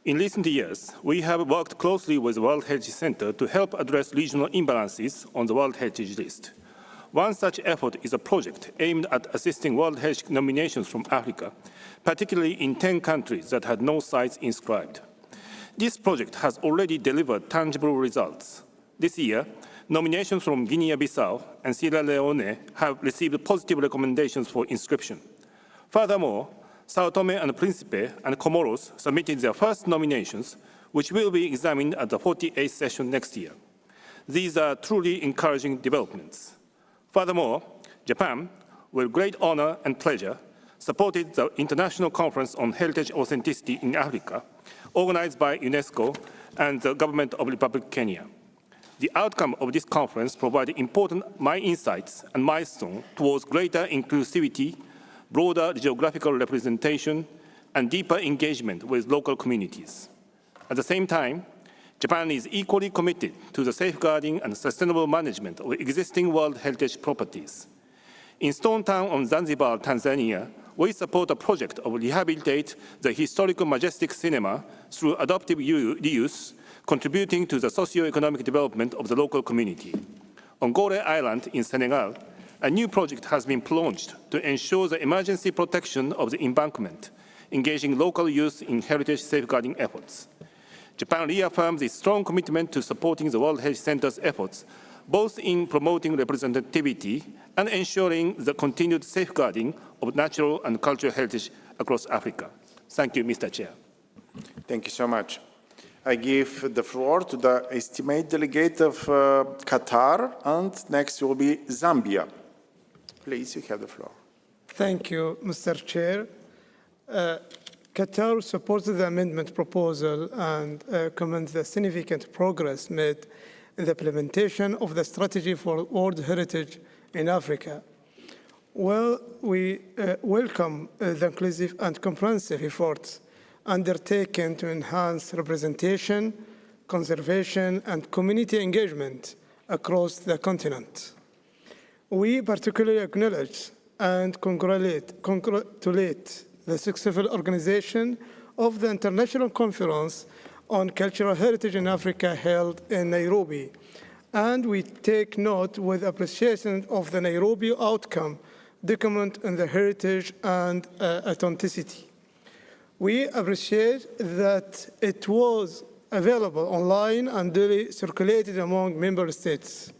In recent years, we have worked closely with the World Heritage Center to help address regional imbalances on the World Heritage List. One such effort is a project aimed at assisting World Heritage nominations from Africa, particularly in 10 countries that had no sites inscribed. This project has already delivered tangible results. This year, nominations from Guinea-Bissau and Sierra Leone have received positive recommendations for inscription. Furthermore, Sao Tome and Principe and Comoros submitted their first nominations, which will be examined at the 48th session next year. These are truly encouraging developments. Furthermore, Japan, with great honor and pleasure, supported the International Conference on Heritage Authenticity in Africa, organized by UNESCO and the government of the Republic of Kenya. The outcome of this conference provided important insights and milestones towards greater inclusivity, broader geographical representation, and deeper engagement with local communities. At the same time, Japan is equally committed to the safeguarding and sustainable management of existing World Heritage properties. In Stone Town on Zanzibar, Tanzania, we support a project of rehabilitate the historical majestic cinema through adaptive reuse, contributing to the socio-economic development of the local community. On Gore Island in Senegal, a new project has been launched to ensure the emergency protection of the embankment, engaging local youth in heritage safeguarding efforts. Japan reaffirms its strong commitment to supporting the World Heritage Center's efforts, both in promoting representativity and ensuring the continued safeguarding of natural and cultural heritage across Africa. Thank you, Mr. Chair. Thank you so much. I give the floor to the esteemed delegate of Qatar, and next will be Zambia. Please, you have the floor. Thank you, Mr. Chair. Qatar supports the amendment proposal and commends the significant progress made in the implementation of the strategy for World Heritage in Africa. Well, we welcome the inclusive and comprehensive efforts undertaken to enhance representation, conservation, and community engagement across the continent. We particularly acknowledge and congratulate the successful organization of the International Conference on Cultural Heritage in Africa held in Nairobi, and we take note with appreciation of the Nairobi outcome document on the heritage and authenticity. We appreciate that it was available online and duly circulated among member states.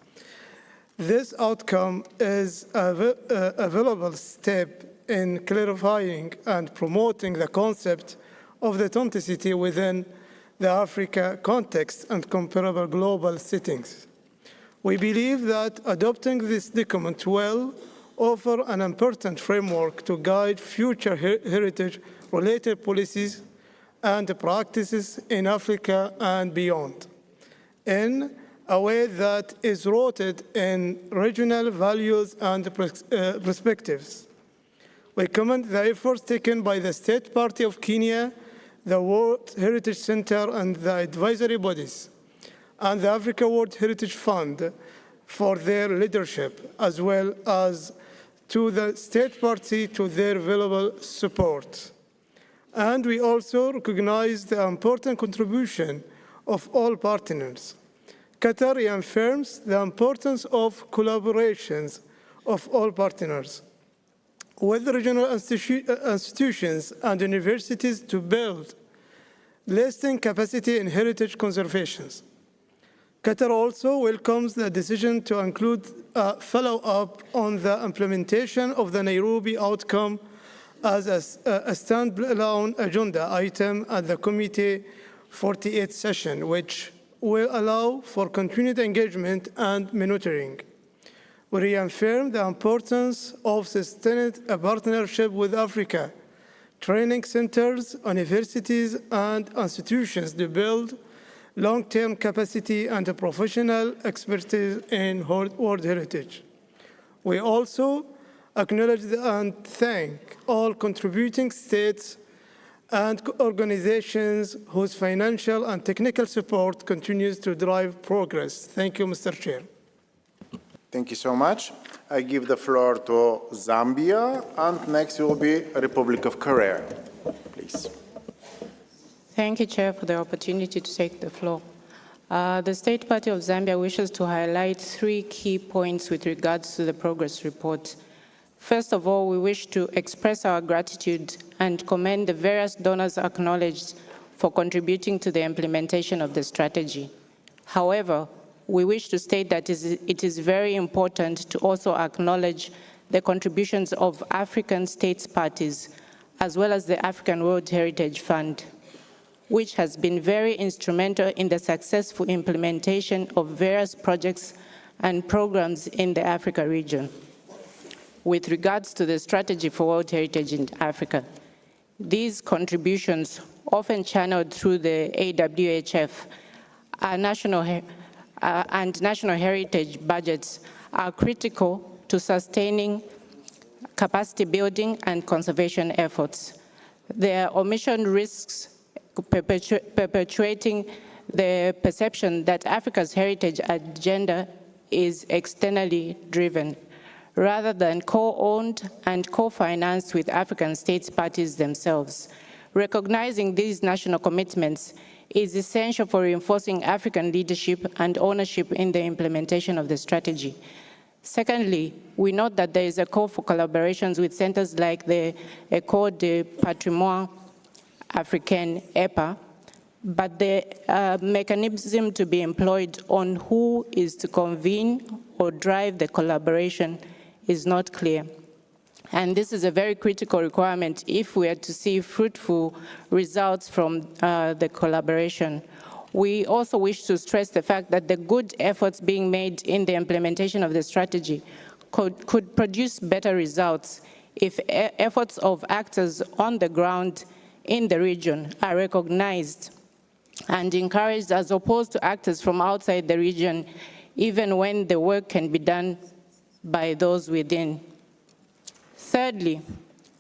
This outcome is a valuable step in clarifying and promoting the concept of the authenticity within the Africa context and comparable global settings. We believe that adopting this document will offer an important framework to guide future heritage-related policies and practices in Africa and beyond, in a way that is rooted in regional values and perspectives. We commend the efforts taken by the State Party of Kenya, the World Heritage Center and the advisory bodies, and the Africa World Heritage Fund for their leadership, as well as to the State Party to their valuable support. And we also recognize the important contribution of all partners. Qatar reaffirms the importance of collaborations of all partners with regional institutions and universities to build lasting capacity in heritage conservation. Qatar also welcomes the decision to include a follow-up on the implementation of the Nairobi outcome as a standalone agenda item at the Committee 48 session, which will allow for continued engagement and monitoring. We reaffirm the importance of sustained partnership with Africa, training centers, universities, and institutions to build long-term capacity and professional expertise in world heritage. We also acknowledge and thank all contributing states and organizations whose financial and technical support continues to drive progress. Thank you, Mr. Chair. Thank you so much. I give the floor to Zambia, and next will be Republic of Korea. Please. Thank you, Chair, for the opportunity to take the floor. The State Party of Zambia wishes to highlight 3 key points with regards to the progress report. First of all, we wish to express our gratitude and commend the various donors acknowledged for contributing to the implementation of the strategy. However, we wish to state that it is very important to also acknowledge the contributions of African states parties, as well as the African World Heritage Fund, which has been very instrumental in the successful implementation of various projects and programs in the Africa region. With regards to the strategy for World Heritage in Africa, these contributions, often channeled through the AWHF, and national heritage budgets, are critical to sustaining capacity building and conservation efforts. Their omission risks perpetuating the perception that Africa's heritage agenda is externally driven, rather than co-owned and co-financed with African states parties themselves. Recognizing these national commitments is essential for reinforcing African leadership and ownership in the implementation of the strategy. Secondly, we note that there is a call for collaborations with centers like the École de Patrimoine Africain, EPA, but the mechanism to be employed on who is to convene or drive the collaboration is not clear. And this is a very critical requirement if we are to see fruitful results from the collaboration. We also wish to stress the fact that the good efforts being made in the implementation of the strategy could produce better results if efforts of actors on the ground in the region are recognized and encouraged, as opposed to actors from outside the region, even when the work can be done by those within. Thirdly,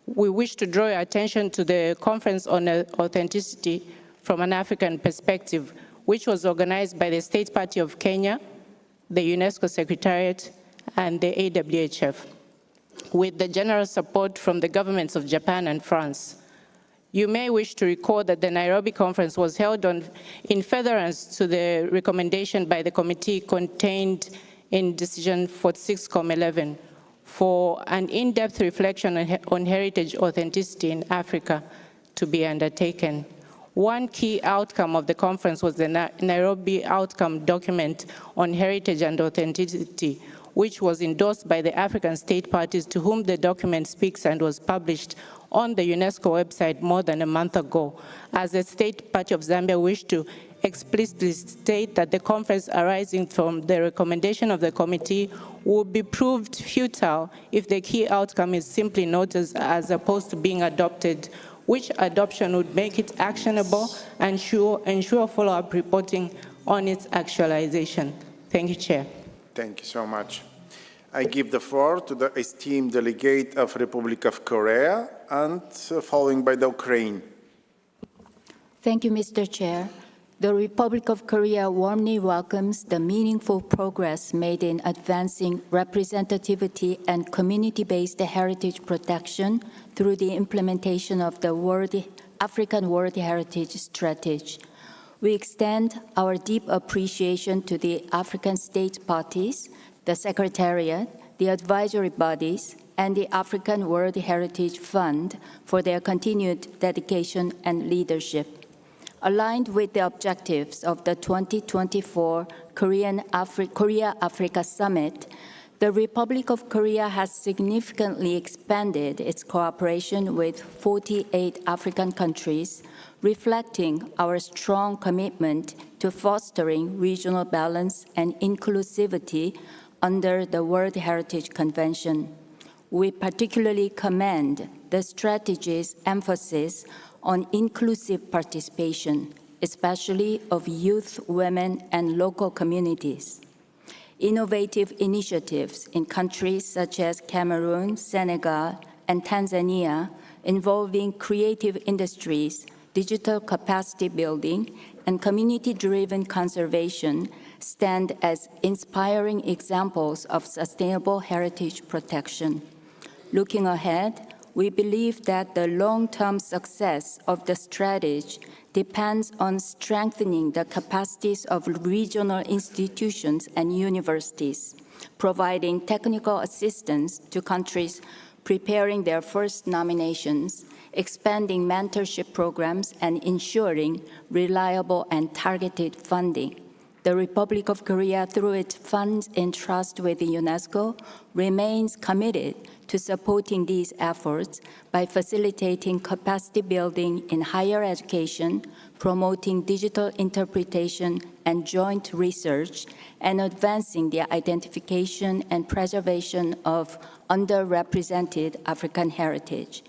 we wish to draw your attention to the Conference on Authenticity from an African Perspective, which was organized by the State Party of Kenya, the UNESCO Secretariat, and the AWHF, with the general support from the governments of Japan and France. You may wish to recall that the Nairobi conference was held in furtherance to the recommendation by the committee contained in Decision 46-11 for an in-depth reflection on heritage authenticity in Africa to be undertaken. One key outcome of the conference was the Nairobi Outcome Document on Heritage and Authenticity, which was endorsed by the African state parties to whom the document speaks and was published on the UNESCO website more than a month ago, as the state party of Zambia wished to explicitly state that the conference arising from the recommendation of the committee would be proved futile if the key outcome is simply noted as opposed to being adopted, which adoption would make it actionable and ensure follow-up reporting on its actualization. Thank you, Chair. Thank you so much. I give the floor to the esteemed delegate of Republic of Korea and following by the Ukraine. Thank you, Mr. Chair. The Republic of Korea warmly welcomes the meaningful progress made in advancing representativity and community-based heritage protection through the implementation of the African World Heritage Strategy. We extend our deep appreciation to the African state parties, the Secretariat, the advisory bodies, and the African World Heritage Fund for their continued dedication and leadership. Aligned with the objectives of the 2024 Korea-Africa Summit, the Republic of Korea has significantly expanded its cooperation with 48 African countries, reflecting our strong commitment to fostering regional balance and inclusivity under the World Heritage Convention. We particularly commend the strategy's emphasis on inclusive participation, especially of youth, women, and local communities. Innovative initiatives in countries such as Cameroon, Senegal, and Tanzania involving creative industries, digital capacity building, and community-driven conservation stand as inspiring examples of sustainable heritage protection. Looking ahead, we believe that the long-term success of the strategy depends on strengthening the capacities of regional institutions and universities, providing technical assistance to countries preparing their first nominations, expanding mentorship programs, and ensuring reliable and targeted funding. The Republic of Korea, through its funds in trust with the UNESCO, remains committed to supporting these efforts by facilitating capacity building in higher education, promoting digital interpretation and joint research, and advancing the identification and preservation of underrepresented African heritage.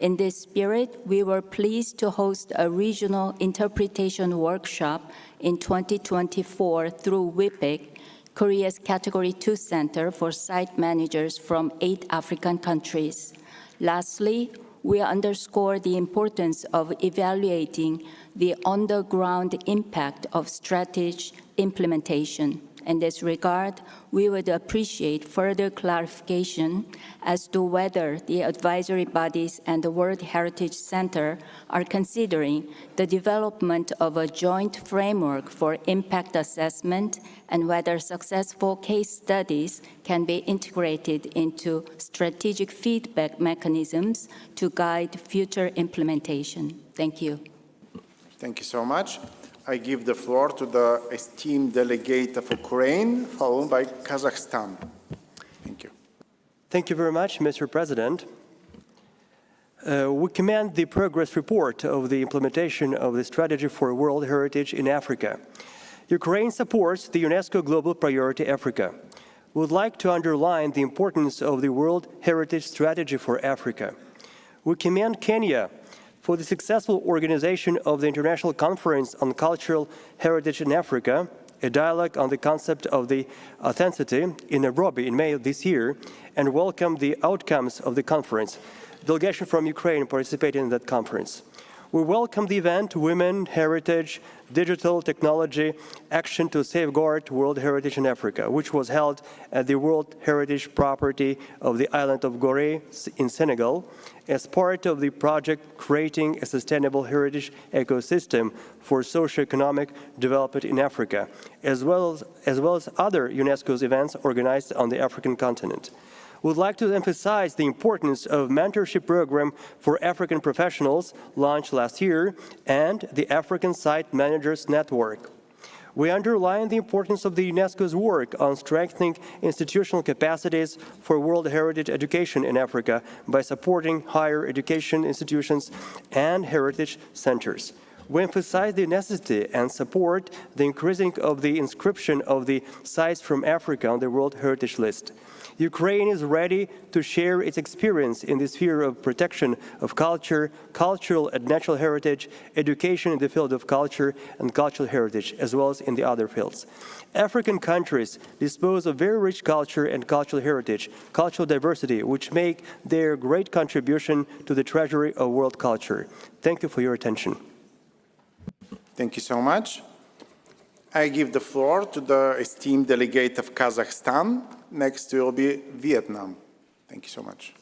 In this spirit, we were pleased to host a regional interpretation workshop in 2024 through WIPIC, Korea's Category 2 Center for Site Managers from 8 African countries. Lastly, we underscore the importance of evaluating the on-the-ground impact of strategy implementation. In this regard, we would appreciate further clarification as to whether the advisory bodies and the World Heritage Center are considering the development of a joint framework for impact assessment and whether successful case studies can be integrated into strategic feedback mechanisms to guide future implementation. Thank you. Thank you so much. I give the floor to the esteemed delegate of Ukraine, followed by Kazakhstan. Thank you. Thank you very much, Mr. President. We commend the progress report of the implementation of the Strategy for World Heritage in Africa. Ukraine supports the UNESCO Global Priority Africa. We would like to underline the importance of the World Heritage Strategy for Africa. We commend Kenya for the successful organization of the International Conference on Cultural Heritage in Africa, a dialogue on the concept of the authenticity in Nairobi in May of this year, and welcome the outcomes of the conference. Delegation from Ukraine participated in that conference. We welcome the event Women, Heritage, Digital Technology, Action to Safeguard World Heritage in Africa, which was held at the World Heritage Property of the island of Gorée in Senegal as part of the project Creating a Sustainable Heritage Ecosystem for Socioeconomic Development in Africa, as well as other UNESCO's events organized on the African continent. Would like to emphasize the importance of mentorship program for African professionals launched last year and the African Site Managers Network. We underline the importance of the UNESCO's work on strengthening institutional capacities for World Heritage education in Africa by supporting higher education institutions and heritage centers. We emphasize the necessity and support the increasing of the inscription of the sites from Africa on the World Heritage List. Ukraine is ready to share its experience in the sphere of protection of culture, cultural and natural heritage, education in the field of culture and cultural heritage, as well as in the other fields. African countries dispose of very rich culture and cultural heritage, cultural diversity, which make their great contribution to the treasury of world culture. Thank you for your attention. Thank you so much. I give the floor to the esteemed delegate of Kazakhstan. Next will be Vietnam. Thank you so much.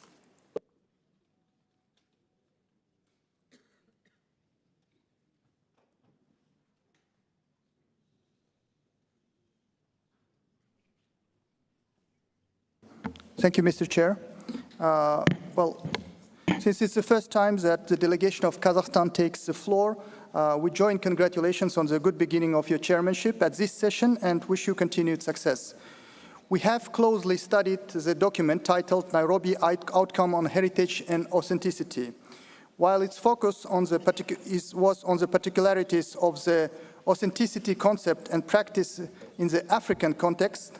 Thank you, Mr. Chair. Since it's the first time that the delegation of Kazakhstan takes the floor, we join congratulations on the good beginning of your chairmanship at this session and wish you continued success. We have closely studied the document titled Nairobi Outcome on Heritage and Authenticity. While its focus on was on the particularities of the authenticity concept and practice in the African context,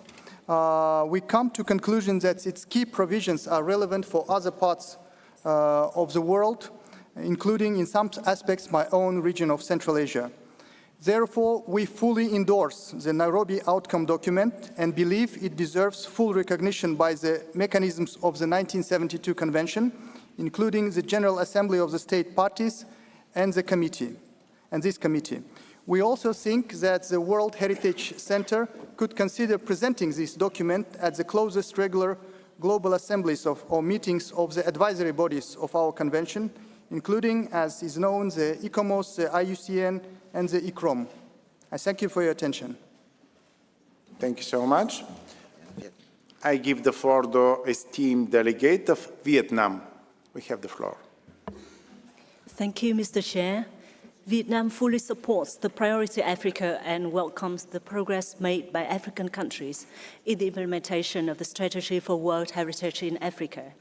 we come to conclusion that its key provisions are relevant for other parts of the world, including in some aspects my own region of Central Asia. Therefore, we fully endorse the Nairobi Outcome document and believe it deserves full recognition by the mechanisms of the 1972 Convention, including the General Assembly of the State Parties and this committee. We also think that the World Heritage Center could consider presenting this document at the closest regular global assemblies or meetings of the advisory bodies of our convention, including, as is known, the ICOMOS, the IUCN, and the ICROM. I thank you for your attention. Thank you so much. I give the floor to the esteemed delegate of Vietnam. We have the floor. Thank you, Mr. Chair. Vietnam fully supports the priority Africa and welcomes the progress made by African countries in the implementation of the strategy for World Heritage in Africa.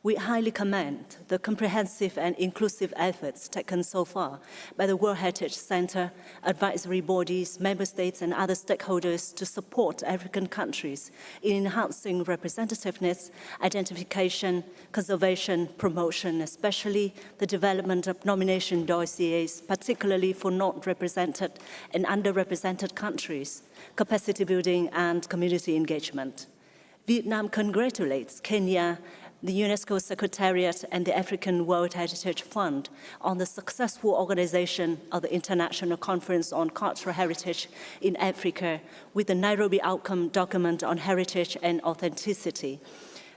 We highly commend the comprehensive and inclusive efforts taken so far by the World Heritage Center, advisory bodies, member states, and other stakeholders to support African countries in enhancing representativeness, identification, conservation, promotion, especially the development of nomination dossiers, particularly for not represented and underrepresented countries, capacity building, and community engagement. Vietnam congratulates Kenya, the UNESCO Secretariat, and the African World Heritage Fund on the successful organization of the International Conference on Cultural Heritage in Africa with the Nairobi Outcome document on heritage and authenticity.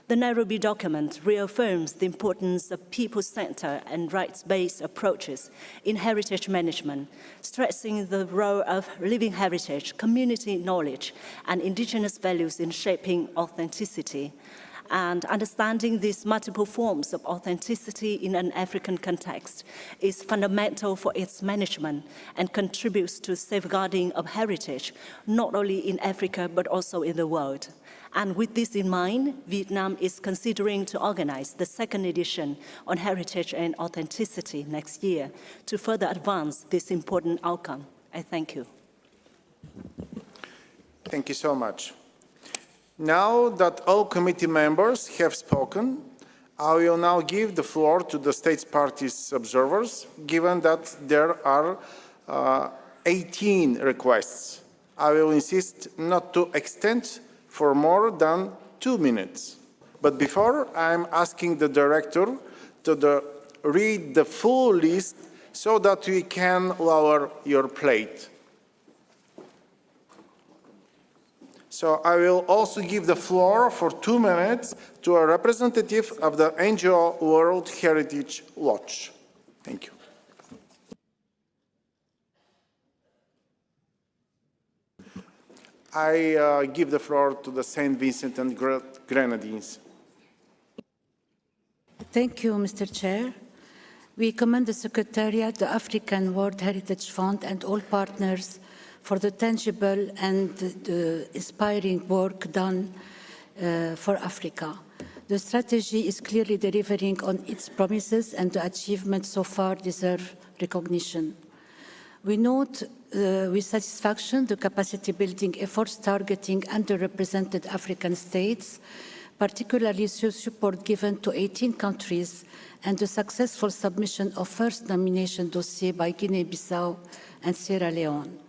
The Nairobi document reaffirms the importance of people-centered and rights-based approaches in heritage management, stressing the role of living heritage, community knowledge, and indigenous values in shaping authenticity. And understanding these multiple forms of authenticity in an African context is fundamental for its management and contributes to safeguarding of heritage, not only in Africa, but also in the world. And with this in mind, Vietnam is considering to organize the second edition on heritage and authenticity next year to further advance this important outcome. I thank you. Thank you so much. Now that all committee members have spoken, I will now give the floor to the States Parties observers, given that there are 18 requests. I will insist not to extend for more than 2 minutes. But before, I'm asking the director to read the full list so that we can lower your plate. So I will also give the floor for 2 minutes to a representative of the NGO World Heritage Watch. Thank you. I give the floor to the St. Vincent and Grenadines. Thank you, Mr. Chair. We commend the Secretariat, the African World Heritage Fund, and all partners for the tangible and the inspiring work done for Africa. The strategy is clearly delivering on its promises, and the achievements so far deserve recognition. We note with satisfaction the capacity-building efforts targeting underrepresented African states, particularly support given to 18 countries, and the successful submission of first nomination dossier by Guinea-Bissau and Sierra Leone.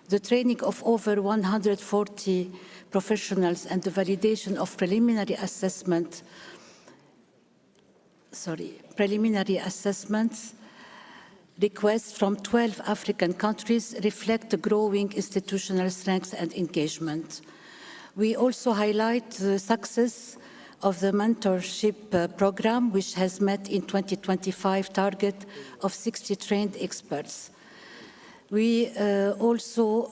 The training of over 140 professionals and the validation of preliminary assessments requests from 12 African countries reflect the growing institutional strength and engagement. We also highlight the success of the mentorship program, which has met in 2025 target of 60 trained experts. We also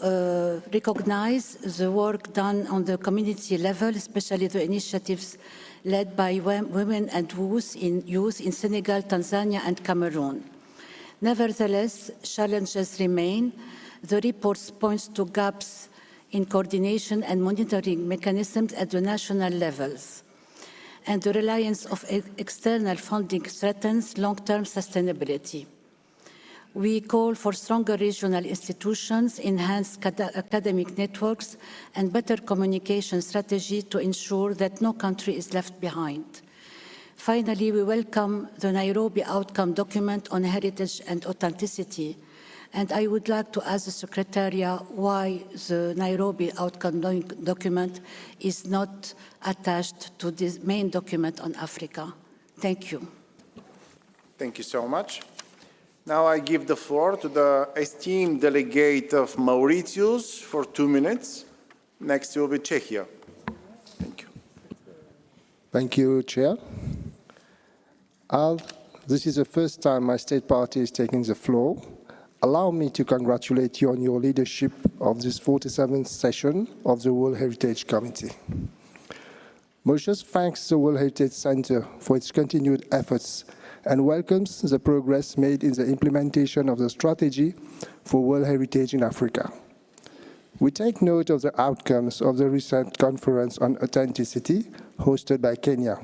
recognize the work done on the community level, especially the initiatives led by women and youth in Senegal, Tanzania, and Cameroon. Nevertheless, challenges remain. The report points to gaps in coordination and monitoring mechanisms at the national levels, and the reliance of external funding threatens long-term sustainability. We call for stronger regional institutions, enhanced academic networks, and better communication strategy to ensure that no country is left behind. Finally, we welcome the Nairobi outcome document on heritage and authenticity, and I would like to ask the Secretariat why the Nairobi outcome document is not attached to this main document on Africa. Thank you. Thank you so much. Now I give the floor to the esteemed delegate of Mauritius for 2 minutes. Next will be Czechia. Thank you. Thank you, Chair. This is the first time my state party is taking the floor. Allow me to congratulate you on your leadership of this 47th session of the World Heritage Committee. Mauritius thanks the World Heritage Center for its continued efforts and welcomes the progress made in the implementation of the strategy for World Heritage in Africa. We take note of the outcomes of the recent conference on authenticity hosted by Kenya,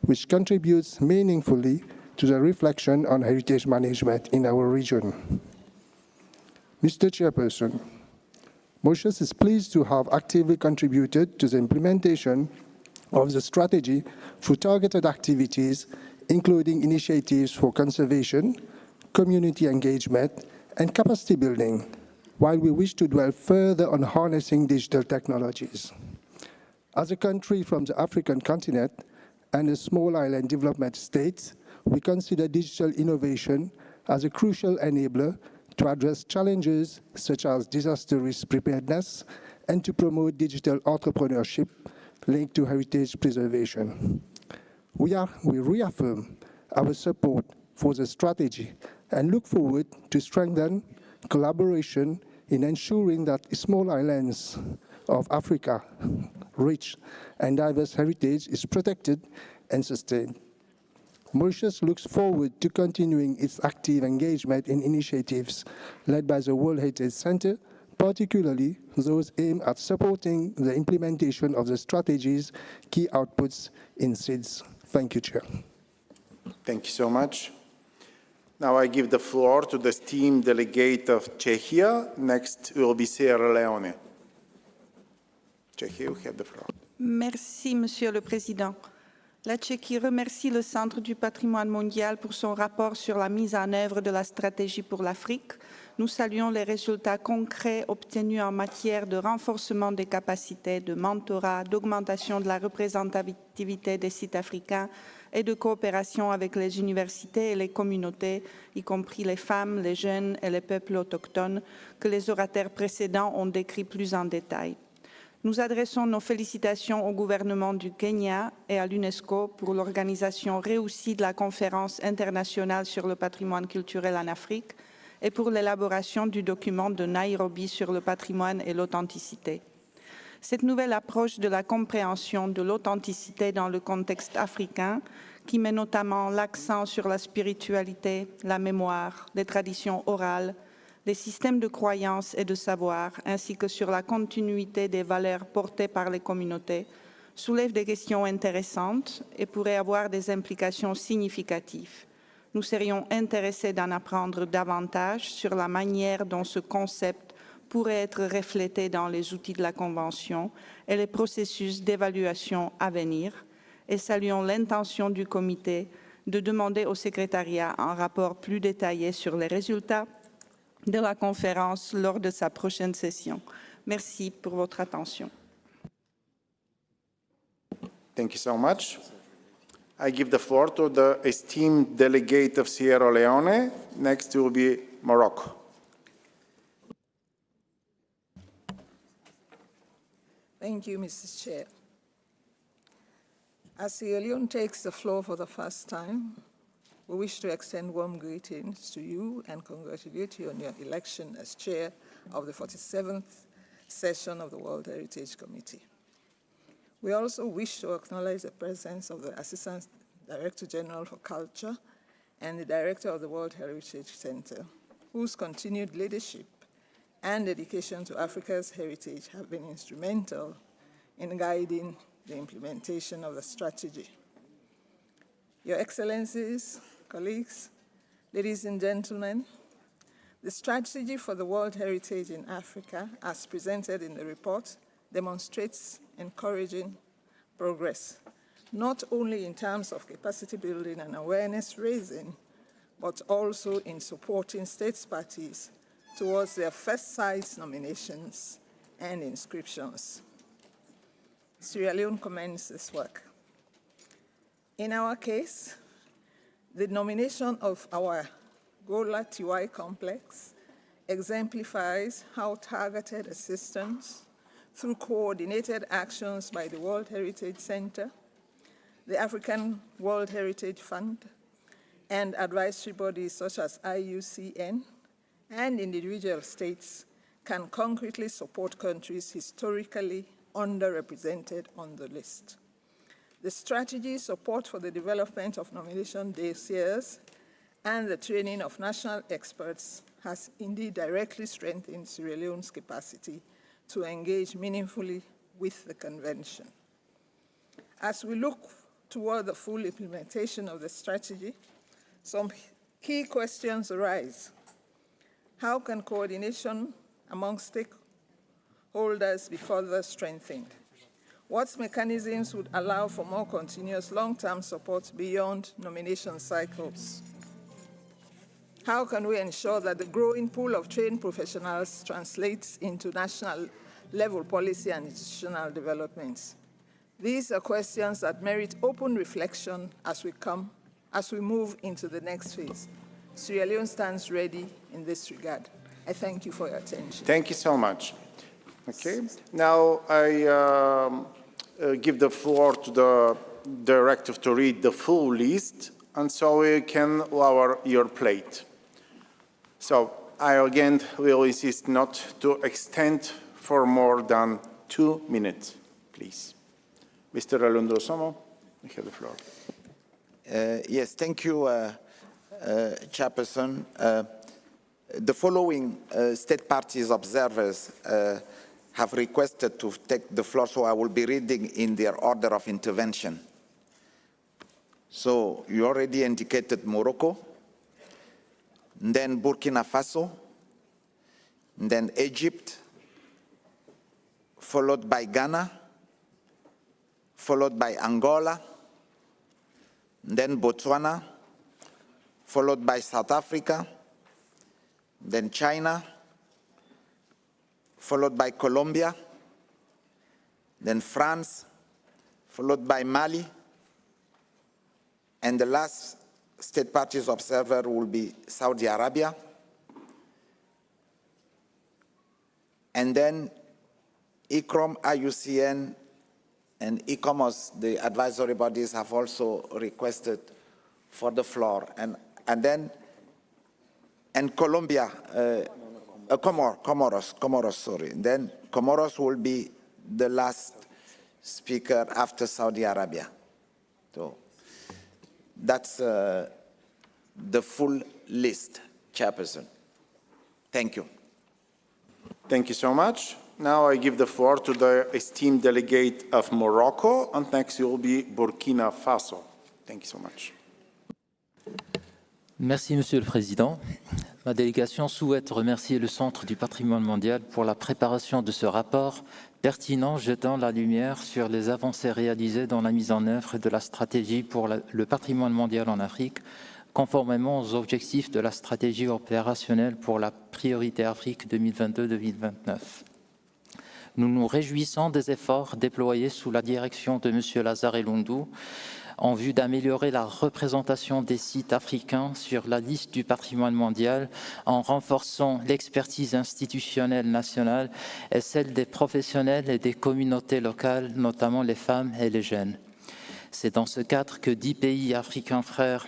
which contributes meaningfully to the reflection on heritage management in our region. Mr. Chairperson, Mauritius is pleased to have actively contributed to the implementation of the strategy through targeted activities, including initiatives for conservation, community engagement, and capacity building, while we wish to dwell further on harnessing digital technologies. As a country from the African continent and a small island development state, we consider digital innovation as a crucial enabler to address challenges such as disaster risk preparedness and to promote digital entrepreneurship linked to heritage preservation. We reaffirm our support for the strategy and look forward to strengthen collaboration in ensuring that small islands of Africa, rich and diverse heritage, is protected and sustained. Mauritius looks forward to continuing its active engagement in initiatives led by the World Heritage Center, particularly those aimed at supporting the implementation of the strategy's key outputs in SIDS. Thank you, Chair. Thank you so much. Now I give the floor to the esteemed delegate of Czechia. Next will be Sierra Leone. Czechia, you have the floor. Merci, Monsieur le Président. La Tchéquie remercie le Centre du patrimoine mondial pour son rapport sur la mise en œuvre de la stratégie pour l'Afrique. Nous saluons les résultats concrets obtenus en matière de renforcement des capacités, de mentorat, d'augmentation de la représentativité des sites africains, et de coopération avec les universités et les communautés, y compris les femmes, les jeunes et les peuples autochtones, que les orateurs précédents ont décrits plus en détail. Nous adressons nos félicitations au gouvernement du Kenya et à l'UNESCO pour l'organisation réussie de la conférence internationale sur le patrimoine culturel en Afrique et pour l'élaboration du document de Nairobi sur le patrimoine et l'authenticité. Cette nouvelle approche de la compréhension de l'authenticité dans le contexte africain, qui met notamment l'accent sur la spiritualité, la mémoire, les traditions orales, les systèmes de croyances et de savoir, ainsi que sur la continuité des valeurs portées par les communautés, soulève des questions intéressantes et pourrait avoir des implications significatives. Nous serions intéressés d'en apprendre davantage sur la manière dont ce concept pourrait être reflété dans les outils de la Convention et les processus d'évaluation à venir, et saluons l'intention du comité de demander au secrétariat un rapport plus détaillé sur les résultats de la conférence lors de sa prochaine session. Merci pour votre attention. Thank you so much. I give the floor to the esteemed delegate of Sierra Leone. Next will be Morocco. Thank you, Mr. Chair. As Sierra Leone takes the floor for the first time, we wish to extend warm greetings to you and congratulate you on your election as chair of the 47th session of the World Heritage Committee. We also wish to acknowledge the presence of the Assistant Director General for Culture and the Director of the World Heritage Center, whose continued leadership and dedication to Africa's heritage have been instrumental in guiding the implementation of the strategy. Your Excellencies, colleagues, ladies and gentlemen, the strategy for the World Heritage in Africa, as presented in the report, demonstrates encouraging progress, not only in terms of capacity building and awareness raising, but also in supporting states parties towards their first size nominations and inscriptions. Sierra Leone commends this work. In our case, the nomination of our Gola TY complex exemplifies how targeted assistance through coordinated actions by the World Heritage Center, the African World Heritage Fund, and advisory bodies such as IUCN and individual states can concretely support countries historically underrepresented on the list. The strategy support for the development of nomination dossiers and the training of national experts has indeed directly strengthened Sierra Leone's capacity to engage meaningfully with the convention. As we look toward the full implementation of the strategy, some key questions arise. How can coordination among stakeholders be further strengthened? What mechanisms would allow for more continuous long-term support beyond nomination cycles? How can we ensure that the growing pool of trained professionals translates into national-level policy and institutional developments? These are questions that merit open reflection as we move into the next phase. Sierra Leone stands ready in this regard. I thank you for your attention. Thank you so much. Okay, now I give the floor to the director to read the full list, and so you can lower your plate. So I again will insist not to extend for more than 2 minutes, please. Mr. Alondro Somo, you have the floor. Yes, thank you, Chairperson. The following state parties observers have requested to take the floor, so I will be reading in their order of intervention. So you already indicated Morocco, then Burkina Faso, then Egypt, followed by Ghana, followed by Angola, then Botswana, followed by South Africa, then China, followed by Colombia, then France, followed by Mali, And the last state parties observer will be Saudi Arabia. And then ICROM, IUCN, and ICOMOS, the advisory bodies, have also requested for the floor. And Colombia, Comoros, sorry. And then Comoros will be the last speaker after Saudi Arabia. So that's the full list, Chairperson. Thank you. Thank you so much. Now I give the floor to the esteemed delegate of Morocco, and next will be Burkina Faso. Thank you so much. Merci, Monsieur le Président. Ma délégation souhaite remercier le Centre du patrimoine mondial pour la préparation de ce rapport pertinent jetant la lumière sur les avancées réalisées dans la mise en œuvre de la stratégie pour le patrimoine mondial en Afrique, conformément aux objectifs de la stratégie opérationnelle pour la priorité Afrique 2022-2029. Nous nous réjouissons des efforts déployés sous la direction de M. Lazare Loundou en vue d'améliorer la représentation des sites africains sur la liste du patrimoine mondial en renforçant l'expertise institutionnelle nationale et celle des professionnels et des communautés locales, notamment les femmes et les jeunes. C'est dans ce cadre que 10 pays africains frères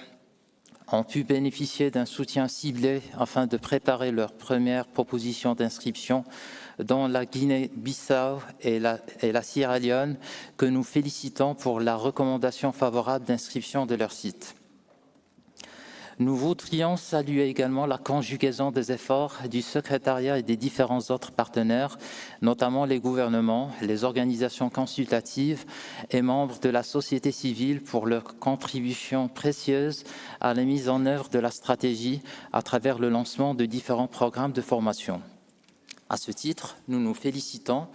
ont pu bénéficier d'un soutien ciblé afin de préparer leurs premières propositions d'inscription dont la Guinée-Bissau et la Sierra Leone, que nous félicitons pour la recommandation favorable d'inscription de leur site. Nous voudrions saluer également la conjugaison des efforts du secrétariat et des différents autres partenaires, notamment les gouvernements, les organisations consultatives et membres de la société civile pour leur contribution précieuse à la mise en œuvre de la stratégie à travers le lancement de différents programmes de formation. À ce titre, nous nous félicitons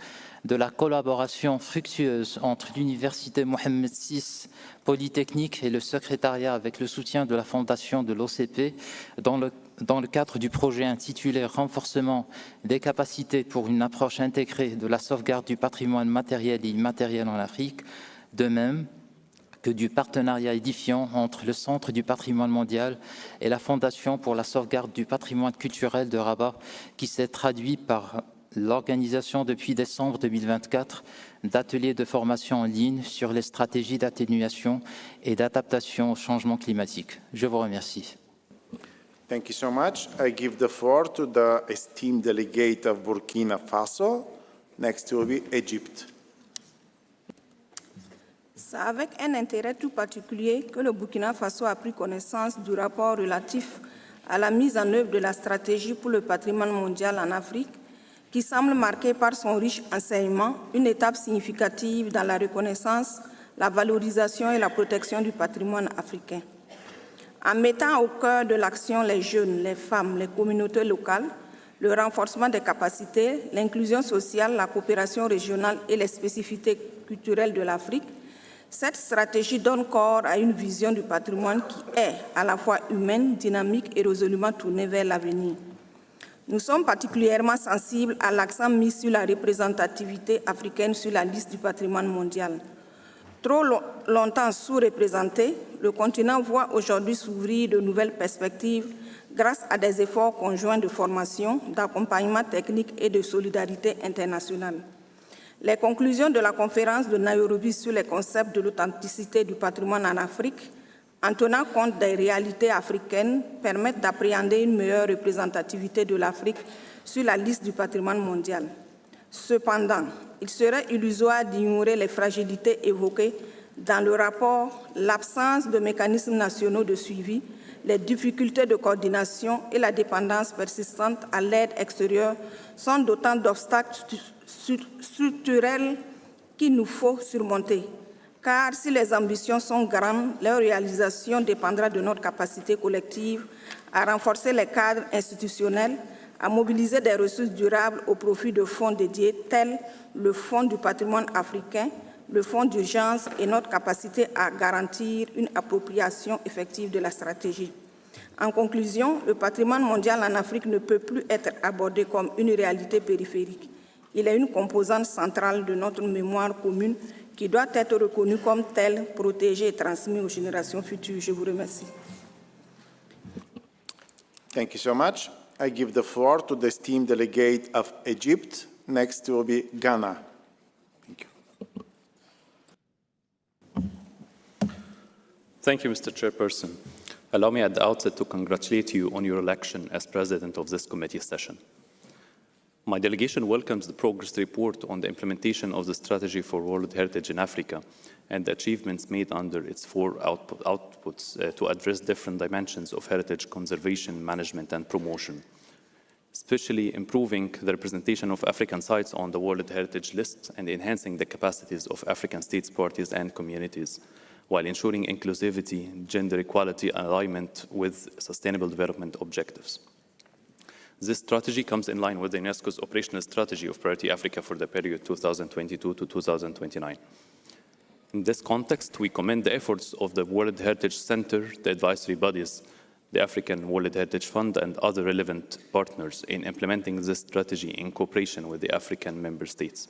de la collaboration fructueuse entre l'Université Mohammed VI Polytechnique et le secrétariat avec le soutien de la Fondation de l'OCP dans le cadre du projet intitulé « Renforcement des capacités pour une approche intégrée de la sauvegarde du patrimoine matériel et immatériel en Afrique », de même que du partenariat édifiant entre le Centre du patrimoine mondial et la Fondation pour la sauvegarde du patrimoine culturel de Rabat, qui s'est traduit par l'organisation depuis décembre 2024 d'ateliers de formation en ligne sur les stratégies d'atténuation et d'adaptation au changement climatique. Je vous remercie. Thank you so much. I give the floor to the esteemed delegate of Burkina Faso. Next will be Egypt. C'est avec un intérêt tout particulier que le Burkina Faso a pris connaissance du rapport relatif à la mise en œuvre de la stratégie pour le patrimoine mondial en Afrique, qui semble marqué par son riche enseignement, une étape significative dans la reconnaissance, la valorisation et la protection du patrimoine africain. En mettant au cœur de l'action les jeunes, les femmes, les communautés locales, le renforcement des capacités, l'inclusion sociale, la coopération régionale et les spécificités culturelles de l'Afrique, cette stratégie donne corps à une vision du patrimoine qui est à la fois humaine, dynamique et résolument tournée vers l'avenir. Nous sommes particulièrement sensibles à l'accent mis sur la représentativité africaine sur la liste du patrimoine mondial. Trop longtemps sous-représenté, le continent voit aujourd'hui s'ouvrir de nouvelles perspectives grâce à des efforts conjoints de formation, d'accompagnement technique et de solidarité internationale. Les conclusions de la conférence de Nairobi sur les concepts de l'authenticité du patrimoine en Afrique, en tenant compte des réalités africaines, permettent d'appréhender une meilleure représentativité de l'Afrique sur la liste du patrimoine mondial. Cependant, il serait illusoire d'ignorer les fragilités évoquées dans le rapport, l'absence de mécanismes nationaux de suivi, les difficultés de coordination et la dépendance persistante à l'aide extérieure sont d'autant d'obstacles structurels qu'il nous faut surmonter. Car si les ambitions sont grandes, leur réalisation dépendra de notre capacité collective à renforcer les cadres institutionnels, à mobiliser des ressources durables au profit de fonds dédiés tels le Fonds du patrimoine africain, le Fonds d'urgence et notre capacité à garantir une appropriation effective de la stratégie. En conclusion, le patrimoine mondial en Afrique ne peut plus être abordé comme une réalité périphérique. Il est une composante centrale de notre mémoire commune qui doit être reconnu comme tel, protégé et transmis aux générations futures. Je vous remercie. Thank you so much. I give the floor to the esteemed delegate of Egypt. Next will be Ghana. Thank you. Thank you, Mr. Chairperson. Allow me at the outset to congratulate you on your election as president of this committee session. My delegation welcomes the progress report on the implementation of the strategy for World Heritage in Africa and the achievements made under its four outputs to address different dimensions of heritage conservation, management, and promotion, especially improving the representation of African sites on the World Heritage List and enhancing the capacities of African states, parties, and communities, while ensuring inclusivity, gender equality, and alignment with Sustainable Development Objectives. This strategy comes in line with the UNESCO's operational strategy of Priority Africa for the period 2022 to 2029. In this context, we commend the efforts of the World Heritage Center, the advisory bodies, the African World Heritage Fund, and other relevant partners in implementing this strategy in cooperation with the African member states.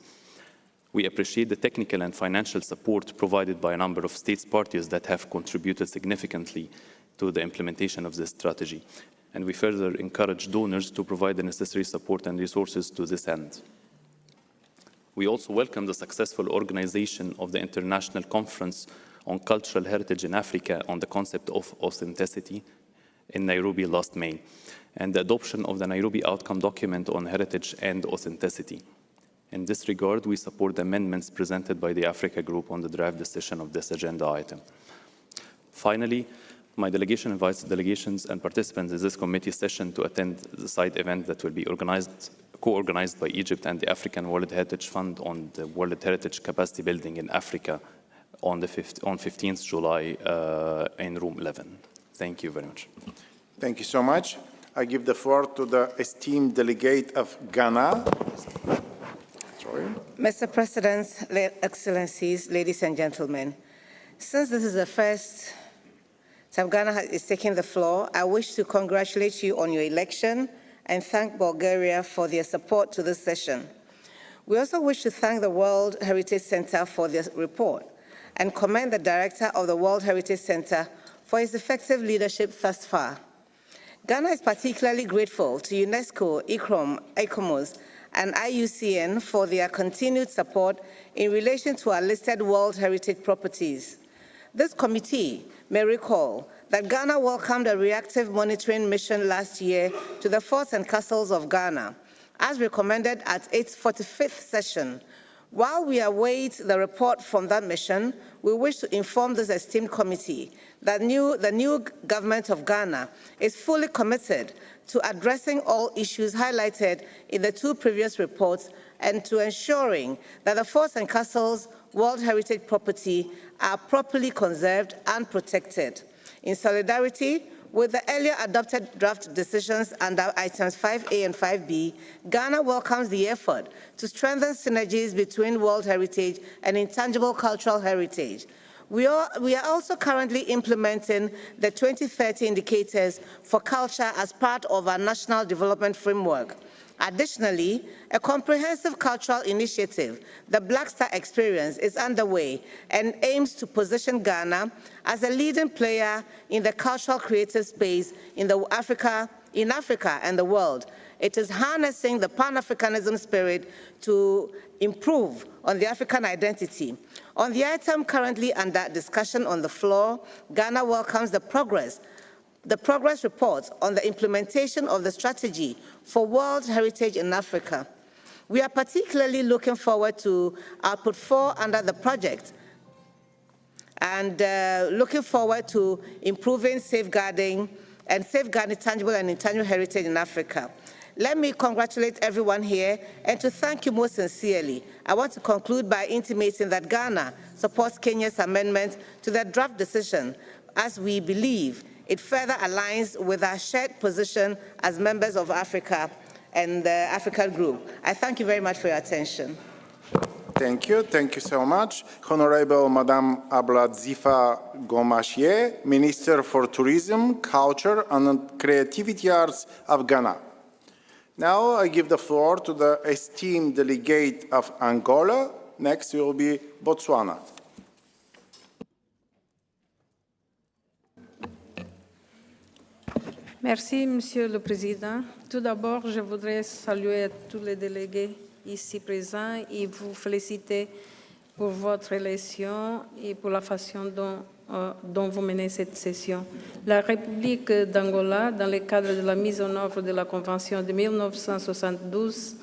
We appreciate the technical and financial support provided by a number of states parties that have contributed significantly to the implementation of this strategy, and we further encourage donors to provide the necessary support and resources to this end. We also welcome the successful organization of the International Conference on Cultural Heritage in Africa on the concept of authenticity in Nairobi last May, and the adoption of the Nairobi Outcome Document on Heritage and Authenticity. In this regard, we support the amendments presented by the Africa Group on the draft decision of this agenda item. Finally, my delegation invites delegations and participants in this committee session to attend the side event that will be co-organized by Egypt and the African World Heritage Fund on the World Heritage Capacity Building in Africa on 15th July in Room 11. Thank you very much. Thank you so much. I give the floor to the esteemed delegate of Ghana. Mr. President, Excellencies, ladies and gentlemen, since this is the first time Ghana is taking the floor, I wish to congratulate you on your election and thank Bulgaria for their support to this session. We also wish to thank the World Heritage Center for their report and commend the Director of the World Heritage Center for his effective leadership thus far. Ghana is particularly grateful to UNESCO, ICOMOS, and IUCN for their continued support in relation to our listed World Heritage properties. This committee may recall that Ghana welcomed a reactive monitoring mission last year to the forts and castles of Ghana, as recommended at its 45th session. While we await the report from that mission, we wish to inform this esteemed committee that the new government of Ghana is fully committed to addressing all issues highlighted in the two previous reports and to ensuring that the forts and castles World Heritage property are properly conserved and protected. In solidarity with the earlier adopted draft decisions under items 5A and 5B, Ghana welcomes the effort to strengthen synergies between World Heritage and intangible cultural heritage. We are also currently implementing the 2030 indicators for culture as part of our national development framework. Additionally, a comprehensive cultural initiative, the Black Star Experience, is underway and aims to position Ghana as a leading player in the cultural creative space in Africa and the world. It is harnessing the Pan-Africanism spirit to improve on the African identity. On the item currently under discussion on the floor, Ghana welcomes the progress report on the implementation of the strategy for World Heritage in Africa. We are particularly looking forward to output 4 under the project and looking forward to improving safeguarding tangible and intangible heritage in Africa. Let me congratulate everyone here and to thank you most sincerely. I want to conclude by intimating that Ghana supports Kenya's amendment to the draft decision, as we believe it further aligns with our shared position as members of Africa and the African Group. I thank you very much for your attention. Thank you so much. Honorable Madame Abladzifa Gomashier, Minister for Tourism, Culture and Creativity Arts of Ghana. Now I give the floor to the esteemed delegate of Angola, Next will be Botswana. Merci, Monsieur le Président. Tout d'abord, je voudrais saluer tous les délégués ici présents et vous féliciter pour votre élection et pour la façon dont vous menez cette session. La République d'Angola, dans le cadre de la mise en œuvre de la Convention de 1972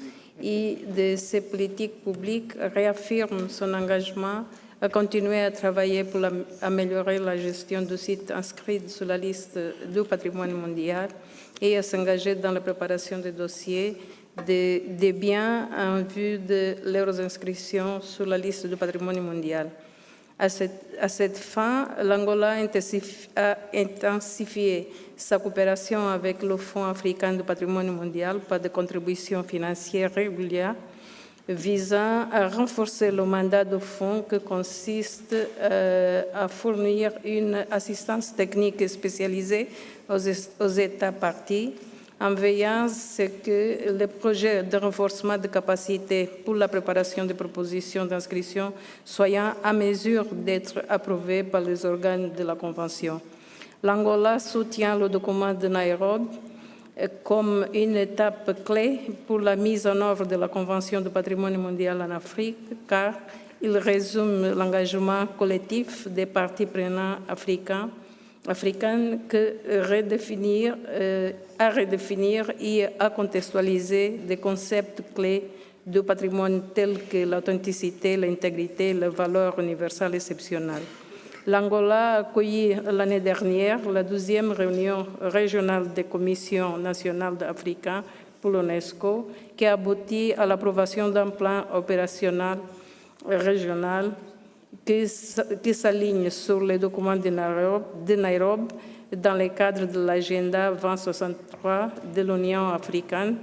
et de ses politiques publiques, réaffirme son engagement à continuer à travailler pour améliorer la gestion du site inscrit sur la liste du patrimoine mondial et à s'engager dans la préparation des dossiers des biens en vue de leurs inscriptions sur la liste du patrimoine mondial. À cette fin, l'Angola a intensifié sa coopération avec le Fonds africain du patrimoine mondial par des contributions financières régulières visant à renforcer le mandat du fonds qui consiste à fournir une assistance technique spécialisée aux États parties, en veillant à ce que les projets de renforcement de capacité pour la préparation des propositions d'inscription soient à mesure d'être approuvés par les organes de la Convention. L'Angola soutient le document de Nairobi comme une étape clé pour la mise en œuvre de la Convention du patrimoine mondial en Afrique, car il résume l'engagement collectif des parties prenantes africaines à redéfinir et à contextualiser des concepts clés du patrimoine tels que l'authenticité, l'intégrité, les valeurs universelles exceptionnelles. L'Angola a accueilli l'année dernière la 12e réunion régionale des commissions nationales africaines pour l'UNESCO, qui a abouti à l'approbation d'un plan opérationnel régional qui s'aligne sur les documents de Nairobi dans le cadre de l'agenda 2063 de l'Union africaine,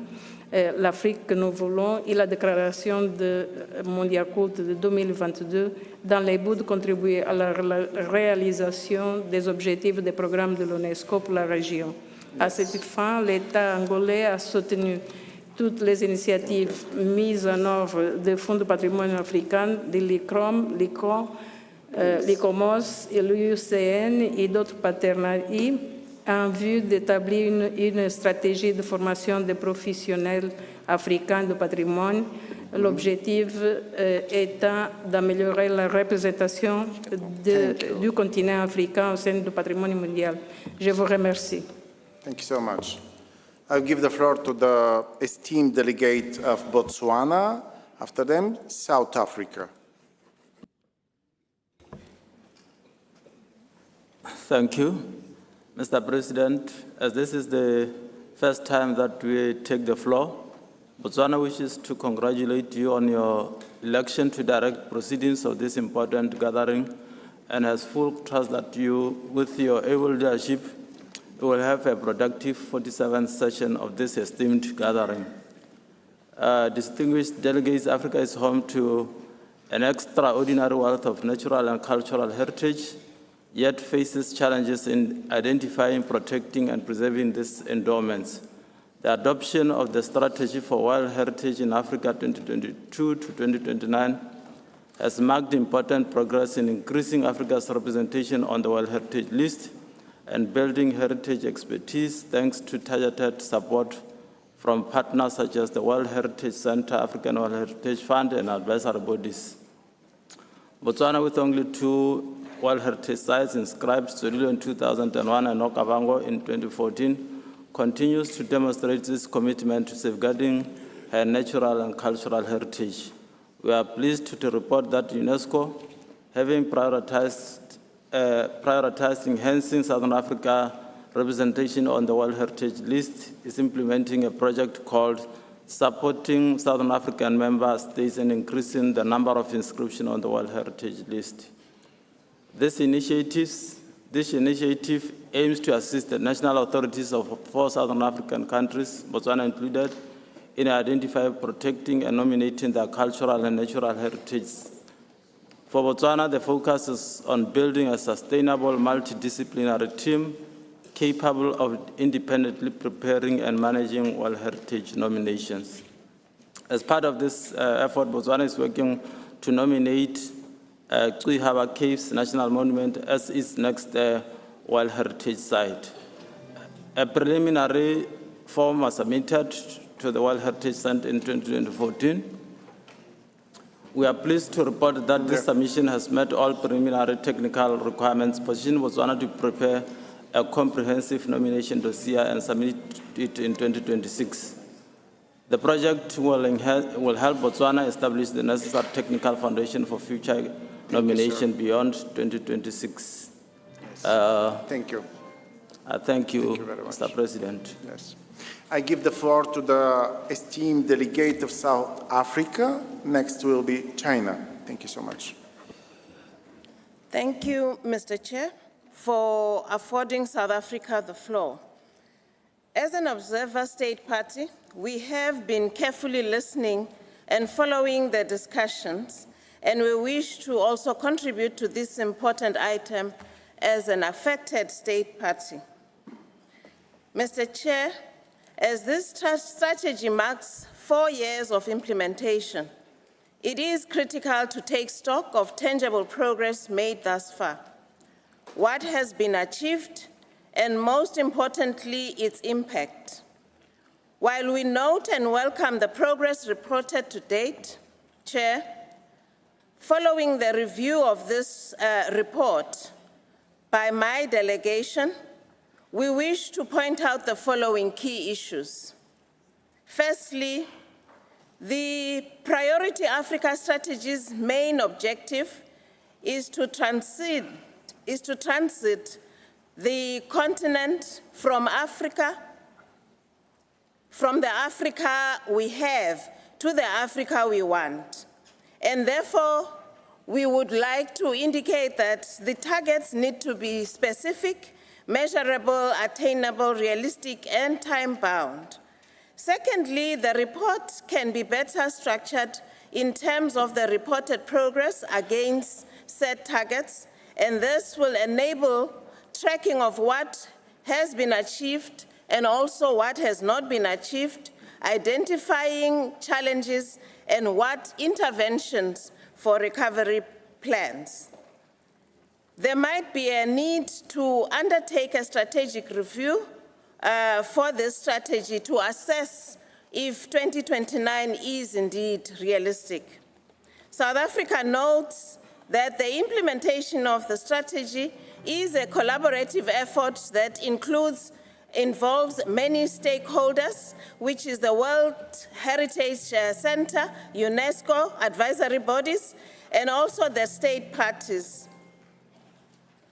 l'Afrique que nous voulons et la déclaration de mondiale culte de 2022 dans le but de contribuer à la réalisation des objectifs des programmes de l'UNESCO pour la région. À cette fin, l'État angolais a soutenu toutes les initiatives mises en œuvre des fonds de patrimoine africain, de l'ICOMOS et l'IUCN et d'autres partenaires en vue d'établir une stratégie de formation des professionnels africains de patrimoine, l'objectif étant d'améliorer la représentation du continent africain au sein du patrimoine mondial. Je vous remercie. Thank you so much. I'll give the floor to the esteemed delegate of Botswana. After them, South Africa. Thank you, Mr. President. As this is the first time that we take the floor, Botswana wishes to congratulate you on your election to direct proceedings of this important gathering and has full trust that you, with your able leadership, will have a productive 47th session of this esteemed gathering. Distinguished delegates, Africa is home to an extraordinary wealth of natural and cultural heritage, yet faces challenges in identifying, protecting, and preserving these endowments. The adoption of the Strategy for World Heritage in Africa 2022 to 2029 has marked important progress in increasing Africa's representation on the World Heritage List and building heritage expertise thanks to targeted support from partners such as the World Heritage Center, African World Heritage Fund, and advisory bodies. Botswana, with only 2 World Heritage Sites inscribed, Solilo in 2001 and Okavango in 2014, continues to demonstrate its commitment to safeguarding her natural and cultural heritage. We are pleased to report that UNESCO, having prioritized enhancing Southern Africa representation on the World Heritage List, is implementing a project called Supporting Southern African Member States and Increasing the Number of Inscriptions on the World Heritage List. This initiative aims to assist the national authorities of 4 Southern African countries, Botswana included, in identifying, protecting, and nominating their cultural and natural heritage. For Botswana, the focus is on building a sustainable multidisciplinary team capable of independently preparing and managing World Heritage nominations. As part of this effort, Botswana is working to nominate Cuba Caves National Monument as its next World Heritage Site. A preliminary form was submitted to the World Heritage Center in 2014. We are pleased to report that this submission has met all preliminary technical requirements. Position Botswana to prepare a comprehensive nomination dossier and submit it in 2026. The project will help Botswana establish the necessary technical foundation for future nomination beyond 2026. Thank you. Thank you very much. Mr. President. Yes. I give the floor to the esteemed delegate of South Africa. Next will be China. Thank you so much. Thank you, Mr. Chair, for affording South Africa the floor. As an observer state party, we have been carefully listening and following the discussions, and we wish to also contribute to this important item as an affected state party. Mr. Chair, as this strategy marks 4 years of implementation, it is critical to take stock of tangible progress made thus far, what has been achieved, and most importantly, its impact. While we note and welcome the progress reported to date, Chair, following the review of this report by my delegation, we wish to point out the following key issues. Firstly, the Priority Africa Strategy's main objective is to transit the continent from the Africa we have to the Africa we want. And therefore, we would like to indicate that the targets need to be specific, measurable, attainable, realistic, and time-bound. Secondly, the report can be better structured in terms of the reported progress against set targets, and this will enable tracking of what has been achieved and also what has not been achieved, identifying challenges and what interventions for recovery plans. There might be a need to undertake a strategic review for this strategy to assess if 2029 is indeed realistic. South Africa notes that the implementation of the strategy is a collaborative effort that involves many stakeholders, which is the World Heritage Center, UNESCO, advisory bodies, and also the state parties.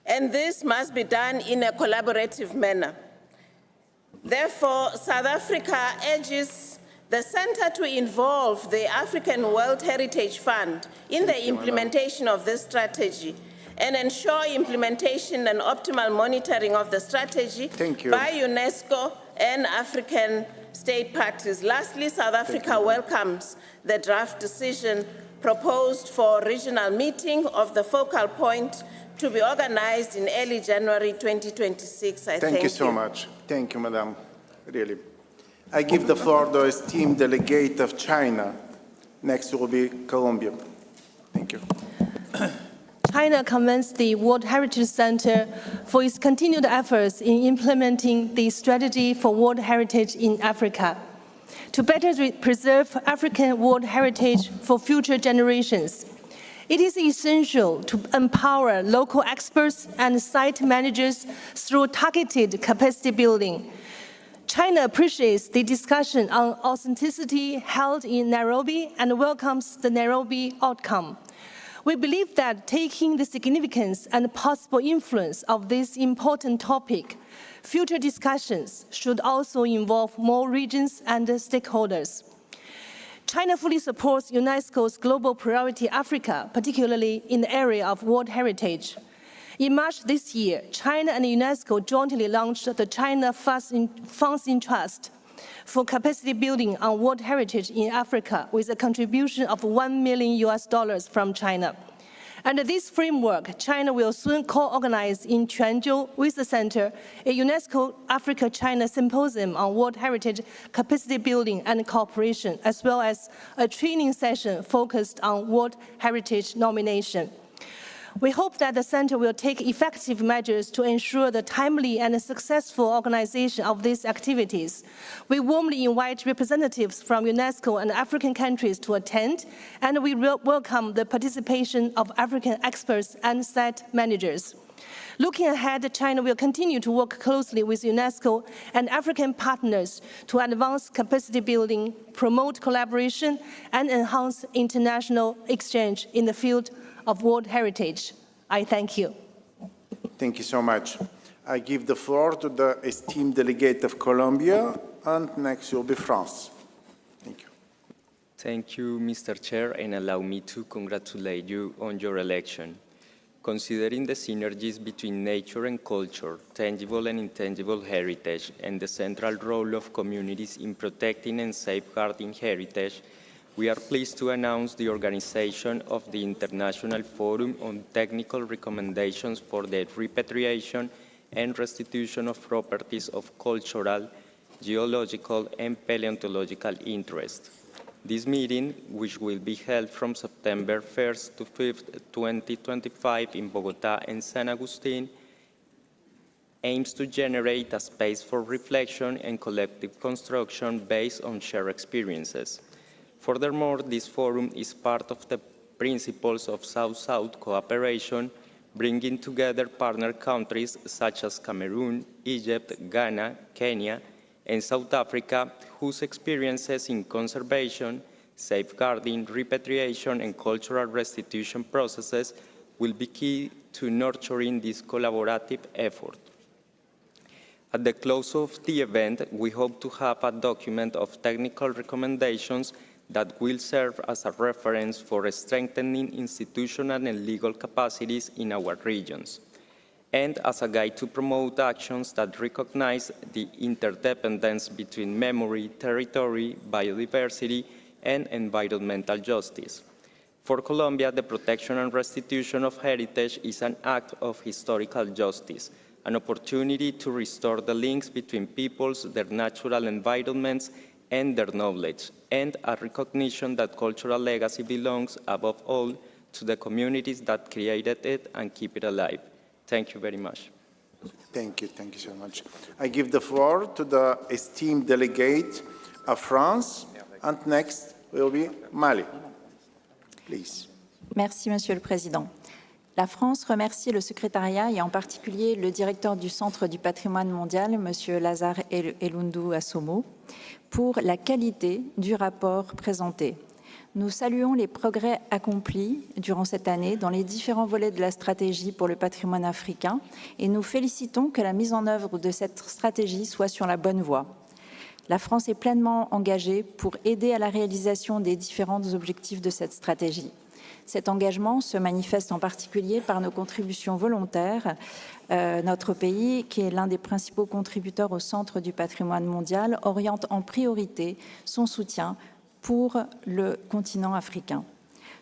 And this must be done in a collaborative manner. Therefore, South Africa urges the center to involve the African World Heritage Fund in the implementation of this strategy and ensure implementation and optimal monitoring of the strategy by UNESCO and African state parties. Lastly, South Africa welcomes the draft decision proposed for regional meeting of the focal point to be organized in early January 2026. Thank you so much. Thank you, Madam. Really. I give the floor to the esteemed delegate of China. Next will be Colombia. Thank you. China commends the World Heritage Center for its continued efforts in implementing the strategy for world heritage in Africa. To better preserve African world heritage for future generations, it is essential to empower local experts and site managers through targeted capacity building. China appreciates the discussion on authenticity held in Nairobi and welcomes the Nairobi outcome. We believe that taking the significance and possible influence of this important topic, future discussions should also involve more regions and stakeholders. China fully supports UNESCO's Global Priority Africa, particularly in the area of world heritage. In March this year, China and UNESCO jointly launched the China Funds in Trust for capacity building on world heritage in Africa with a contribution of $1 million from China. Under this framework, China will soon co-organize in Quanzhou with the Center a UNESCO Africa-China Symposium on World Heritage capacity building and cooperation, as well as a training session focused on World Heritage nomination. We hope that the Center will take effective measures to ensure the timely and successful organization of these activities. We warmly invite representatives from UNESCO and African countries to attend, and we welcome the participation of African experts and site managers. Looking ahead, China will continue to work closely with UNESCO and African partners to advance capacity building, promote collaboration, and enhance international exchange in the field of World Heritage. I thank you. Thank you so much. I give the floor to the esteemed delegate of Colombia, and next will be France. Thank you. Thank you, Mr. Chair, and allow me to congratulate you on your election. Considering the synergies between nature and culture, tangible and intangible heritage, and the central role of communities in protecting and safeguarding heritage, we are pleased to announce the organization of the International Forum on Technical Recommendations for the Repatriation and Restitution of Properties of Cultural, Geological, and Paleontological Interest. This meeting, which will be held from September 1st to 5th, 2025 in Bogotá and San Agustin, aims to generate a space for reflection and collective construction based on shared experiences. Furthermore, this forum is part of the principles of South-South cooperation, bringing together partner countries such as Cameroon, Egypt, Ghana, Kenya, and South Africa, whose experiences in conservation, safeguarding, repatriation, and cultural restitution processes will be key to nurturing this collaborative effort. At the close of the event, we hope to have a document of technical recommendations that will serve as a reference for strengthening institutional and legal capacities in our regions, and as a guide to promote actions that recognize the interdependence between memory, territory, biodiversity, and environmental justice. For Colombia, the protection and restitution of heritage is an act of historical justice, an opportunity to restore the links between peoples, their natural environments, and their knowledge, and a recognition that cultural legacy belongs, above all, to the communities that created it and keep it alive. Thank you very much. Thank you so much. I give the floor to the esteemed delegate of France, and next will be Mali. Please. Merci, Monsieur le Président. La France remercie le secrétariat et en particulier le directeur du Centre du patrimoine mondial, Monsieur Lazare Elundu Assomo, pour la qualité du rapport présenté. Nous saluons les progrès accomplis durant cette année dans les différents volets de la stratégie pour le patrimoine africain et nous félicitons que la mise en œuvre de cette stratégie soit sur la bonne voie. La France est pleinement engagée pour aider à la réalisation des différents objectifs de cette stratégie. Cet engagement se manifeste en particulier par nos contributions volontaires. Notre pays, qui est l'un des principaux contributeurs au Centre du patrimoine mondial, oriente en priorité son soutien pour le continent africain.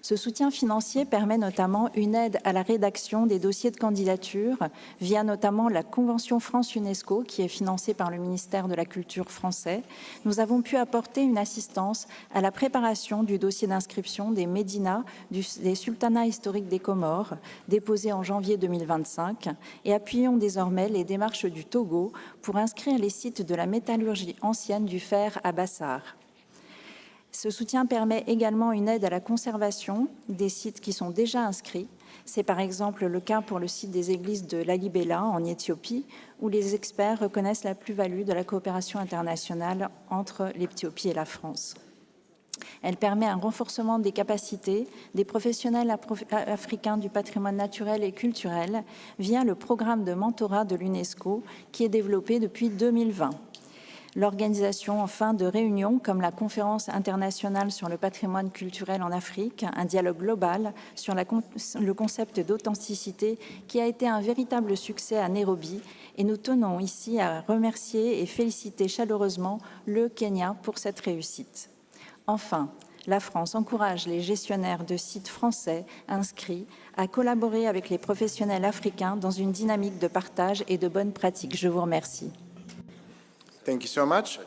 Ce soutien financier permet notamment une aide à la rédaction des dossiers de candidature via notamment la Convention France-UNESCO qui est financée par le ministère de la Culture français. Nous avons pu apporter une assistance à la préparation du dossier d'inscription des médinas des sultanats historiques des Comores déposé en janvier 2025 et appuyons désormais les démarches du Togo pour inscrire les sites de la métallurgie ancienne du fer à Bassar. Ce soutien permet également une aide à la conservation des sites qui sont déjà inscrits. C'est par exemple le cas pour le site des églises de Lalibela en Éthiopie, où les experts reconnaissent la plus-value de la coopération internationale entre l'Éthiopie et la France. Elle permet un renforcement des capacités des professionnels africains du patrimoine naturel et culturel via le programme de mentorat de l'UNESCO qui est développé depuis 2020. L'organisation, enfin, de réunions comme la Conférence internationale sur le patrimoine culturel en Afrique, un dialogue global sur le concept d'authenticité qui a été un véritable succès à Nairobi. Et nous tenons ici à remercier et féliciter chaleureusement le Kenya pour cette réussite. Enfin, la France encourage les gestionnaires de sites français inscrits à collaborer avec les professionnels africains dans une dynamique de partage et de bonnes pratiques. Je vous remercie. Thank you so much.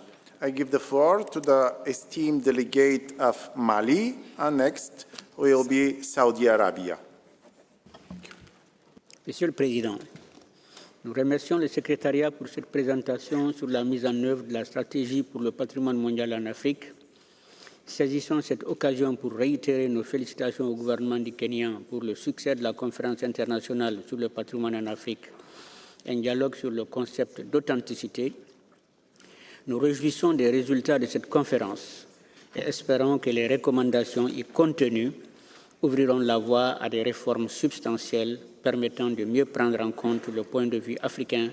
I give the floor to the esteemed delegate of Mali, and next will be Saudi Arabia. Monsieur le Président, nous remercions le secrétariat pour cette présentation sur la mise en œuvre de la stratégie pour le patrimoine mondial en Afrique. Saisissons cette occasion pour réitérer nos félicitations au gouvernement du Kenya pour le succès de la conférence internationale sur le patrimoine en Afrique, un dialogue sur le concept d'authenticité. Nous réjouissons des résultats de cette conférence et espérons que les recommandations y contenues ouvriront la voie à des réformes substantielles permettant de mieux prendre en compte le point de vue africain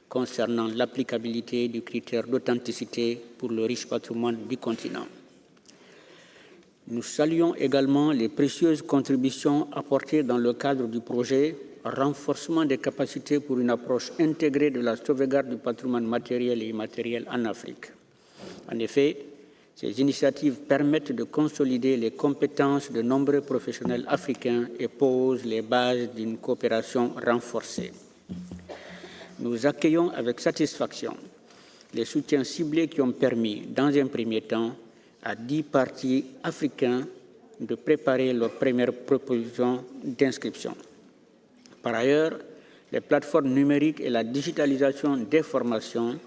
concernant l'applicabilité du critère d'authenticité pour le riche patrimoine du continent. Nous saluons également les précieuses contributions apportées dans le cadre du projet renforcement des capacités pour une approche intégrée de la sauvegarde du patrimoine matériel et immatériel en Afrique. En effet, ces initiatives permettent de consolider les compétences de nombreux professionnels africains et posent les bases d'une coopération renforcée. Nous accueillons avec satisfaction les soutiens ciblés qui ont permis, dans un premier temps, à 10 partis africains de préparer leurs premières propositions d'inscription. Par ailleurs, les plateformes numériques et la digitalisation des formations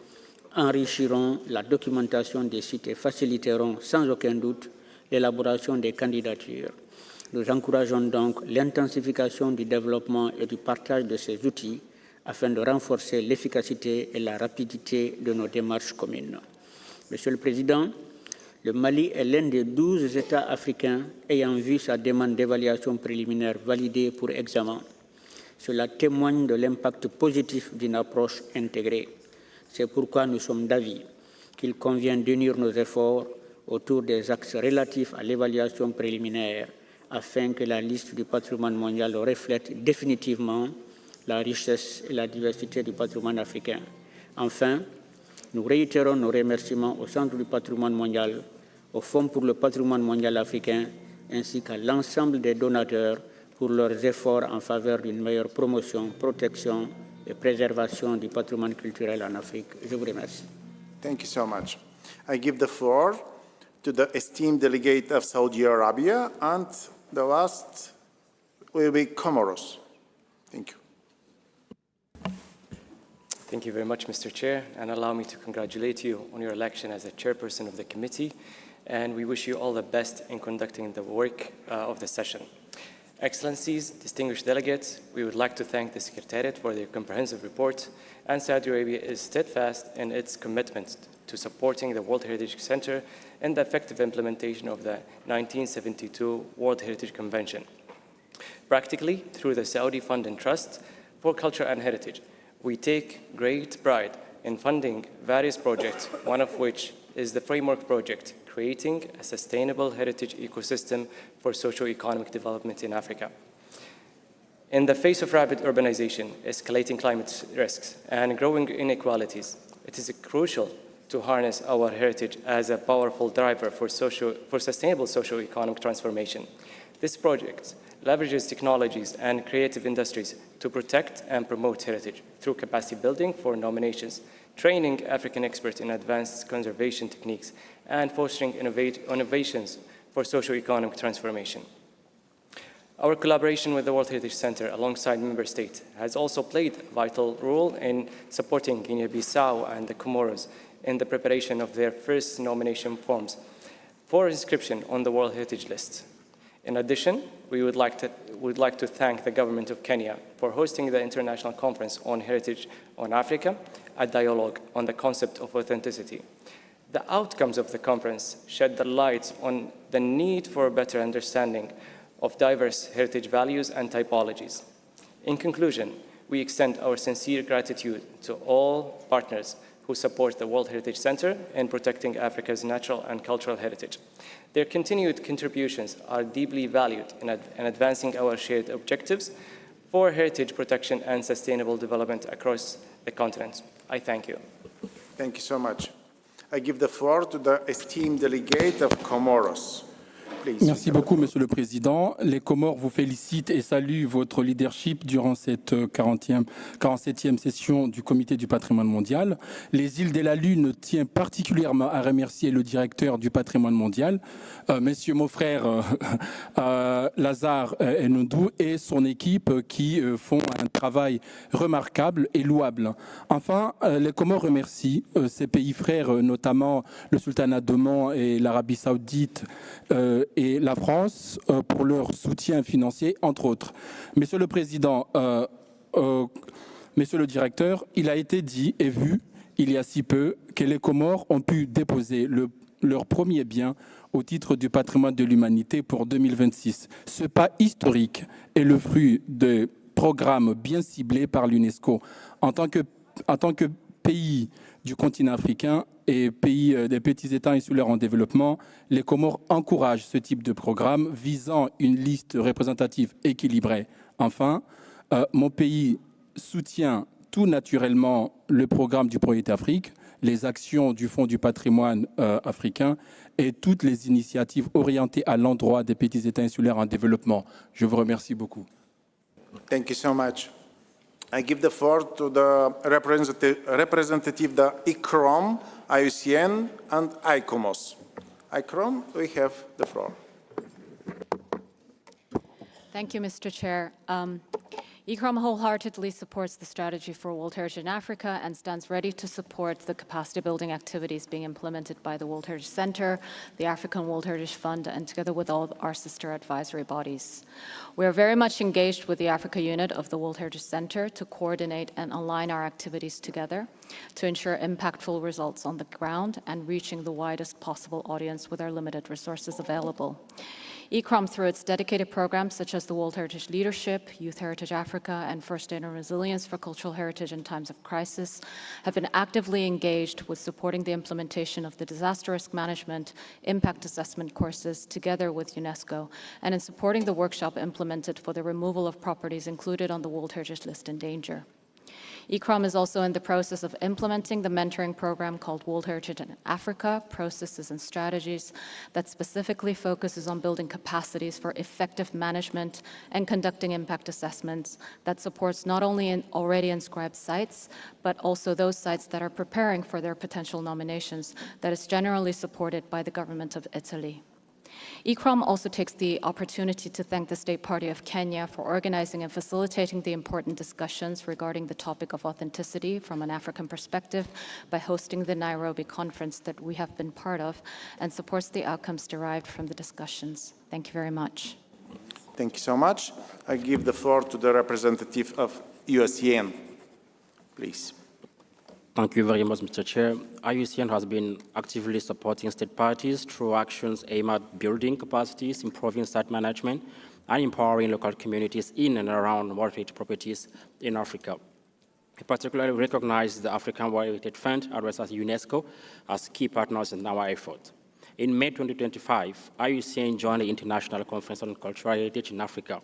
enrichiront la documentation des sites et faciliteront sans aucun doute l'élaboration des candidatures. Nous encourageons donc l'intensification du développement et du partage de ces outils afin de renforcer l'efficacité et la rapidité de nos démarches communes. Monsieur le Président, le Mali est l'un des 12 États africains ayant vu sa demande d'évaluation préliminaire validée pour examen. Cela témoigne de l'impact positif d'une approche intégrée. C'est pourquoi nous sommes d'avis qu'il convient d'unir nos efforts autour des axes relatifs à l'évaluation préliminaire afin que la liste du patrimoine mondial reflète définitivement la richesse et la diversité du patrimoine africain. Enfin, nous réitérons nos remerciements au Centre du patrimoine mondial, au Fonds pour le patrimoine mondial africain, ainsi qu'à l'ensemble des donateurs pour leurs efforts en faveur d'une meilleure promotion, protection et préservation du patrimoine culturel en Afrique. Je vous remercie. Thank you so much. I give the floor to the esteemed delegate of Saudi Arabia, and the last will be Comoros. Thank you. Thank you very much, Mr. Chair, and allow me to congratulate you on your election as a chairperson of the committee, and we wish you all the best in conducting the work of the session. Excellencies, distinguished delegates, we would like to thank the Secretariat for their comprehensive report, and Saudi Arabia is steadfast in its commitment to supporting the World Heritage Center and the effective implementation of the 1972 World Heritage Convention. Practically, through the Saudi Fund and Trust for Culture and Heritage, we take great pride in funding various projects, one of which is the Framework Project, creating a sustainable heritage ecosystem for socio-economic development in Africa. In the face of rapid urbanization, escalating climate risks, and growing inequalities, it is crucial to harness our heritage as a powerful driver for sustainable socio-economic transformation. This project leverages technologies and creative industries to protect and promote heritage through capacity building for nominations, training African experts in advanced conservation techniques, and fostering innovations for socio-economic transformation. Our collaboration with the World Heritage Center alongside member states has also played a vital role in supporting Guinea-Bissau and the Comoros in the preparation of their first nomination forms for inscription on the World Heritage List. In addition, we would like to thank the government of Kenya for hosting the International Conference on Heritage on Africa, a dialogue on the concept of authenticity. The outcomes of the conference shed the light on the need for a better understanding of diverse heritage values and typologies. In conclusion, we extend our sincere gratitude to all partners who support the World Heritage Center in protecting Africa's natural and cultural heritage. Their continued contributions are deeply valued in advancing our shared objectives for heritage protection and sustainable development across the continent. I thank you. Thank you so much. I give the floor to the esteemed delegate of Comoros. Please. Merci beaucoup, Monsieur le Président. Les Comores vous félicitent et saluent votre leadership durant cette 47e session du Comité du patrimoine mondial. Les îles de la Lune tiennent particulièrement à remercier le directeur du patrimoine mondial, Monsieur mon frère Lazare Elundou, et son équipe qui font un travail remarquable et louable. Enfin, les Comores remercient ces pays frères, notamment le Sultanat d'Oman et l'Arabie Saoudite, et la France pour leur soutien financier, entre autres. Monsieur le Président, Monsieur le Directeur, il a été dit et vu il y a si peu que les Comores ont pu déposer leur premier bien au titre du patrimoine de l'humanité pour 2026. Ce pas historique est le fruit de programmes bien ciblés par l'UNESCO. En tant que pays du continent africain et pays des petits États insulaires en développement, les Comores encouragent ce type de programme visant une liste représentative équilibrée. Enfin, mon pays soutient tout naturellement le programme du Projet Afrique, les actions du Fonds du patrimoine africain et toutes les initiatives orientées à l'endroit des petits États insulaires en développement. Je vous remercie beaucoup. Thank you so much. I give the floor to the representative the ICROM, IUCN, and ICOMOS. ICROM, we have the floor. Thank you, Mr. Chair. ICROM wholeheartedly supports the strategy for World Heritage in Africa and stands ready to support the capacity-building activities being implemented by the World Heritage Center, the African World Heritage Fund, and together with all our sister advisory bodies. We are very much engaged with the Africa unit of the World Heritage Center to coordinate and align our activities together to ensure impactful results on the ground and reaching the widest possible audience with our limited resources available. ICROM, through its dedicated programs such as the World Heritage Leadership, Youth Heritage Africa, and First Aid and Resilience for Cultural Heritage in Times of Crisis, have been actively engaged with supporting the implementation of the disaster risk management impact assessment courses together with UNESCO, and in supporting the workshop implemented for the removal of properties included on the World Heritage List in danger. ICROM is also in the process of implementing the mentoring program called World Heritage in Africa, Processes and Strategies, that specifically focuses on building capacities for effective management and conducting impact assessments that supports not only in already inscribed sites, but also those sites that are preparing for their potential nominations, that is generally supported by the government of Italy. ICROM also takes the opportunity to thank the State Party of Kenya for organizing and facilitating the important discussions regarding the topic of authenticity from an African perspective by hosting the Nairobi conference that we have been part of, and supports the outcomes derived from the discussions. Thank you very much. Thank you so much. I give the floor to the representative of IUCN, please. Thank you very much, Mr. Chair. IUCN has been actively supporting state parties through actions aimed at building capacities, improving site management, and empowering local communities in and around World Heritage properties in Africa. We particularly recognize the African World Heritage Fund, as well as UNESCO, as key partners in our effort. In May 2025, IUCN joined the International Conference on Cultural Heritage in Africa.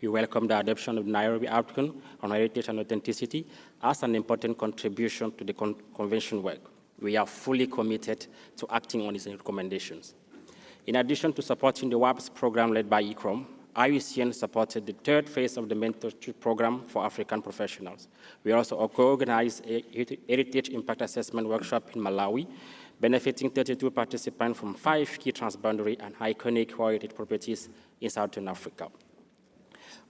We welcome the adoption of the Nairobi Outcome on Heritage and Authenticity as an important contribution to the convention work. We are fully committed to acting on its recommendations. In addition to supporting the WAPS program led by ICROM, IUCN supported the third phase of the mentorship program for African professionals. We also co-organized a Heritage Impact Assessment workshop in Malawi, benefiting 32 participants from 5 key transboundary and iconic World Heritage properties in Southern Africa.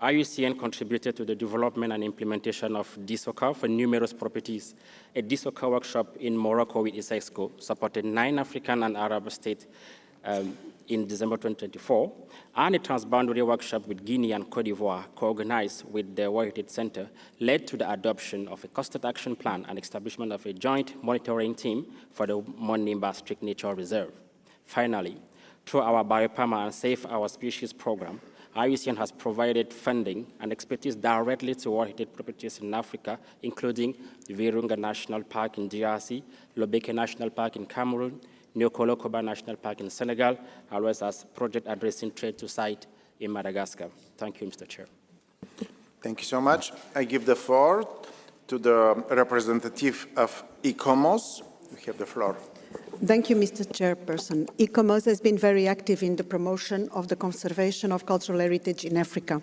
IUCN contributed to the development and implementation of DSOCA for numerous properties. A DSOCA workshop in Morocco with UNESCO supported 9 African and Arab states in December 2024, and a transboundary workshop with Guinea and Cote d'Ivoire, co-organized with the World Heritage Center, led to the adoption of a costed action plan and establishment of a joint monitoring team for the Monimba Strict Nature Reserve. Finally, through our Bioperma and Save Our Species program, IUCN has provided funding and expertise directly to World Heritage properties in Africa, including the Virunga National Park in DRC, Lobeke National Park in Cameroon, Nyokolo-Koba National Park in Senegal, as well as project addressing trade to site in Madagascar. Thank you, Mr. Chair. Thank you so much. I give the floor to the representative of ICOMOS. You have the floor. Thank you, Mr. Chairperson. ICOMOS has been very active in the promotion of the conservation of cultural heritage in Africa.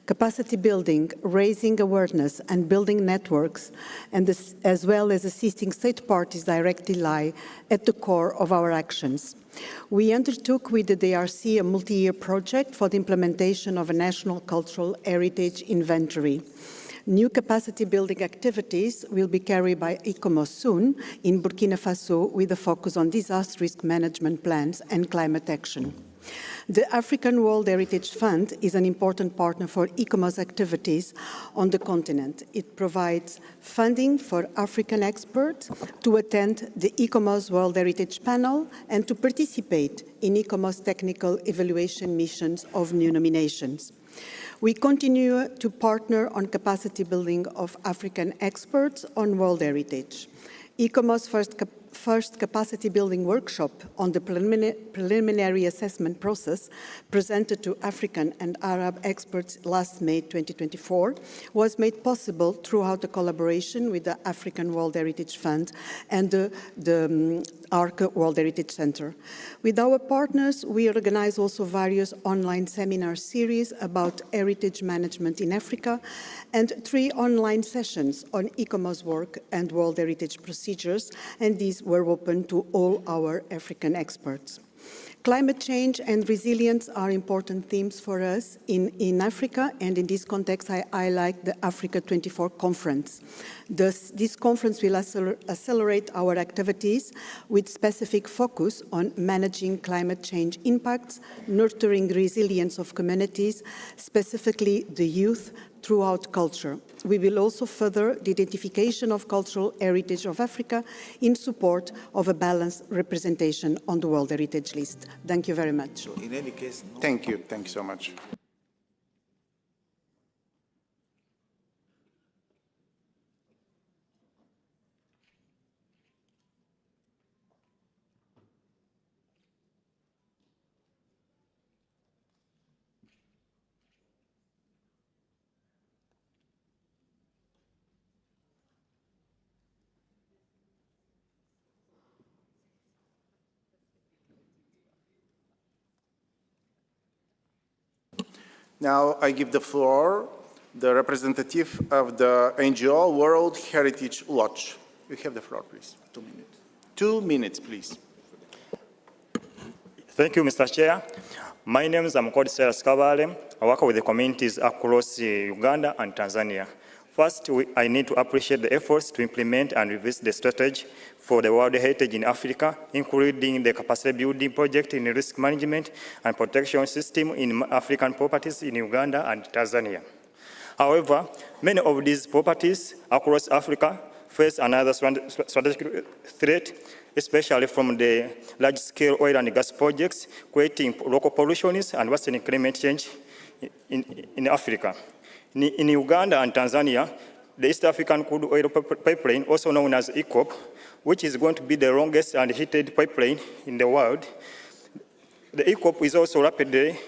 Capacity building, raising awareness and building networks, and this, as well as assisting state parties directly lie at the core of our actions. We undertook with the DRC a multi-year project for the implementation of a national cultural heritage inventory. New capacity building activities will be carried by ICOMOS soon in Burkina Faso with a focus on disaster risk management plans and climate action. The African World Heritage Fund is an important partner for ICOMOS activities on the continent. It provides funding for African experts to attend the ICOMOS World Heritage Panel and to participate in ICOMOS technical evaluation missions of new nominations. We continue to partner on capacity building of African experts on world heritage. ICOMOS' first capacity building workshop on the preliminary assessment process presented to African and Arab experts last May 2024 was made possible throughout the collaboration with the African World Heritage Fund and the ARC World Heritage Center. With our partners, we organize also various online seminar series about heritage management in Africa and 3 online sessions on ICOMOS work and World Heritage procedures, and these were open to all our African experts. Climate change and resilience are important themes for us in Africa, and in this context, I highlight the Africa 24 conference. This conference will accelerate our activities with specific focus on managing climate change impacts, nurturing resilience of communities, specifically the youth, throughout culture. We will also further the identification of cultural heritage of Africa in support of a balanced representation on the World Heritage List. Thank you very much. In any case, no. Thank you. Thank you so much. Now I give the floor the representative of the NGO World Heritage Watch. You have the floor, please. 2 minutes. 2 minutes, please. Thank you, Mr. Chair. My name is Amkodi Seras Kabale. I work with the communities across Uganda and Tanzania. First, I need to appreciate the efforts to implement and revisit the strategy for the World Heritage in Africa, including the capacity building project in risk management and protection system in African properties in Uganda and Tanzania. However, many of these properties across Africa face another strategic threat, especially from the large-scale oil and gas projects, creating local pollution and worsening climate change in Africa. In Uganda and Tanzania, the East African Crude Oil Pipeline, also known as ECOP, which is going to be the longest and heated pipeline in the world. The ECOP is also rapidly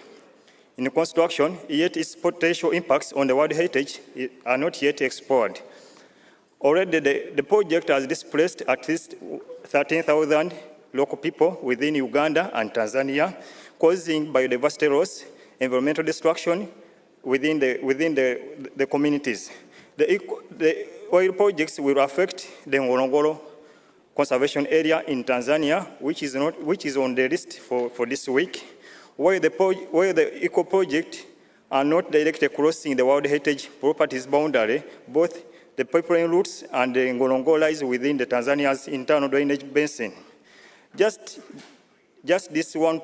in construction, yet its potential impacts on the world heritage are not yet explored. Already, the project has displaced at least 13,000 local people within Uganda and Tanzania, causing biodiversity loss, environmental destruction within the communities. The oil projects will affect the Ngorongoro conservation area in Tanzania, which is on the list for this week, where the eco project are not directly crossing the World Heritage Properties boundary. Both the pipeline routes and the Ngorongoro lies within the Tanzania's internal drainage basin. Just this one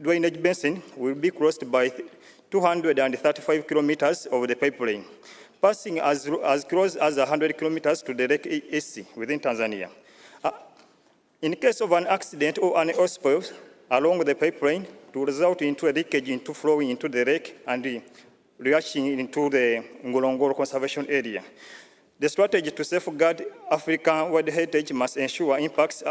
drainage basin will be crossed by 235 kilometers of the pipeline, passing as close as 100 kilometers to the Lake AC within Tanzania. In case of an accident or an oil spill along the pipeline, to result into a leakage into flowing into the lake and reaching into the Ngorongoro conservation area. The strategy to safeguard African World Heritage must ensure impacts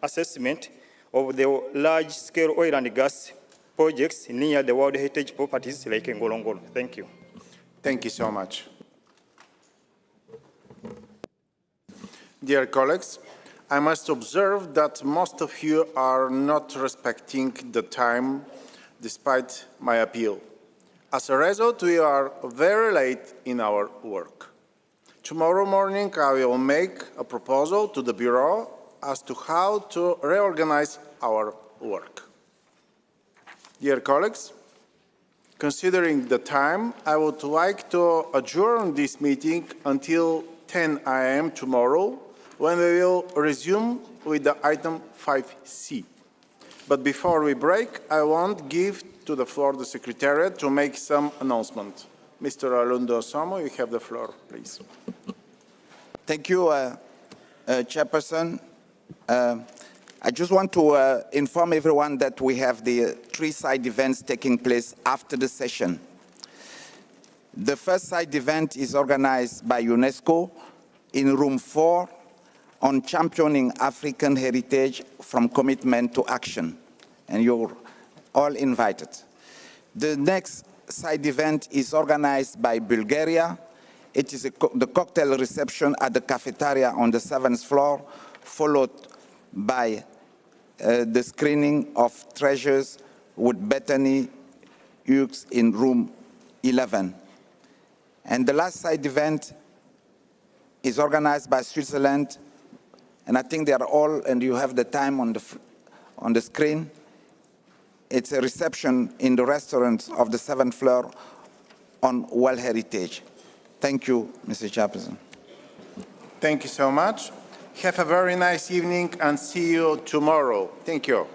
assessment of the large-scale oil and gas projects near the World Heritage properties like Ngorongoro. Thank you. Thank you so much. Dear colleagues, I must observe that most of you are not respecting the time despite my appeal. As a result, we are very late in our work. Tomorrow morning, I will make a proposal to the Bureau as to how to reorganize our work. Dear colleagues, considering the time, I would like to adjourn this meeting until 10 a.m. tomorrow, when we will resume with the item 5C. But before we break, I want to give to the floor the Secretariat to make some announcement. Mr. Alundo Somo, you have the floor, please. Thank you, Chairperson. I just want to inform everyone that we have the 3 side events taking place after the session. The first side event is organized by UNESCO in room 4 on championing African heritage from commitment to action, and you're all invited. The next side event is organized by Bulgaria. It is the cocktail reception at the cafeteria on the 7th floor, followed by the screening of Treasures with Bethany Hughes in room 11. And the last side event is organized by Switzerland, and I think they are all, and you have the time on the screen. It's a reception in the restaurant of the 7th floor on World Heritage. Thank you, Mr. Chairperson. Thank you so much. Have a very nice evening and see you tomorrow. Thank you.